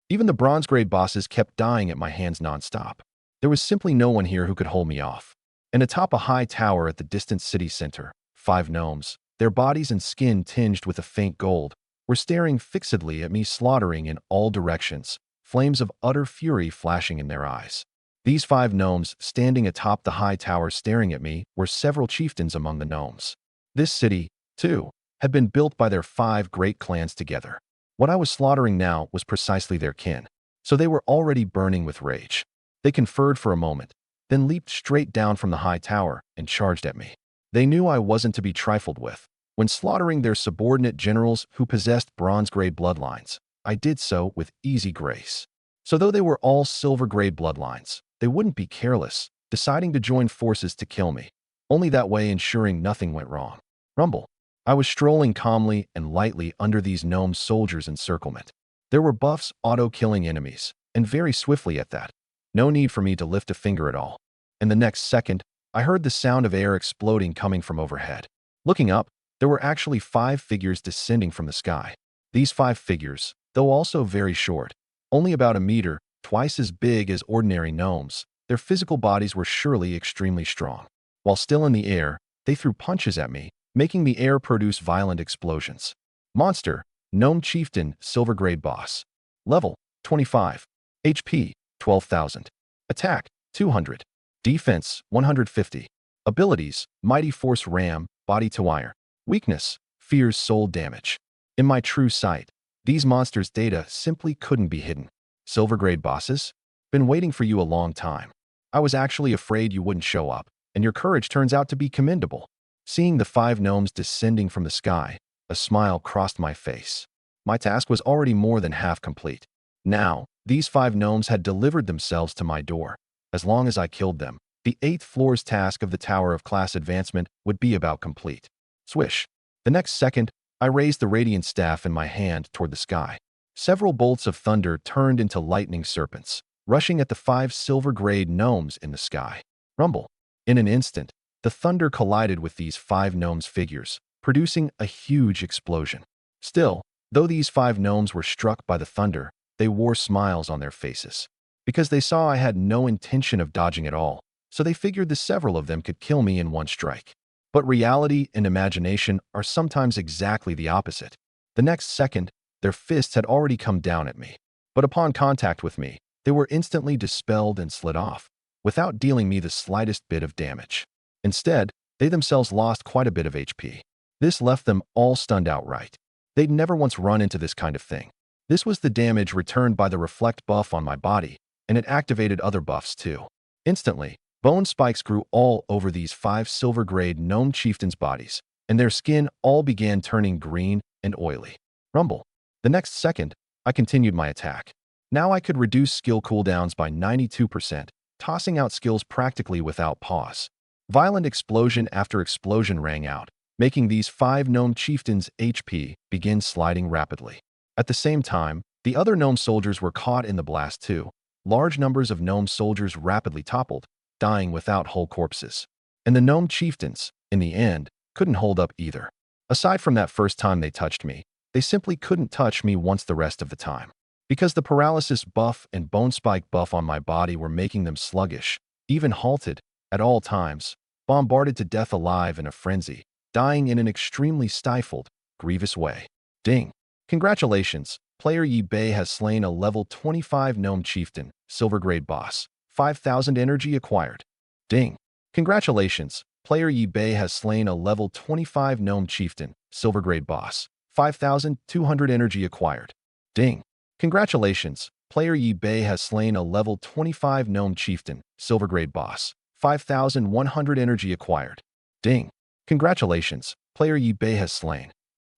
S1: Even the bronze grade bosses kept dying at my hands non-stop. There was simply no one here who could hold me off. And atop a high tower at the distant city center, 5 gnomes, their bodies and skin tinged with a faint gold, were staring fixedly at me, slaughtering in all directions, flames of utter fury flashing in their eyes. These 5 gnomes, standing atop the high tower staring at me, were several chieftains among the gnomes. This city, too, had been built by their 5 great clans together. What I was slaughtering now was precisely their kin, so they were already burning with rage. They conferred for a moment, then leaped straight down from the high tower and charged at me. They knew I wasn't to be trifled with. When slaughtering their subordinate generals who possessed bronze-grade bloodlines, I did so with easy grace. So though they were all silver-grade bloodlines, they wouldn't be careless, deciding to join forces to kill me, only that way ensuring nothing went wrong. Rumble. I was strolling calmly and lightly under these gnome soldiers' encirclement. There were buffs auto-killing enemies, and very swiftly at that. No need for me to lift a finger at all. And the next second, I heard the sound of air exploding coming from overhead. Looking up, there were actually 5 figures descending from the sky. These 5 figures, though also very short, only about a meter, twice as big as ordinary gnomes, their physical bodies were surely extremely strong. While still in the air, they threw punches at me, making the air produce violent explosions. Monster, Gnome Chieftain, Silver Grade Boss. Level, 25. HP, 12,000. Attack, 200. Defense, 150. Abilities, Mighty Force Ram, Body to Wire. Weakness, Fears Soul Damage. In my true sight, these monsters' data simply couldn't be hidden. Silver Grade Bosses? Been waiting for you a long time. I was actually afraid you wouldn't show up, and your courage turns out to be commendable. Seeing the 5 gnomes descending from the sky, a smile crossed my face. My task was already more than half complete. Now, these 5 gnomes had delivered themselves to my door. As long as I killed them, the 8th floor's task of the Tower of Class Advancement would be about complete. Swish. The next second, I raised the radiant staff in my hand toward the sky. Several bolts of thunder turned into lightning serpents, rushing at the 5 silver-grade gnomes in the sky. Rumble. In an instant, the thunder collided with these 5 gnomes' figures, producing a huge explosion. Still, though these 5 gnomes were struck by the thunder, they wore smiles on their faces. Because they saw I had no intention of dodging at all, so they figured the several of them could kill me in one strike. But reality and imagination are sometimes exactly the opposite. The next second, their fists had already come down at me. But upon contact with me, they were instantly dispelled and slid off, without dealing me the slightest bit of damage. Instead, they themselves lost quite a bit of HP. This left them all stunned outright. They'd never once run into this kind of thing. This was the damage returned by the reflect buff on my body, and it activated other buffs too. Instantly, bone spikes grew all over these 5 silver-grade gnome chieftains' bodies, and their skin all began turning green and oily. Rumble. The next second, I continued my attack. Now I could reduce skill cooldowns by 92%, tossing out skills practically without pause. Violent explosion after explosion rang out, making these 5 gnome chieftains' HP begin sliding rapidly. At the same time, the other gnome soldiers were caught in the blast too. Large numbers of gnome soldiers rapidly toppled, dying without whole corpses. And the gnome chieftains, in the end, couldn't hold up either. Aside from that first time they touched me, they simply couldn't touch me once the rest of the time. Because the paralysis buff and bone spike buff on my body were making them sluggish, even halted, at all times, bombarded to death alive in a frenzy, dying in an extremely stifled, grievous way. Ding. Congratulations, player Yi Bei has slain a level 25 gnome chieftain, silver grade boss. 5,000 energy acquired. Ding. Congratulations, player Yi Bei has slain a level 25 gnome chieftain, silver grade boss. 5,200 energy acquired. Ding. Congratulations, player Yi Bei has slain a level 25 gnome chieftain, silver grade boss. 5,100 energy acquired. Ding. Congratulations, player Yi Bei has slain.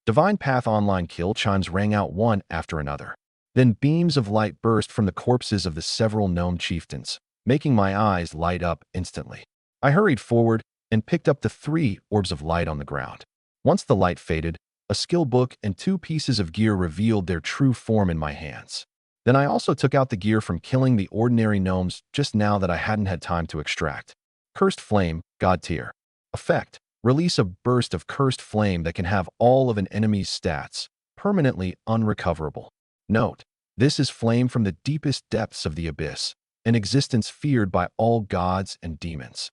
S1: Divine Path online kill chimes rang out one after another. Then beams of light burst from the corpses of the several gnome chieftains, making my eyes light up instantly. I hurried forward and picked up the 3 orbs of light on the ground. Once the light faded, a skill book and 2 pieces of gear revealed their true form in my hands. Then I also took out the gear from killing the ordinary gnomes just now that I hadn't had time to extract. Cursed Flame, God Tier. Effect. Release a burst of cursed flame that can have all of an enemy's stats, permanently unrecoverable. Note, this is flame from the deepest depths of the abyss, an existence feared by all gods and demons.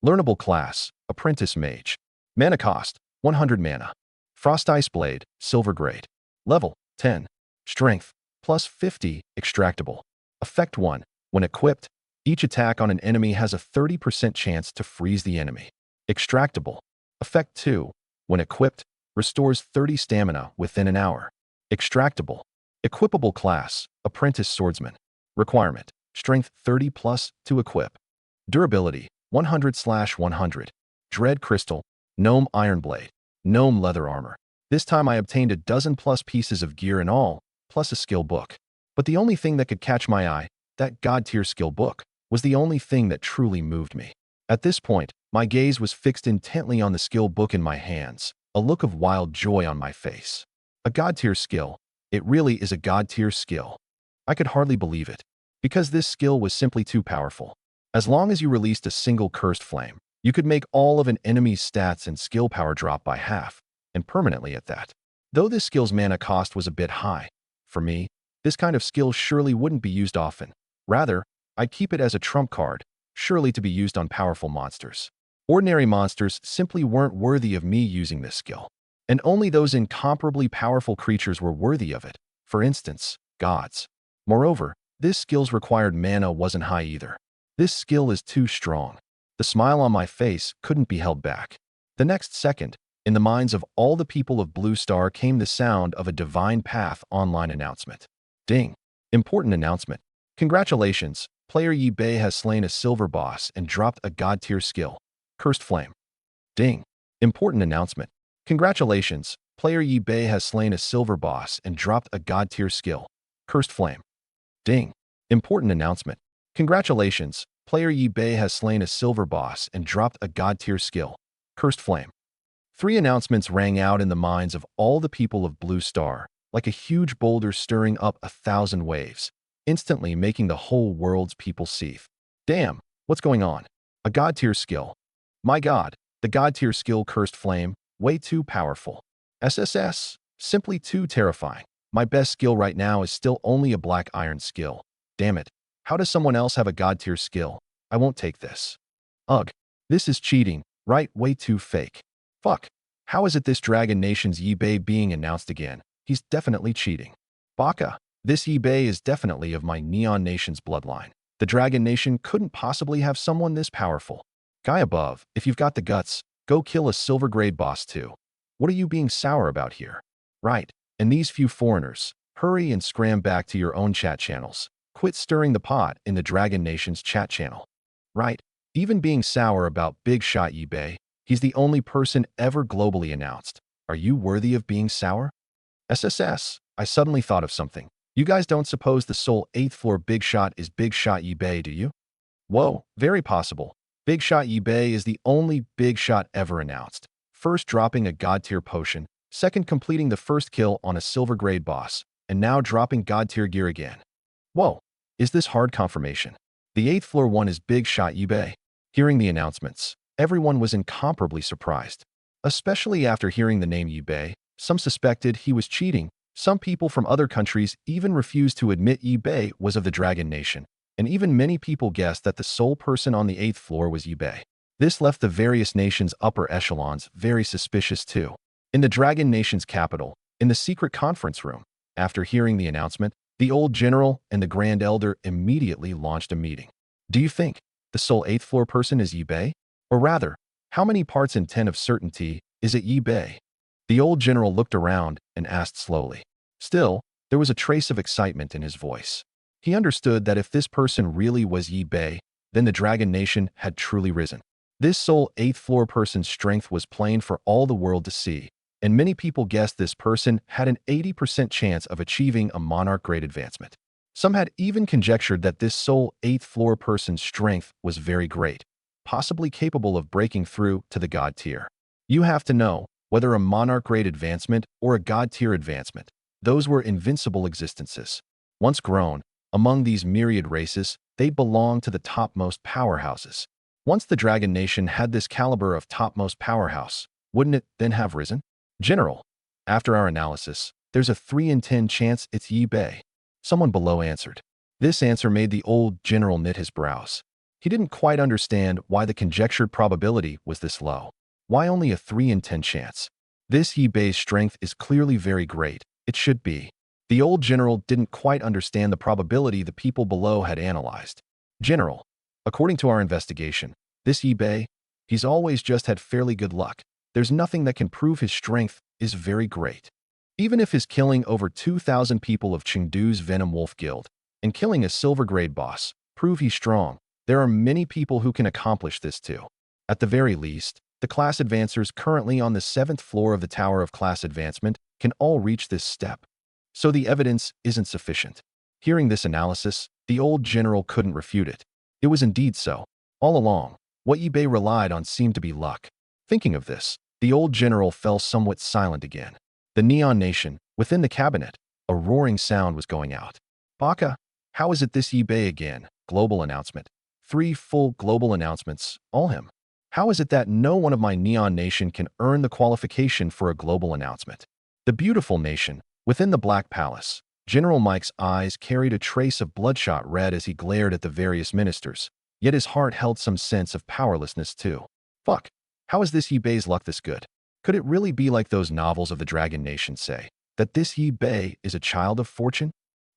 S1: Learnable class, Apprentice Mage. Mana cost, 100 mana. Frost Ice Blade, Silver Grade. Level, 10. Strength, plus 50, extractable. Effect 1. When equipped, each attack on an enemy has a 30% chance to freeze the enemy. Extractable. Effect 2. When equipped, restores 30 stamina within an hour. Extractable. Equipable class, Apprentice Swordsman. Requirement, Strength 30 plus to equip. Durability, 100/100. Dread Crystal, Gnome Iron Blade, Gnome Leather Armor. This time I obtained a dozen plus pieces of gear in all, plus a skill book. But the only thing that could catch my eye, that God tier skill book, was the only thing that truly moved me. At this point, my gaze was fixed intently on the skill book in my hands, a look of wild joy on my face. A God tier skill. It really is a God tier skill. I could hardly believe it, because this skill was simply too powerful. As long as you released a single cursed flame, you could make all of an enemy's stats and skill power drop by half, and permanently at that. Though this skill's mana cost was a bit high, for me, this kind of skill surely wouldn't be used often. Rather, I'd keep it as a trump card, surely to be used on powerful monsters. Ordinary monsters simply weren't worthy of me using this skill. And only those incomparably powerful creatures were worthy of it, for instance, gods. Moreover, this skill's required mana wasn't high either. This skill is too strong. The smile on my face couldn't be held back. The next second, in the minds of all the people of Blue Star came the sound of a Divine Path online announcement. Ding! Important announcement. Congratulations, player Yi Bei has slain a silver boss and dropped a god-tier skill. Cursed Flame. Ding! Important announcement. Congratulations, player Yi Bei has slain a silver boss and dropped a god-tier skill. Cursed Flame. Ding! Important announcement. Congratulations, player Yi Bei has slain a silver boss and dropped a god-tier skill. Cursed Flame. 3 announcements rang out in the minds of all the people of Blue Star, like a huge boulder stirring up 1,000 waves, instantly making the whole world's people seethe. Damn, what's going on? A god-tier skill. My god, the god-tier skill Cursed Flame, way too powerful. SSS, simply too terrifying. My best skill right now is still only a black iron skill. Damn it. How does someone else have a god-tier skill? I won't take this. Ugh. This is cheating, right? Way too fake. Fuck. How is it this Dragon Nation's Yi Bei being announced again? He's definitely cheating. Baka. This Yi Bei is definitely of my Neon Nation's bloodline. The Dragon Nation couldn't possibly have someone this powerful. Guy above, if you've got the guts, go kill a silver grade boss too. What are you being sour about here? Right. And these few foreigners, hurry and scram back to your own chat channels. Quit stirring the pot in the Dragon Nation's chat channel. Right. Even being sour about Big Shot Yi Bei, he's the only person ever globally announced. Are you worthy of being sour? SSS, I suddenly thought of something. You guys don't suppose the sole 8th floor Big Shot is Big Shot Yi Bei, do you? Whoa, very possible. Big Shot Yi Bei is the only Big Shot ever announced. First dropping a god-tier potion, second completing the first kill on a silver grade boss, and now dropping god-tier gear again. Whoa, is this hard confirmation? The 8th floor one is Big Shot Yi Bei. Hearing the announcements, everyone was incomparably surprised. Especially after hearing the name Yi Bei, some suspected he was cheating. Some people from other countries even refused to admit Yi Bei was of the Dragon Nation, and even many people guessed that the sole person on the 8th floor was Yi Bei. This left the various nations' upper echelons very suspicious too. In the Dragon Nation's capital, in the secret conference room, after hearing the announcement, the old general and the Grand Elder immediately launched a meeting. Do you think the sole 8th floor person is Yi Bei? Or rather, how many parts in 10 of certainty is it Yi Bei? The old general looked around and asked slowly. Still, there was a trace of excitement in his voice. He understood that if this person really was Yi Bei, then the Dragon Nation had truly risen. This sole 8th floor person's strength was plain for all the world to see, and many people guessed this person had an 80% chance of achieving a monarch grade advancement. Some had even conjectured that this sole 8th floor person's strength was very great, possibly capable of breaking through to the god tier. You have to know, whether a monarch grade advancement or a god tier advancement, those were invincible existences. Once grown, among these myriad races, they belonged to the topmost powerhouses. Once the Dragon Nation had this caliber of topmost powerhouse, wouldn't it then have risen? General, after our analysis, there's a 3 in 10 chance it's Yi Bei. Someone below answered. This answer made the old general knit his brows. He didn't quite understand why the conjectured probability was this low. Why only a 3 in 10 chance? This Yi Bei's strength is clearly very great. It should be. The old general didn't quite understand the probability the people below had analyzed. General, according to our investigation, this Yi Bei, he's always just had fairly good luck. There's nothing that can prove his strength is very great. Even if his killing over 2,000 people of Chengdu's Venom Wolf Guild and killing a silver grade boss prove he's strong, there are many people who can accomplish this too. At the very least, the class advancers currently on the 7th floor of the Tower of Class Advancement can all reach this step. So the evidence isn't sufficient. Hearing this analysis, the old general couldn't refute it. It was indeed so. All along, what Yi Bei relied on seemed to be luck. Thinking of this, the old general fell somewhat silent again. The Neon Nation, within the cabinet, a roaring sound was going out. Baka, how is it this Yi Bei again? Global announcement. 3 full global announcements, all him. How is it that no one of my Neon Nation can earn the qualification for a global announcement? The beautiful nation, within the Black Palace, General Mike's eyes carried a trace of bloodshot red as he glared at the various ministers, yet his heart held some sense of powerlessness too. Fuck. How is this Yi-Bei's luck this good? Could it really be like those novels of the Dragon Nation say, that this Yi-Bei is a child of fortune?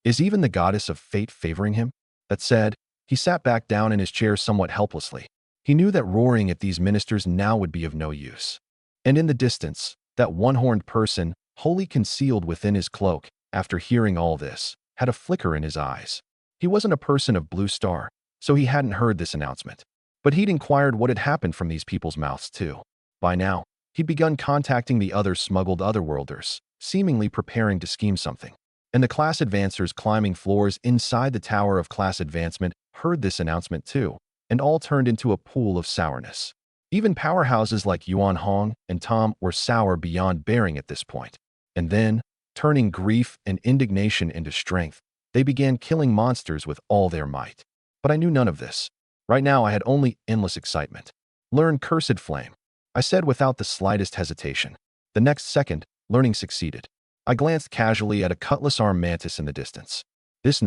S1: Is even the goddess of fate favoring him? That said, he sat back down in his chair somewhat helplessly. He knew that roaring at these ministers now would be of no use. And in the distance, that one-horned person, wholly concealed within his cloak, after hearing all this, had a flicker in his eyes. He wasn't a person of Blue Star, so he hadn't heard this announcement. But he'd inquired what had happened from these people's mouths too. By now, he'd begun contacting the other smuggled otherworlders, seemingly preparing to scheme something. And the class advancers climbing floors inside the Tower of Class Advancement heard this announcement too, and all turned into a pool of sourness. Even powerhouses like Yuan Hong and Tom were sour beyond bearing at this point. And then, turning grief and indignation into strength, they began killing monsters with all their might. But I knew none of this. Right now I had only endless excitement. Learn Cursed Flame, I said without the slightest hesitation. The next second, learning succeeded. I glanced casually at a cutlass-armed mantis in the distance. This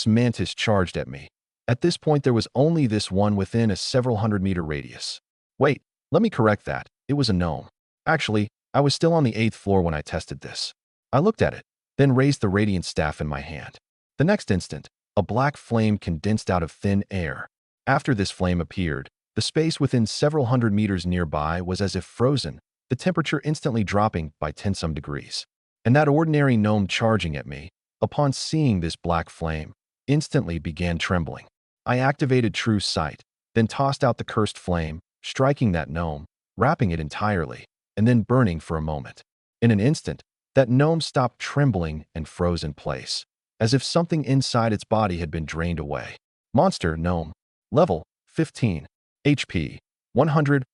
S1: mantis charged at me. At this point there was only this one within a several hundred-meter radius. Wait, let me correct that. It was a gnome. Actually, I was still on the 8th floor when I tested this. I looked at it, then raised the radiant staff in my hand. The next instant, a black flame condensed out of thin air. After this flame appeared, the space within several hundred meters nearby was as if frozen, the temperature instantly dropping by 10-some degrees. And that ordinary gnome charging at me, upon seeing this black flame, instantly began trembling. I activated True Sight, then tossed out the cursed flame, striking that gnome, wrapping it entirely, and then burning for a moment. In an instant, that gnome stopped trembling and froze in place, as if something inside its body had been drained away. Monster Gnome. Level 15. HP 100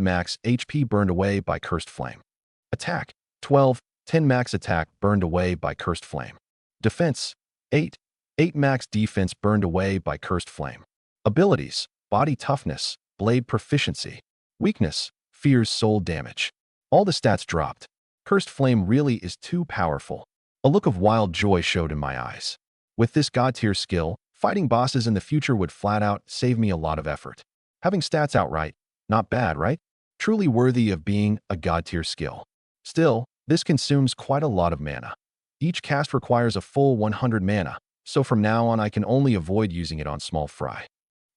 S1: max HP burned away by Cursed Flame. Attack 12 10 max attack burned away by Cursed Flame. Defense 8 max defense burned away by Cursed Flame. Abilities: Body Toughness, Blade Proficiency. Weakness: Fears Soul Damage. All the stats dropped. Cursed Flame really is too powerful. A look of wild joy showed in my eyes. With this god-tier skill, fighting bosses in the future would flat-out save me a lot of effort. Having stats outright, not bad, right? Truly worthy of being a god-tier skill. Still, this consumes quite a lot of mana. Each cast requires a full 100 mana, so from now on I can only avoid using it on small fry.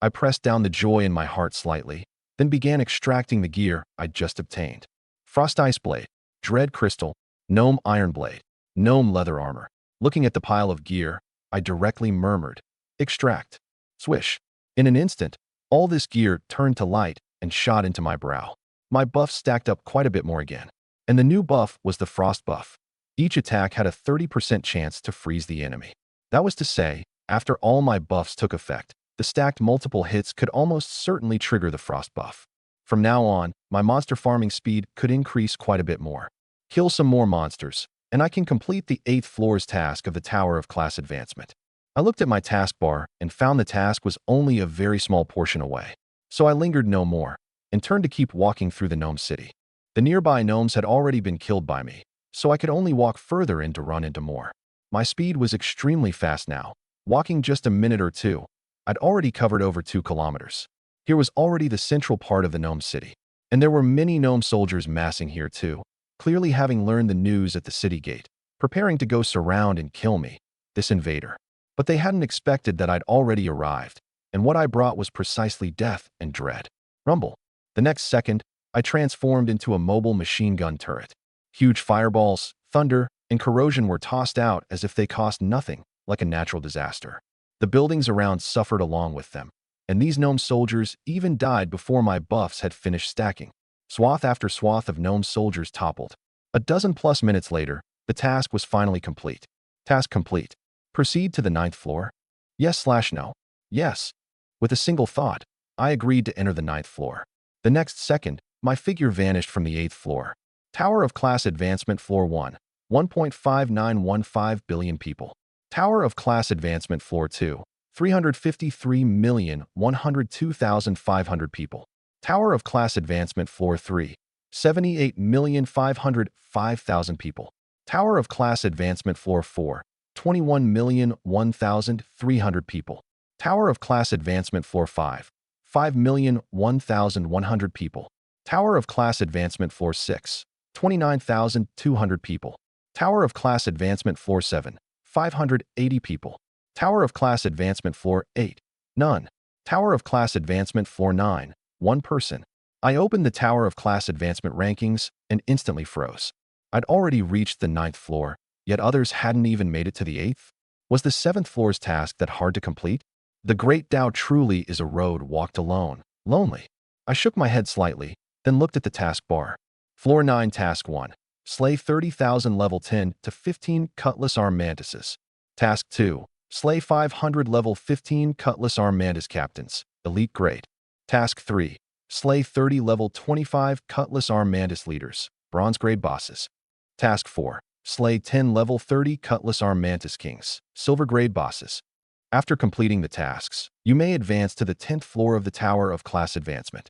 S1: I pressed down the joy in my heart slightly, then began extracting the gear I'd just obtained. Frost Ice Blade, Dread Crystal, Gnome Iron Blade, Gnome Leather Armor. Looking at the pile of gear, I directly murmured, "Extract." Swish. In an instant, all this gear turned to light and shot into my brow. My buffs stacked up quite a bit more again. And the new buff was the Frost buff. Each attack had a 30% chance to freeze the enemy. That was to say, after all my buffs took effect, the stacked multiple hits could almost certainly trigger the Frost buff. From now on, my monster farming speed could increase quite a bit more. Kill some more monsters, and I can complete the 8th floor's task of the Tower of Class Advancement. I looked at my taskbar and found the task was only a very small portion away. So I lingered no more, and turned to keep walking through the gnome city. The nearby gnomes had already been killed by me, so I could only walk further in to run into more. My speed was extremely fast now, walking just a minute or two. I'd already covered over 2 kilometers. Here was already the central part of the gnome city, and there were many gnome soldiers massing here too, clearly having learned the news at the city gate, preparing to go surround and kill me, this invader. But they hadn't expected that I'd already arrived, and what I brought was precisely death and dread. Rumble. The next second, I transformed into a mobile machine gun turret. Huge fireballs, thunder, and corrosion were tossed out as if they cost nothing, like a natural disaster. The buildings around suffered along with them, and these gnome soldiers even died before my buffs had finished stacking. Swath after swath of gnome soldiers toppled. A dozen-plus minutes later, the task was finally complete. Task complete. Proceed to the 9th floor? Yes/no. Yes. With a single thought, I agreed to enter the 9th floor. The next second, my figure vanished from the 8th floor. Tower of Class Advancement Floor 1. 1.5915 billion people. Tower of Class Advancement Floor 2. 353,102,500 people. Tower of Class Advancement Floor 3. 78,505,000 people. Tower of Class Advancement Floor 4, 21,001,300 people. Tower of Class Advancement Floor 5, 5,001,100 people. Tower of Class Advancement Floor 6, 29,200 people. Tower of Class Advancement Floor 7, 580 people. Tower of Class Advancement Floor 8, none. Tower of Class Advancement Floor 9, 1 person. I opened the Tower of Class Advancement rankings and instantly froze. I'd already reached the 9th floor, yet others hadn't even made it to the 8th. Was the 7th floor's task that hard to complete? The Great Tao truly is a road walked alone, lonely. I shook my head slightly, then looked at the task bar. Floor 9 Task 1. Slay 30,000 level 10 to 15 Cutlass Arm Mantises. Task 2. Slay 500 level 15 Cutlass Arm Mantis Captains, Elite Grade. Task 3. Slay 30 level 25 Cutlass Arm Mantis Leaders, Bronze Grade Bosses. Task 4. Slay 10 level 30 Cutlass Arm Mantis Kings, Silver Grade Bosses. After completing the tasks, you may advance to the 10th floor of the Tower of Class Advancement.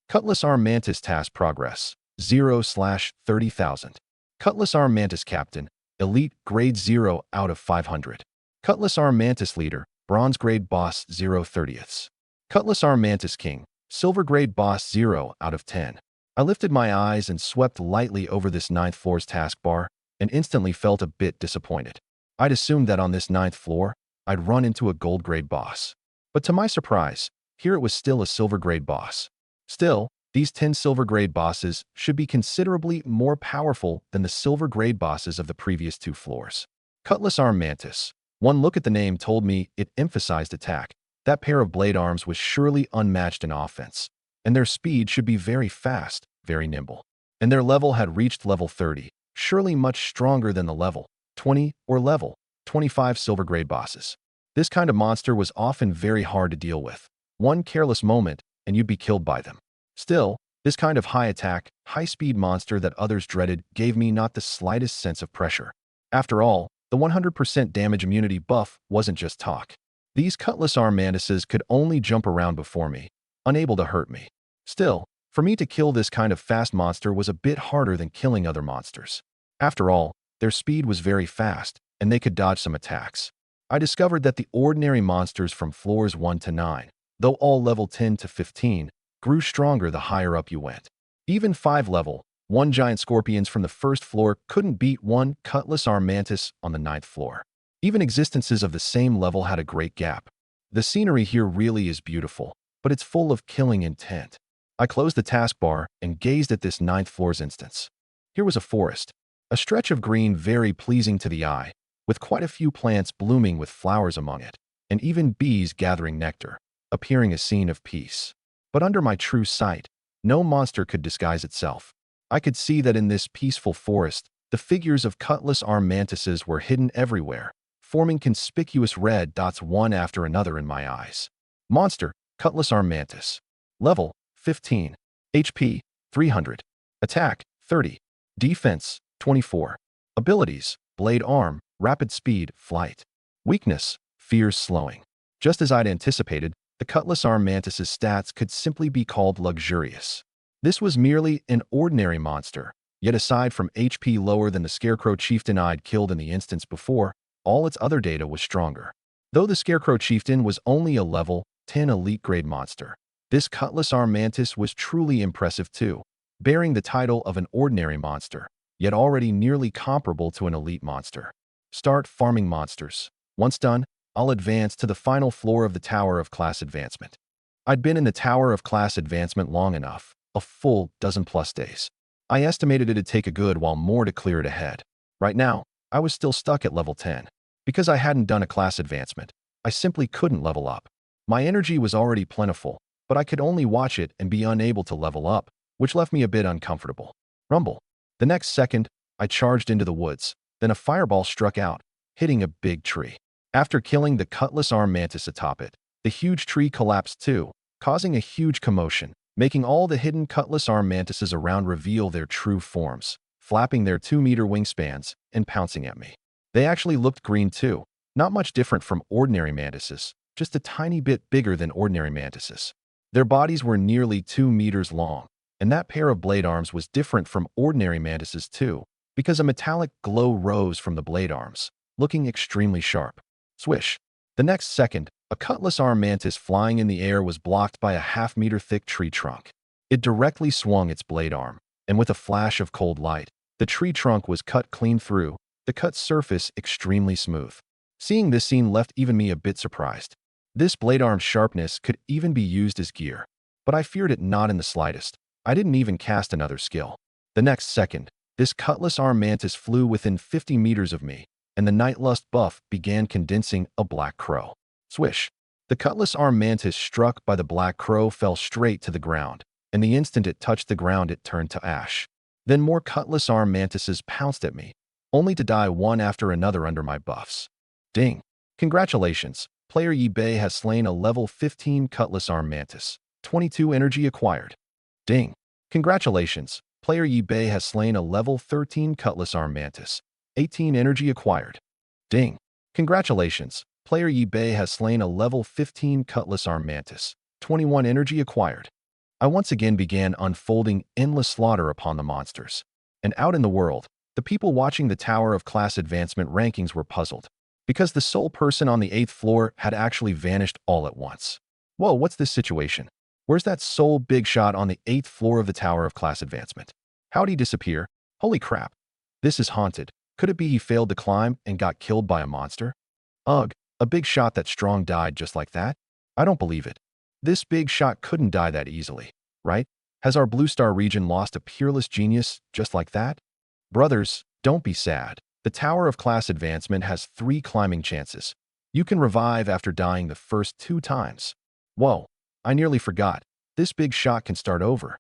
S1: Cutlass Arm Mantis Task Progress, 0/30,000. Cutlass Arm Mantis Captain, Elite Grade 0 out of 500. Cutlass Arm Mantis Leader, Bronze Grade Boss 0/30ths. Cutlass Arm Mantis King, Silver Grade Boss 0 out of 10. I lifted my eyes and swept lightly over this 9th floor's taskbar and instantly felt a bit disappointed. I'd assumed that on this 9th floor, I'd run into a gold grade boss. But to my surprise, here it was still a silver grade boss. Still, these 10 silver grade bosses should be considerably more powerful than the silver grade bosses of the previous 2 floors. Cutlass Arm Mantis. One look at the name told me it emphasized attack. That pair of blade arms was surely unmatched in offense, and their speed should be very fast, very nimble. And their level had reached level 30, surely much stronger than the level 20 or level 25 silver grade bosses. This kind of monster was often very hard to deal with. One careless moment, and you'd be killed by them. Still, this kind of high attack, high speed monster that others dreaded gave me not the slightest sense of pressure. After all, the 100% damage immunity buff wasn't just talk. These Cutlass Arm Mantises could only jump around before me, unable to hurt me. Still, for me to kill this kind of fast monster was a bit harder than killing other monsters. After all, their speed was very fast, and they could dodge some attacks. I discovered that the ordinary monsters from floors 1 to 9, though all level 10 to 15, grew stronger the higher up you went. Even 5 level, 1 giant scorpions from the 1st floor couldn't beat 1 Cutlass Arm Mantis on the 9th floor. Even existences of the same level had a great gap. The scenery here really is beautiful, but it's full of killing intent. I closed the taskbar and gazed at this 9th floor's instance. Here was a forest, a stretch of green very pleasing to the eye, with quite a few plants blooming with flowers among it, and even bees gathering nectar, appearing a scene of peace. But under my true sight, no monster could disguise itself. I could see that in this peaceful forest, the figures of Cutlass Arm Mantises were hidden everywhere, forming conspicuous red dots one after another in my eyes. Monster, Cutlass Arm Mantis. Level, 15. HP, 300. Attack, 30. Defense, 24. Abilities, Blade Arm, Rapid Speed, Flight. Weakness, Fears Slowing. Just as I'd anticipated, the Cutlass Arm Mantis's stats could simply be called luxurious. This was merely an ordinary monster, yet aside from HP lower than the Scarecrow Chieftain I'd killed in the instance before, all its other data was stronger. Though the Scarecrow Chieftain was only a level 10 elite grade monster, this Cutlass Arm Mantis was truly impressive too, bearing the title of an ordinary monster, yet already nearly comparable to an elite monster. Start farming monsters. Once done, I'll advance to the final floor of the Tower of Class Advancement. I'd been in the Tower of Class Advancement long enough, a full dozen-plus days. I estimated it'd take a good while more to clear it ahead. Right now, I was still stuck at level 10. Because I hadn't done a class advancement, I simply couldn't level up. My energy was already plentiful, but I could only watch it and be unable to level up, which left me a bit uncomfortable. Rumble. The next second, I charged into the woods. Then a fireball struck out, hitting a big tree. After killing the Cutlass Arm Mantis atop it, the huge tree collapsed too, causing a huge commotion, making all the hidden Cutlass Arm Mantises around reveal their true forms, flapping their 2-meter wingspans and pouncing at me. They actually looked green too, not much different from ordinary mantises, just a tiny bit bigger than ordinary mantises. Their bodies were nearly 2 meters long, and that pair of blade arms was different from ordinary mantises too, because a metallic glow rose from the blade arms, looking extremely sharp. Swish. The next second, a cutlass arm mantis flying in the air was blocked by a half-meter thick tree trunk. It directly swung its blade arm, and with a flash of cold light, the tree trunk was cut clean through, the cut surface extremely smooth. Seeing this scene left even me a bit surprised. This blade arm's sharpness could even be used as gear, but I feared it not in the slightest. I didn't even cast another skill. The next second, this cutlass arm mantis flew within 50 meters of me, and the Nightlust buff began condensing a black crow. Swish. The cutlass arm mantis struck by the black crow fell straight to the ground, and the instant it touched the ground it turned to ash. Then more cutlass arm mantises pounced at me, only to die one after another under my buffs. Ding. Congratulations, player eBay has slain a level 15 cutlass arm mantis. 22 energy acquired. Ding. Congratulations, player eBay has slain a level 13 cutlass arm mantis. 18 energy acquired. Ding. Congratulations, player eBay has slain a level 15 cutlass arm mantis. 21 energy acquired. I once again began unfolding endless slaughter upon the monsters. And out in the world, the people watching the Tower of Class Advancement rankings were puzzled, because the sole person on the 8th floor had actually vanished all at once. Whoa, what's this situation? Where's that sole big shot on the 8th floor of the Tower of Class Advancement? How'd he disappear? Holy crap. This is haunted. Could it be he failed to climb and got killed by a monster? Ugh, a big shot that strong died just like that? I don't believe it. This big shot couldn't die that easily, right? Has our Blue Star region lost a peerless genius just like that? Brothers, don't be sad. The Tower of Class Advancement has 3 climbing chances. You can revive after dying the first 2 times. Whoa, I nearly forgot. This big shot can start over.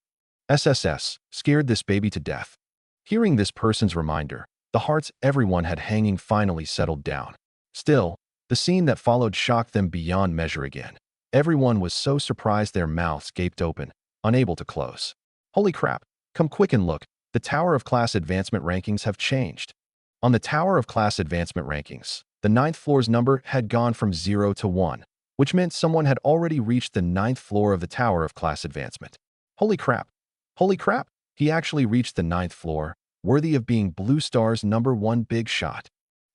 S1: SSS, scared this baby to death. Hearing this person's reminder, the hearts everyone had hanging finally settled down. Still, the scene that followed shocked them beyond measure again. Everyone was so surprised their mouths gaped open, unable to close. Holy crap, come quick and look, the Tower of Class Advancement rankings have changed. On the Tower of Class Advancement rankings, the 9th floor's number had gone from 0 to 1, which meant someone had already reached the 9th floor of the Tower of Class Advancement. Holy crap! Holy crap! He actually reached the 9th floor, worthy of being Blue Star's #1 big shot.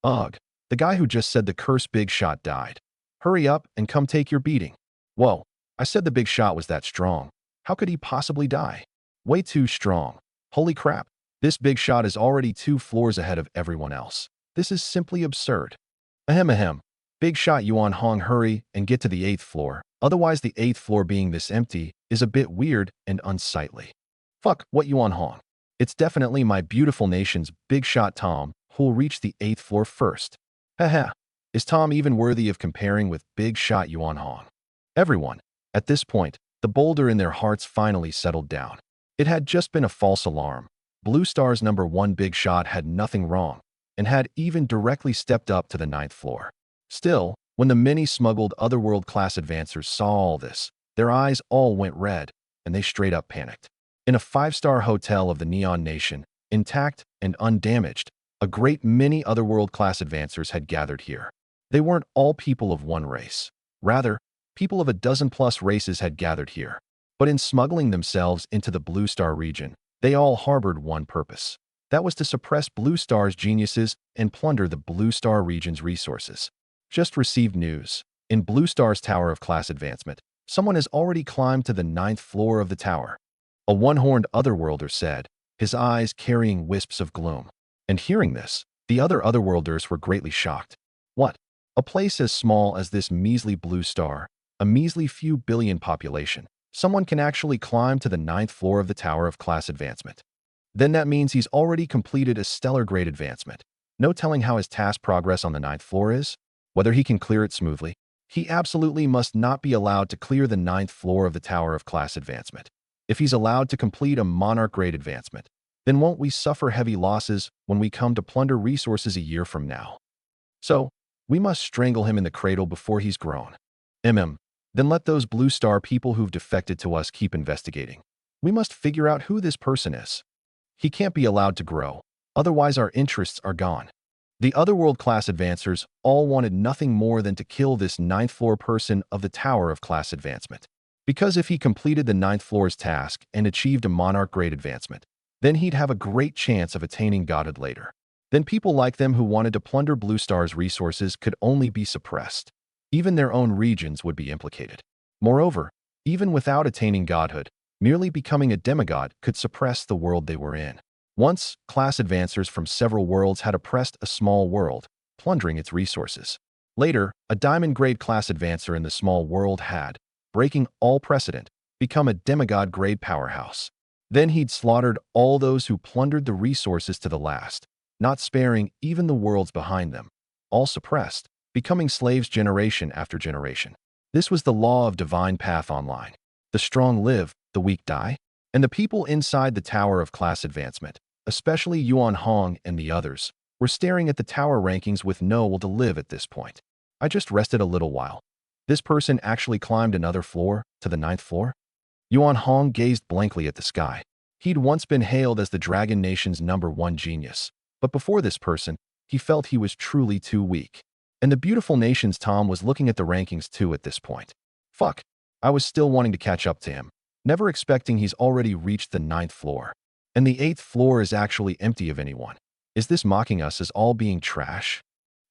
S1: Ugh, the guy who just said the cursed big shot died. Hurry up and come take your beating. Whoa, I said the big shot was that strong. How could he possibly die? Way too strong. Holy crap, this big shot is already 2 floors ahead of everyone else. This is simply absurd. Ahem ahem. Big shot Yuan Hong, hurry and get to the 8th floor. Otherwise the 8th floor being this empty is a bit weird and unsightly. Fuck, what Yuan Hong? It's definitely my beautiful nation's big shot Tom who'll reach the 8th floor first. Haha. Is Tom even worthy of comparing with big shot Yuan Hong? Everyone, at this point, the boulder in their hearts finally settled down. It had just been a false alarm. Blue Star's #1 big shot had nothing wrong, and had even directly stepped up to the 9th floor. Still, when the many smuggled otherworld class advancers saw all this, their eyes all went red, and they straight up panicked. In a 5-star hotel of the Neon Nation, intact and undamaged, a great many otherworld class advancers had gathered here. They weren't all people of one race. Rather, people of a dozen-plus races had gathered here. But in smuggling themselves into the Blue Star region, they all harbored one purpose. That was to suppress Blue Star's geniuses and plunder the Blue Star region's resources. Just received news. In Blue Star's Tower of Class Advancement, someone has already climbed to the 9th floor of the tower. A one-horned otherworlder said, his eyes carrying wisps of gloom. And hearing this, the other otherworlders were greatly shocked. What? A place as small as this measly Blue Star, a measly few billion population, someone can actually climb to the 9th floor of the Tower of Class Advancement. Then that means he's already completed a stellar grade advancement. No telling how his task progress on the 9th floor is, whether he can clear it smoothly. He absolutely must not be allowed to clear the 9th floor of the Tower of Class Advancement. If he's allowed to complete a Monarch grade advancement, then won't we suffer heavy losses when we come to plunder resources a year from now? So, we must strangle him in the cradle before he's grown. Then let those Blue Star people who've defected to us keep investigating. We must figure out who this person is. He can't be allowed to grow, otherwise our interests are gone. The otherworld class advancers all wanted nothing more than to kill this 9th floor person of the Tower of Class Advancement. Because if he completed the 9th floor's task and achieved a Monarch grade advancement, Then he'd have a great chance of attaining godhood later. Then people like them who wanted to plunder Blue Star's resources could only be suppressed. Even their own regions would be implicated. Moreover, even without attaining godhood, merely becoming a demigod could suppress the world they were in. Once, class advancers from several worlds had oppressed a small world, plundering its resources. Later, a diamond-grade class advancer in the small world had, breaking all precedent, become a demigod-grade powerhouse. Then he'd slaughtered all those who plundered the resources to the last, not sparing even the worlds behind them, all suppressed, becoming slaves generation after generation. This was the law of Divine Path Online. The strong live, the weak die, and the people inside the Tower of Class Advancement, especially Yuan Hong and the others, were staring at the tower rankings with no will to live at this point. I just rested a little while. This person actually climbed another floor, to the 9th floor? Yuan Hong gazed blankly at the sky. He'd once been hailed as the Dragon Nation's #1 genius, but before this person, he felt he was truly too weak. And the beautiful nation's Tom was looking at the rankings too at this point. Fuck, I was still wanting to catch up to him, never expecting he's already reached the 9th floor. And the 8th floor is actually empty of anyone. Is this mocking us as all being trash?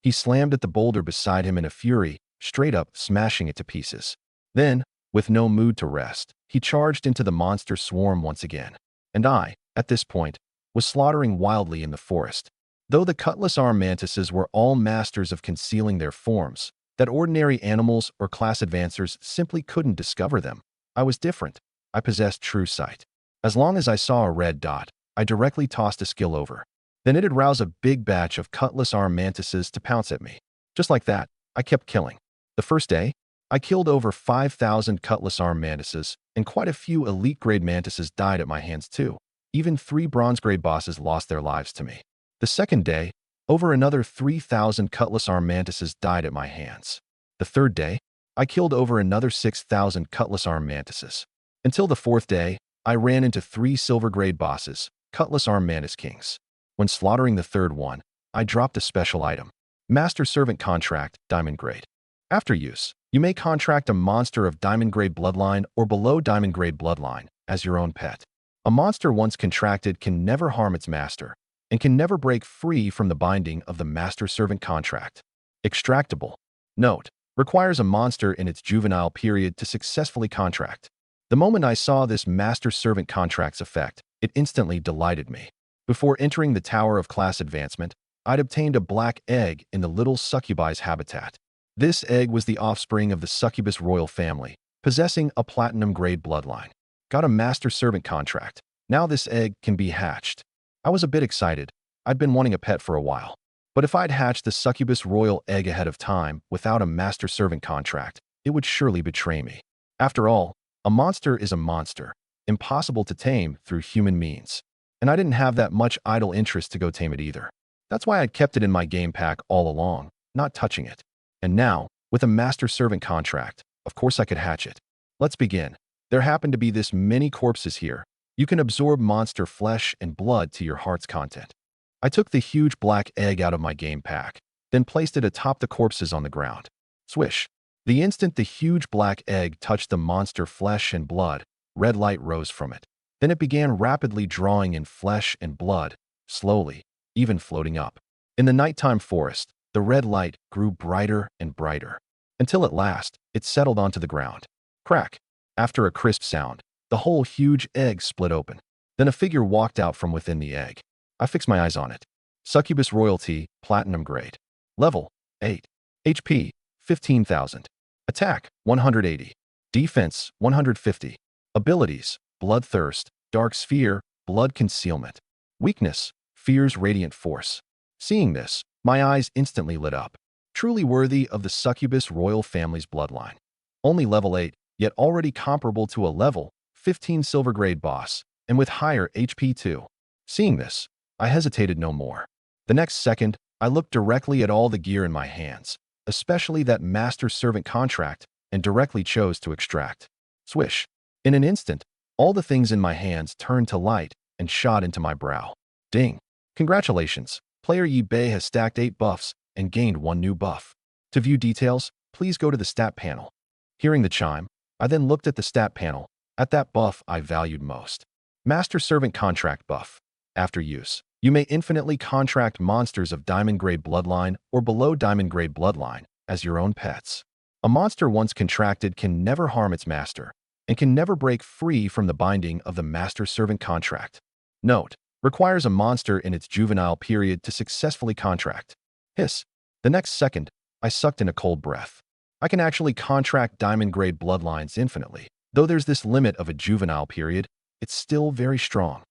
S1: He slammed at the boulder beside him in a fury, straight up smashing it to pieces. Then, with no mood to rest, he charged into the monster swarm once again. And I, at this point, was slaughtering wildly in the forest. Though the cutlass arm mantises were all masters of concealing their forms, that ordinary animals or class advancers simply couldn't discover them, I was different. I possessed true sight. As long as I saw a red dot, I directly tossed a skill over. Then it'd rouse a big batch of cutlass arm mantises to pounce at me. Just like that, I kept killing. The first day, I killed over 5,000 cutlass arm mantises, and quite a few elite-grade mantises died at my hands too. Even 3 bronze-grade bosses lost their lives to me. The second day, over another 3,000 cutlass arm mantises died at my hands. The third day, I killed over another 6,000 cutlass arm mantises. Until the fourth day, I ran into 3 silver-grade bosses, cutlass arm mantis kings. When slaughtering the third one, I dropped a special item. Master Servant Contract, Diamond Grade. After use, you may contract a monster of Diamond Grade bloodline or below Diamond Grade bloodline as your own pet. A monster once contracted can never harm its master, and can never break free from the binding of the Master Servant Contract. Extractable. Note, requires a monster in its juvenile period to successfully contract. The moment I saw this Master Servant Contract's effect, it instantly delighted me. Before entering the Tower of Class Advancement, I'd obtained a black egg in the little succubi's habitat. This egg was the offspring of the succubus royal family, possessing a platinum-grade bloodline. Got a Master Servant Contract. Now this egg can be hatched. I was a bit excited. I'd been wanting a pet for a while. But if I'd hatched the succubus royal egg ahead of time without a Master Servant Contract, it would surely betray me. After all, a monster is a monster, impossible to tame through human means. And I didn't have that much idle interest to go tame it either. That's why I'd kept it in my game pack all along, not touching it. And now, with a Master Servant Contract, of course I could hatch it. Let's begin. There happen to be this many corpses here. You can absorb monster flesh and blood to your heart's content. I took the huge black egg out of my game pack, then placed it atop the corpses on the ground. Swish. The instant the huge black egg touched the monster flesh and blood, red light rose from it. Then it began rapidly drawing in flesh and blood, slowly, even floating up. In the nighttime forest, the red light grew brighter and brighter, until at last, it settled onto the ground. Crack! After a crisp sound, the whole huge egg split open. Then a figure walked out from within the egg. I fixed my eyes on it. Succubus Royalty, Platinum Grade. Level, 8. HP, 15,000. Attack, 180. Defense, 150. Abilities, Bloodthirst, Dark Sphere, Blood Concealment. Weakness, Fear's Radiant Force. Seeing this, my eyes instantly lit up. Truly worthy of the Succubus royal family's bloodline. Only level 8, yet already comparable to a level 15 silver grade boss, and with higher HP too. Seeing this, I hesitated no more. The next second, I looked directly at all the gear in my hands, especially that Master Servant Contract, and directly chose to extract. Swish. In an instant, all the things in my hands turned to light and shot into my brow. Ding. Congratulations. Player Yi Bei has stacked 8 buffs and gained 1 new buff. To view details, please go to the stat panel. Hearing the chime, I then looked at the stat panel, at that buff I valued most. Master Servant Contract Buff. After use, you may infinitely contract monsters of Diamond Grade Bloodline or below Diamond Grade Bloodline as your own pets. A monster once contracted can never harm its master and can never break free from the binding of the Master Servant Contract. Note: requires a monster in its juvenile period to successfully contract. Hiss. The next second, I sucked in a cold breath. I can actually contract Diamond Grade Bloodlines infinitely. Though there's this limit of a juvenile period, it's still very strong.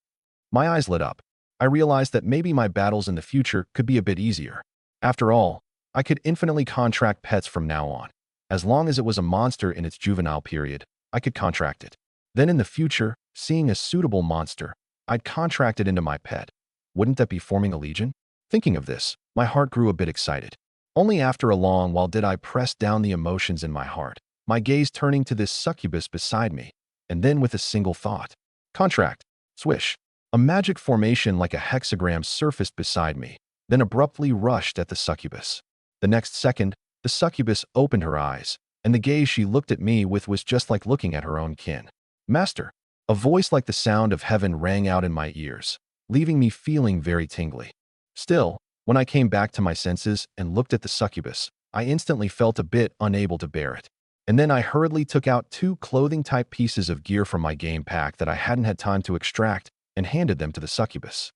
S1: My eyes lit up. I realized that maybe my battles in the future could be a bit easier. After all, I could infinitely contract pets from now on. As long as it was a monster in its juvenile period, I could contract it. Then in the future, seeing a suitable monster, I'd contract it into my pet. Wouldn't that be forming a legion? Thinking of this, my heart grew a bit excited. Only after a long while did I press down the emotions in my heart, my gaze turning to this succubus beside me, and then with a single thought. Contract. Swish. A magic formation like a hexagram surfaced beside me, then abruptly rushed at the succubus. The next second, the succubus opened her eyes, and the gaze she looked at me with was just like looking at her own kin. Master. A voice like the sound of heaven rang out in my ears, leaving me feeling very tingly. Still, when I came back to my senses and looked at the succubus, I instantly felt a bit unable to bear it. And then I hurriedly took out 2 clothing-type pieces of gear from my game pack that I hadn't had time to extract and handed them to the succubus.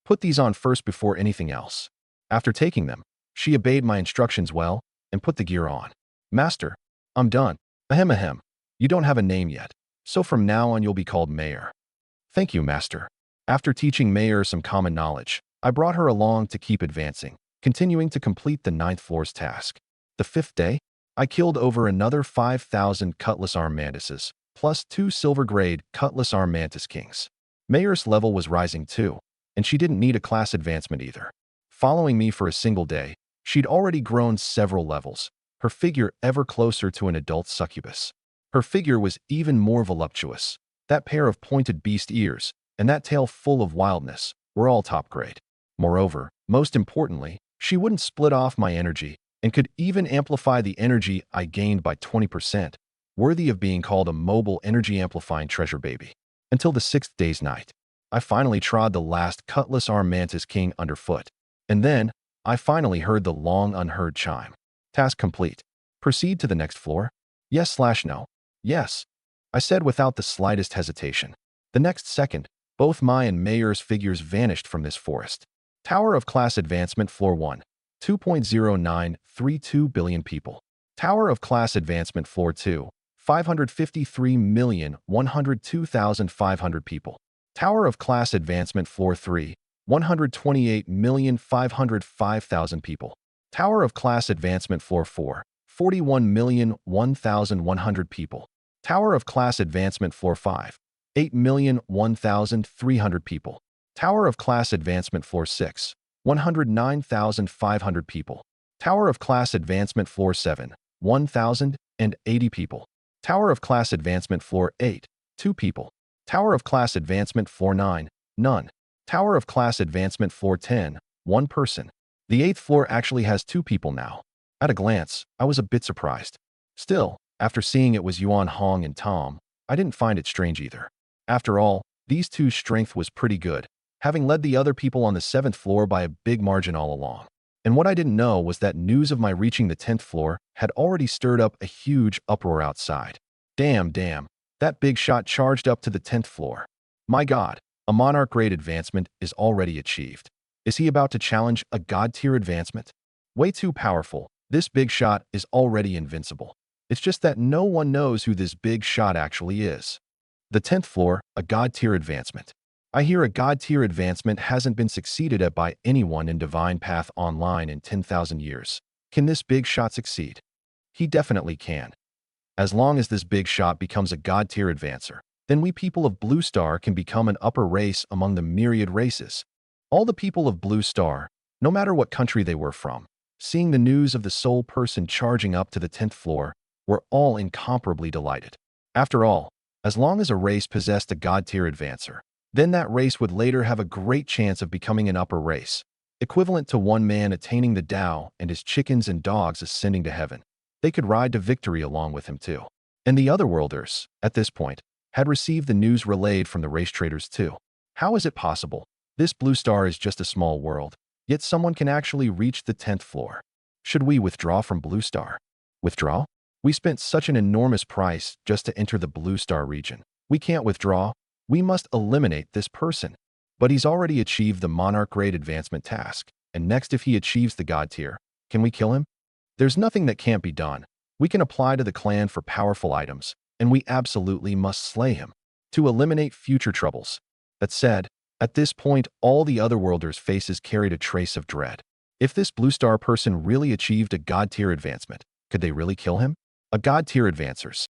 S1: Put these on first before anything else. After taking them, she obeyed my instructions well and put the gear on. Master, I'm done. Ahem ahem. You don't have a name yet, so from now on you'll be called Mayor. Thank you, Master. After teaching Mayor some common knowledge, I brought her along to keep advancing, continuing to complete the 9th floor's task. The 5th day, I killed over another 5,000 Cutlass Arm Mantises, plus 2 silver-grade Cutlass Arm Mantis Kings. Mayor's level was rising too, and she didn't need a class advancement either. Following me for a single day, she'd already grown several levels, her figure ever closer to an adult succubus. Her figure was even more voluptuous. That pair of pointed beast ears and that tail full of wildness were all top grade. Moreover, most importantly, she wouldn't split off my energy and could even amplify the energy I gained by 20%, worthy of being called a mobile energy-amplifying treasure baby. Until the 6th day's night, I finally trod the last Cutlass Arm Mantis King underfoot, and then I finally heard the long-unheard chime. Task complete. Proceed to the next floor? Yes/no. Yes, I said without the slightest hesitation. The next second, both my and Mayor's figures vanished from this forest. Tower of Class Advancement Floor 1. 2.0932 billion people. Tower of Class Advancement Floor 2. 553,102,500 people. Tower of Class Advancement Floor 3. 128,505,000 people. Tower of Class Advancement Floor 4. 41,001,100 people. Tower of Class Advancement Floor 5. 8,001,300 people. Tower of Class Advancement Floor 6. 109,500 people. Tower of Class Advancement Floor 7. 1,080 people. Tower of Class Advancement Floor 8. 2 people. Tower of Class Advancement Floor 9. None. Tower of Class Advancement Floor 10. 1 person. The 8th floor actually has 2 people now. At a glance, I was a bit surprised. Still, after seeing it was Yuan Hong and Tom, I didn't find it strange either. After all, these two's strength was pretty good, having led the other people on the 7th floor by a big margin all along. And what I didn't know was that news of my reaching the 10th floor had already stirred up a huge uproar outside. Damn, that big shot charged up to the 10th floor. My God, a monarch grade advancement is already achieved. Is he about to challenge a god-tier advancement? Way too powerful. This big shot is already invincible. It's just that no one knows who this big shot actually is. The 10th floor, a god-tier advancement. I hear a god-tier advancement hasn't been succeeded at by anyone in Divine Path Online in 10,000 years. Can this big shot succeed? He definitely can. As long as this big shot becomes a god-tier advancer, then we people of Blue Star can become an upper race among the myriad races. All the people of Blue Star, no matter what country they were from, seeing the news of the sole person charging up to the 10th floor, were all incomparably delighted. After all, as long as a race possessed a god-tier advancer, then that race would later have a great chance of becoming an upper race, equivalent to one man attaining the Tao and his chickens and dogs ascending to heaven. They could ride to victory along with him too. And the otherworlders, at this point, had received the news relayed from the race traders too. How is it possible? This blue star is just a small world, yet someone can actually reach the 10th floor. Should we withdraw from Blue Star? Withdraw? We spent such an enormous price just to enter the Blue Star region. We can't withdraw. We must eliminate this person. But he's already achieved the Monarch grade advancement task. And next, if he achieves the God tier, can we kill him? There's nothing that can't be done. We can apply to the clan for powerful items, and we absolutely must slay him to eliminate future troubles. That said, at this point, all the otherworlders' faces carried a trace of dread. If this Blue Star person really achieved a God tier advancement, could they really kill him? A God tier advancers